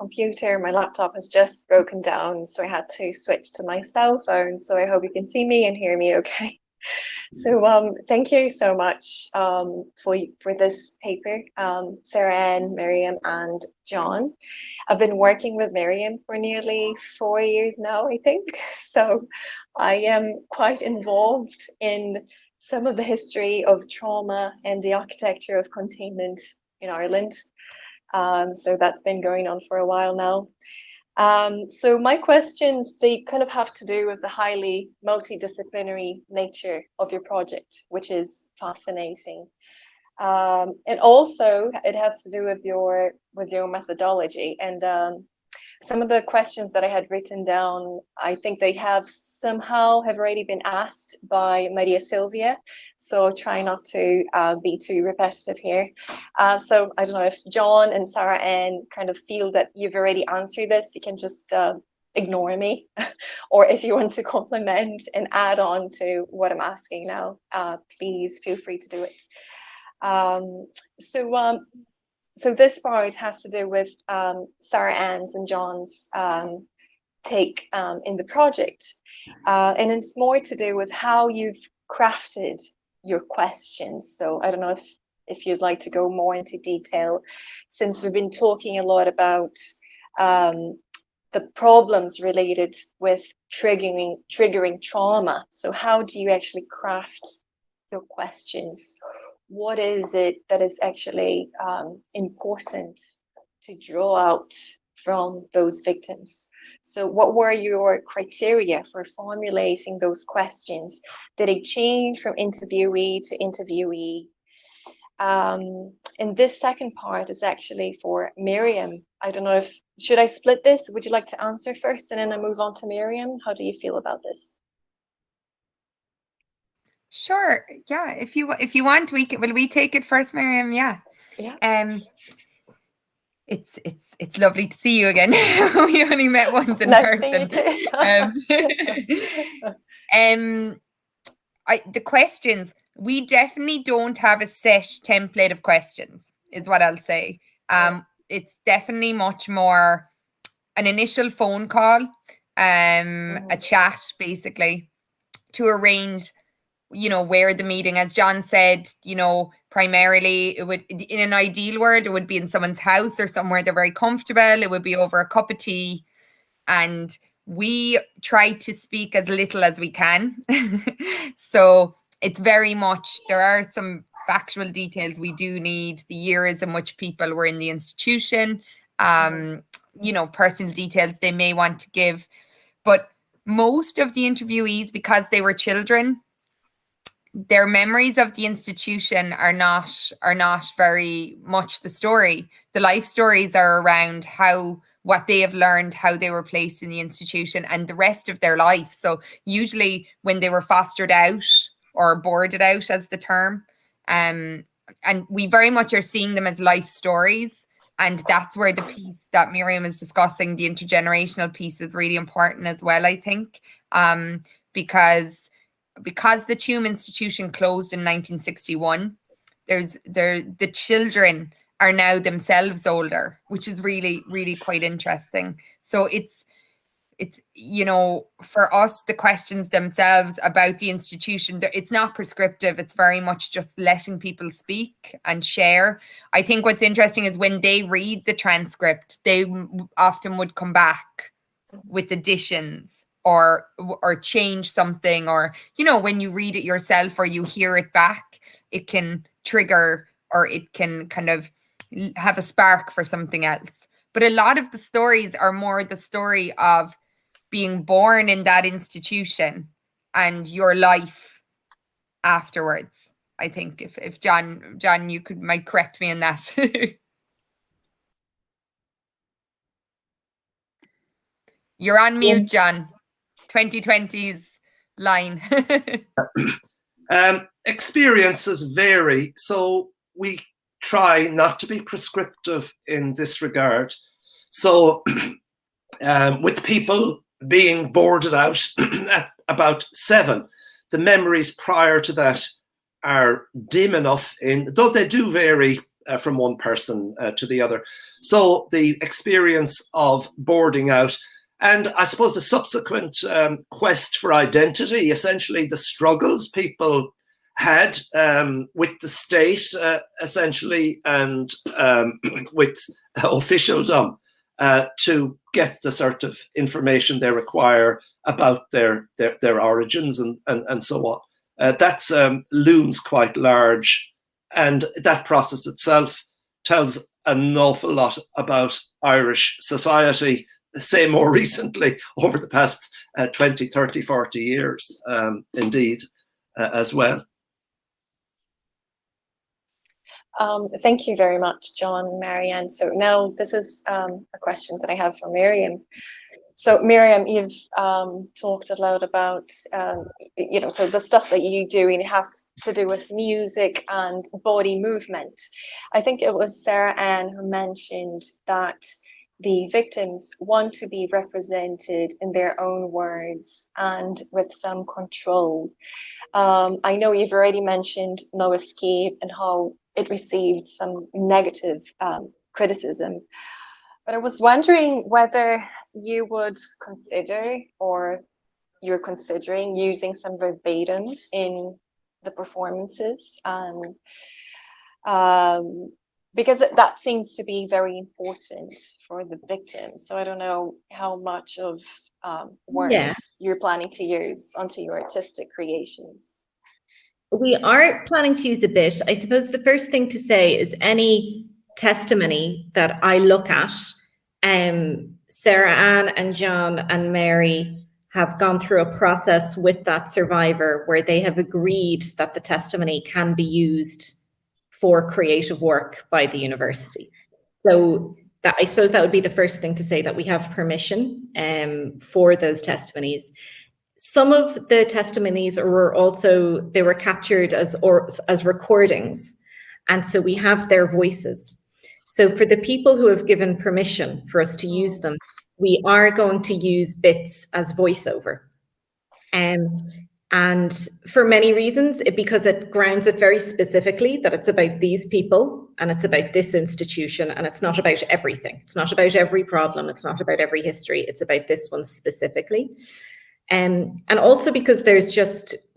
laptop has just broken down, so I had to switch to my cell phone. So I hope you can see me and hear me okay. So thank you so much for this paper, Sarah Ann, Miriam, and John. I've been working with Miriam for nearly 4 years now, I think. So I am quite involved in some of the history of trauma and the architecture of containment in Ireland. So that's been going on for a while now. So my questions, they kind of have to do with the highly multidisciplinary nature of your project, which is fascinating. And also it has to do with your methodology. And some of the questions that I had written down, I think they have already been asked by Maria Silvia. So I'll try not to be too repetitive here. So I don't know if John and Sarah Ann kind of feel that you've already answered this, you can just ignore me. Or if you want to compliment and add on to what I'm asking now, please feel free to do it. So this part has to do with Sarah Ann's and John's take in the project. And it's more to do with how you've crafted your questions. So I don't know if you'd like to go more into detail, since we've been talking a lot about the problems related with triggering trauma. So how do you actually craft your questions? What is it that is actually important to draw out from those victims? So what were your criteria for formulating those questions? Did it change from interviewee to interviewee? And this second part is actually for Miriam. I don't know should I split this? Would you like to answer first and then I move on to Miriam? How do you feel about this? Sure. Yeah. If you want, will we take it first, Miriam? Yeah. Yeah. It's lovely to see you again. We only met once in person. The questions, we definitely don't have a set template of questions, is what I'll say. It's definitely much more an initial phone call, a chat basically, to arrange, where the meeting, as John said, primarily it would, in an ideal world, it would be in someone's house or somewhere they're very comfortable. It would be over a cup of tea. And we try to speak as little as we can. So it's very much, there are some factual details we do need, the years in which people were in the institution, personal details they may want to give. But most of the interviewees, because they were children, their memories of the institution are not very much the story. The life stories are around what they have learned, how they were placed in the institution, and the rest of their life. So usually when they were fostered out or boarded out, as the term, and we very much are seeing them as life stories. And that's where the piece that Miriam is discussing, the intergenerational piece, is really important as well, I think, because the Tuam institution closed in 1961, the children are now themselves older, which is really, really quite interesting. So it's for us, the questions themselves about the institution, it's not prescriptive. It's very much just letting people speak and share. I think what's interesting is when they read the transcript, they often would come back with additions or change something, or when you read it yourself or you hear it back, it can trigger, or it can kind of have a spark for something else. But a lot of the stories are more the story of being born in that institution and your life afterwards. I think if John, you might correct me in that. You're on mute, John. 2020's line. Experiences vary, so we try not to be prescriptive in this regard. So with people being boarded out at about 7, the memories prior to that are dim enough, though they do vary from one person to the other. So the experience of boarding out, and I suppose the subsequent quest for identity, essentially the struggles people had with the state, essentially, and with officialdom to get the sort of information they require about their origins and so on. That's looms quite large, and that process itself tells an awful lot about Irish society, say more recently, over the past 20, 30, 40 years, indeed, as well. Thank you very much, John, Marianne. So now this is a question that I have for Miriam. So Miriam, you've talked a lot about, so the stuff that you do, and it has to do with music and body movement. I think it was Sarah Ann who mentioned that the victims want to be represented in their own words and with some control. I know you've already mentioned No Escape and how it received some negative criticism, but I was wondering whether you would consider, or you're considering, using some verbatim in the performances, because that seems to be very important for the victim. So I don't know how much of words you're planning to use onto your artistic creations. We are planning to use a bit. I suppose the first thing to say is any testimony that I look at, Sarah Ann and John and Mary have gone through a process with that survivor where they have agreed that the testimony can be used for creative work by the university. So that, I suppose that would be the first thing to say, that we have permission for those testimonies. Some of the testimonies were captured as recordings, and so we have their voices. So for the people who have given permission for us to use them, we are going to use bits as voiceover. And for many reasons, because it grounds it very specifically that it's about these people and it's about this institution, and it's not about everything. It's not about every problem. It's not about every history. It's about this one specifically. And also because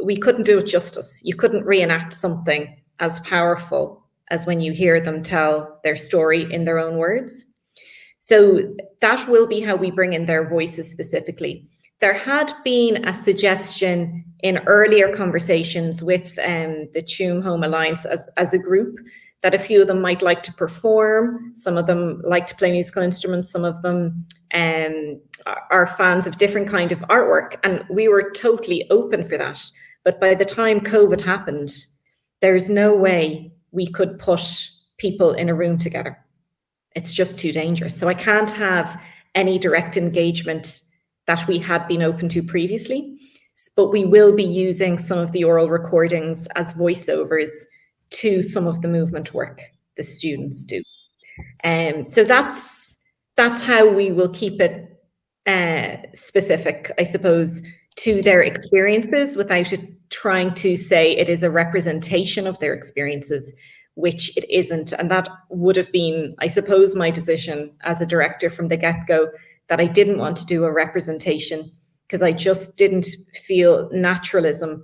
we couldn't do it justice. You couldn't reenact something as powerful as when you hear them tell their story in their own words. So that will be how we bring in their voices specifically. There had been a suggestion in earlier conversations with the Tuam Home Alliance as a group that a few of them might like to perform. Some of them like to play musical instruments. Some of them are fans of different kind of artwork. And we were totally open for that. But by the time COVID happened, there's no way we could put people in a room together. It's just too dangerous. So I can't have any direct engagement that we had been open to previously, but we will be using some of the oral recordings as voiceovers to some of the movement work the students do. So that's how we will keep it specific, I suppose, to their experiences without it trying to say it is a representation of their experiences, which it isn't. And that would have been, I suppose, my decision as a director from the get-go, that I didn't want to do a representation because I just didn't feel naturalism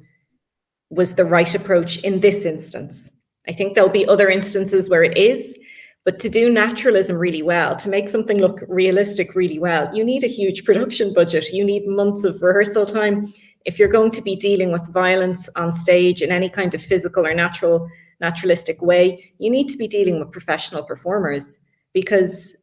was the right approach in this instance. I think there'll be other instances where it is, but to do naturalism really well, to make something look realistic really well, you need a huge production budget. You need months of rehearsal time. If you're going to be dealing with violence on stage in any kind of physical or naturalistic way, you need to be dealing with professional performers, because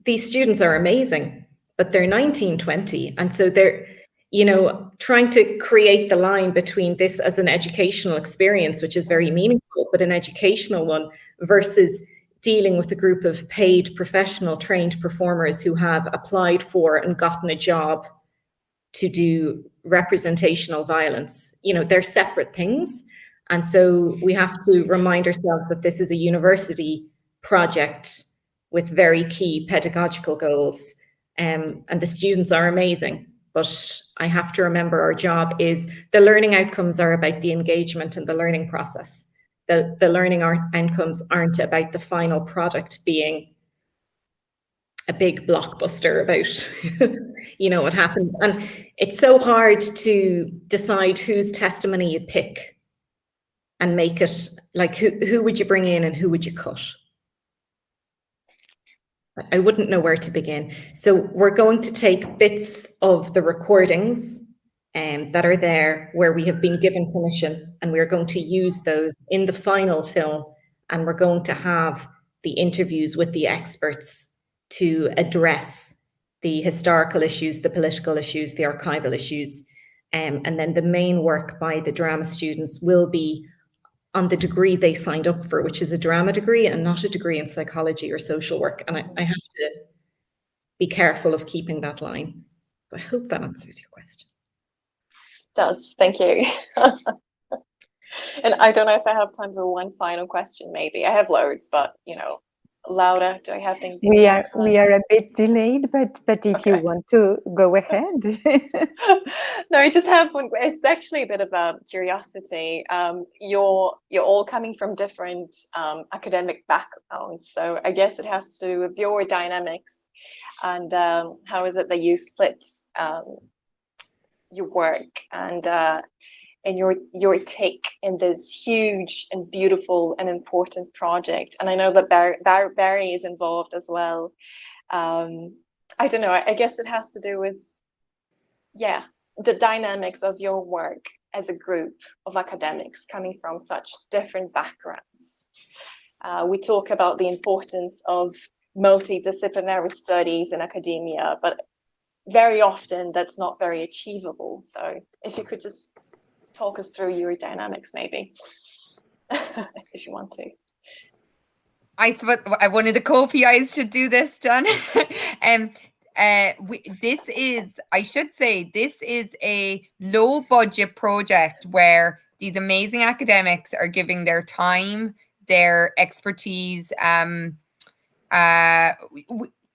these students are amazing, but they're 19, 20. And so they're, you know, trying to create the line between this as an educational experience, which is very meaningful, but an educational one, versus dealing with a group of paid professional trained performers who have applied for and gotten a job to do representational violence. You know, they're separate things. And so we have to remind ourselves that this is a university project with very key pedagogical goals. And the students are amazing, but I have to remember our job is the learning outcomes are about the engagement and the learning process. The learning outcomes aren't about the final product being a big blockbuster about, you know, what happened. And it's so hard to decide whose testimony you pick and make it like, who would you bring in and who would you cut? I wouldn't know where to begin. So we're going to take bits of the recordings that are there where we have been given permission, and we're going to use those in the final film, and we're going to have the interviews with the experts to address the historical issues, the political issues, the archival issues. And then the main work by the drama students will be on the degree they signed up for, which is a drama degree and not a degree in psychology or social work. And I have to be careful of keeping that line. I hope that answers your question. It does, thank you. And I don't know if I have time for one final question, maybe. I have loads, but, you know, Laura, do I have things? We are a bit delayed, but if you want to go ahead. No, I just have one. It's actually a bit of a curiosity. You're all coming from different academic backgrounds, so I guess it has to do with your dynamics and how is it that you split your work and your take in this huge and beautiful and important project. And I know that Barry is involved as well. I don't know, I guess it has to do with, yeah, the dynamics of your work as a group of academics coming from such different backgrounds. We talk about the importance of multidisciplinary studies in academia, but very often that's not very achievable. So if you could just talk us through your dynamics, maybe, if you want to. I thought one of the co-PIs should do this, John. This is a low budget project where these amazing academics are giving their time, their expertise.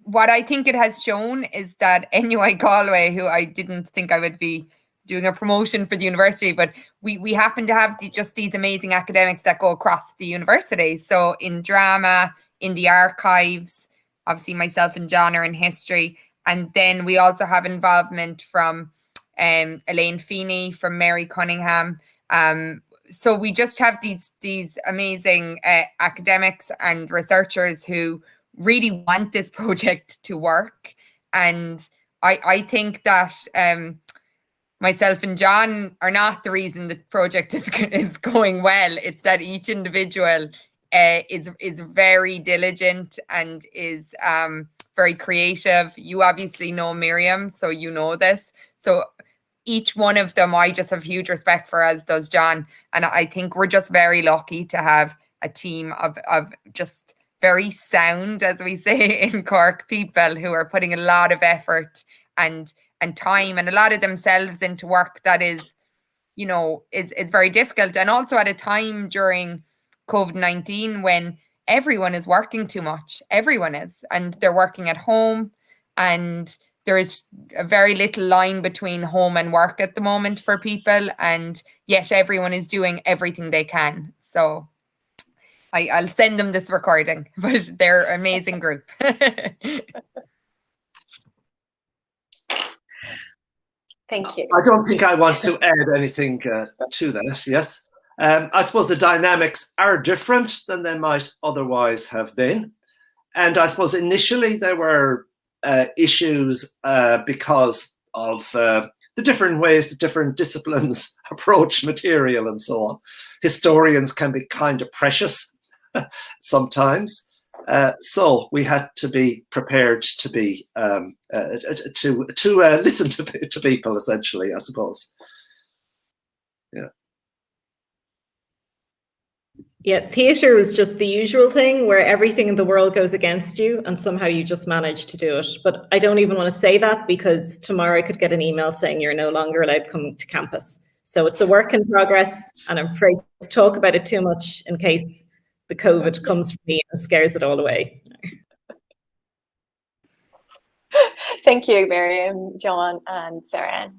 What I think it has shown is that NUI-Galway, who I didn't think I would be doing a promotion for the university, but we happen to have just these amazing academics that go across the university. So in drama, in the archives, obviously myself and John are in history. And then we also have involvement from Elaine Feeney, from Mary Cunningham. So we just have these amazing academics and researchers who really want this project to work. And I think that myself and John are not the reason the project is going well. It's that each individual is very diligent and is very creative. You obviously know Miriam, so you know this. So each one of them I just have huge respect for, as does John. And I think we're just very lucky to have a team of just very sound, as we say in Cork, people who are putting a lot of effort and time and a lot of themselves into work that is, you know, is very difficult. And also at a time during COVID-19 when everyone is working too much. Everyone is. And they're working at home, and there is a very little line between home and work at the moment for people. And yet everyone is doing everything they can. So I'll send them this recording, but they're an amazing group. Thank you. I don't think I want to add anything to that, yes. I suppose the dynamics are different than they might otherwise have been. And I suppose initially there were issues because of the different ways that different disciplines approach material and so on. Historians can be kind of precious sometimes. So we had to be prepared to be to listen to people, essentially, I suppose. Yeah. Yeah, theatre was just the usual thing where everything in the world goes against you and somehow you just manage to do it. But I don't even want to say that because tomorrow I could get an email saying you're no longer allowed to come to campus. So it's a work in progress, and I'm afraid to talk about it too much in case the COVID comes for me and scares it all away. Thank you, Miriam, John, and Sarah.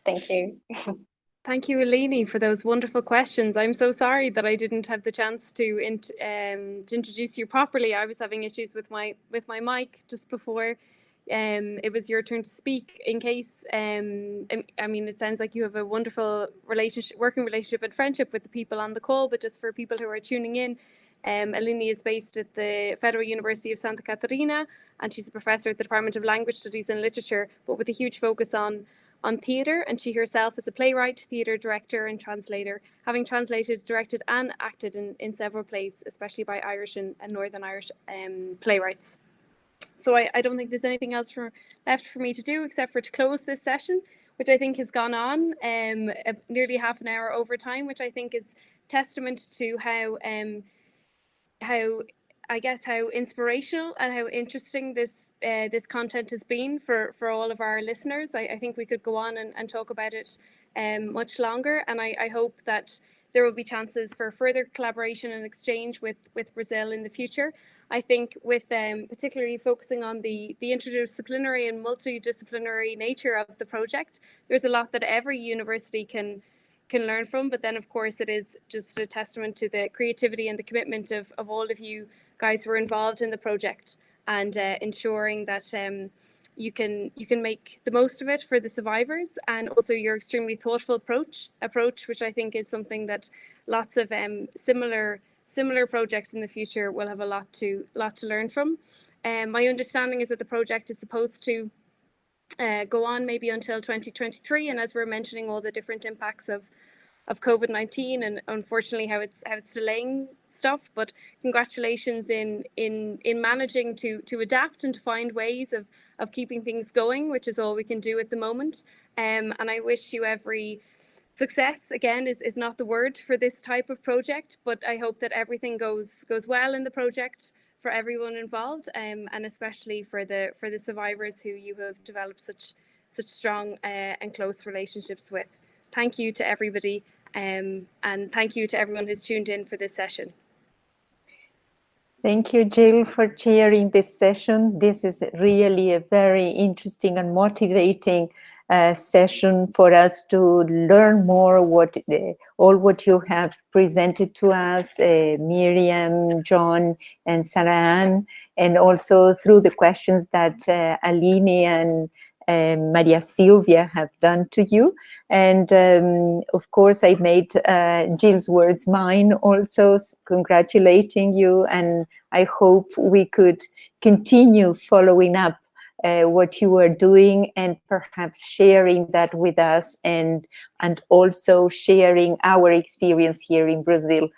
Thank you. Thank you, Eleni, for those wonderful questions. I'm so sorry that I didn't have the chance to introduce you properly. I was having issues with my mic just before it was your turn to speak. In case, I mean, it sounds like you have a wonderful working relationship and friendship with the people on the call, but just for people who are tuning in, Eleni is based at the Federal University of Santa Catarina, and she's a professor at the Department of Language Studies and Literature, but with a huge focus on theatre, and she herself is a playwright, theatre director and translator, having translated, directed and acted in several plays, especially by Irish and Northern Irish playwrights. So I don't think there's anything else left for me to do except for to close this session, which I think has gone on nearly half an hour over time, which I think is testament to how inspirational and how interesting this content has been for all of our listeners. I think we could go on and talk about it much longer, and I hope that there will be chances for further collaboration and exchange with Brazil in the future. I think with particularly focusing on the interdisciplinary and multidisciplinary nature of the project, there's a lot that every university can learn from, but then of course it is just a testament to the creativity and the commitment of all of you guys who are involved in the project, and ensuring that you can make the most of it for the survivors, and also your extremely thoughtful approach, which I think is something that lots of similar projects in the future will have a lot to learn from. My understanding is that the project is supposed to go on maybe until 2023, and as we're mentioning all the different impacts of COVID-19 and unfortunately how it's delaying stuff, but congratulations in managing to adapt and to find ways of keeping things going, which is all we can do at the moment. And I wish you every success. Again, is not the word for this type of project, but I hope that everything goes well in the project for everyone involved, and especially for the survivors who you have developed such strong and close relationships with. Thank you to everybody, and thank you to everyone who's tuned in for this session. Thank you, Jill, for chairing this session. This is really a very interesting and motivating session for us to learn more all what you have presented to us, Miriam, John, and Seán, and also through the questions that Eleni and Maria Silvia have done to you. And of course, I made Jill's words mine also, congratulating you, and I hope we could continue following up what you are doing, and perhaps sharing that with us, and also sharing our experience here in Brazil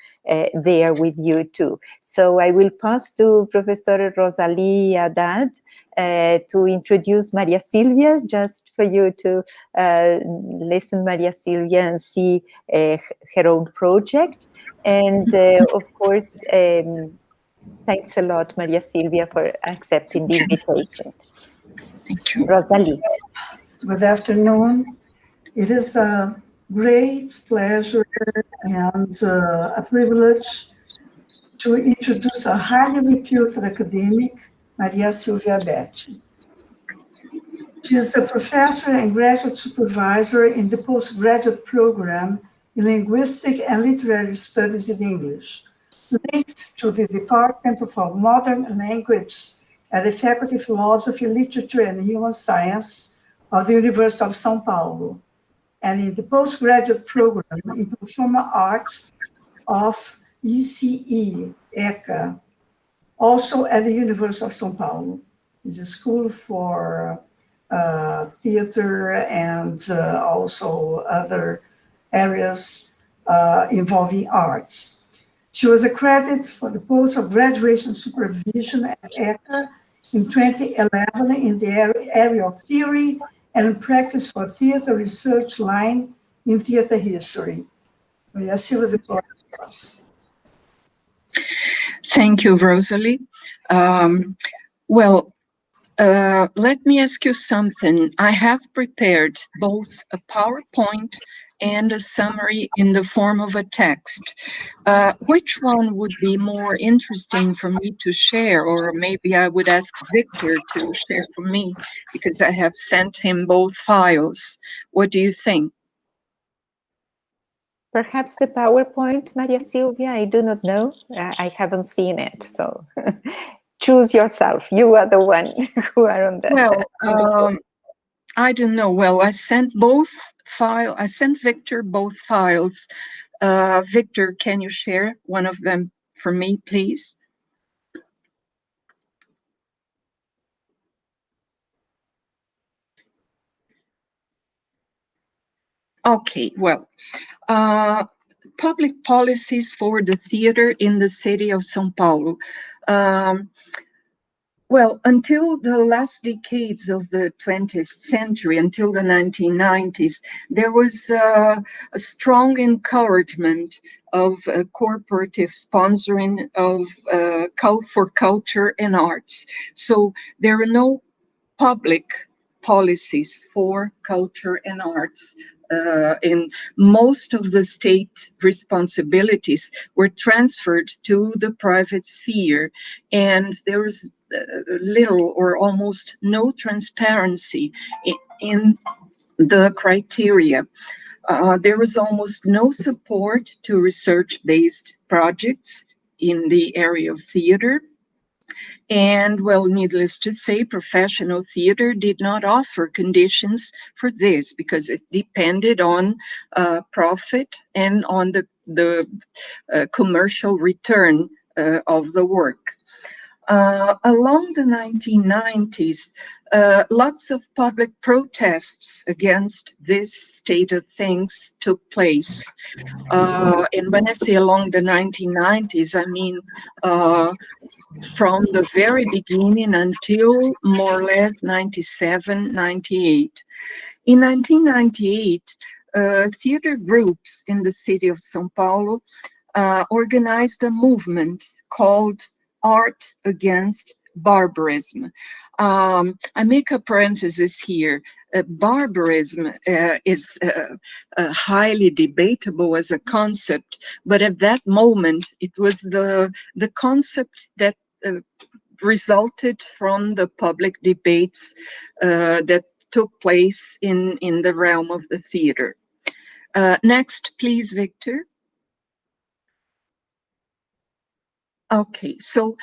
there with you too. So I will pass to Professor Rosalie Haddad to introduce Maria Silvia, just for you to listen Maria Silvia and see her own project. And of course, thanks a lot, Maria Silvia, for accepting the invitation. Thank you. Rosalie. Good afternoon. It is a great pleasure and a privilege to introduce a highly reputed academic, Maria Silvia Betti. She is a professor and graduate supervisor in the postgraduate program in Linguistic and Literary Studies in English, linked to the Department of Modern Language at the Faculty of Philosophy, Literature, and Human Science of the University of São Paulo, and in the postgraduate program in Performing Arts of ECE, ECA, also at the University of São Paulo. It's a school for theater and also other areas involving arts. She was accredited for the post of graduation supervision at ECA in 2011 in the area of theory and practice for theater research line in theater history. Maria Silva, the floor is yours. Thank you, Rosalie. Let me ask you something. I have prepared both a PowerPoint and a summary in the form of a text. Which one would be more interesting for me to share? Or maybe I would ask Victor to share for me, because I have sent him both files. What do you think? Perhaps the PowerPoint, Maria Silvia, I do not know. I haven't seen it, so choose yourself. You are the one who are on the... Well, I don't know. Well, I sent both files. I sent Victor both files. Victor, can you share one of them for me, please? Okay, well, public policies for the theater in the city of São Paulo. Well, until the last decades of the 20th century, until the 1990s, there was a strong encouragement of corporative sponsoring of for culture and arts. So there are no public policies for culture and arts. And most of the state responsibilities were transferred to the private sphere, and there was little or almost no transparency in the criteria. There was almost no support to research-based projects in the area of theater. And, well, needless to say, professional theater did not offer conditions for this because it depended on profit and on the commercial return of the work. Along the 1990s, lots of public protests against this state of things took place. And when I say along the 1990s, I mean from the very beginning until more or less 97, 98. In 1998, theater groups in the city of São Paulo organized a movement called Art Against Barbarism. I make a parenthesis here. Barbarism is highly debatable as a concept, but at that moment, it was the concept that resulted from the public debates that took place in the realm of the theater. Next, please, Victor. Okay, so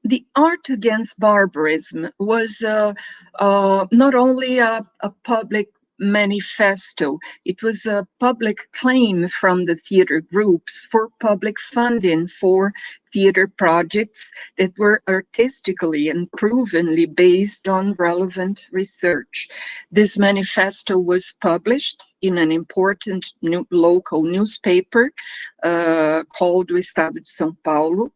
the Art Against Barbarism was not only a public manifesto, it was a public claim from the theater groups for public funding for theater projects that were artistically and provenly based on relevant research. This manifesto was published in an important local newspaper called O Estado de São Paulo.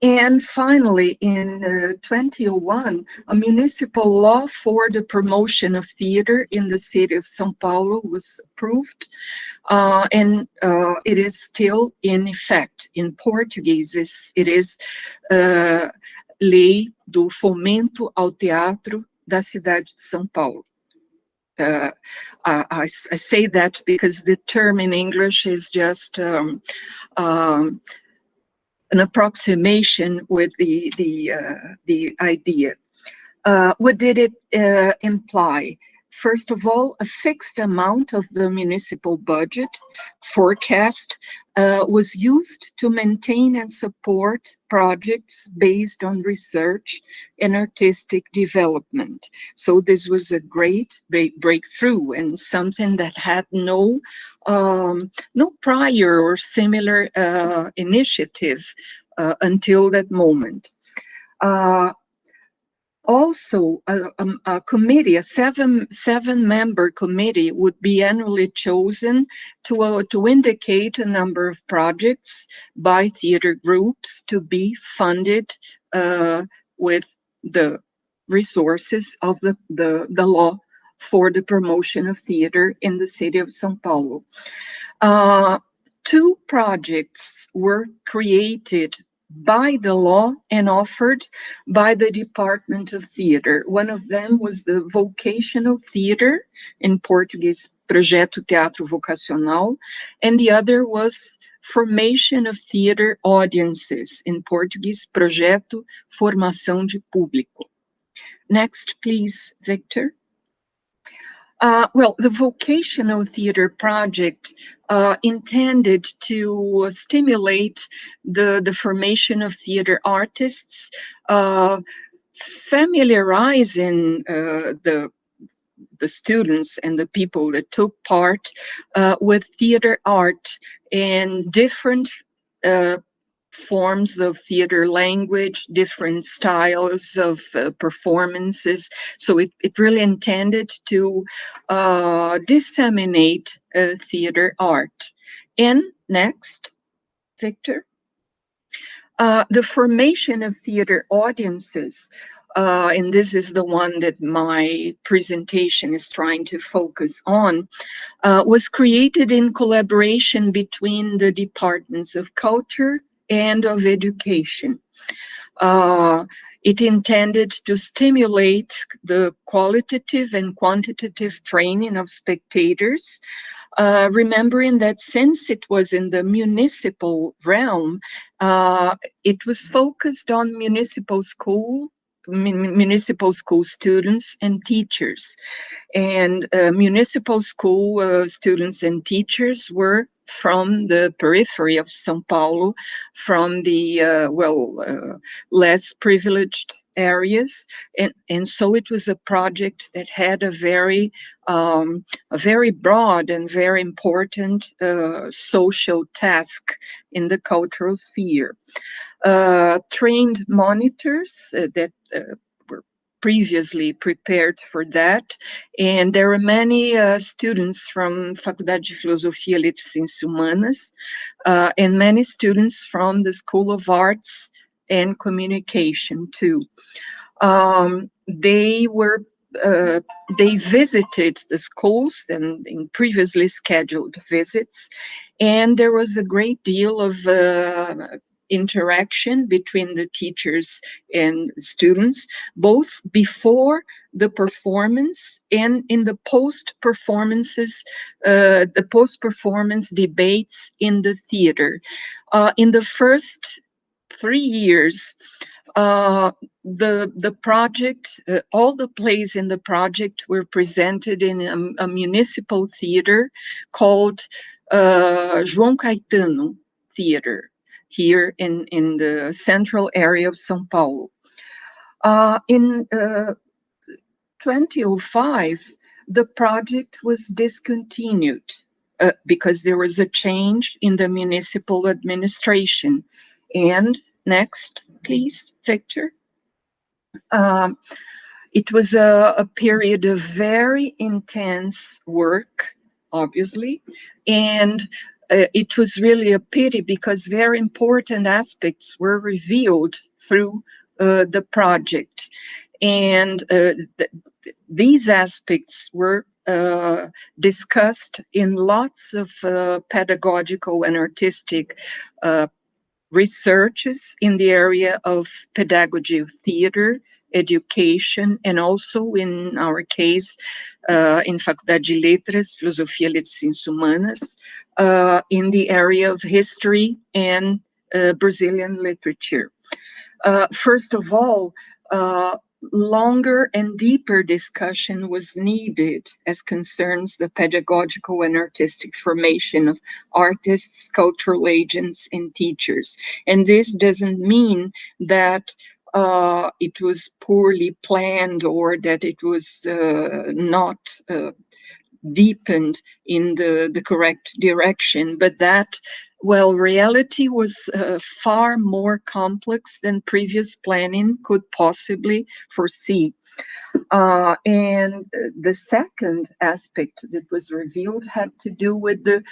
And finally, in 2001, a municipal law for the promotion of theater in the city of São Paulo was approved, and it is still in effect. In Portuguese, it is Lei do Fomento ao Teatro da Cidade de São Paulo. I say that because the term in English is just an approximation with the idea. What did it imply? First of all, a fixed amount of the municipal budget forecast was used to maintain and support projects based on research and artistic development. So this was a great breakthrough and something that had no prior or similar initiative until that moment. Also, a committee, a seven-member committee would be annually chosen to indicate a number of projects by theater groups to be funded with the resources of the law for the promotion of theater in the city of São Paulo. Two projects were created by the law and offered by the Department of Theater. One of them was the vocational theater, in Portuguese, Projeto Teatro Vocacional, and the other was formation of theater audiences, in Portuguese, Projeto Formação de Público. Next, please, Victor. Well, the vocational theater project intended to stimulate the formation of theater artists, familiarizing the students and the people that took part with theater art and different forms of theater language, different styles of performances. So it really intended to disseminate theater art. And next, Victor. The formation of theater audiences, and this is the one that my presentation is trying to focus on, was created in collaboration between the departments of culture and of education. It intended to stimulate the qualitative and quantitative training of spectators, remembering that since it was in the municipal realm, it was focused on municipal school students and teachers. And municipal school students and teachers were from the periphery of São Paulo, from the, less privileged areas. And so it was a project that had a very broad and very important social task in the cultural sphere. Trained monitors that were previously prepared for that, and there were many students from Faculdade de Filosofia, Letras e Humanas, and many students from the School of Arts and Communication too. They visited the schools and in previously scheduled visits, and there was a great deal of interaction between the teachers and students, both before the performance and in the post-performances, the post-performance debates in the theater. In the first 3 years, the project, all the plays in the project were presented in a municipal theater called João Caetano Theater, here in the central area of São Paulo. In 2005, the project was discontinued because there was a change in the municipal administration. And next, please, Victor. It was a period of very intense work, obviously, and it was really a pity because very important aspects were revealed through the project. And these aspects were discussed in lots of pedagogical and artistic researches in the area of pedagogy of theater, education, and also in our case, in Faculdade de Letras, Filosofia, Letras e Humanas, in the area of history and Brazilian literature. First of all, longer and deeper discussion was needed as concerns the pedagogical and artistic formation of artists, cultural agents, and teachers. And this doesn't mean that it was poorly planned or that it was not deepened in the correct direction, but that, well, reality was far more complex than previous planning could possibly foresee. And the second aspect that was revealed had to do with the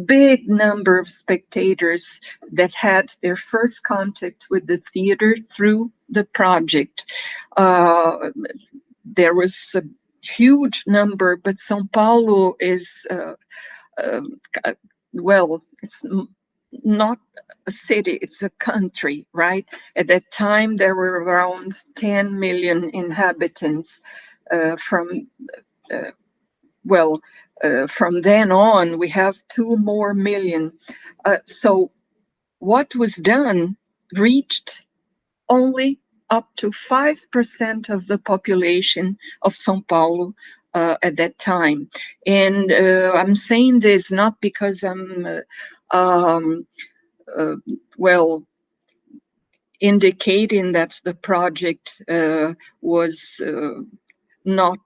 big number of spectators that had their first contact with the theater through the project. There was a huge number, but São Paulo is, well, it's not a city, it's a country, right? At that time, there were around 10 million inhabitants. From then on, we have 2 more million. So what was done reached only up to 5% of the population of São Paulo at that time. And I'm saying this not because I'm indicating that the project was not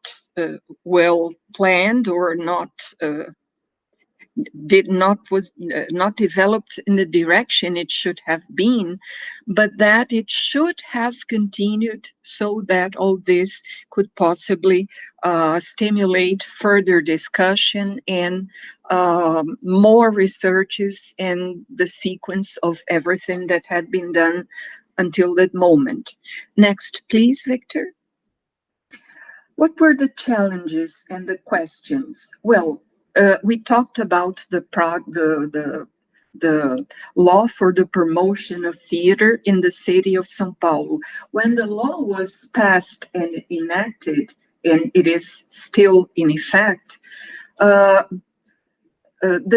well planned or was not developed in the direction it should have been, but that it should have continued so that all this could possibly stimulate further discussion and more researches and the sequence of everything that had been done until that moment. Next, please, Victor. What were the challenges and the questions? Well, we talked about the law for the promotion of theater in the city of São Paulo. When the law was passed and enacted, and it is still in effect, the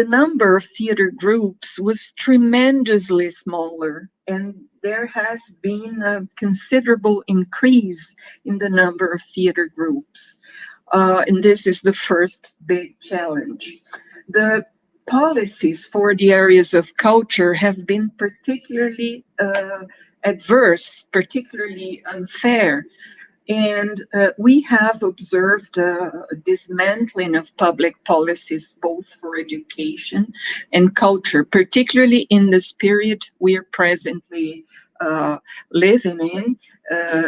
number of theater groups was tremendously smaller, and there has been a considerable increase in the number of theater groups. And this is the first big challenge. The policies for the areas of culture have been particularly adverse, particularly unfair. And we have observed a dismantling of public policies, both for education and culture, particularly in this period we are presently living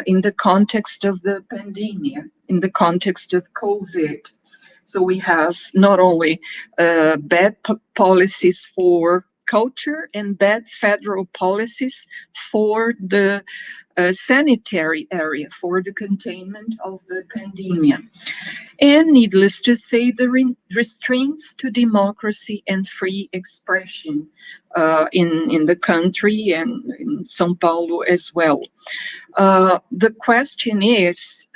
in the context of the pandemic, in the context of COVID. So we have not only bad policies for culture and bad federal policies for the sanitary area, for the containment of the pandemic. And needless to say, the restraints to democracy and free expression in the country and in São Paulo as well. The question is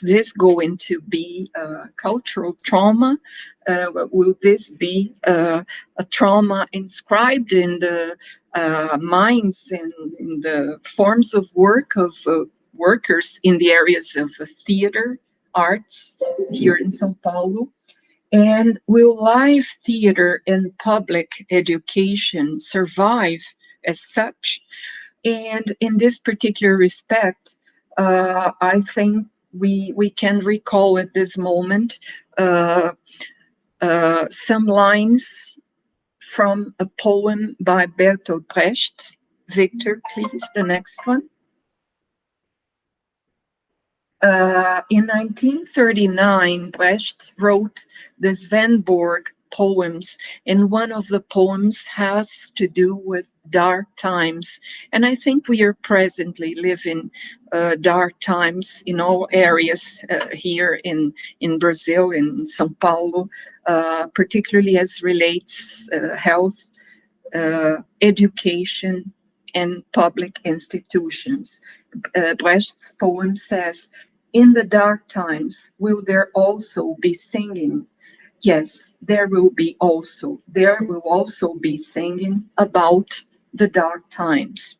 this going to be cultural trauma? Will this be a trauma inscribed in the minds and in the forms of work of workers in the areas of theater, arts here in São Paulo? And will live theater and public education survive as such? And in this particular respect, I think we can recall at this moment some lines from a poem by Bertolt Brecht. Victor, please, the next one. In 1939, Brecht wrote the Swedenborg poems, and one of the poems has to do with dark times. And I think we are presently living dark times in all areas here in Brazil, in São Paulo, particularly as relates health, education, and public institutions. Brecht's poem says, "In the dark times, will there also be singing? Yes, there will also be singing about the dark times."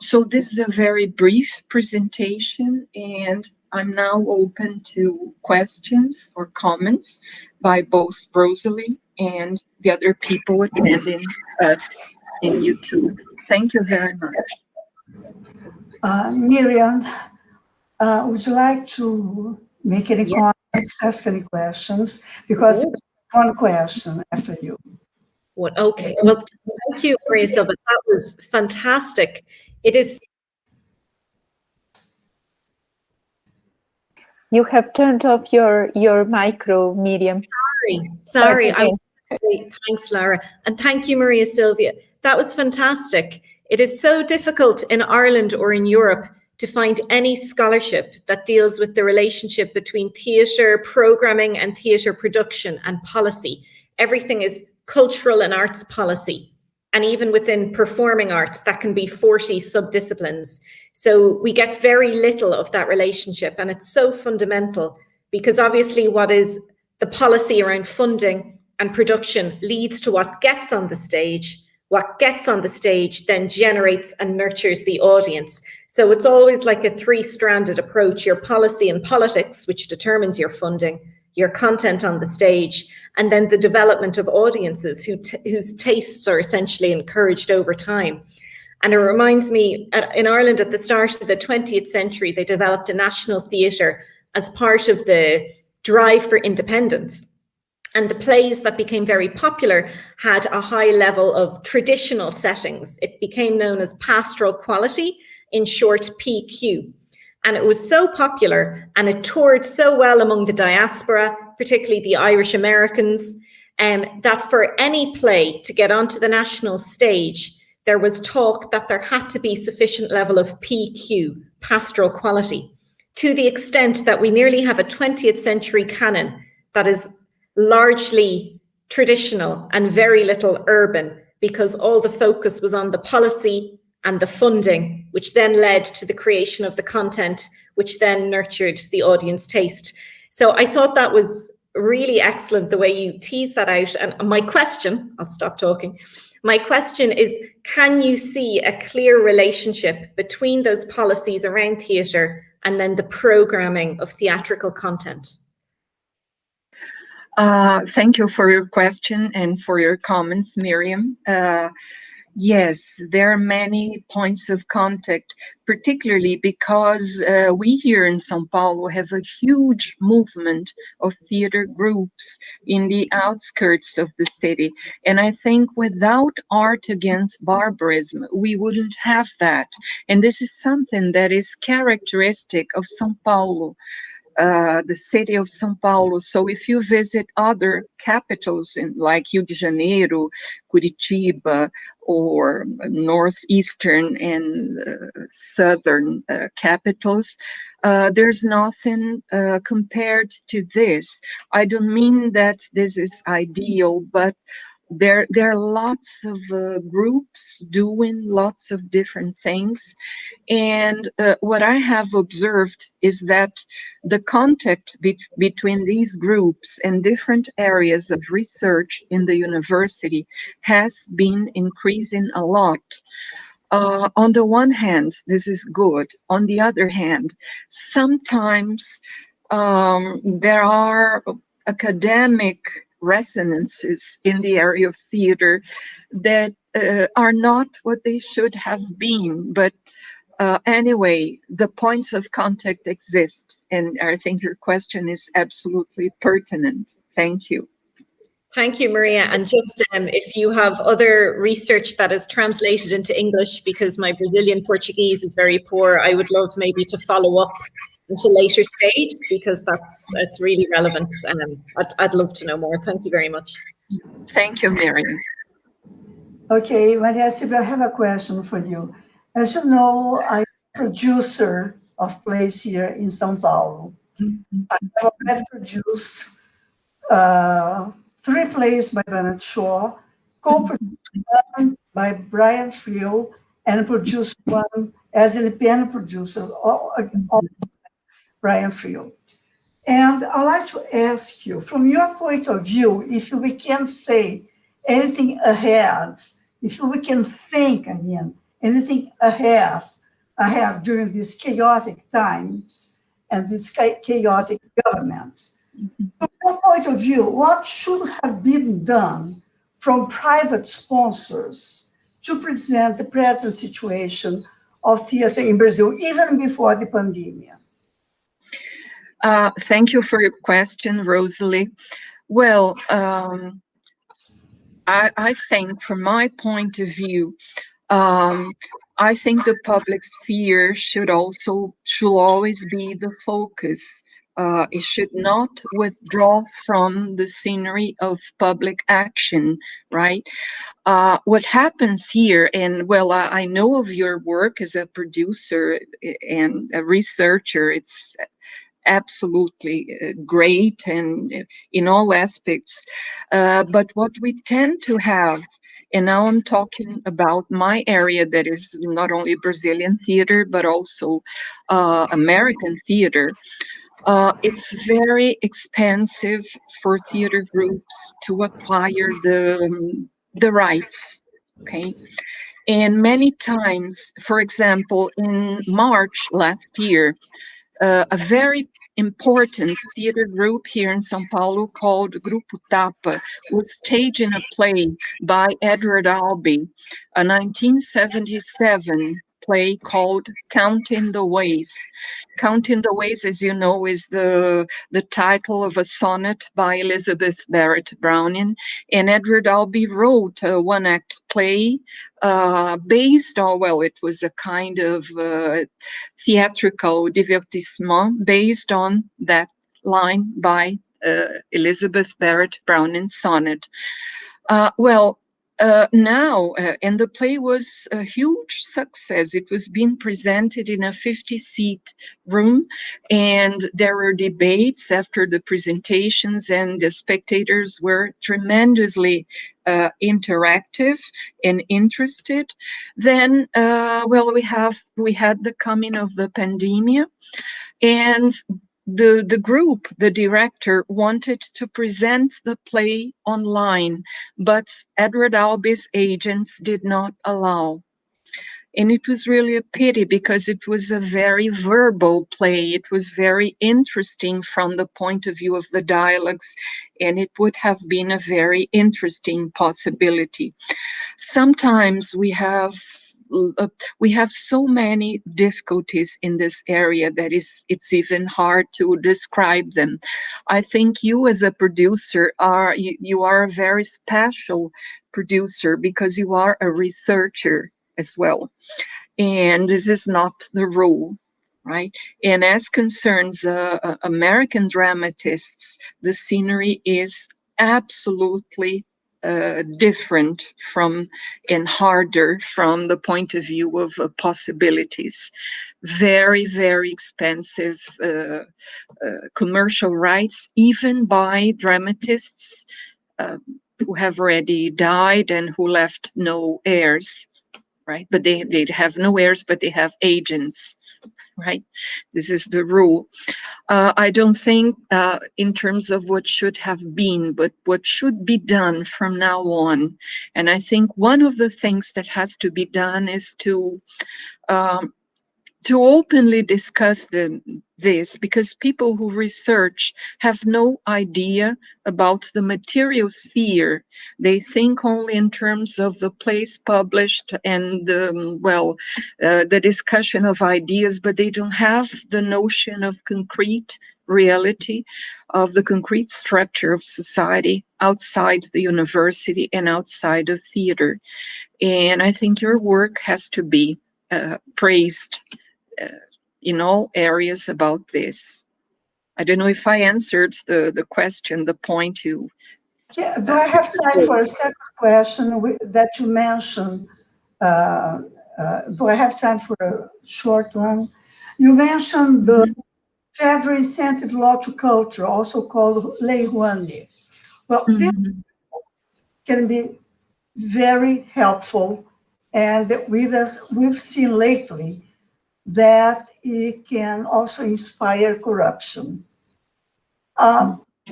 So this is a very brief presentation, and I'm now open to questions or comments by both Rosalie and the other people attending us in YouTube. Thank you very much. Miriam, would you like to make any comments ask any questions, because one question after you. Well, okay. Well, thank you, Maria Silva. That was fantastic. It is. You have turned off your micro, Miriam. Sorry. Thanks, Lara. And thank you, Maria Silvia. That was fantastic. It is so difficult in Ireland or in Europe to find any scholarship that deals with the relationship between theatre programming and theatre production and policy. Everything is cultural and arts policy. And even within performing arts, that can be 40 subdisciplines. So we get very little of that relationship. And it's so fundamental because obviously what is the policy around funding and production leads to what gets on the stage. What gets on the stage then generates and nurtures the audience. So it's always like a three-stranded approach, your policy and politics, which determines your funding, your content on the stage, and then the development of audiences whose tastes are essentially encouraged over time. And it reminds me, in Ireland at the start of the 20th century, they developed a national theatre as part of the drive for independence. And the plays that became very popular had a high level of traditional settings. It became known as pastoral quality, in short, PQ. And it was so popular and it toured so well among the diaspora, particularly the Irish Americans, that for any play to get onto the national stage, there was talk that there had to be sufficient level of PQ, pastoral quality, to the extent that we nearly have a 20th century canon that is largely traditional and very little urban, because all the focus was on the policy and the funding, which then led to the creation of the content, which then nurtured the audience taste. So I thought that was really excellent the way you teased that out. And my question, I'll stop talking. My question is, can you see a clear relationship between those policies around theatre and then the programming of theatrical content? Thank you for your question and for your comments, Miriam. Yes, there are many points of contact, particularly because we here in São Paulo have a huge movement of theater groups in the outskirts of the city. And I think without art against barbarism, we wouldn't have that. And this is something that is characteristic of São Paulo. The city of São Paulo. So if you visit other capitals like Rio de Janeiro, Curitiba, or northeastern and southern capitals, there's nothing compared to this. I don't mean that this is ideal, but there are lots of groups doing lots of different things. And what I have observed is that the contact between these groups and different areas of research in the university has been increasing a lot. On the one hand, this is good. On the other hand, sometimes there are academic resonances in the area of theater that are not what they should have been. But anyway, the points of contact exist. And I think your question is absolutely pertinent. Thank you. Thank you, Maria. And just if you have other research that is translated into English, because my Brazilian Portuguese is very poor, I would love maybe to follow up at a later stage, because it's really relevant. And I'd love to know more. Thank you very much. Thank you, Miriam. Okay, Maria Silvia, I have a question for you. As you know, I'm a producer of plays here in São Paulo. I have already produced 3 plays by Bernard Shaw, co-produced one by Brian Friel, and produced one as independent producer, all Brian Friel. And I'd like to ask you, from your point of view, if we can say anything ahead, if we can think again, anything ahead during these chaotic times and this chaotic government. From your point of view, what should have been done from private sponsors to present the present situation of theater in Brazil, even before the pandemic? Thank you for your question, Rosalie. Well, I think from my point of view, I think the public sphere should always be the focus. It should not withdraw from the scenery of public action, right? What happens here, and well, I know of your work as a producer and a researcher. It's absolutely great and in all aspects. But what we tend to have, and now I'm talking about my area that is not only Brazilian theater, but also American theater. It's very expensive for theater groups to acquire the rights, okay? And many times, for example, in March last year, a very important theater group here in São Paulo called Grupo Tapa was staging a play by Edward Albee, a 1977 play called Counting the Ways. Counting the Ways, as you know, is the title of a sonnet by Elizabeth Barrett Browning, and Edward Albee wrote a one-act play based on, well, it was a kind of theatrical divertissement based on that line by Elizabeth Barrett Browning's sonnet. Now, and the play was a huge success. It was being presented in a 50-seat room, and there were debates after the presentations, and the spectators were tremendously interactive and interested. Then, we had the coming of the pandemic, and the group, the director, wanted to present the play online, but Edward Albee's agents did not allow. And it was really a pity because it was a very verbal play. It was very interesting from the point of view of the dialogues, and it would have been a very interesting possibility. Sometimes we have so many difficulties in this area that it's even hard to describe them. I think you as a producer you are a very special producer because you are a researcher as well. And this is not the rule, right? And as concerns American dramatists, the scenery is absolutely different from and harder from the point of view of possibilities. Very, very expensive commercial rights, even by dramatists who have already died and who left no heirs, right? But they have no heirs, but they have agents, right? This is the rule. I don't think in terms of what should have been, but what should be done from now on. And I think one of the things that has to be done is to openly discuss this, because people who research have no idea about the material sphere. They think only in terms of the plays published and the discussion of ideas, but they don't have the notion of concrete reality, of the concrete structure of society outside the university and outside of theater. And I think your work has to be praised in all areas about this. I don't know if I answered the question, the point you... Yeah, do I have time for a second question that you mentioned? Do I have time for a short one? You mentioned the federal incentive law to culture, also called Lei Rouanet. Well, this can be very helpful, and we've seen lately that it can also inspire corruption.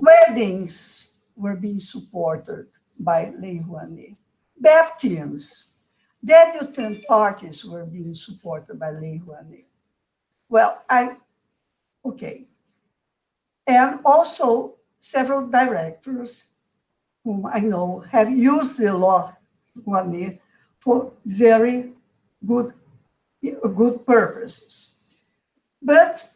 Weddings were being supported by Lei Rouanet. Baptisms, debutante parties were being supported by Lei Rouanet. Well, okay. And also several directors whom I know have used the law Rouanet for very good purposes. But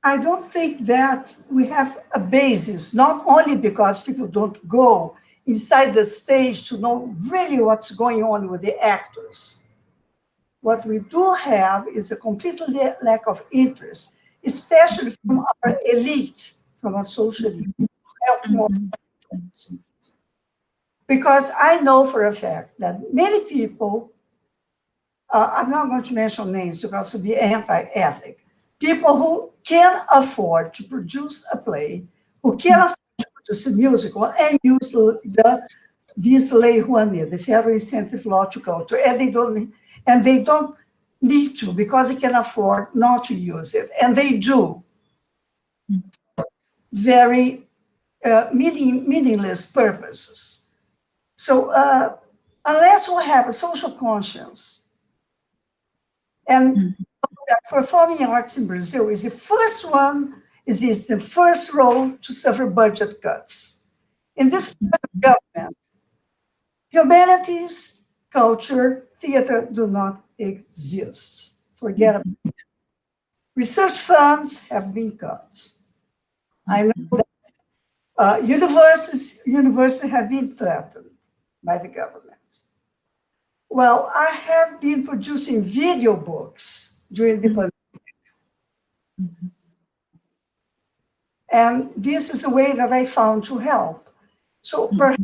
I don't think that we have a basis, not only because people don't go inside the stage to know really what's going on with the actors. What we do have is a complete lack of interest, especially from our elite, from our social elite. Help more. Because I know for a fact that many people, I'm not going to mention names because it would be anti-ethic, people who can afford to produce a play, who can afford to produce a musical and use this lei Rouanet, the federal incentive law to culture, and they don't need to because they can afford not to use it, and they do very meaningless purposes. So unless we have a social conscience, and performing arts in Brazil is the first one, is the first role to suffer budget cuts. In this government, humanities, culture, theater do not exist. Forget about it. Research funds have been cut. I know that universities have been threatened by the government. Well, I have been producing video books during the pandemic. And this is a way that I found to help. So perhaps,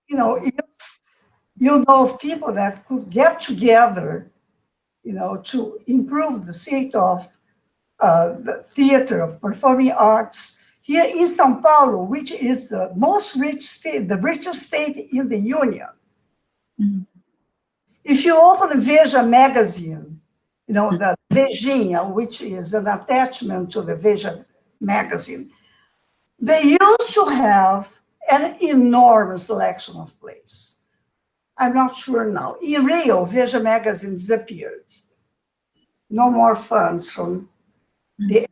if you know of people that could get together, to improve the state of the theater, of performing arts, here in São Paulo, which is the most rich state, the richest state in the Union. If you open the Veja magazine, the Vejinha, which is an attachment to the Veja magazine, they used to have an enormous selection of plays. I'm not sure now. In Rio, Veja magazine disappeared. No more funds from the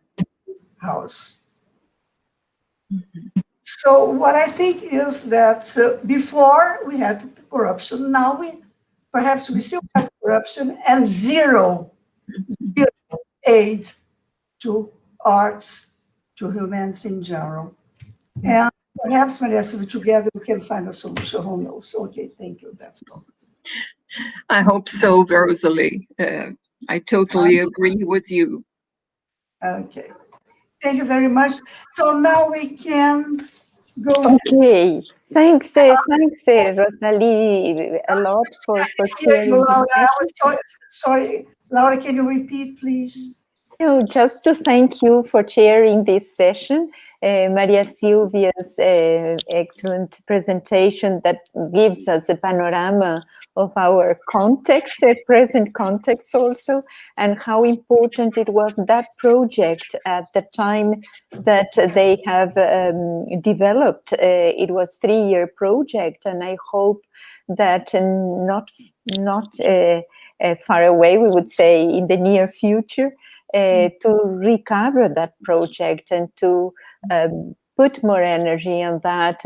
house. So what I think is that before we had corruption, now perhaps we still have corruption and zero aid to arts, to humanities in general. And perhaps, Maria Silvia, together we can find a solution. Who knows? Okay, thank you. That's all. I hope so, Rosalie. I totally agree with you. Okay. Thank you very much. So now we can go. Okay. Thanks, Rosalie, a lot for sharing. Laura, I was sorry. Laura, can you repeat, please? No, just to thank you for sharing this session. Maria Silvia's excellent presentation that gives us a panorama of our context, present context also, and how important it was, that project at the time that they have developed. It was a 3-year project, and I hope that not far away, we would say in the near future, to recover that project and to put more energy on that,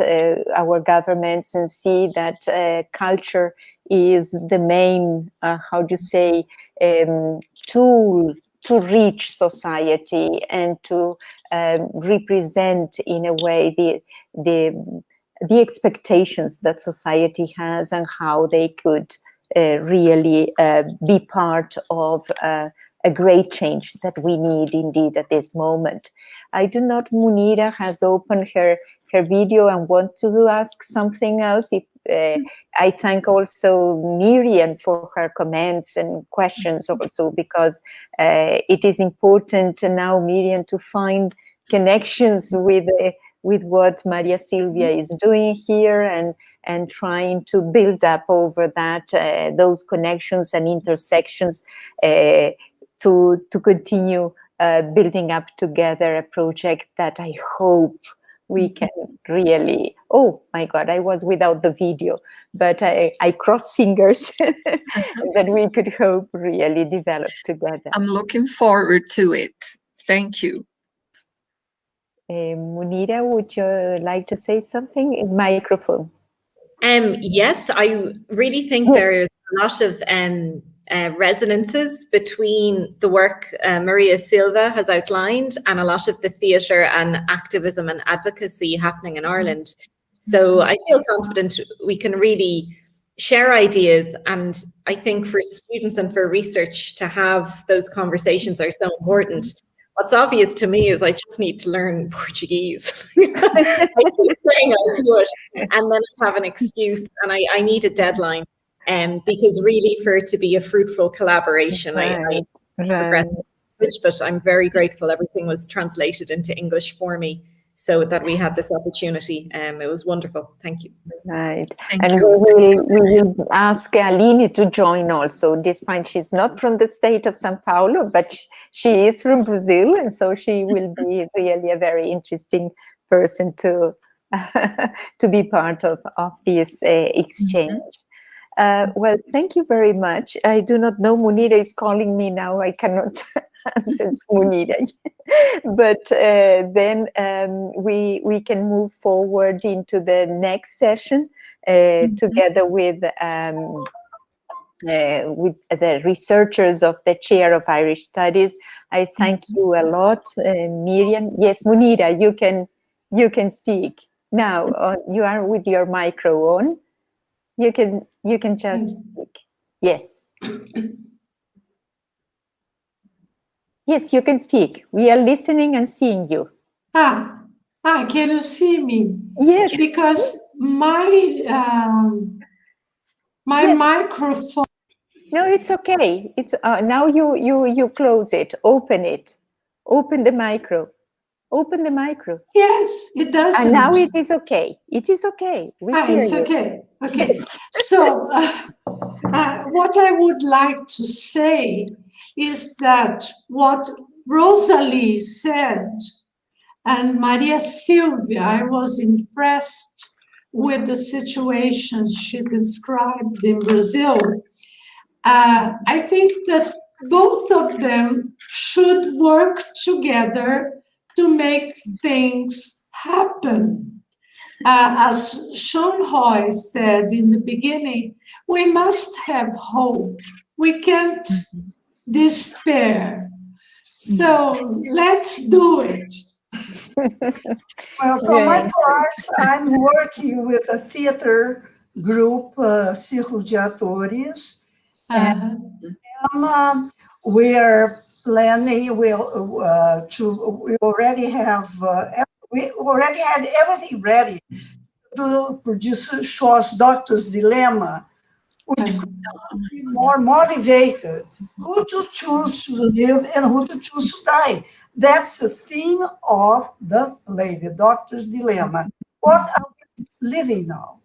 our governments, and see that culture is the main, tool to reach society and to represent in a way the expectations that society has and how they could really be part of a great change that we need indeed at this moment. I do not, Munira has opened her video and want to ask something else. I thank also Miriam for her comments and questions also, because it is important now, Miriam, to find connections with what Maria Silvia is doing here and trying to build up over that, those connections and intersections to continue building up together a project that I hope we can really, oh my God, I was without the video, but I cross fingers that we could hope really develop together. I'm looking forward to it. Thank you. Munira, would you like to say something? Microphone. Yes, I really think there's a lot of resonances between the work Maria Silva has outlined and a lot of the theatre and activism and advocacy happening in Ireland. So I feel confident we can really share ideas, and I think for students and for research to have those conversations are so important. What's obvious to me is I just need to learn Portuguese. I keep saying I'll do it, and then I have an excuse, and I need a deadline. Because really, for it to be a fruitful collaboration, I progress. But I'm very grateful everything was translated into English for me, so that we had this opportunity. It was wonderful. Thank you. Right. We will ask Aline to join also, despite she's not from the state of São Paulo, but she is from Brazil, and so she will be really a very interesting person to to be part of this exchange. Well, thank you very much. I do not know, Munira is calling me now. I cannot answer Munira. But then we can move forward into the next session together with the researchers of the Chair of Irish Studies. I thank you a lot, Miriam. Yes, Munira, you can speak. Now, you are with your micro on. You can just speak. Yes. Yes, you can speak. We are listening and seeing you. Can you see me? Yes. Because my microphone. No, it's okay. It's now you close it. Open it. Open the micro. Open the micro. Yes, it doesn't. And now it is okay. It is okay. We hear it's you. okay. Okay. So what I would like to say is that what Rosalie said and Maria Silvia, I was impressed with the situation she described in Brazil. I think that both of them should work together to make things happen. As Sean Hoy said in the beginning, we must have hope. We can't despair. So let's do it. Well, for my part, I'm working with a theater group, Círculo de Atores, and we are planning. We already had everything ready to produce Shaw's Doctor's Dilemma, which could be more motivated. Who to choose to live and who to choose to die. That's the theme of the play, the Doctor's Dilemma. What are we living now?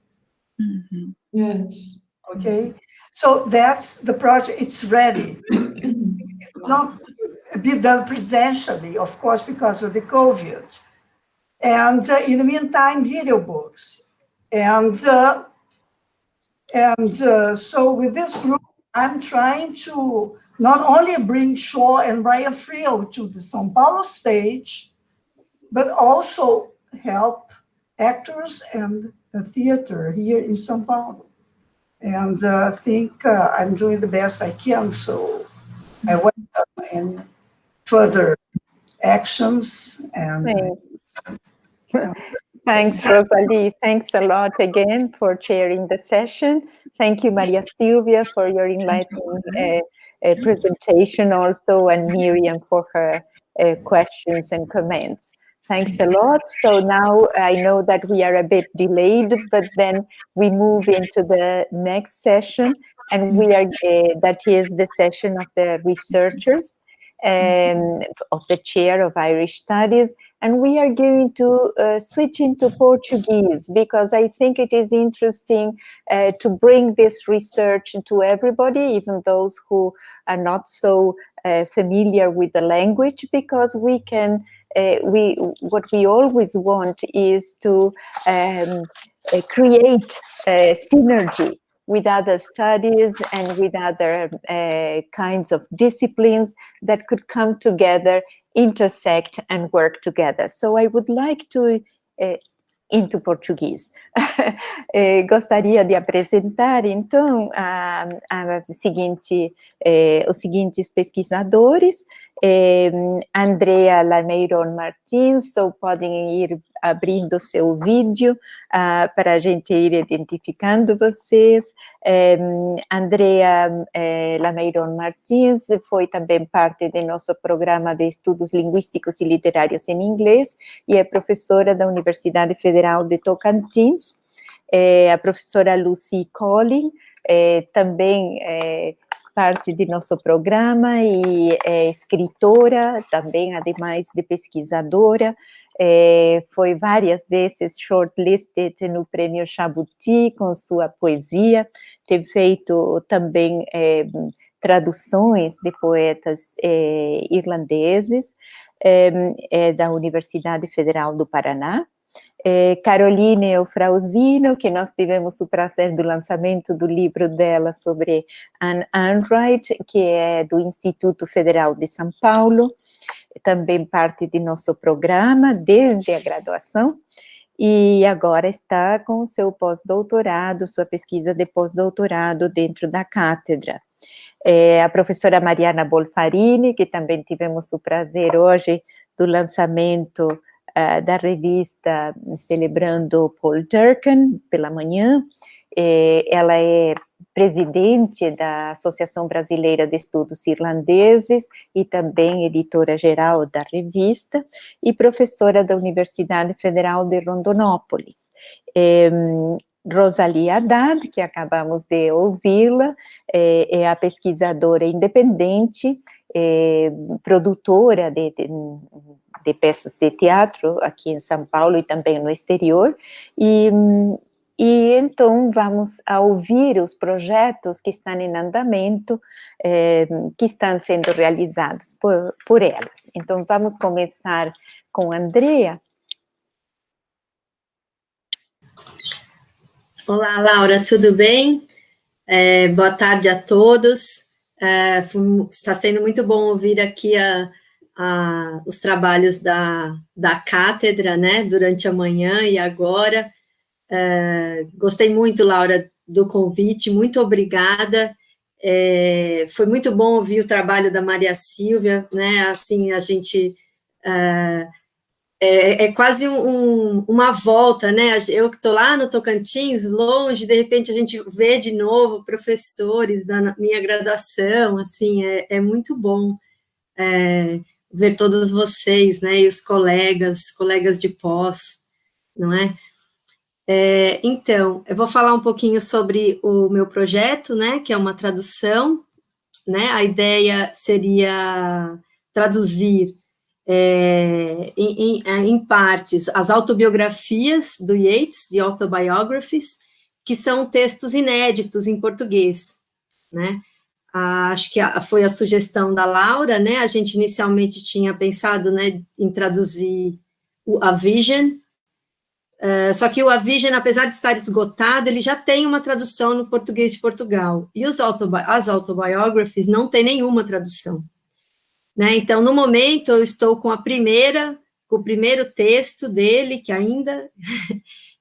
Yes. Okay, so that's the project. It's ready. Not be done presentially, of course, because of the COVID. And in the meantime, video books. And so with this group, I'm trying to not only bring Shaw and Brian Friel to the São Paulo stage, but also help actors and the theater here in São Paulo. And I think I'm doing the best I can. So I welcome any further actions. And Thanks, Rosalie. Thanks a lot again for chairing the session. Thank you, Maria Silvia, for your enlightening presentation also, and Miriam for her questions and comments. Thanks a lot. So now I know that we are a bit delayed, but then we move into the next session, and we are that is the session of the researchers of the Chair of Irish Studies, and we are going to switch into Portuguese because I think it is interesting to bring this research to everybody, even those who are not so familiar with the language, because we can. What we always want is to create synergy with other studies and with other kinds of disciplines that could come together, intersect, and work together. So I would like to into Portuguese. Gostaria de apresentar, então, os seguintes pesquisadores. Andrea Lameiron Martins, ou podem ir abrindo seu vídeo para a gente ir identificando vocês. Andrea Lameiron Martins foi também parte do nosso programa de estudos linguísticos e literários em inglês e é professora da Universidade Federal de Tocantins. A professora Lucy Collin também parte do nosso programa e é escritora, também, ademais de pesquisadora. Foi várias vezes shortlisted no Prêmio Jabuti com sua poesia, tem feito também traduções de poetas irlandeses, da Universidade Federal do Paraná. Caroline Eufrausino, que nós tivemos o prazer do lançamento do livro dela sobre Enright, que é do Instituto Federal de São Paulo, também parte de nosso programa desde a graduação, e agora está com o seu pós-doutorado, sua pesquisa de pós-doutorado dentro da cátedra. A professora Mariana Bolfarine, que também tivemos o prazer hoje do lançamento da revista celebrando Paul Durcan, pela manhã. Ela é presidente da Associação Brasileira de Estudos Irlandeses e também editora-geral da revista e professora da Universidade Federal de Rondonópolis. Rosalie Haddad, que acabamos de ouvi-la, é a pesquisadora independente, produtora de peças de teatro aqui em São Paulo e também no exterior, e então vamos a ouvir os projetos que estão em andamento, que estão sendo realizados por elas. Então vamos começar com a Andrea. Olá, Laura, tudo bem? Boa tarde a todos. Está sendo muito bom ouvir aqui os trabalhos da cátedra, né, durante a manhã e agora. Gostei muito, Laura, do convite, muito obrigada. Foi muito bom ouvir o trabalho da Maria Silvia, né, assim, a gente... quase uma volta, né, eu que estou lá no Tocantins, longe, de repente a gente vê de novo professores da minha graduação, assim, é muito bom ver todos vocês, né, e os colegas de pós, não é? Então, eu vou falar um pouquinho sobre o meu projeto, né, que é uma tradução, né, a ideia seria traduzir em partes as autobiografias do Yeats, the autobiographies, que são textos inéditos em português, né? Acho que foi a sugestão da Laura, né? A gente inicialmente tinha pensado, né, em traduzir a Vision, só que o A Vision, apesar de estar esgotado, ele já tem uma tradução no português de Portugal, e as autobiographies não tem nenhuma tradução. Né, então, no momento, eu estou com o primeiro texto dele,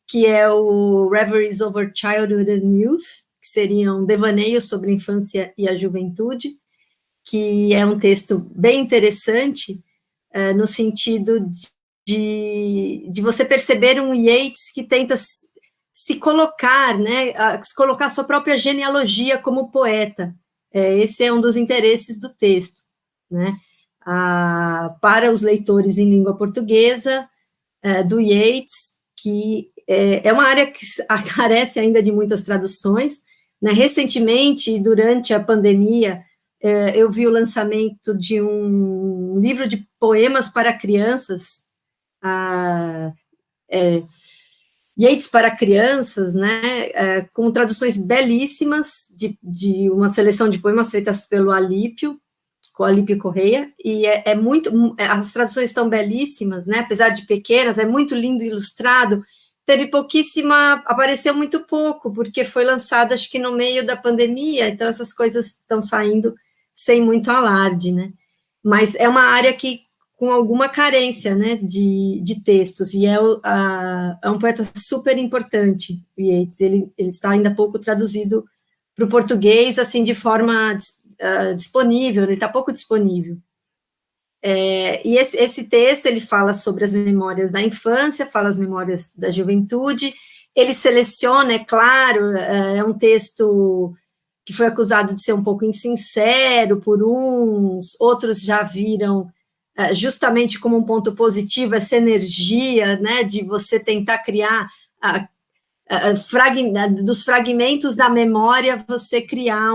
que é o Reveries Over Childhood and Youth, que seria um devaneio sobre a infância e a juventude, que é um texto bem interessante, no sentido de você perceber um Yeats que tenta se colocar, né, se colocar a sua própria genealogia como poeta. Esse é um dos interesses do texto. Né, para os leitores em língua portuguesa, do Yeats, que é uma área que carece ainda de muitas traduções, né. Recentemente, durante a pandemia, eu vi o lançamento de um livro de poemas para crianças, Yeats para crianças, né, com traduções belíssimas, de uma seleção de poemas feitas pelo Alípio Correia, e as traduções estão belíssimas, né, apesar de pequenas, é muito lindo ilustrado, apareceu muito pouco, porque foi lançado, acho que no meio da pandemia, então essas coisas estão saindo sem muito alarde, né, mas é uma área que com alguma carência, né, de textos, e é um poeta super importante, o Yeats. Ele está ainda pouco traduzido para o português, assim, de forma disponível, ele está pouco disponível. E esse texto, ele fala sobre as memórias da infância, fala as memórias da juventude, ele seleciona, é claro, é um texto que foi acusado de ser um pouco insincero por uns, outros já viram justamente como um ponto positivo essa energia, né, de você tentar criar, dos fragmentos da memória, você criar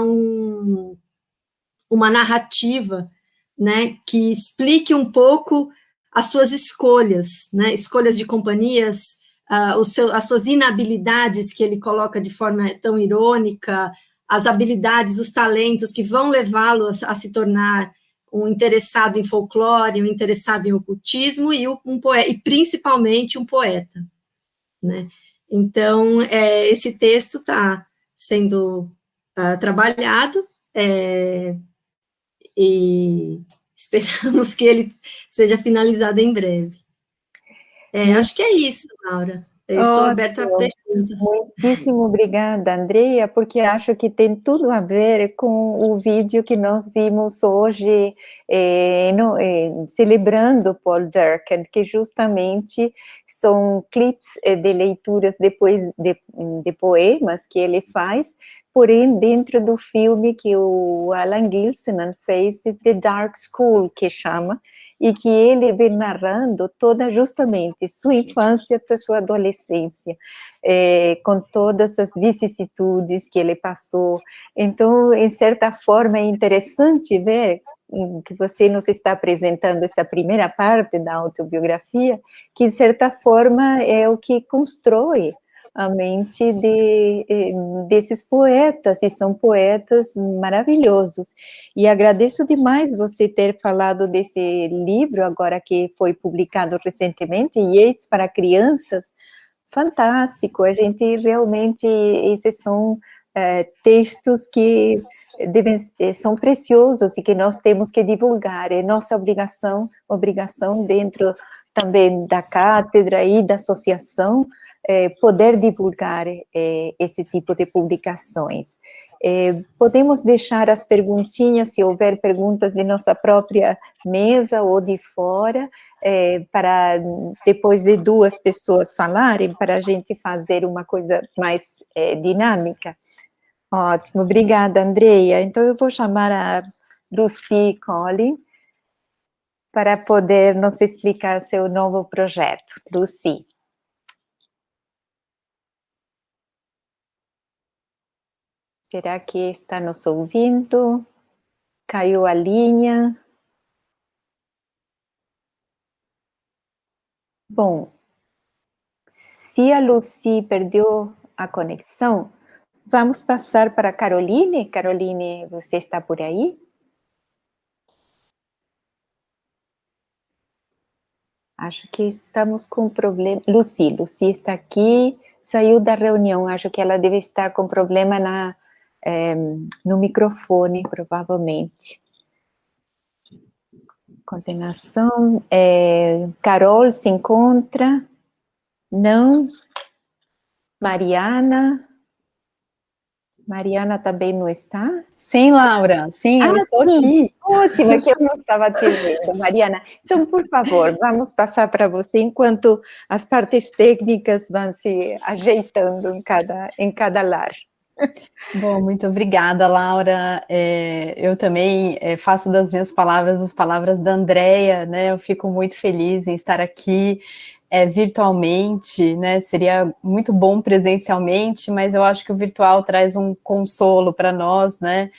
uma narrativa, né, que explique um pouco as suas escolhas, né, escolhas de companhias, as suas inabilidades, que ele coloca de forma tão irônica, as habilidades, os talentos que vão levá-lo a se tornar um interessado em folclore, um interessado em ocultismo e principalmente um poeta, né? Então, esse texto está sendo trabalhado, e esperamos que ele seja finalizado em breve. Acho que é isso, Laura. Eu estou aberta a perguntas. Muitíssimo obrigada, Andrea, porque acho que tem tudo a ver com o vídeo que nós vimos hoje, celebrando Paul Durcan, que justamente são clipes de leituras de poemas que ele faz, porém dentro do filme que o Alan Gilsenan fez, The Dark School, que chama, e que ele vem narrando toda justamente sua infância para sua adolescência, com todas as vicissitudes que ele passou. Então, em certa forma, é interessante ver que você nos está apresentando essa primeira parte da autobiografia, que, em certa forma, é o que constrói a mente desses poetas, e são poetas maravilhosos. E agradeço demais você ter falado desse livro, agora que foi publicado recentemente, Yeats para crianças, fantástico. A gente realmente, esses são textos que são preciosos e que nós temos que divulgar, é nossa obrigação dentro também da cátedra e da associação, poder divulgar esse tipo de publicações. Podemos deixar as perguntinhas, se houver perguntas de nossa própria mesa ou de fora, para depois de duas pessoas falarem, para a gente fazer uma coisa mais dinâmica. Ótimo, obrigada, Andrea. Então, eu vou chamar a Lucy Collin para poder nos explicar seu novo projeto. Lucy. Será que está nos ouvindo? Caiu a linha? Bom, se a Lucy perdeu a conexão, vamos passar para a Caroline. Caroline, você está por aí? Acho que estamos com problema. Lucy está aqui, saiu da reunião. Acho que ela deve estar com problema no microfone, provavelmente. Condenação. Carol se encontra? Não. Mariana também não está? Sim, Laura, sim, eu estou aqui. Ótimo, é que eu não estava te vendo, Mariana. Então, por favor, vamos passar para você, enquanto as partes técnicas vão se ajeitando em cada lar. Bom, muito obrigada, Laura. Eu também faço das minhas palavras as palavras da Andrea, né? Eu fico muito feliz em estar aqui virtualmente, né? Seria muito bom presencialmente, mas eu acho que o virtual traz um consolo para nós, né?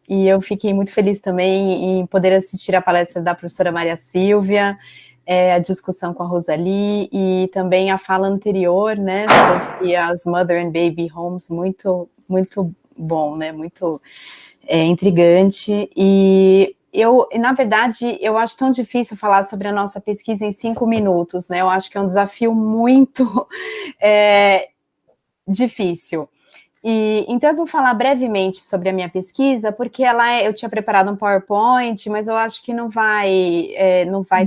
E eu fiquei muito feliz também em poder assistir a palestra da professora Maria Silvia, a discussão com a Rosalie e também a fala anterior, né, sobre as Mother and Baby Homes, muito bom, né, muito intrigante. E na verdade, eu acho tão difícil falar sobre a nossa pesquisa em 5 minutos, né, eu acho que é um desafio muito difícil. Então eu vou falar brevemente sobre a minha pesquisa, porque eu tinha preparado um PowerPoint, mas eu acho que não vai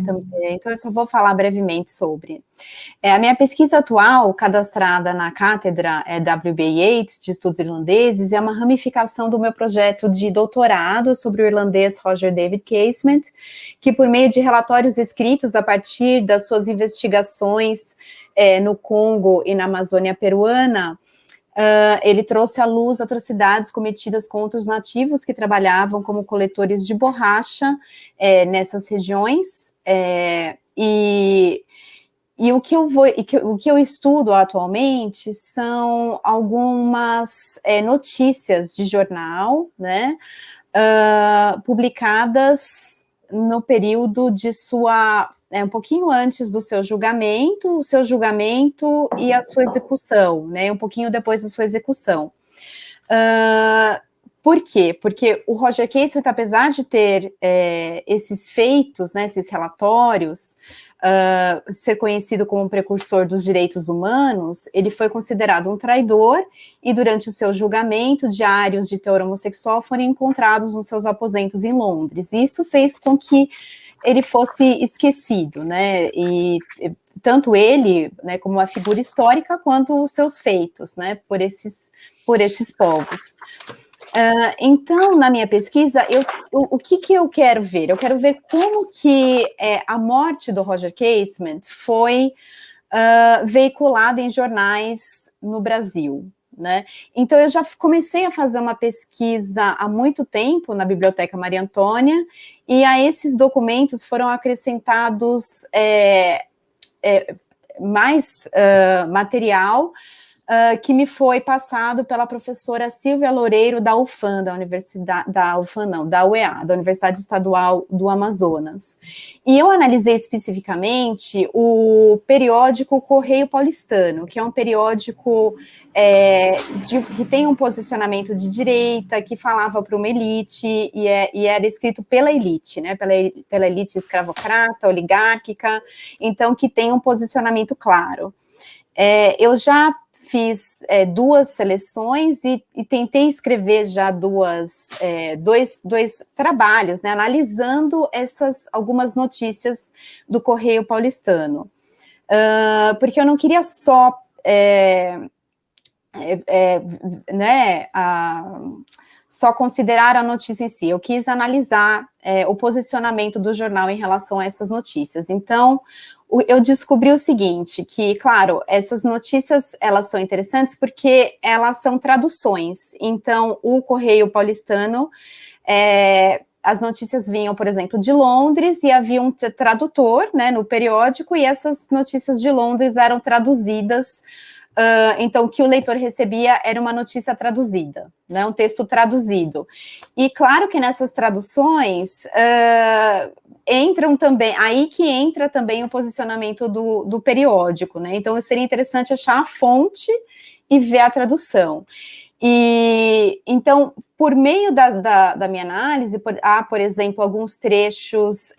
também, então eu só vou falar brevemente sobre. A minha pesquisa atual, cadastrada na cátedra W.B. Yeats, de Estudos Irlandeses, é uma ramificação do meu projeto de doutorado sobre o irlandês Roger David Casement, que por meio de relatórios escritos a partir das suas investigações no Congo e na Amazônia peruana, ele trouxe à luz atrocidades cometidas contra os nativos que trabalhavam como coletores de borracha nessas regiões, e o que eu estudo atualmente são algumas notícias de jornal, né, publicadas no período de um pouquinho antes do seu julgamento, e a sua execução, né, um pouquinho depois da sua execução. Por quê? Porque o Roger Casement, apesar de ter esses feitos, né, esses relatórios, ser conhecido como um precursor dos direitos humanos, ele foi considerado um traidor, e durante o seu julgamento, diários de teor homossexual foram encontrados nos seus aposentos em Londres, e isso fez com que ele fosse esquecido, né, e tanto ele, né, como uma figura histórica, quanto os seus feitos, né, por esses povos. Então, na minha pesquisa, o que eu quero ver? Eu quero ver como que a morte do Roger Casement foi veiculada em jornais no Brasil, né? Então, eu já comecei a fazer uma pesquisa há muito tempo na Biblioteca Maria Antônia, e a esses documentos foram acrescentados mais material que me foi passado pela professora Silvia Loureiro da UFAM, da UEA, da Universidade Estadual do Amazonas. E eu analisei especificamente o periódico Correio Paulistano, que é um periódico que tem um posicionamento de direita, que falava para uma elite, e era escrito pela elite, né, pela elite escravocrata, oligárquica, então que tem um posicionamento claro. Eu já fiz duas seleções e tentei escrever já dois trabalhos, né, analisando algumas notícias do Correio Paulistano, porque eu não queria só só considerar a notícia em si, eu quis analisar o posicionamento do jornal em relação a essas notícias. Então, eu descobri o seguinte, que, claro, essas notícias, elas são interessantes porque elas são traduções. Então, o Correio Paulistano, as notícias vinham, por exemplo, de Londres, e havia um tradutor, né, no periódico, e essas notícias de Londres eram traduzidas. Então, o que o leitor recebia era uma notícia traduzida, né, um texto traduzido. E claro que nessas traduções entram também, aí que entra também o posicionamento do periódico, né, então seria interessante achar a fonte e ver a tradução. E então, por meio da minha análise, há, por exemplo, alguns trechos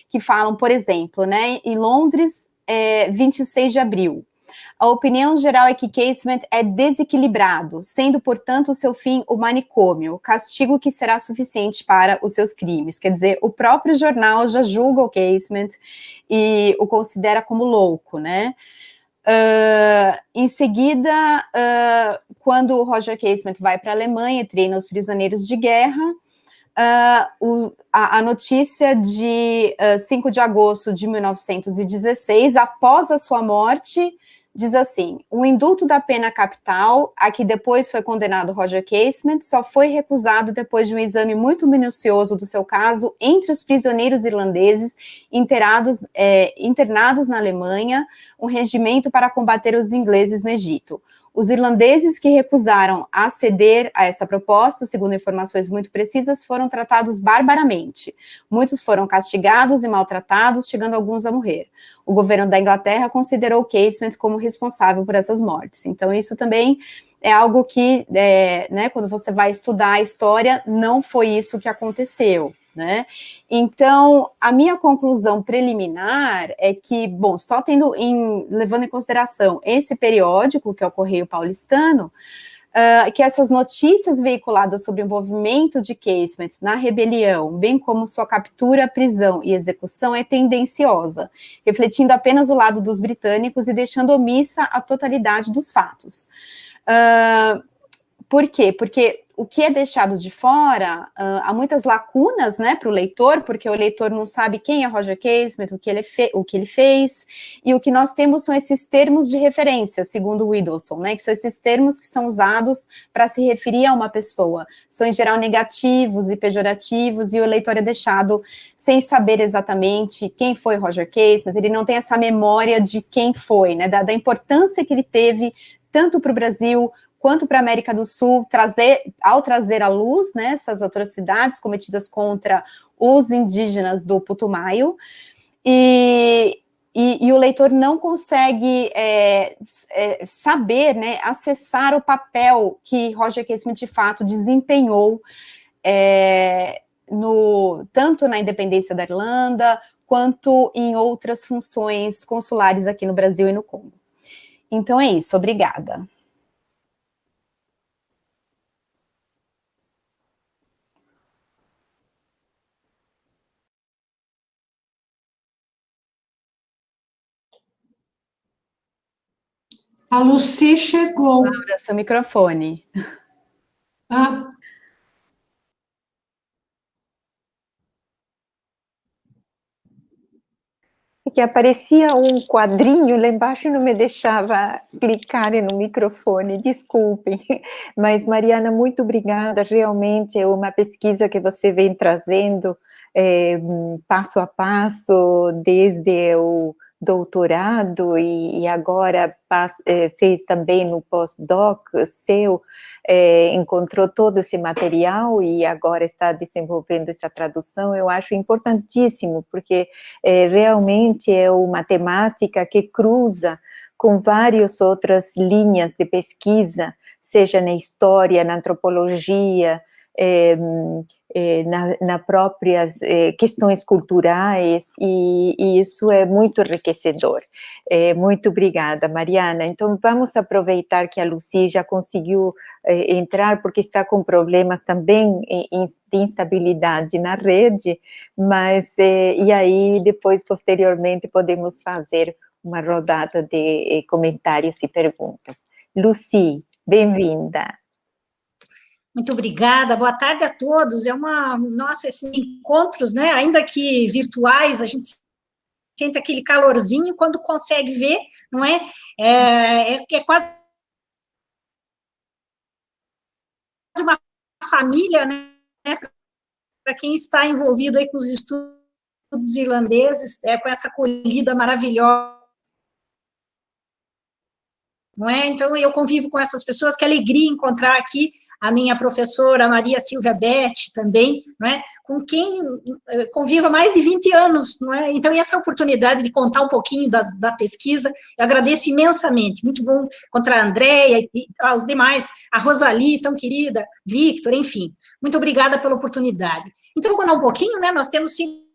que falam, por exemplo, né, em Londres, 26 de abril, a opinião geral é que Casement é desequilibrado, sendo, portanto, o seu fim o manicômio, castigo que será suficiente para os seus crimes. Quer dizer, o próprio jornal já julga o Casement e o considera como louco, né? Em seguida, quando o Roger Casement vai para a Alemanha e treina os prisioneiros de guerra, a notícia de 5 de agosto de 1916, após a sua morte, diz assim: o indulto da pena capital, a que depois foi condenado Roger Casement, só foi recusado depois de um exame muito minucioso do seu caso entre os prisioneiros irlandeses internados na Alemanha, um regimento para combater os ingleses no Egito. Os irlandeses que recusaram a ceder a esta proposta, segundo informações muito precisas, foram tratados barbaramente. Muitos foram castigados e maltratados, chegando alguns a morrer. O governo da Inglaterra considerou Casement como responsável por essas mortes. Então, isso também é algo que, né, quando você vai estudar a história, não foi isso que aconteceu, né? Então, a minha conclusão preliminar é que, bom, só levando em consideração esse periódico, que é o Correio Paulistano, que essas notícias veiculadas sobre o envolvimento de Casement na rebelião, bem como sua captura, prisão e execução, é tendenciosa, refletindo apenas o lado dos britânicos e deixando omissa a totalidade dos fatos. Por quê? Porque o que é deixado de fora, há muitas lacunas, né, para o leitor, porque o leitor não sabe quem é Roger Casement, o que ele fez, e o que nós temos são esses termos de referência, segundo o Whittleson, né, que são esses termos que são usados para se referir a uma pessoa, são em geral negativos e pejorativos, e o leitor é deixado sem saber exatamente quem foi Roger Casement, ele não tem essa memória de quem foi, né, da importância que ele teve, tanto para o Brasil, quanto para a América do Sul, ao trazer à luz, né, essas atrocidades cometidas contra os indígenas do Putumayo, e o leitor não consegue saber, né, acessar o papel que Roger Casement, de fato, desempenhou tanto na independência da Irlanda, quanto em outras funções consulares aqui no Brasil e no Congo. Então é isso, obrigada. A Lucy chegou. Laura, seu microfone. Que aparecia um quadrinho lá embaixo e não me deixava clicar no microfone, desculpem. Mas, Mariana, muito obrigada, realmente é uma pesquisa que você vem trazendo passo a passo, desde o doutorado e agora fez também no pós-doc seu, encontrou todo esse material e agora está desenvolvendo essa tradução. Eu acho importantíssimo, porque realmente é uma temática que cruza com várias outras linhas de pesquisa, seja na história, na antropologia, nas próprias questões culturais, e isso é muito enriquecedor. Muito obrigada, Mariana. Então, vamos aproveitar que a Lucy já conseguiu entrar, porque está com problemas também de instabilidade na rede, mas, e aí, depois, posteriormente, podemos fazer uma rodada de comentários e perguntas. Lucy, bem-vinda. Muito obrigada, boa tarde a todos. Nossa, esses encontros, né, ainda que virtuais, a gente sente aquele calorzinho quando consegue ver, não é? É quase uma família, né, para quem está envolvido aí com os estudos irlandeses, com essa acolhida maravilhosa. Não é? Então, eu convivo com essas pessoas, que alegria encontrar aqui a minha professora Maria Silvia Beth também, não é? Com quem convivo há mais de 20 anos, não é? Então, essa oportunidade de contar um pouquinho da pesquisa, eu agradeço imensamente, muito bom encontrar a Andréia e aos demais, a Rosalie, tão querida, Victor, enfim, muito obrigada pela oportunidade. Então, vou contar um pouquinho, né? Nós temos 5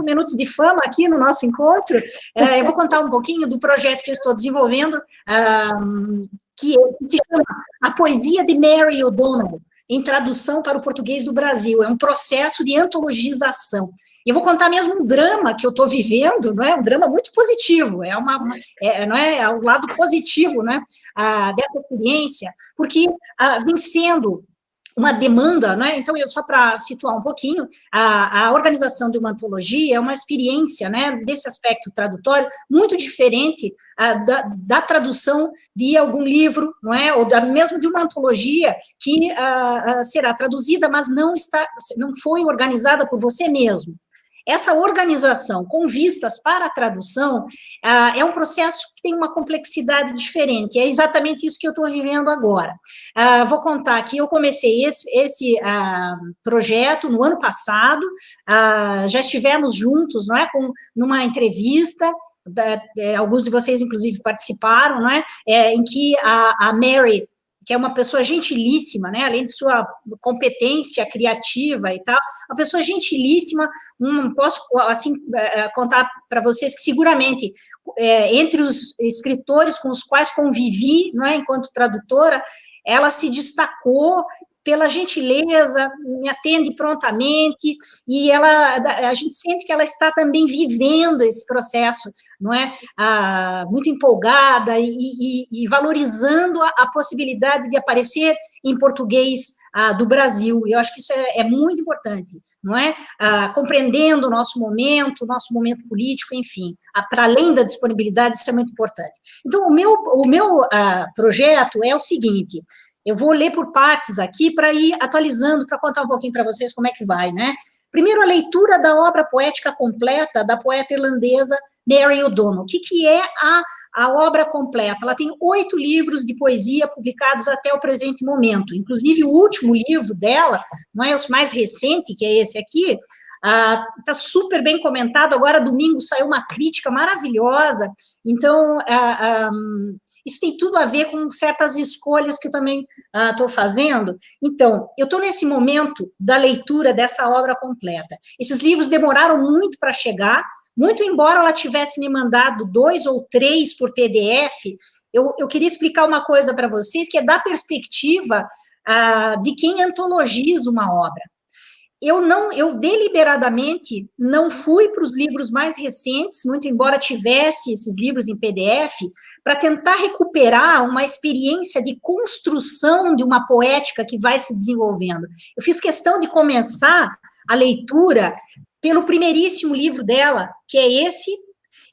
minutos de fama aqui no nosso encontro. Eu vou contar um pouquinho do projeto que eu estou desenvolvendo, que se chama A Poesia de Mary O'Donnell, em tradução para o português do Brasil. É um processo de antologização. Eu vou contar mesmo um drama que eu estou vivendo, não é? Um drama muito positivo, não é o lado positivo, né, dessa experiência, porque vem sendo uma demanda, né? Então, só para situar um pouquinho, a organização de uma antologia é uma experiência, né, desse aspecto tradutório, muito diferente da tradução de algum livro, não é? Ou mesmo de uma antologia que será traduzida, mas não foi organizada por você mesmo. Essa organização com vistas para a tradução é um processo que tem uma complexidade diferente, é exatamente isso que eu estou vivendo agora. Vou contar que eu comecei esse projeto no ano passado, já estivemos juntos, não é, numa entrevista, alguns de vocês, inclusive, participaram, não é, em que a Mary, que é uma pessoa gentilíssima, né, além de sua competência criativa e tal, uma pessoa gentilíssima, posso, assim, contar para vocês que seguramente, entre os escritores com os quais convivi, não é, enquanto tradutora, ela se destacou pela gentileza, me atende prontamente, e a gente sente que ela está também vivendo esse processo, não é? Muito empolgada e valorizando a possibilidade de aparecer em português do Brasil. Eu acho que isso é muito importante, não é? Compreendendo o nosso momento político, enfim, para além da disponibilidade, isso é muito importante. Então, o meu projeto é o seguinte: eu vou ler por partes aqui para ir atualizando, para contar um pouquinho para vocês como é que vai, né? Primeiro, a leitura da obra poética completa da poeta irlandesa Mary O'Donnell. O que é a obra completa? Ela tem 8 livros de poesia publicados até o presente momento. Inclusive, o último livro dela, não é, o mais recente, que é esse aqui, está super bem comentado. Agora, domingo, saiu uma crítica maravilhosa. Então, isso tem tudo a ver com certas escolhas que eu também estou fazendo. Então, eu estou nesse momento da leitura dessa obra completa. Esses livros demoraram muito para chegar, muito embora ela tivesse me mandado 2 ou 3 por PDF. Eu queria explicar uma coisa para vocês, que é da perspectiva de quem antologiza uma obra. Eu deliberadamente não fui para os livros mais recentes, muito embora tivesse esses livros em PDF, para tentar recuperar uma experiência de construção de uma poética que vai se desenvolvendo. Eu fiz questão de começar a leitura pelo primeiríssimo livro dela, que é esse.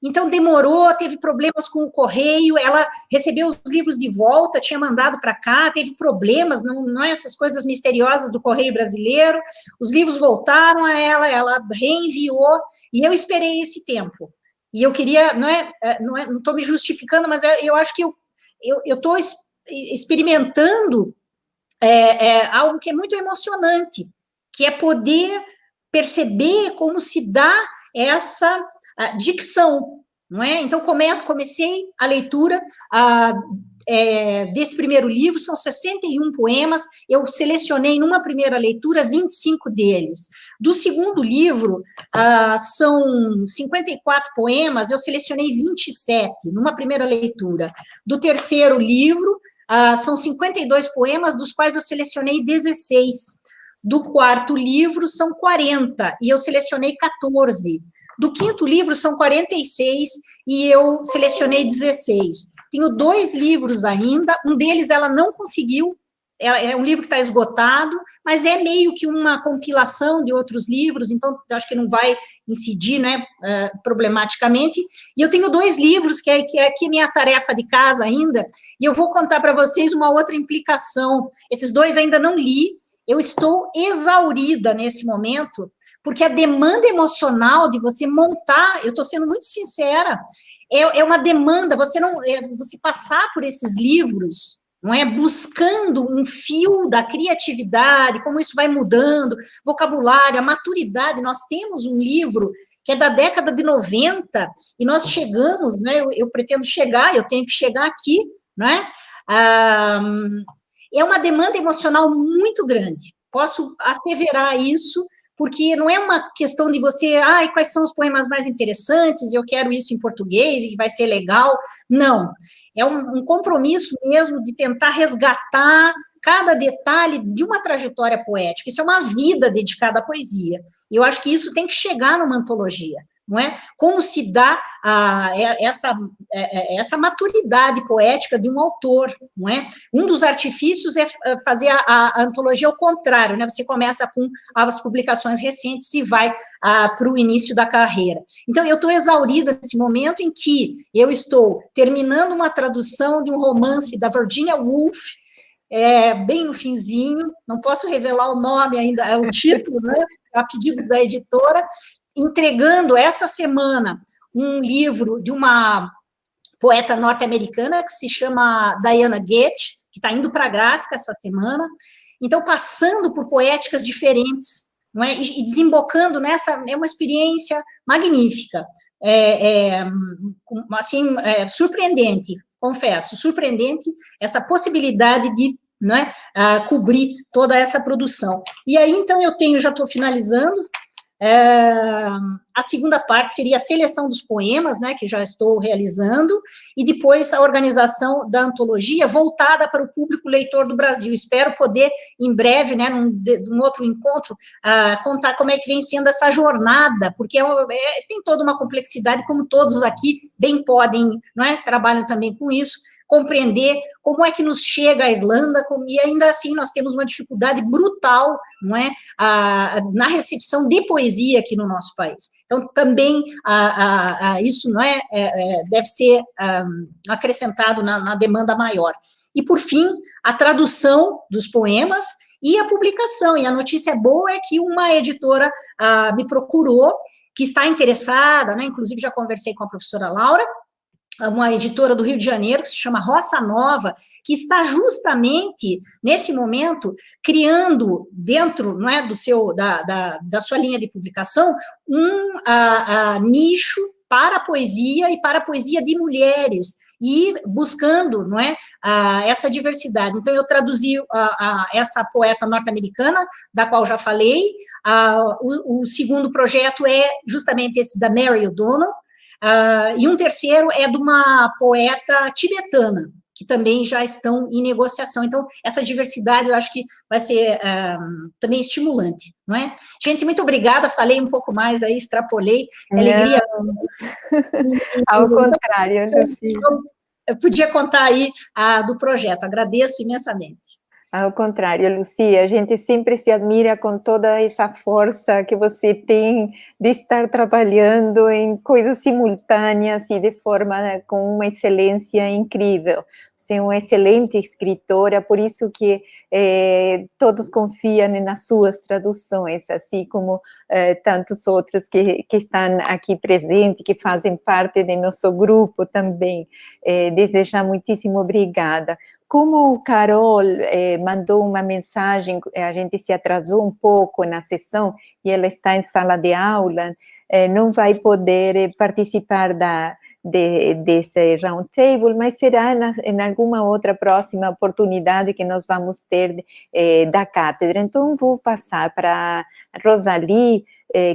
Então, demorou, teve problemas com o correio, ela recebeu os livros de volta, tinha mandado para cá, teve problemas, não é essas coisas misteriosas do correio brasileiro, os livros voltaram a ela reenviou, e eu esperei esse tempo. E eu queria, não estou me justificando, mas eu acho que eu estou experimentando algo que é muito emocionante, que é poder perceber como se dá essa dicção, não é? Então, comecei a leitura desse primeiro livro, são 61 poemas, eu selecionei numa primeira leitura 25 deles. Do segundo livro, são 54 poemas, eu selecionei 27 numa primeira leitura. Do terceiro livro, são 52 poemas, dos quais eu selecionei 16. Do quarto livro, são 40, e eu selecionei 14. Do quinto livro, são 46, e eu selecionei 16. Tenho 2 livros ainda, um deles ela não conseguiu, é um livro que está esgotado, mas é meio que uma compilação de outros livros, então acho que não vai incidir, né, problematicamente. E eu tenho 2 livros, que é minha tarefa de casa ainda, e eu vou contar para vocês uma outra implicação. Esses 2 ainda não li, eu estou exaurida nesse momento, porque a demanda emocional de você montar, eu estou sendo muito sincera, é uma demanda, você passar por esses livros, não é, buscando um fio da criatividade, como isso vai mudando, vocabulário, a maturidade. Nós temos um livro que é da década de 90, e nós chegamos, né, eu pretendo chegar, eu tenho que chegar aqui, não é? É uma demanda emocional muito grande, posso asseverar isso, porque não é uma questão de você, quais são os poemas mais interessantes, eu quero isso em português, e vai ser legal, não, é um compromisso mesmo de tentar resgatar cada detalhe de uma trajetória poética, isso é uma vida dedicada à poesia, e eu acho que isso tem que chegar numa antologia, não é? Como se dá essa maturidade poética de um autor, não é? Um dos artifícios é fazer a antologia ao contrário, né? Você começa com as publicações recentes e vai para o início da carreira. Então, eu estou exaurida nesse momento em que eu estou terminando uma tradução de um romance da Virginia Woolf, bem no finzinho, não posso revelar o nome ainda, é o título, né? A pedidos da editora, entregando essa semana um livro de uma poeta norte-americana que se chama Diana Goethe, que está indo para a gráfica essa semana. Então, passando por poéticas diferentes, não é? E desembocando nessa, é uma experiência magnífica, assim, surpreendente, confesso, surpreendente essa possibilidade de, não é, cobrir toda essa produção. E aí, então, já estou finalizando. A segunda parte seria a seleção dos poemas, né, que já estou realizando, e depois a organização da antologia voltada para o público leitor do Brasil. Espero poder, em breve, né, num outro encontro, contar como é que vem sendo essa jornada, porque tem toda uma complexidade, como todos aqui bem podem, não é, trabalham também com isso, compreender como é que nos chega a Irlanda, e ainda assim nós temos uma dificuldade brutal, não é, na recepção de poesia aqui no nosso país. Então, também isso, não é, deve ser acrescentado na demanda maior. E, por fim, a tradução dos poemas e a publicação. E a notícia boa é que uma editora me procurou, que está interessada, né, inclusive já conversei com a professora Laura, uma editora do Rio de Janeiro, que se chama Roça Nova, que está justamente, nesse momento, criando, dentro, não é, da sua linha de publicação, um nicho para a poesia e para a poesia de mulheres, e buscando, não é, essa diversidade. Então, eu traduzi essa poeta norte-americana, da qual já falei. O segundo projeto é justamente esse da Mary O'Donnell, e um terceiro é de uma poeta tibetana, que também já estão em negociação. Então, essa diversidade eu acho que vai ser também estimulante, não é? Gente, muito obrigada, falei um pouco mais aí, extrapolei, que alegria. Ao contrário, Lucy. Eu podia contar aí do projeto, agradeço imensamente. Ao contrário, Lucy, a gente sempre se admira com toda essa força que você tem de estar trabalhando em coisas simultâneas e de forma com uma excelência incrível. Você é uma excelente escritora, por isso que todos confiam nas suas traduções, assim como tantos outros que estão aqui presentes, que fazem parte do nosso grupo também. Desejar muitíssimo obrigada. Como o Carol mandou uma mensagem, a gente se atrasou um pouco na sessão e ela está em sala de aula, não vai poder participar desse roundtable, mas será em alguma outra próxima oportunidade que nós vamos ter da cátedra. Então, vou passar para a Rosalie,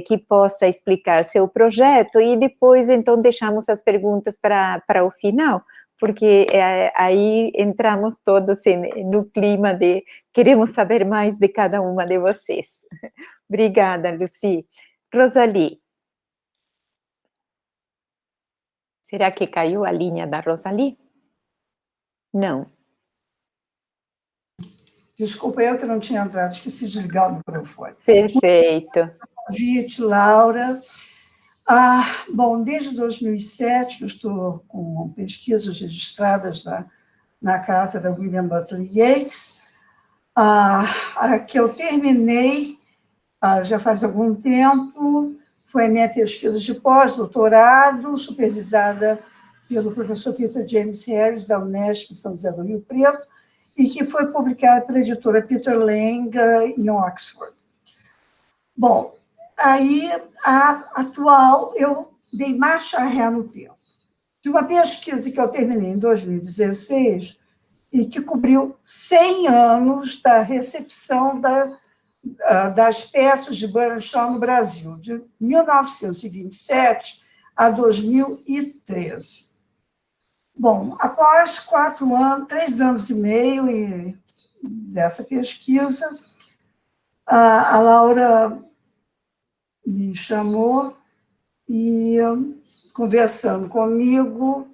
que possa explicar seu projeto, e depois, então, deixamos as perguntas para o final, porque aí entramos todos no clima de queremos saber mais de cada uma de vocês. Obrigada, Lucy. Rosalie. Será que caiu a linha da Rosalie? Não. Desculpa, eu que não tinha entrado, esqueci de ligar o microfone. Perfeito. Convite, Laura. Bom, desde 2007 que eu estou com pesquisas registradas na cátedra William Butler Yeats, a que eu terminei já faz algum tempo, foi a minha pesquisa de pós-doutorado, supervisada pelo professor Peter James Harris, da Unesp, São José do Rio Preto, e que foi publicada pela editora Peter Lang, em Oxford. Bom, aí, a atual, eu dei marcha ré no tempo. De uma pesquisa que eu terminei em 2016 e que cobriu 100 anos da recepção das peças de Bernard Shaw no Brasil, de 1927 a 2013. Bom, após 3 anos e meio dessa pesquisa, a Laura me chamou e, conversando comigo,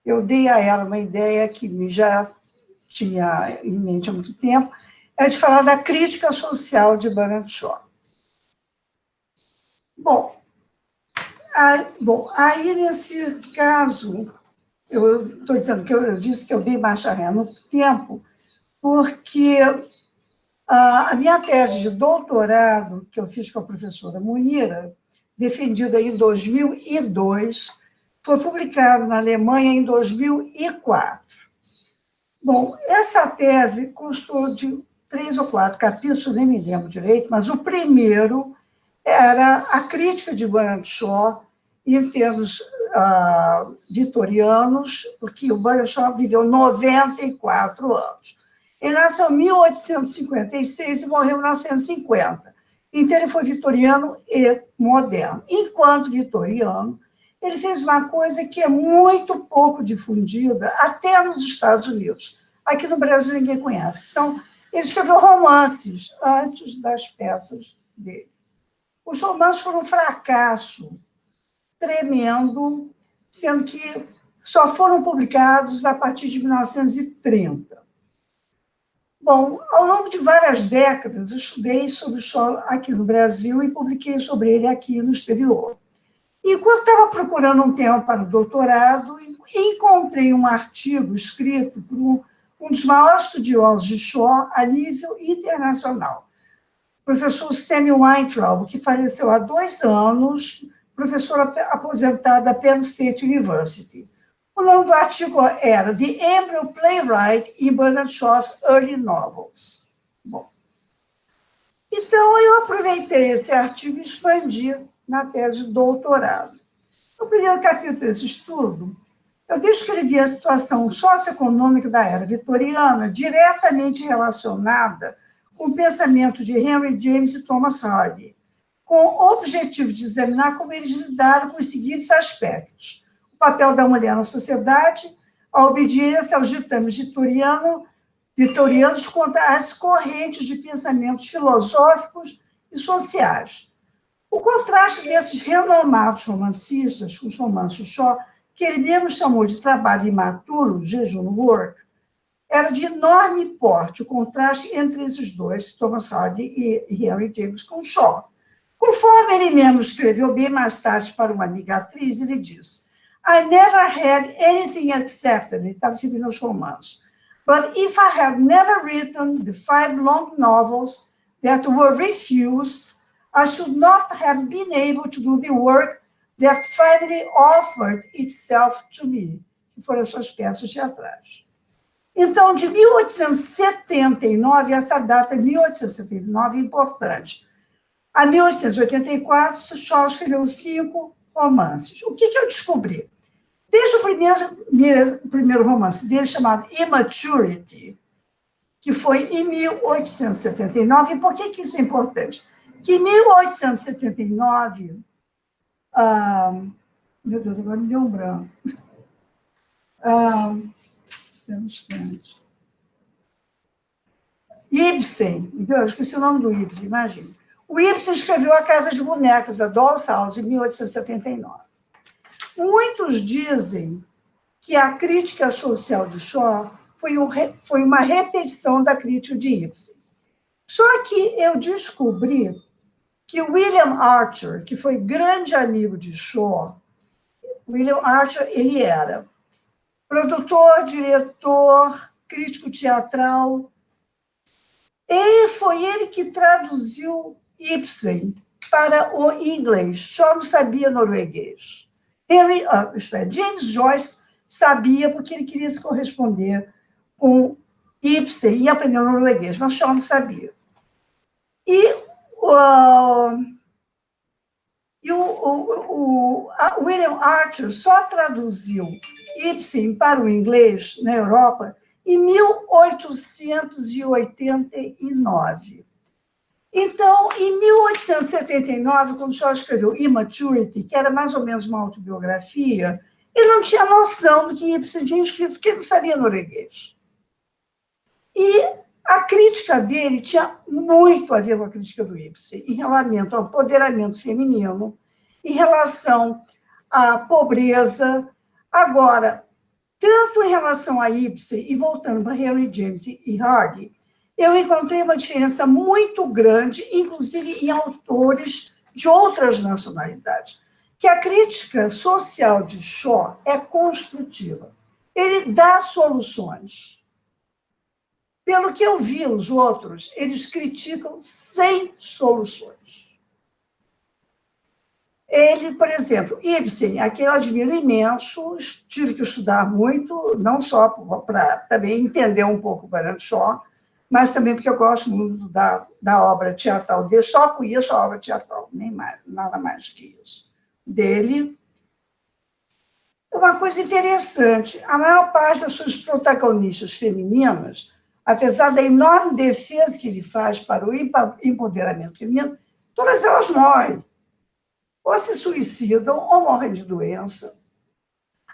eu dei a ela uma ideia que já tinha em mente há muito tempo, é de falar da crítica social de Bernard Shaw. Bom, aí nesse caso, eu estou dizendo que eu disse que eu dei marcha ré no tempo, porque a minha tese de doutorado, que eu fiz com a professora Munira, defendida em 2002, foi publicada na Alemanha em 2004. Bom, essa tese constou de 3 ou 4 capítulos, nem me lembro direito, mas o primeiro era a crítica de Bernard Shaw em termos vitorianos, porque o Bernard Shaw viveu 94 anos. Ele nasceu em 1856 e morreu em 1950. Então, ele foi vitoriano e moderno. Enquanto vitoriano, ele fez uma coisa que é muito pouco difundida, até nos Estados Unidos. Aqui no Brasil ninguém conhece, que são... Ele escreveu romances antes das peças dele. Os romances foram um fracasso tremendo, sendo que só foram publicados a partir de 1930. Bom, ao longo de várias décadas, eu estudei sobre o Shaw aqui no Brasil e publiquei sobre ele aqui no exterior. E quando estava procurando um tema para o doutorado, encontrei um artigo escrito por um dos maiores estudiosos de Shaw a nível internacional, o professor Samuel Weintraub, que faleceu há 2 anos, professor aposentado da Penn State University. O nome do artigo era The Embryo Playwright in Bernard Shaw's Early Novels. Bom, então, eu aproveitei esse artigo e expandi na tese de doutorado. No primeiro capítulo desse estudo, eu descrevi a situação socioeconômica da era vitoriana diretamente relacionada com o pensamento de Henry James e Thomas Hardy, com o objetivo de examinar como eles lidaram com os seguintes aspectos: o papel da mulher na sociedade, a obediência aos ditames vitorianos contra as correntes de pensamentos filosóficos e sociais. O contraste desses renomados romancistas com os romances de Shaw, que ele mesmo chamou de trabalho imaturo, jejum work, era de enorme porte, o contraste entre esses dois, Thomas Hardy e Henry James, com Shaw. Conforme ele mesmo escreveu bem mais tarde para uma amiga atriz, ele diz: I never had anything accepted, ele estava escrevendo os romances, but if I had never written the 5 long novels that were refused, I should not have been able to do the work that finally offered itself to me, que foram as suas peças teatrais. Então, de 1879, essa data, 1879, é importante. A 1884, Shaw escreveu 5 romances. O que eu descobri? Desde o primeiro romance dele, chamado Immaturity, que foi em 1879, e por que isso é importante? Que em 1879, meu Deus, agora me deu um branco. Ibsen, eu esqueci o nome do Ibsen, imagina. O Ibsen escreveu A Casa de Bonecas, a Doll's House, em 1879. Muitos dizem que a crítica social de Shaw foi uma repetição da crítica de Ibsen. Só que eu descobri que William Archer, que foi grande amigo de Shaw, William Archer, ele era produtor, diretor, crítico teatral, e foi ele que traduziu Ibsen para o inglês. Shaw não sabia norueguês. James Joyce sabia, porque ele queria se corresponder com Ibsen e aprendeu norueguês, mas Shaw não sabia. E William Archer só traduziu Ibsen para o inglês na Europa em 1889. Então, em 1879, quando Shaw escreveu Immaturity, que era mais ou menos uma autobiografia, ele não tinha noção do que Ibsen tinha escrito, porque ele não sabia norueguês. E a crítica dele tinha muito a ver com a crítica do Ibsen, em relação ao empoderamento feminino, em relação à pobreza. Agora, tanto em relação a Ibsen, e voltando para Henry James e Hardy, eu encontrei uma diferença muito grande, inclusive em autores de outras nacionalidades, que a crítica social de Shaw é construtiva. Ele dá soluções. Pelo que eu vi, os outros, eles criticam sem soluções. Ele, por exemplo, Ibsen, a quem eu admiro imenso, tive que estudar muito, não só para também entender um pouco o Bernard Shaw, mas também porque eu gosto muito da obra teatral dele, só conheço a obra teatral, nem mais, nada mais que isso. Dele. Uma coisa interessante, a maior parte das suas protagonistas femininas, apesar da enorme defesa que ele faz para o empoderamento feminino, todas elas morrem. Ou se suicidam, ou morrem de doença.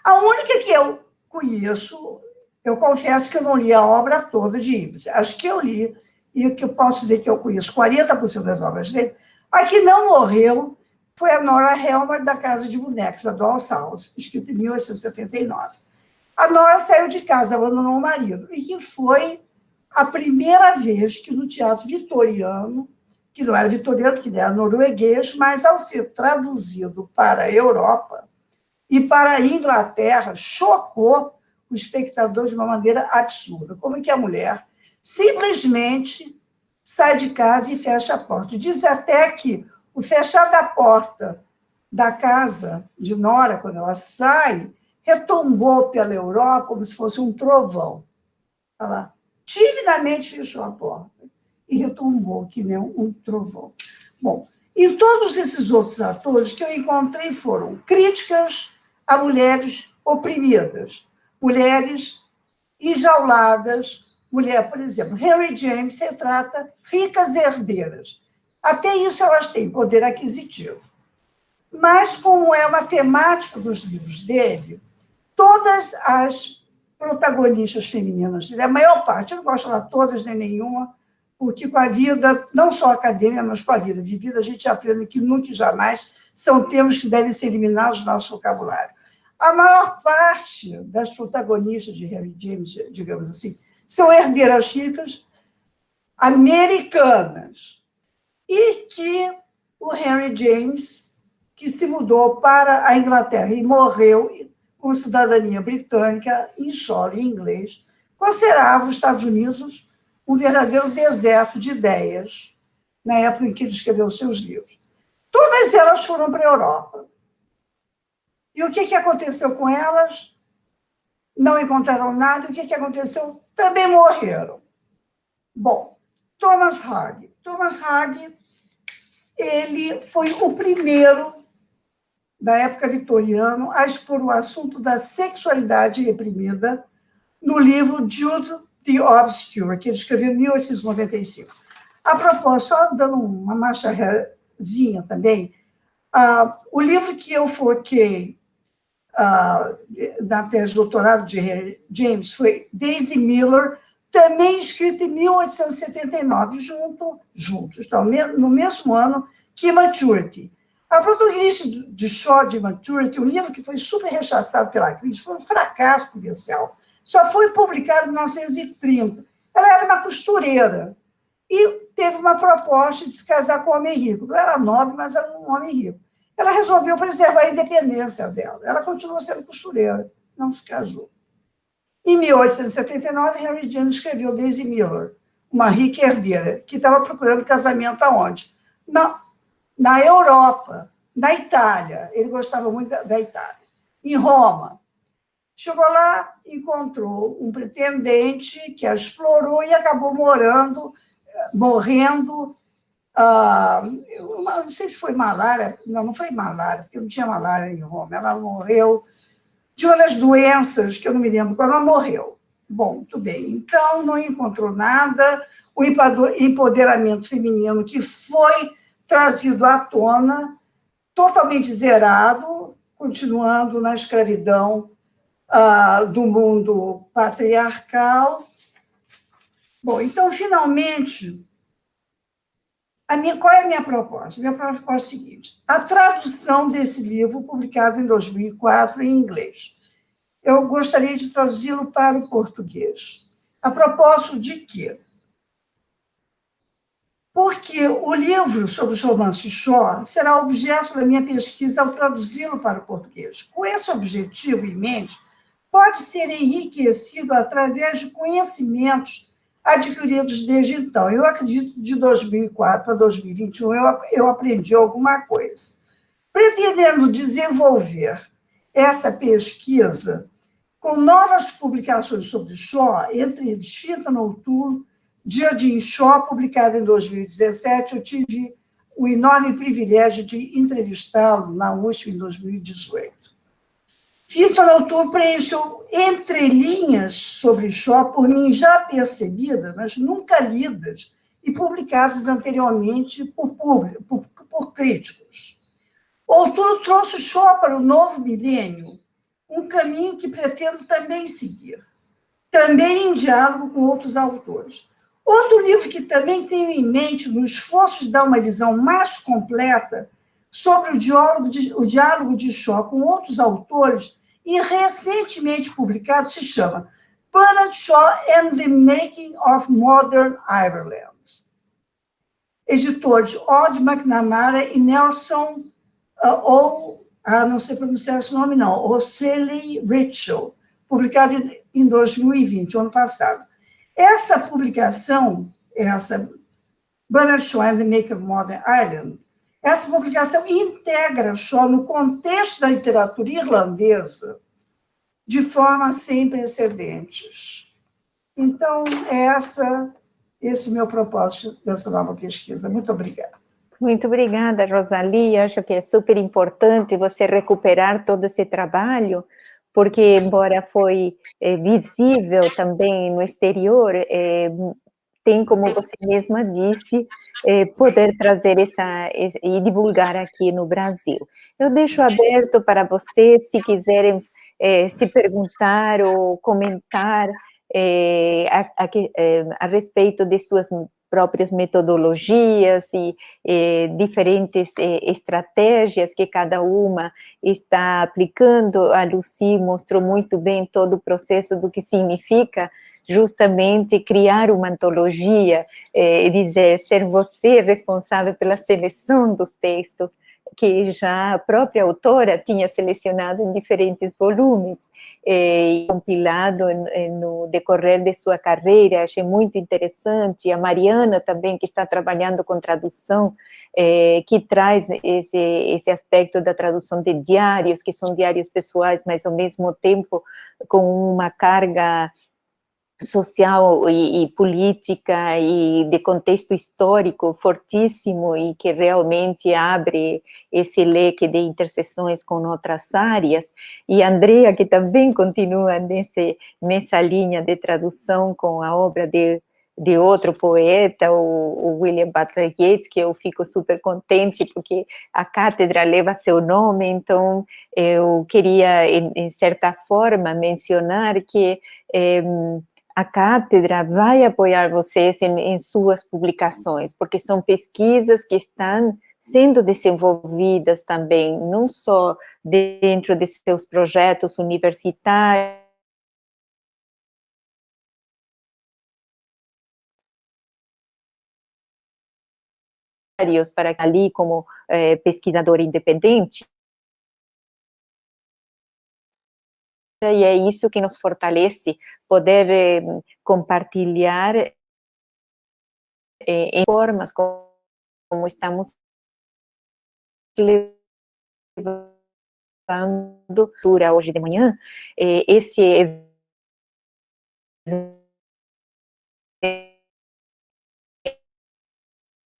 A única que eu conheço, eu confesso que eu não li a obra toda de Yeats. Acho que eu li, e que eu posso dizer que eu conheço 40% das obras dele, a que não morreu foi a Nora Helmer, da Casa de Bonecas, a Doll's House, escrita em 1879. A Nora saiu de casa, abandonou o marido, e que foi a primeira vez que no teatro vitoriano, que não era vitoriano, que era norueguês, mas ao ser traduzido para a Europa e para a Inglaterra, chocou o espectador de uma maneira absurda. Como é que a mulher simplesmente sai de casa e fecha a porta. Diz até que o fechar da porta da casa de Nora, quando ela sai, retumbou pela Europa como se fosse um trovão. Ela timidamente fechou a porta e retumbou que nem um trovão. Bom, e todos esses outros atores que eu encontrei foram críticas a mulheres oprimidas, mulheres enjauladas, mulher, por exemplo, Henry James retrata ricas herdeiras. Até isso elas têm poder aquisitivo. Mas, como é uma temática dos livros dele, todas as protagonistas femininas dele, a maior parte, eu não gosto de falar todas nem nenhuma, porque com a vida, não só acadêmica, mas com a vida vivida, a gente aprende que nunca e jamais são termos que devem ser eliminados do nosso vocabulário. A maior parte das protagonistas de Henry James, digamos assim, são herdeiras ricas, americanas, e que o Henry James, que se mudou para a Inglaterra e morreu com cidadania britânica, em solo em inglês, considerava os Estados Unidos um verdadeiro deserto de ideias, na época em que ele escreveu seus livros. Todas elas foram para a Europa. E o que aconteceu com elas? Não encontraram nada. O que aconteceu? Também morreram. Bom, Thomas Hardy. Thomas Hardy, ele foi o primeiro, da época vitoriana, a expor o assunto da sexualidade reprimida no livro Jude the Obscure, que ele escreveu em 1895. A propósito, só dando uma marchazinha também, o livro que eu foquei na tese de doutorado de Henry James foi Daisy Miller, também escrito em 1879, juntos, no mesmo ano que Maturity. A protagonista de Shaw de Maturity, um livro que foi super rechaçado pela crítica, foi um fracasso comercial. Só foi publicado em 1930. Ela era uma costureira e teve uma proposta de se casar com um homem rico. Não era nobre, mas era um homem rico. Ela resolveu preservar a independência dela. Ela continuou sendo costureira, não se casou. Em 1879, Henry James escreveu Daisy Miller, uma rica herdeira, que estava procurando casamento aonde? Na Europa, na Itália. Ele gostava muito da Itália. Em Roma. Chegou lá, encontrou um pretendente que a explorou e acabou morrendo. Não sei se foi malária. Não foi malária, porque não tinha malária em Roma. Ela morreu de uma das doenças, que eu não me lembro qual, ela morreu. Bom, muito bem. Então, não encontrou nada. O empoderamento feminino que foi trazido à tona, totalmente zerado, continuando na escravidão do mundo patriarcal. Bom, então, finalmente, qual é a minha proposta? Minha proposta é a seguinte: a tradução desse livro, publicado em 2004 em inglês. Eu gostaria de traduzi-lo para o português. A propósito de quê? Porque o livro sobre os romances de Shaw será objeto da minha pesquisa ao traduzi-lo para o português. Com esse objetivo em mente, pode ser enriquecido através de conhecimentos adquiridos desde então. Eu acredito que de 2004 a 2021 eu aprendi alguma coisa. Pretendendo desenvolver essa pesquisa com novas publicações sobre Shaw, entre eles Fita Noturno, Dia de Shaw, publicado em 2017, eu tive o enorme privilégio de entrevistá-lo na USP em 2018. Fita Noturno preencheu entrelinhas sobre Shaw por mim já percebidas, mas nunca lidas, e publicadas anteriormente por por críticos. O autor trouxe Shaw para o novo milênio, um caminho que pretendo também seguir, também em diálogo com outros autores. Outro livro que também tenho em mente no esforço de dar uma visão mais completa sobre o diálogo de Shaw com outros autores e recentemente publicado se chama Bernard Shaw and the Making of Modern Ireland, editor de Odd McNamara e Nelson, não sei pronunciar esse nome não, O'Sullivan Richel, publicado em 2020, ano passado. Essa publicação, Bernard Shaw and the Making of Modern Ireland, essa publicação integra Shaw no contexto da literatura irlandesa de forma sem precedentes. Então, esse é o meu propósito dessa nova pesquisa. Muito obrigada. Muito obrigada, Rosalie. Acho que é super importante você recuperar todo esse trabalho, porque, embora foi visível também no exterior, tem, como você mesma disse, poder trazer e divulgar aqui no Brasil. Eu deixo aberto para vocês, se quiserem se perguntar ou comentar a respeito de suas próprias metodologias e diferentes estratégias que cada uma está aplicando. A Lucy mostrou muito bem todo o processo do que significa justamente criar uma antologia, dizer, ser você responsável pela seleção dos textos, que já a própria autora tinha selecionado em diferentes volumes, e compilado no decorrer de sua carreira. Achei muito interessante. A Mariana também, que está trabalhando com tradução, que traz esse aspecto da tradução de diários, que são diários pessoais, mas ao mesmo tempo com uma carga social e política e de contexto histórico fortíssimo, e que realmente abre esse leque de interseções com outras áreas. E a Andrea, que também continua nessa linha de tradução com a obra de outro poeta, o William Butler Yeats, que eu fico super contente, porque a cátedra leva seu nome. Então eu queria, em certa forma, mencionar que a cátedra vai apoiar vocês em suas publicações, porque são pesquisas que estão sendo desenvolvidas também, não só dentro de seus projetos universitários, para ali como pesquisador independente. E é isso que nos fortalece, poder compartilhar em formas como estamos levando hoje de manhã, esse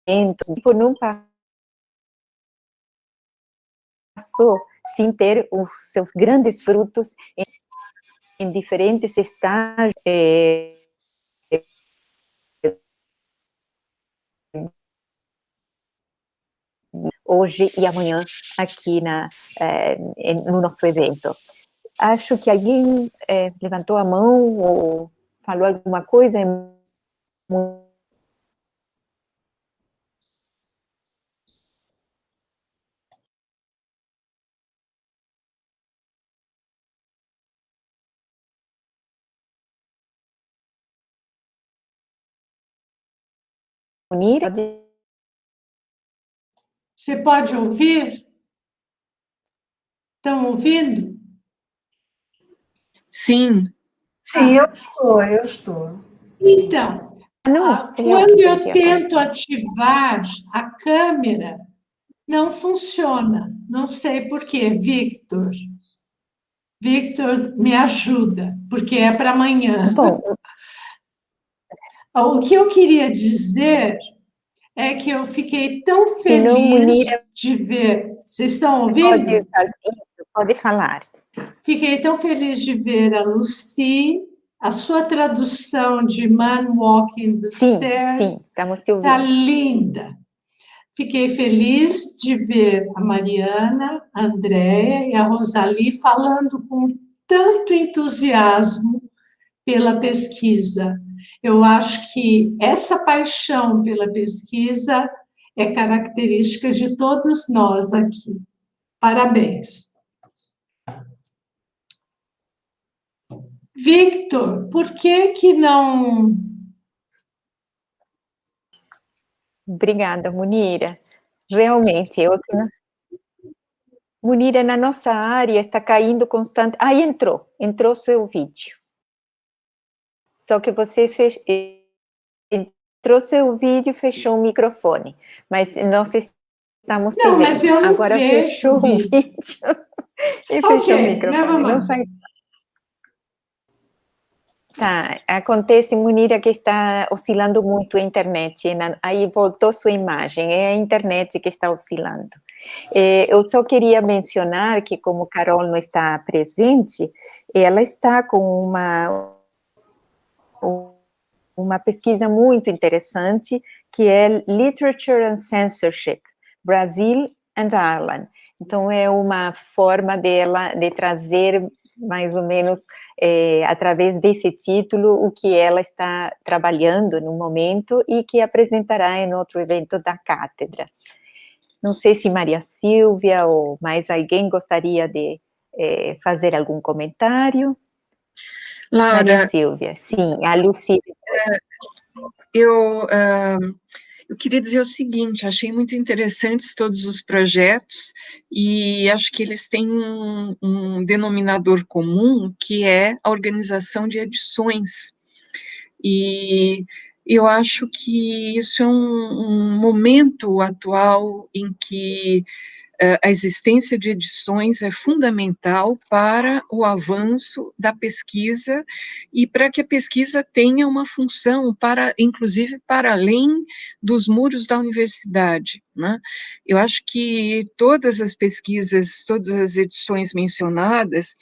evento não passou sem ter os seus grandes frutos em diferentes estágios, hoje e amanhã aqui no nosso evento. Acho que alguém levantou a mão ou falou alguma coisa. Munira? Você pode ouvir? Estão ouvindo? Sim. Sim, eu estou. Então, quando eu tento ativar a câmera, não funciona. Não sei por quê, Victor. Victor, me ajuda, porque é para amanhã. Bom. O que eu queria dizer é que eu fiquei tão feliz de ver. Vocês estão ouvindo? Pode falar. Fiquei tão feliz de ver a Lucy, a sua tradução de Man Walking the Stairs. Sim, estamos te ouvindo. Está linda. Fiquei feliz de ver a Mariana, a Andréia e a Rosalie falando com tanto entusiasmo pela pesquisa. Eu acho que essa paixão pela pesquisa é característica de todos nós aqui. Parabéns. Victor, por que não... Obrigada, Munira. Realmente, Munira, na nossa área está caindo constante... entrou seu vídeo. Só que você entrou seu vídeo e fechou o microfone, mas nós estamos te vendo. Mas eu não agora vejo fechou o vídeo e fechou o microfone. Não faz... Tá, acontece, Munira, que está oscilando muito a internet, aí voltou sua imagem, é a internet que está oscilando. Eu só queria mencionar que, como Carol não está presente, ela está com uma pesquisa muito interessante, que é Literature and Censorship, Brazil and Ireland. Então, é uma forma dela de trazer mais ou menos, através desse título, o que ela está trabalhando no momento e que apresentará em outro evento da cátedra. Não sei se Maria Silvia ou mais alguém gostaria de fazer algum comentário. Laura, Maria Silvia, sim, a Lucília. Eu queria dizer o seguinte, achei muito interessantes todos os projetos e acho que eles têm um denominador comum, que é a organização de edições. E eu acho que isso é um momento atual em que a existência de edições é fundamental para o avanço da pesquisa e para que a pesquisa tenha uma função, inclusive para além dos muros da universidade, né? Eu acho que todas as pesquisas, todas as edições mencionadas,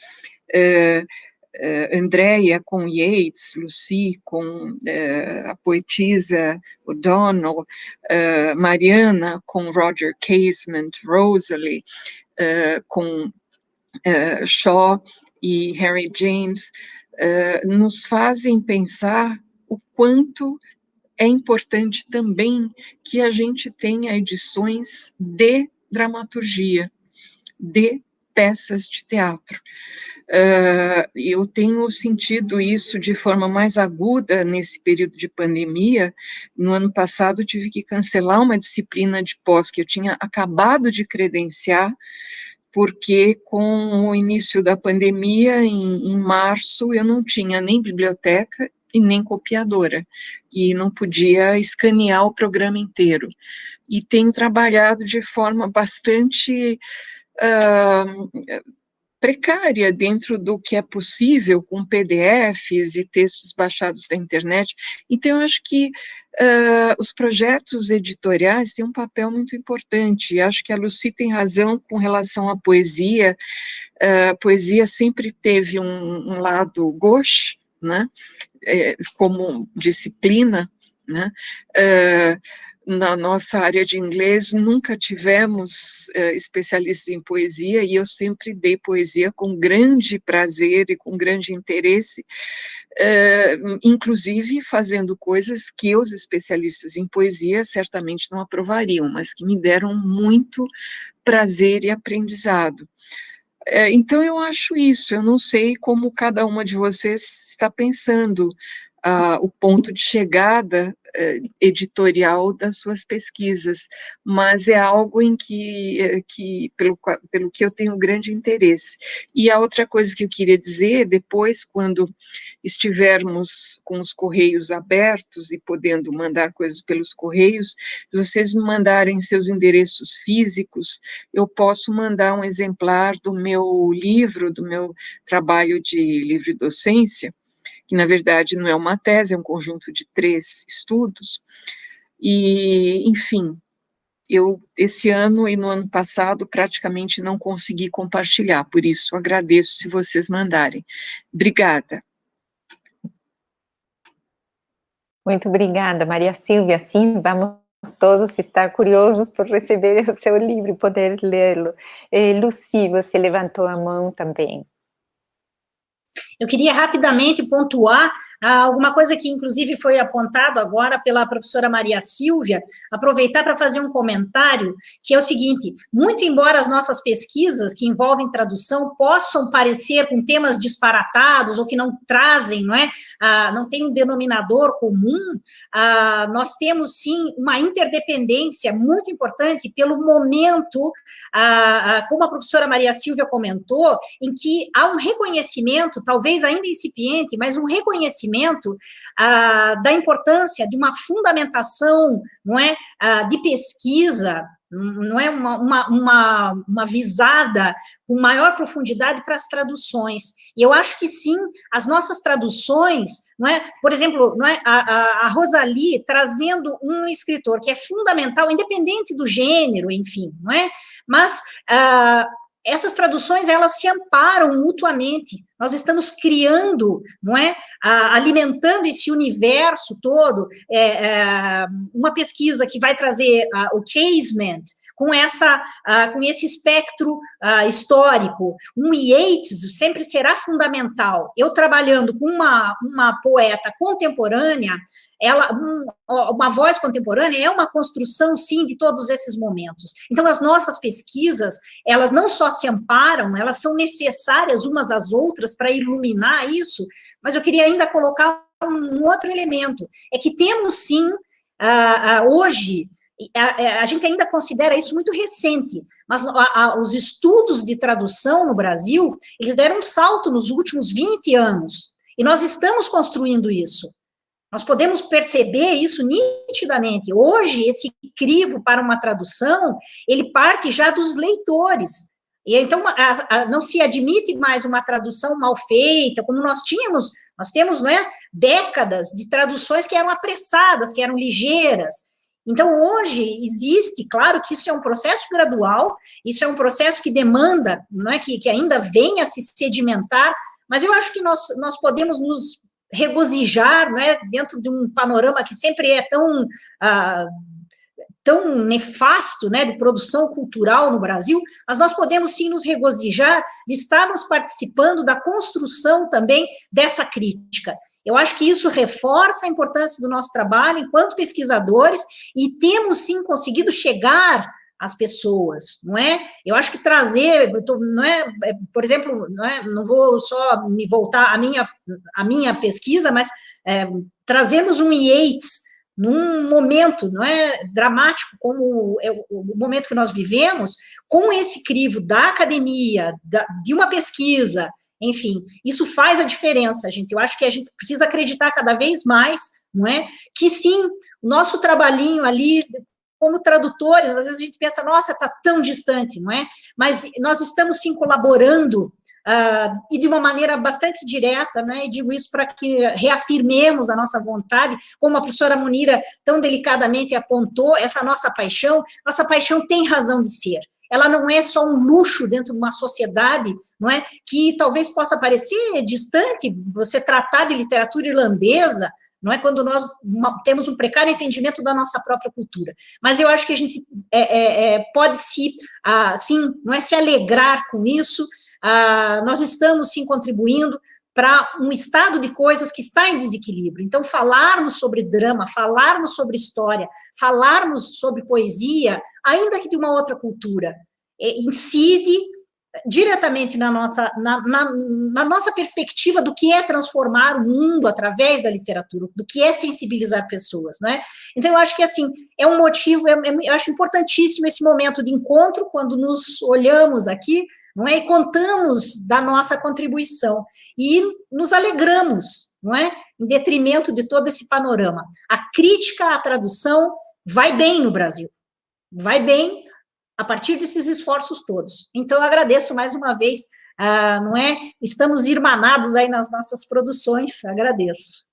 Andrea com Yeats, Lucy com a poetisa O'Donnell, Mariana com Roger Casement, Rosalie com Shaw e Harry James, nos fazem pensar o quanto é importante também que a gente tenha edições de dramaturgia, de peças de teatro. Eu tenho sentido isso de forma mais aguda nesse período de pandemia. No ano passado, tive que cancelar uma disciplina de pós que eu tinha acabado de credenciar, porque com o início da pandemia, em março, eu não tinha nem biblioteca e nem copiadora, e não podia escanear o programa inteiro. E tenho trabalhado de forma bastante precária dentro do que é possível, com PDFs e textos baixados da internet. Então, eu acho que os projetos editoriais têm um papel muito importante. Acho que a Lucy tem razão com relação à poesia. A poesia sempre teve um lado gauche, né, como disciplina, né, na nossa área de inglês, nunca tivemos especialistas em poesia, e eu sempre dei poesia com grande prazer e com grande interesse, inclusive fazendo coisas que os especialistas em poesia certamente não aprovariam, mas que me deram muito prazer e aprendizado. Então, eu acho isso, eu não sei como cada uma de vocês está pensando o ponto de chegada editorial das suas pesquisas, mas é algo em pelo que eu tenho grande interesse. E a outra coisa que eu queria dizer, depois, quando estivermos com os correios abertos e podendo mandar coisas pelos correios, se vocês me mandarem seus endereços físicos, eu posso mandar um exemplar do meu livro, do meu trabalho de livre docência, que na verdade não é uma tese, é um conjunto de 3 estudos, e, enfim, eu, esse ano e no ano passado, praticamente não consegui compartilhar, por isso agradeço se vocês mandarem. Obrigada. Muito obrigada, Maria Silvia. Sim, vamos todos estar curiosos por receber o seu livro e poder lê-lo. Lucy, você levantou a mão também. Eu queria rapidamente pontuar alguma coisa que, inclusive, foi apontado agora pela professora Maria Silvia, aproveitar para fazer um comentário, que é o seguinte: muito embora as nossas pesquisas que envolvem tradução possam parecer com temas disparatados ou que não trazem, não tem um denominador comum, nós temos, sim, uma interdependência muito importante pelo momento, como a professora Maria Silvia comentou, em que há um reconhecimento, talvez ainda incipiente, mas um reconhecimento da importância de uma fundamentação, de pesquisa, uma visada com maior profundidade para as traduções. E eu acho que sim, as nossas traduções, por exemplo, a Rosalie trazendo um escritor que é fundamental, independente do gênero, enfim, mas essas traduções, elas se amparam mutuamente. Nós estamos criando, alimentando esse universo todo, uma pesquisa que vai trazer o casement, com esse espectro histórico. Um Yeats sempre será fundamental. Eu trabalhando com uma poeta contemporânea, uma voz contemporânea é uma construção, sim, de todos esses momentos. Então, as nossas pesquisas, elas não só se amparam, elas são necessárias umas às outras para iluminar isso, mas eu queria ainda colocar um outro elemento, é que temos, sim, hoje, a gente ainda considera isso muito recente, mas os estudos de tradução no Brasil, eles deram um salto nos últimos 20 anos, e nós estamos construindo isso. Nós podemos perceber isso nitidamente. Hoje, esse crivo para uma tradução, ele parte já dos leitores. E então, não se admite mais uma tradução mal feita, como nós temos, décadas de traduções que eram apressadas, que eram ligeiras. Então, hoje, existe, claro que isso é um processo gradual, isso é um processo que demanda, que ainda venha a se sedimentar, mas eu acho que nós podemos nos regozijar, dentro de um panorama que sempre é tão nefasto, de produção cultural no Brasil, mas nós podemos, sim, nos regozijar de estarmos participando da construção também dessa crítica. Eu acho que isso reforça a importância do nosso trabalho enquanto pesquisadores e temos, sim, conseguido chegar às pessoas, Eu acho que trazer, por exemplo, não vou só me voltar à minha pesquisa, mas trazemos um Yeats num momento, dramático, como é o momento que nós vivemos, com esse crivo da academia, de uma pesquisa, enfim, isso faz a diferença, gente. Eu acho que a gente precisa acreditar cada vez mais, que sim, o nosso trabalhinho ali, como tradutores, às vezes a gente pensa, nossa, está tão distante, Mas nós estamos, sim, colaborando, e de uma maneira bastante direta, e digo isso para que reafirmemos a nossa vontade, como a professora Munira tão delicadamente apontou, essa nossa paixão tem razão de ser. Ela não é só um luxo dentro de uma sociedade, que talvez possa parecer distante, você tratar de literatura irlandesa, quando nós temos um precário entendimento da nossa própria cultura. Mas eu acho que a gente pode sim, se alegrar com isso. Nós estamos, sim, contribuindo para um estado de coisas que está em desequilíbrio. Então, falarmos sobre drama, falarmos sobre história, falarmos sobre poesia, ainda que de uma outra cultura, incide diretamente na nossa perspectiva do que é transformar o mundo através da literatura, do que é sensibilizar pessoas, Então, eu acho que, assim, é um motivo, eu acho importantíssimo esse momento de encontro, quando nos olhamos aqui, e contamos da nossa contribuição, e nos alegramos, em detrimento de todo esse panorama. A crítica à tradução vai bem no Brasil, vai bem a partir desses esforços todos. Então, eu agradeço mais uma vez, Estamos irmanados aí nas nossas produções, agradeço.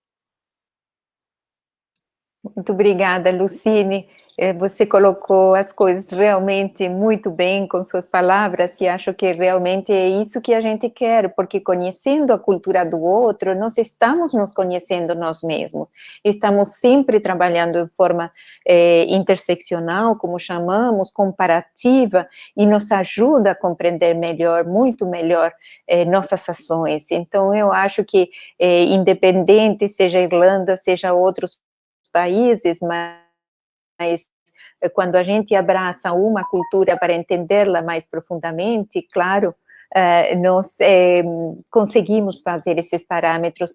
Muito obrigada, Lucine. Você colocou as coisas realmente muito bem com suas palavras, e acho que realmente é isso que a gente quer, porque conhecendo a cultura do outro, nós estamos nos conhecendo nós mesmos, estamos sempre trabalhando de forma interseccional, como chamamos, comparativa, e nos ajuda a compreender melhor, muito melhor, nossas ações. Então, eu acho que, independente, seja Irlanda, seja outros países, mas quando a gente abraça uma cultura para entendê-la mais profundamente, claro, nós conseguimos fazer esses parâmetros,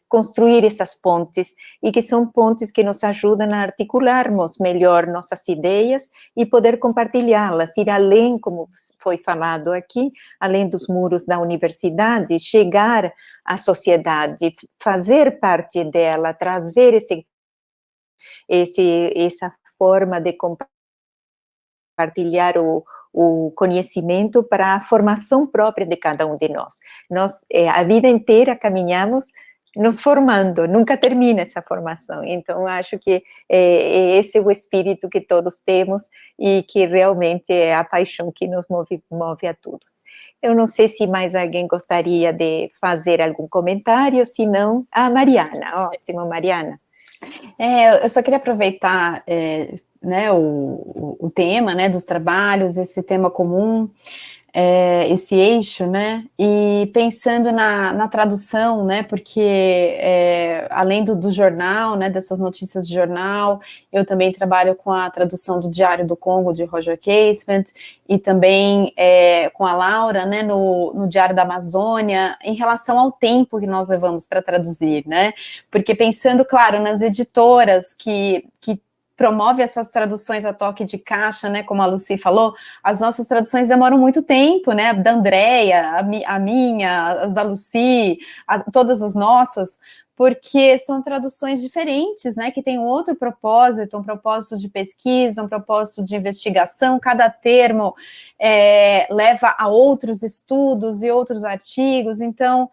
construir essas pontes, e que são pontes que nos ajudam a articularmos melhor nossas ideias e poder compartilhá-las, ir além, como foi falado aqui, além dos muros da universidade, chegar à sociedade, fazer parte dela, trazer essa forma de compartilhar o conhecimento para a formação própria de cada um de nós. Nós, a vida inteira, caminhamos nos formando, nunca termina essa formação. Então, acho que esse é o espírito que todos temos e que realmente é a paixão que nos move a todos. Eu não sei se mais alguém gostaria de fazer algum comentário, se não, a Mariana. Ótimo, Mariana. Eu só queria aproveitar né, o tema, né, dos trabalhos, esse tema comum, esse eixo, né, e pensando na tradução, né, porque além do jornal, né, dessas notícias de jornal, eu também trabalho com a tradução do Diário do Congo, de Roger Casement, e também com a Laura, né, no Diário da Amazônia, em relação ao tempo que nós levamos para traduzir, né, porque pensando, claro, nas editoras que promove essas traduções a toque de caixa, né, como a Lucy falou, as nossas traduções demoram muito tempo, né, da Andrea, a minha, as da Lucy, todas as nossas, porque são traduções diferentes, né, que têm um outro propósito, um propósito de pesquisa, um propósito de investigação, cada termo leva a outros estudos e outros artigos, então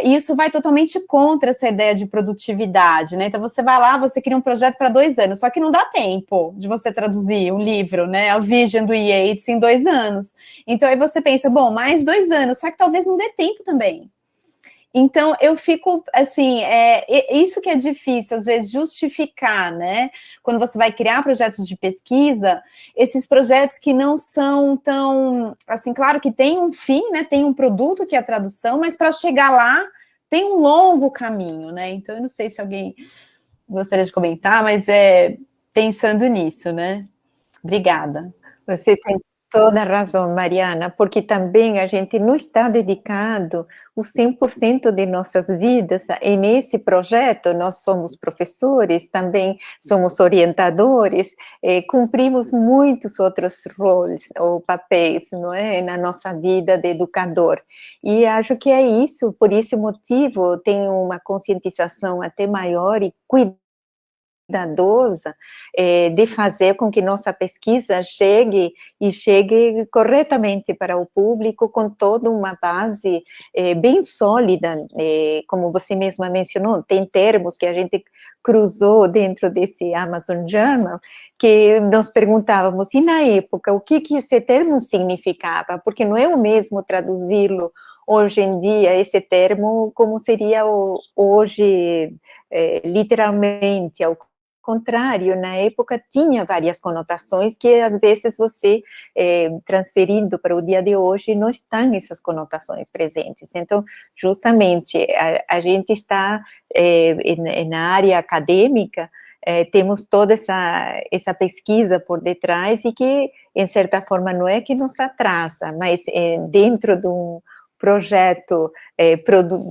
isso vai totalmente contra essa ideia de produtividade, né? Então, você vai lá, você cria um projeto para 2 anos, só que não dá tempo de você traduzir um livro, né? A Vision do Yeats em 2 anos. Então, aí você pensa, bom, mais 2 anos, só que talvez não dê tempo também. Então, eu fico, assim, isso que é difícil, às vezes, justificar, né? Quando você vai criar projetos de pesquisa, esses projetos que não são tão, assim, claro que tem um fim, né? Tem um produto que é a tradução, mas para chegar lá, tem um longo caminho, né? Então, eu não sei se alguém gostaria de comentar, mas pensando nisso, né? Obrigada. Você tem toda a razão, Mariana, porque também a gente não está dedicado o 100% de nossas vidas nesse projeto. Nós somos professores, também somos orientadores, cumprimos muitos outros roles ou papéis, não é, na nossa vida de educador. E acho que é isso, por esse motivo, tem uma conscientização até maior e cuidadosa de fazer com que nossa pesquisa chegue corretamente para o público, com toda uma base bem sólida, como você mesma mencionou, tem termos que a gente cruzou dentro desse Amazon Journal, que nós perguntávamos, e na época, o que esse termo significava? Porque não é o mesmo traduzi-lo hoje em dia, esse termo, como seria hoje, literalmente, ao contrário, na época tinha várias conotações que às vezes você, transferindo para o dia de hoje, não estão essas conotações presentes. Então, justamente, a gente está na área acadêmica, temos toda essa pesquisa por detrás e que, em certa forma, não é que nos atrasa, mas dentro de um projeto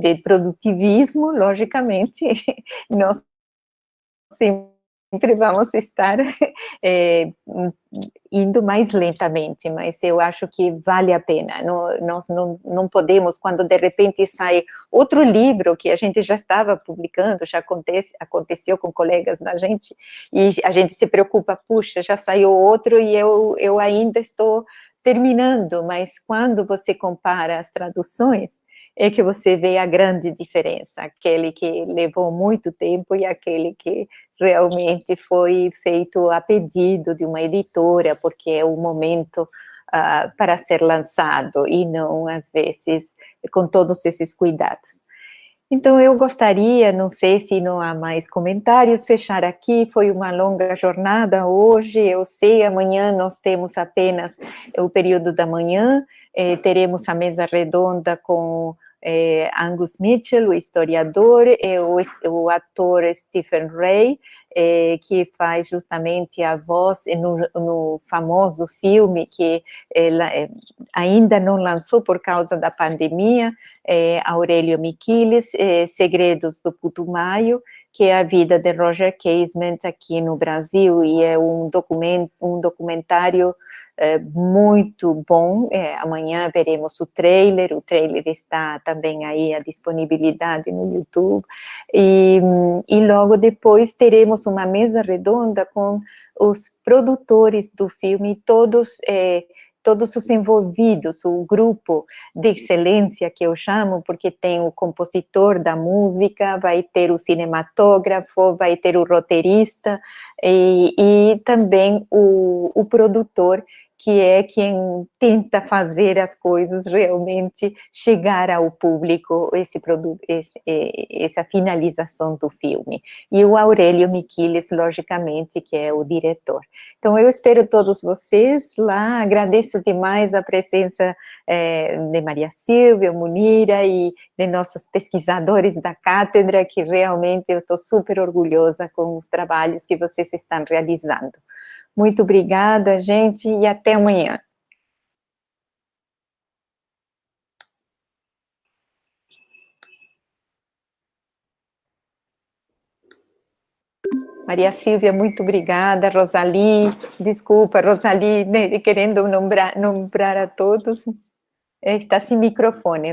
de produtivismo, logicamente, nós sempre vamos estar indo mais lentamente, mas eu acho que vale a pena. Nós não podemos, quando de repente sai outro livro que a gente já estava publicando, já aconteceu com colegas da gente, e a gente se preocupa, puxa, já saiu outro e eu ainda estou terminando, mas quando você compara as traduções, é que você vê a grande diferença, aquele que levou muito tempo e aquele que realmente foi feito a pedido de uma editora, porque é o momento para ser lançado, e não, às vezes, com todos esses cuidados. Então, eu gostaria, não sei se não há mais comentários, fechar aqui. Foi uma longa jornada hoje, eu sei, amanhã nós temos apenas o período da manhã, teremos a mesa redonda com Angus Mitchell, o historiador, e o ator Stephen Ray, que faz justamente a voz no famoso filme que ainda não lançou por causa da pandemia, Aurélio Miquiles, Segredos do Putumayo, que é a vida de Roger Casement aqui no Brasil, e é um documentário muito bom. Amanhã veremos o trailer está também aí à disponibilidade no YouTube, e logo depois teremos uma mesa redonda com os produtores do filme, todos os envolvidos, o grupo de excelência que eu chamo, porque tem o compositor da música, vai ter o cinematógrafo, vai ter o roteirista e também o produtor, que é quem tenta fazer as coisas realmente chegar ao público, essa finalização do filme. E o Aurélio Miquiles, logicamente, que é o diretor. Então, eu espero todos vocês lá, agradeço demais a presença de Maria Silvia, Munira e de nossos pesquisadores da cátedra, que realmente eu estou super orgulhosa com os trabalhos que vocês estão realizando. Muito obrigada, gente, e até amanhã. Maria Silvia, muito obrigada. Rosali, desculpa, Rosali, querendo nombrar a todos, está sem microfone.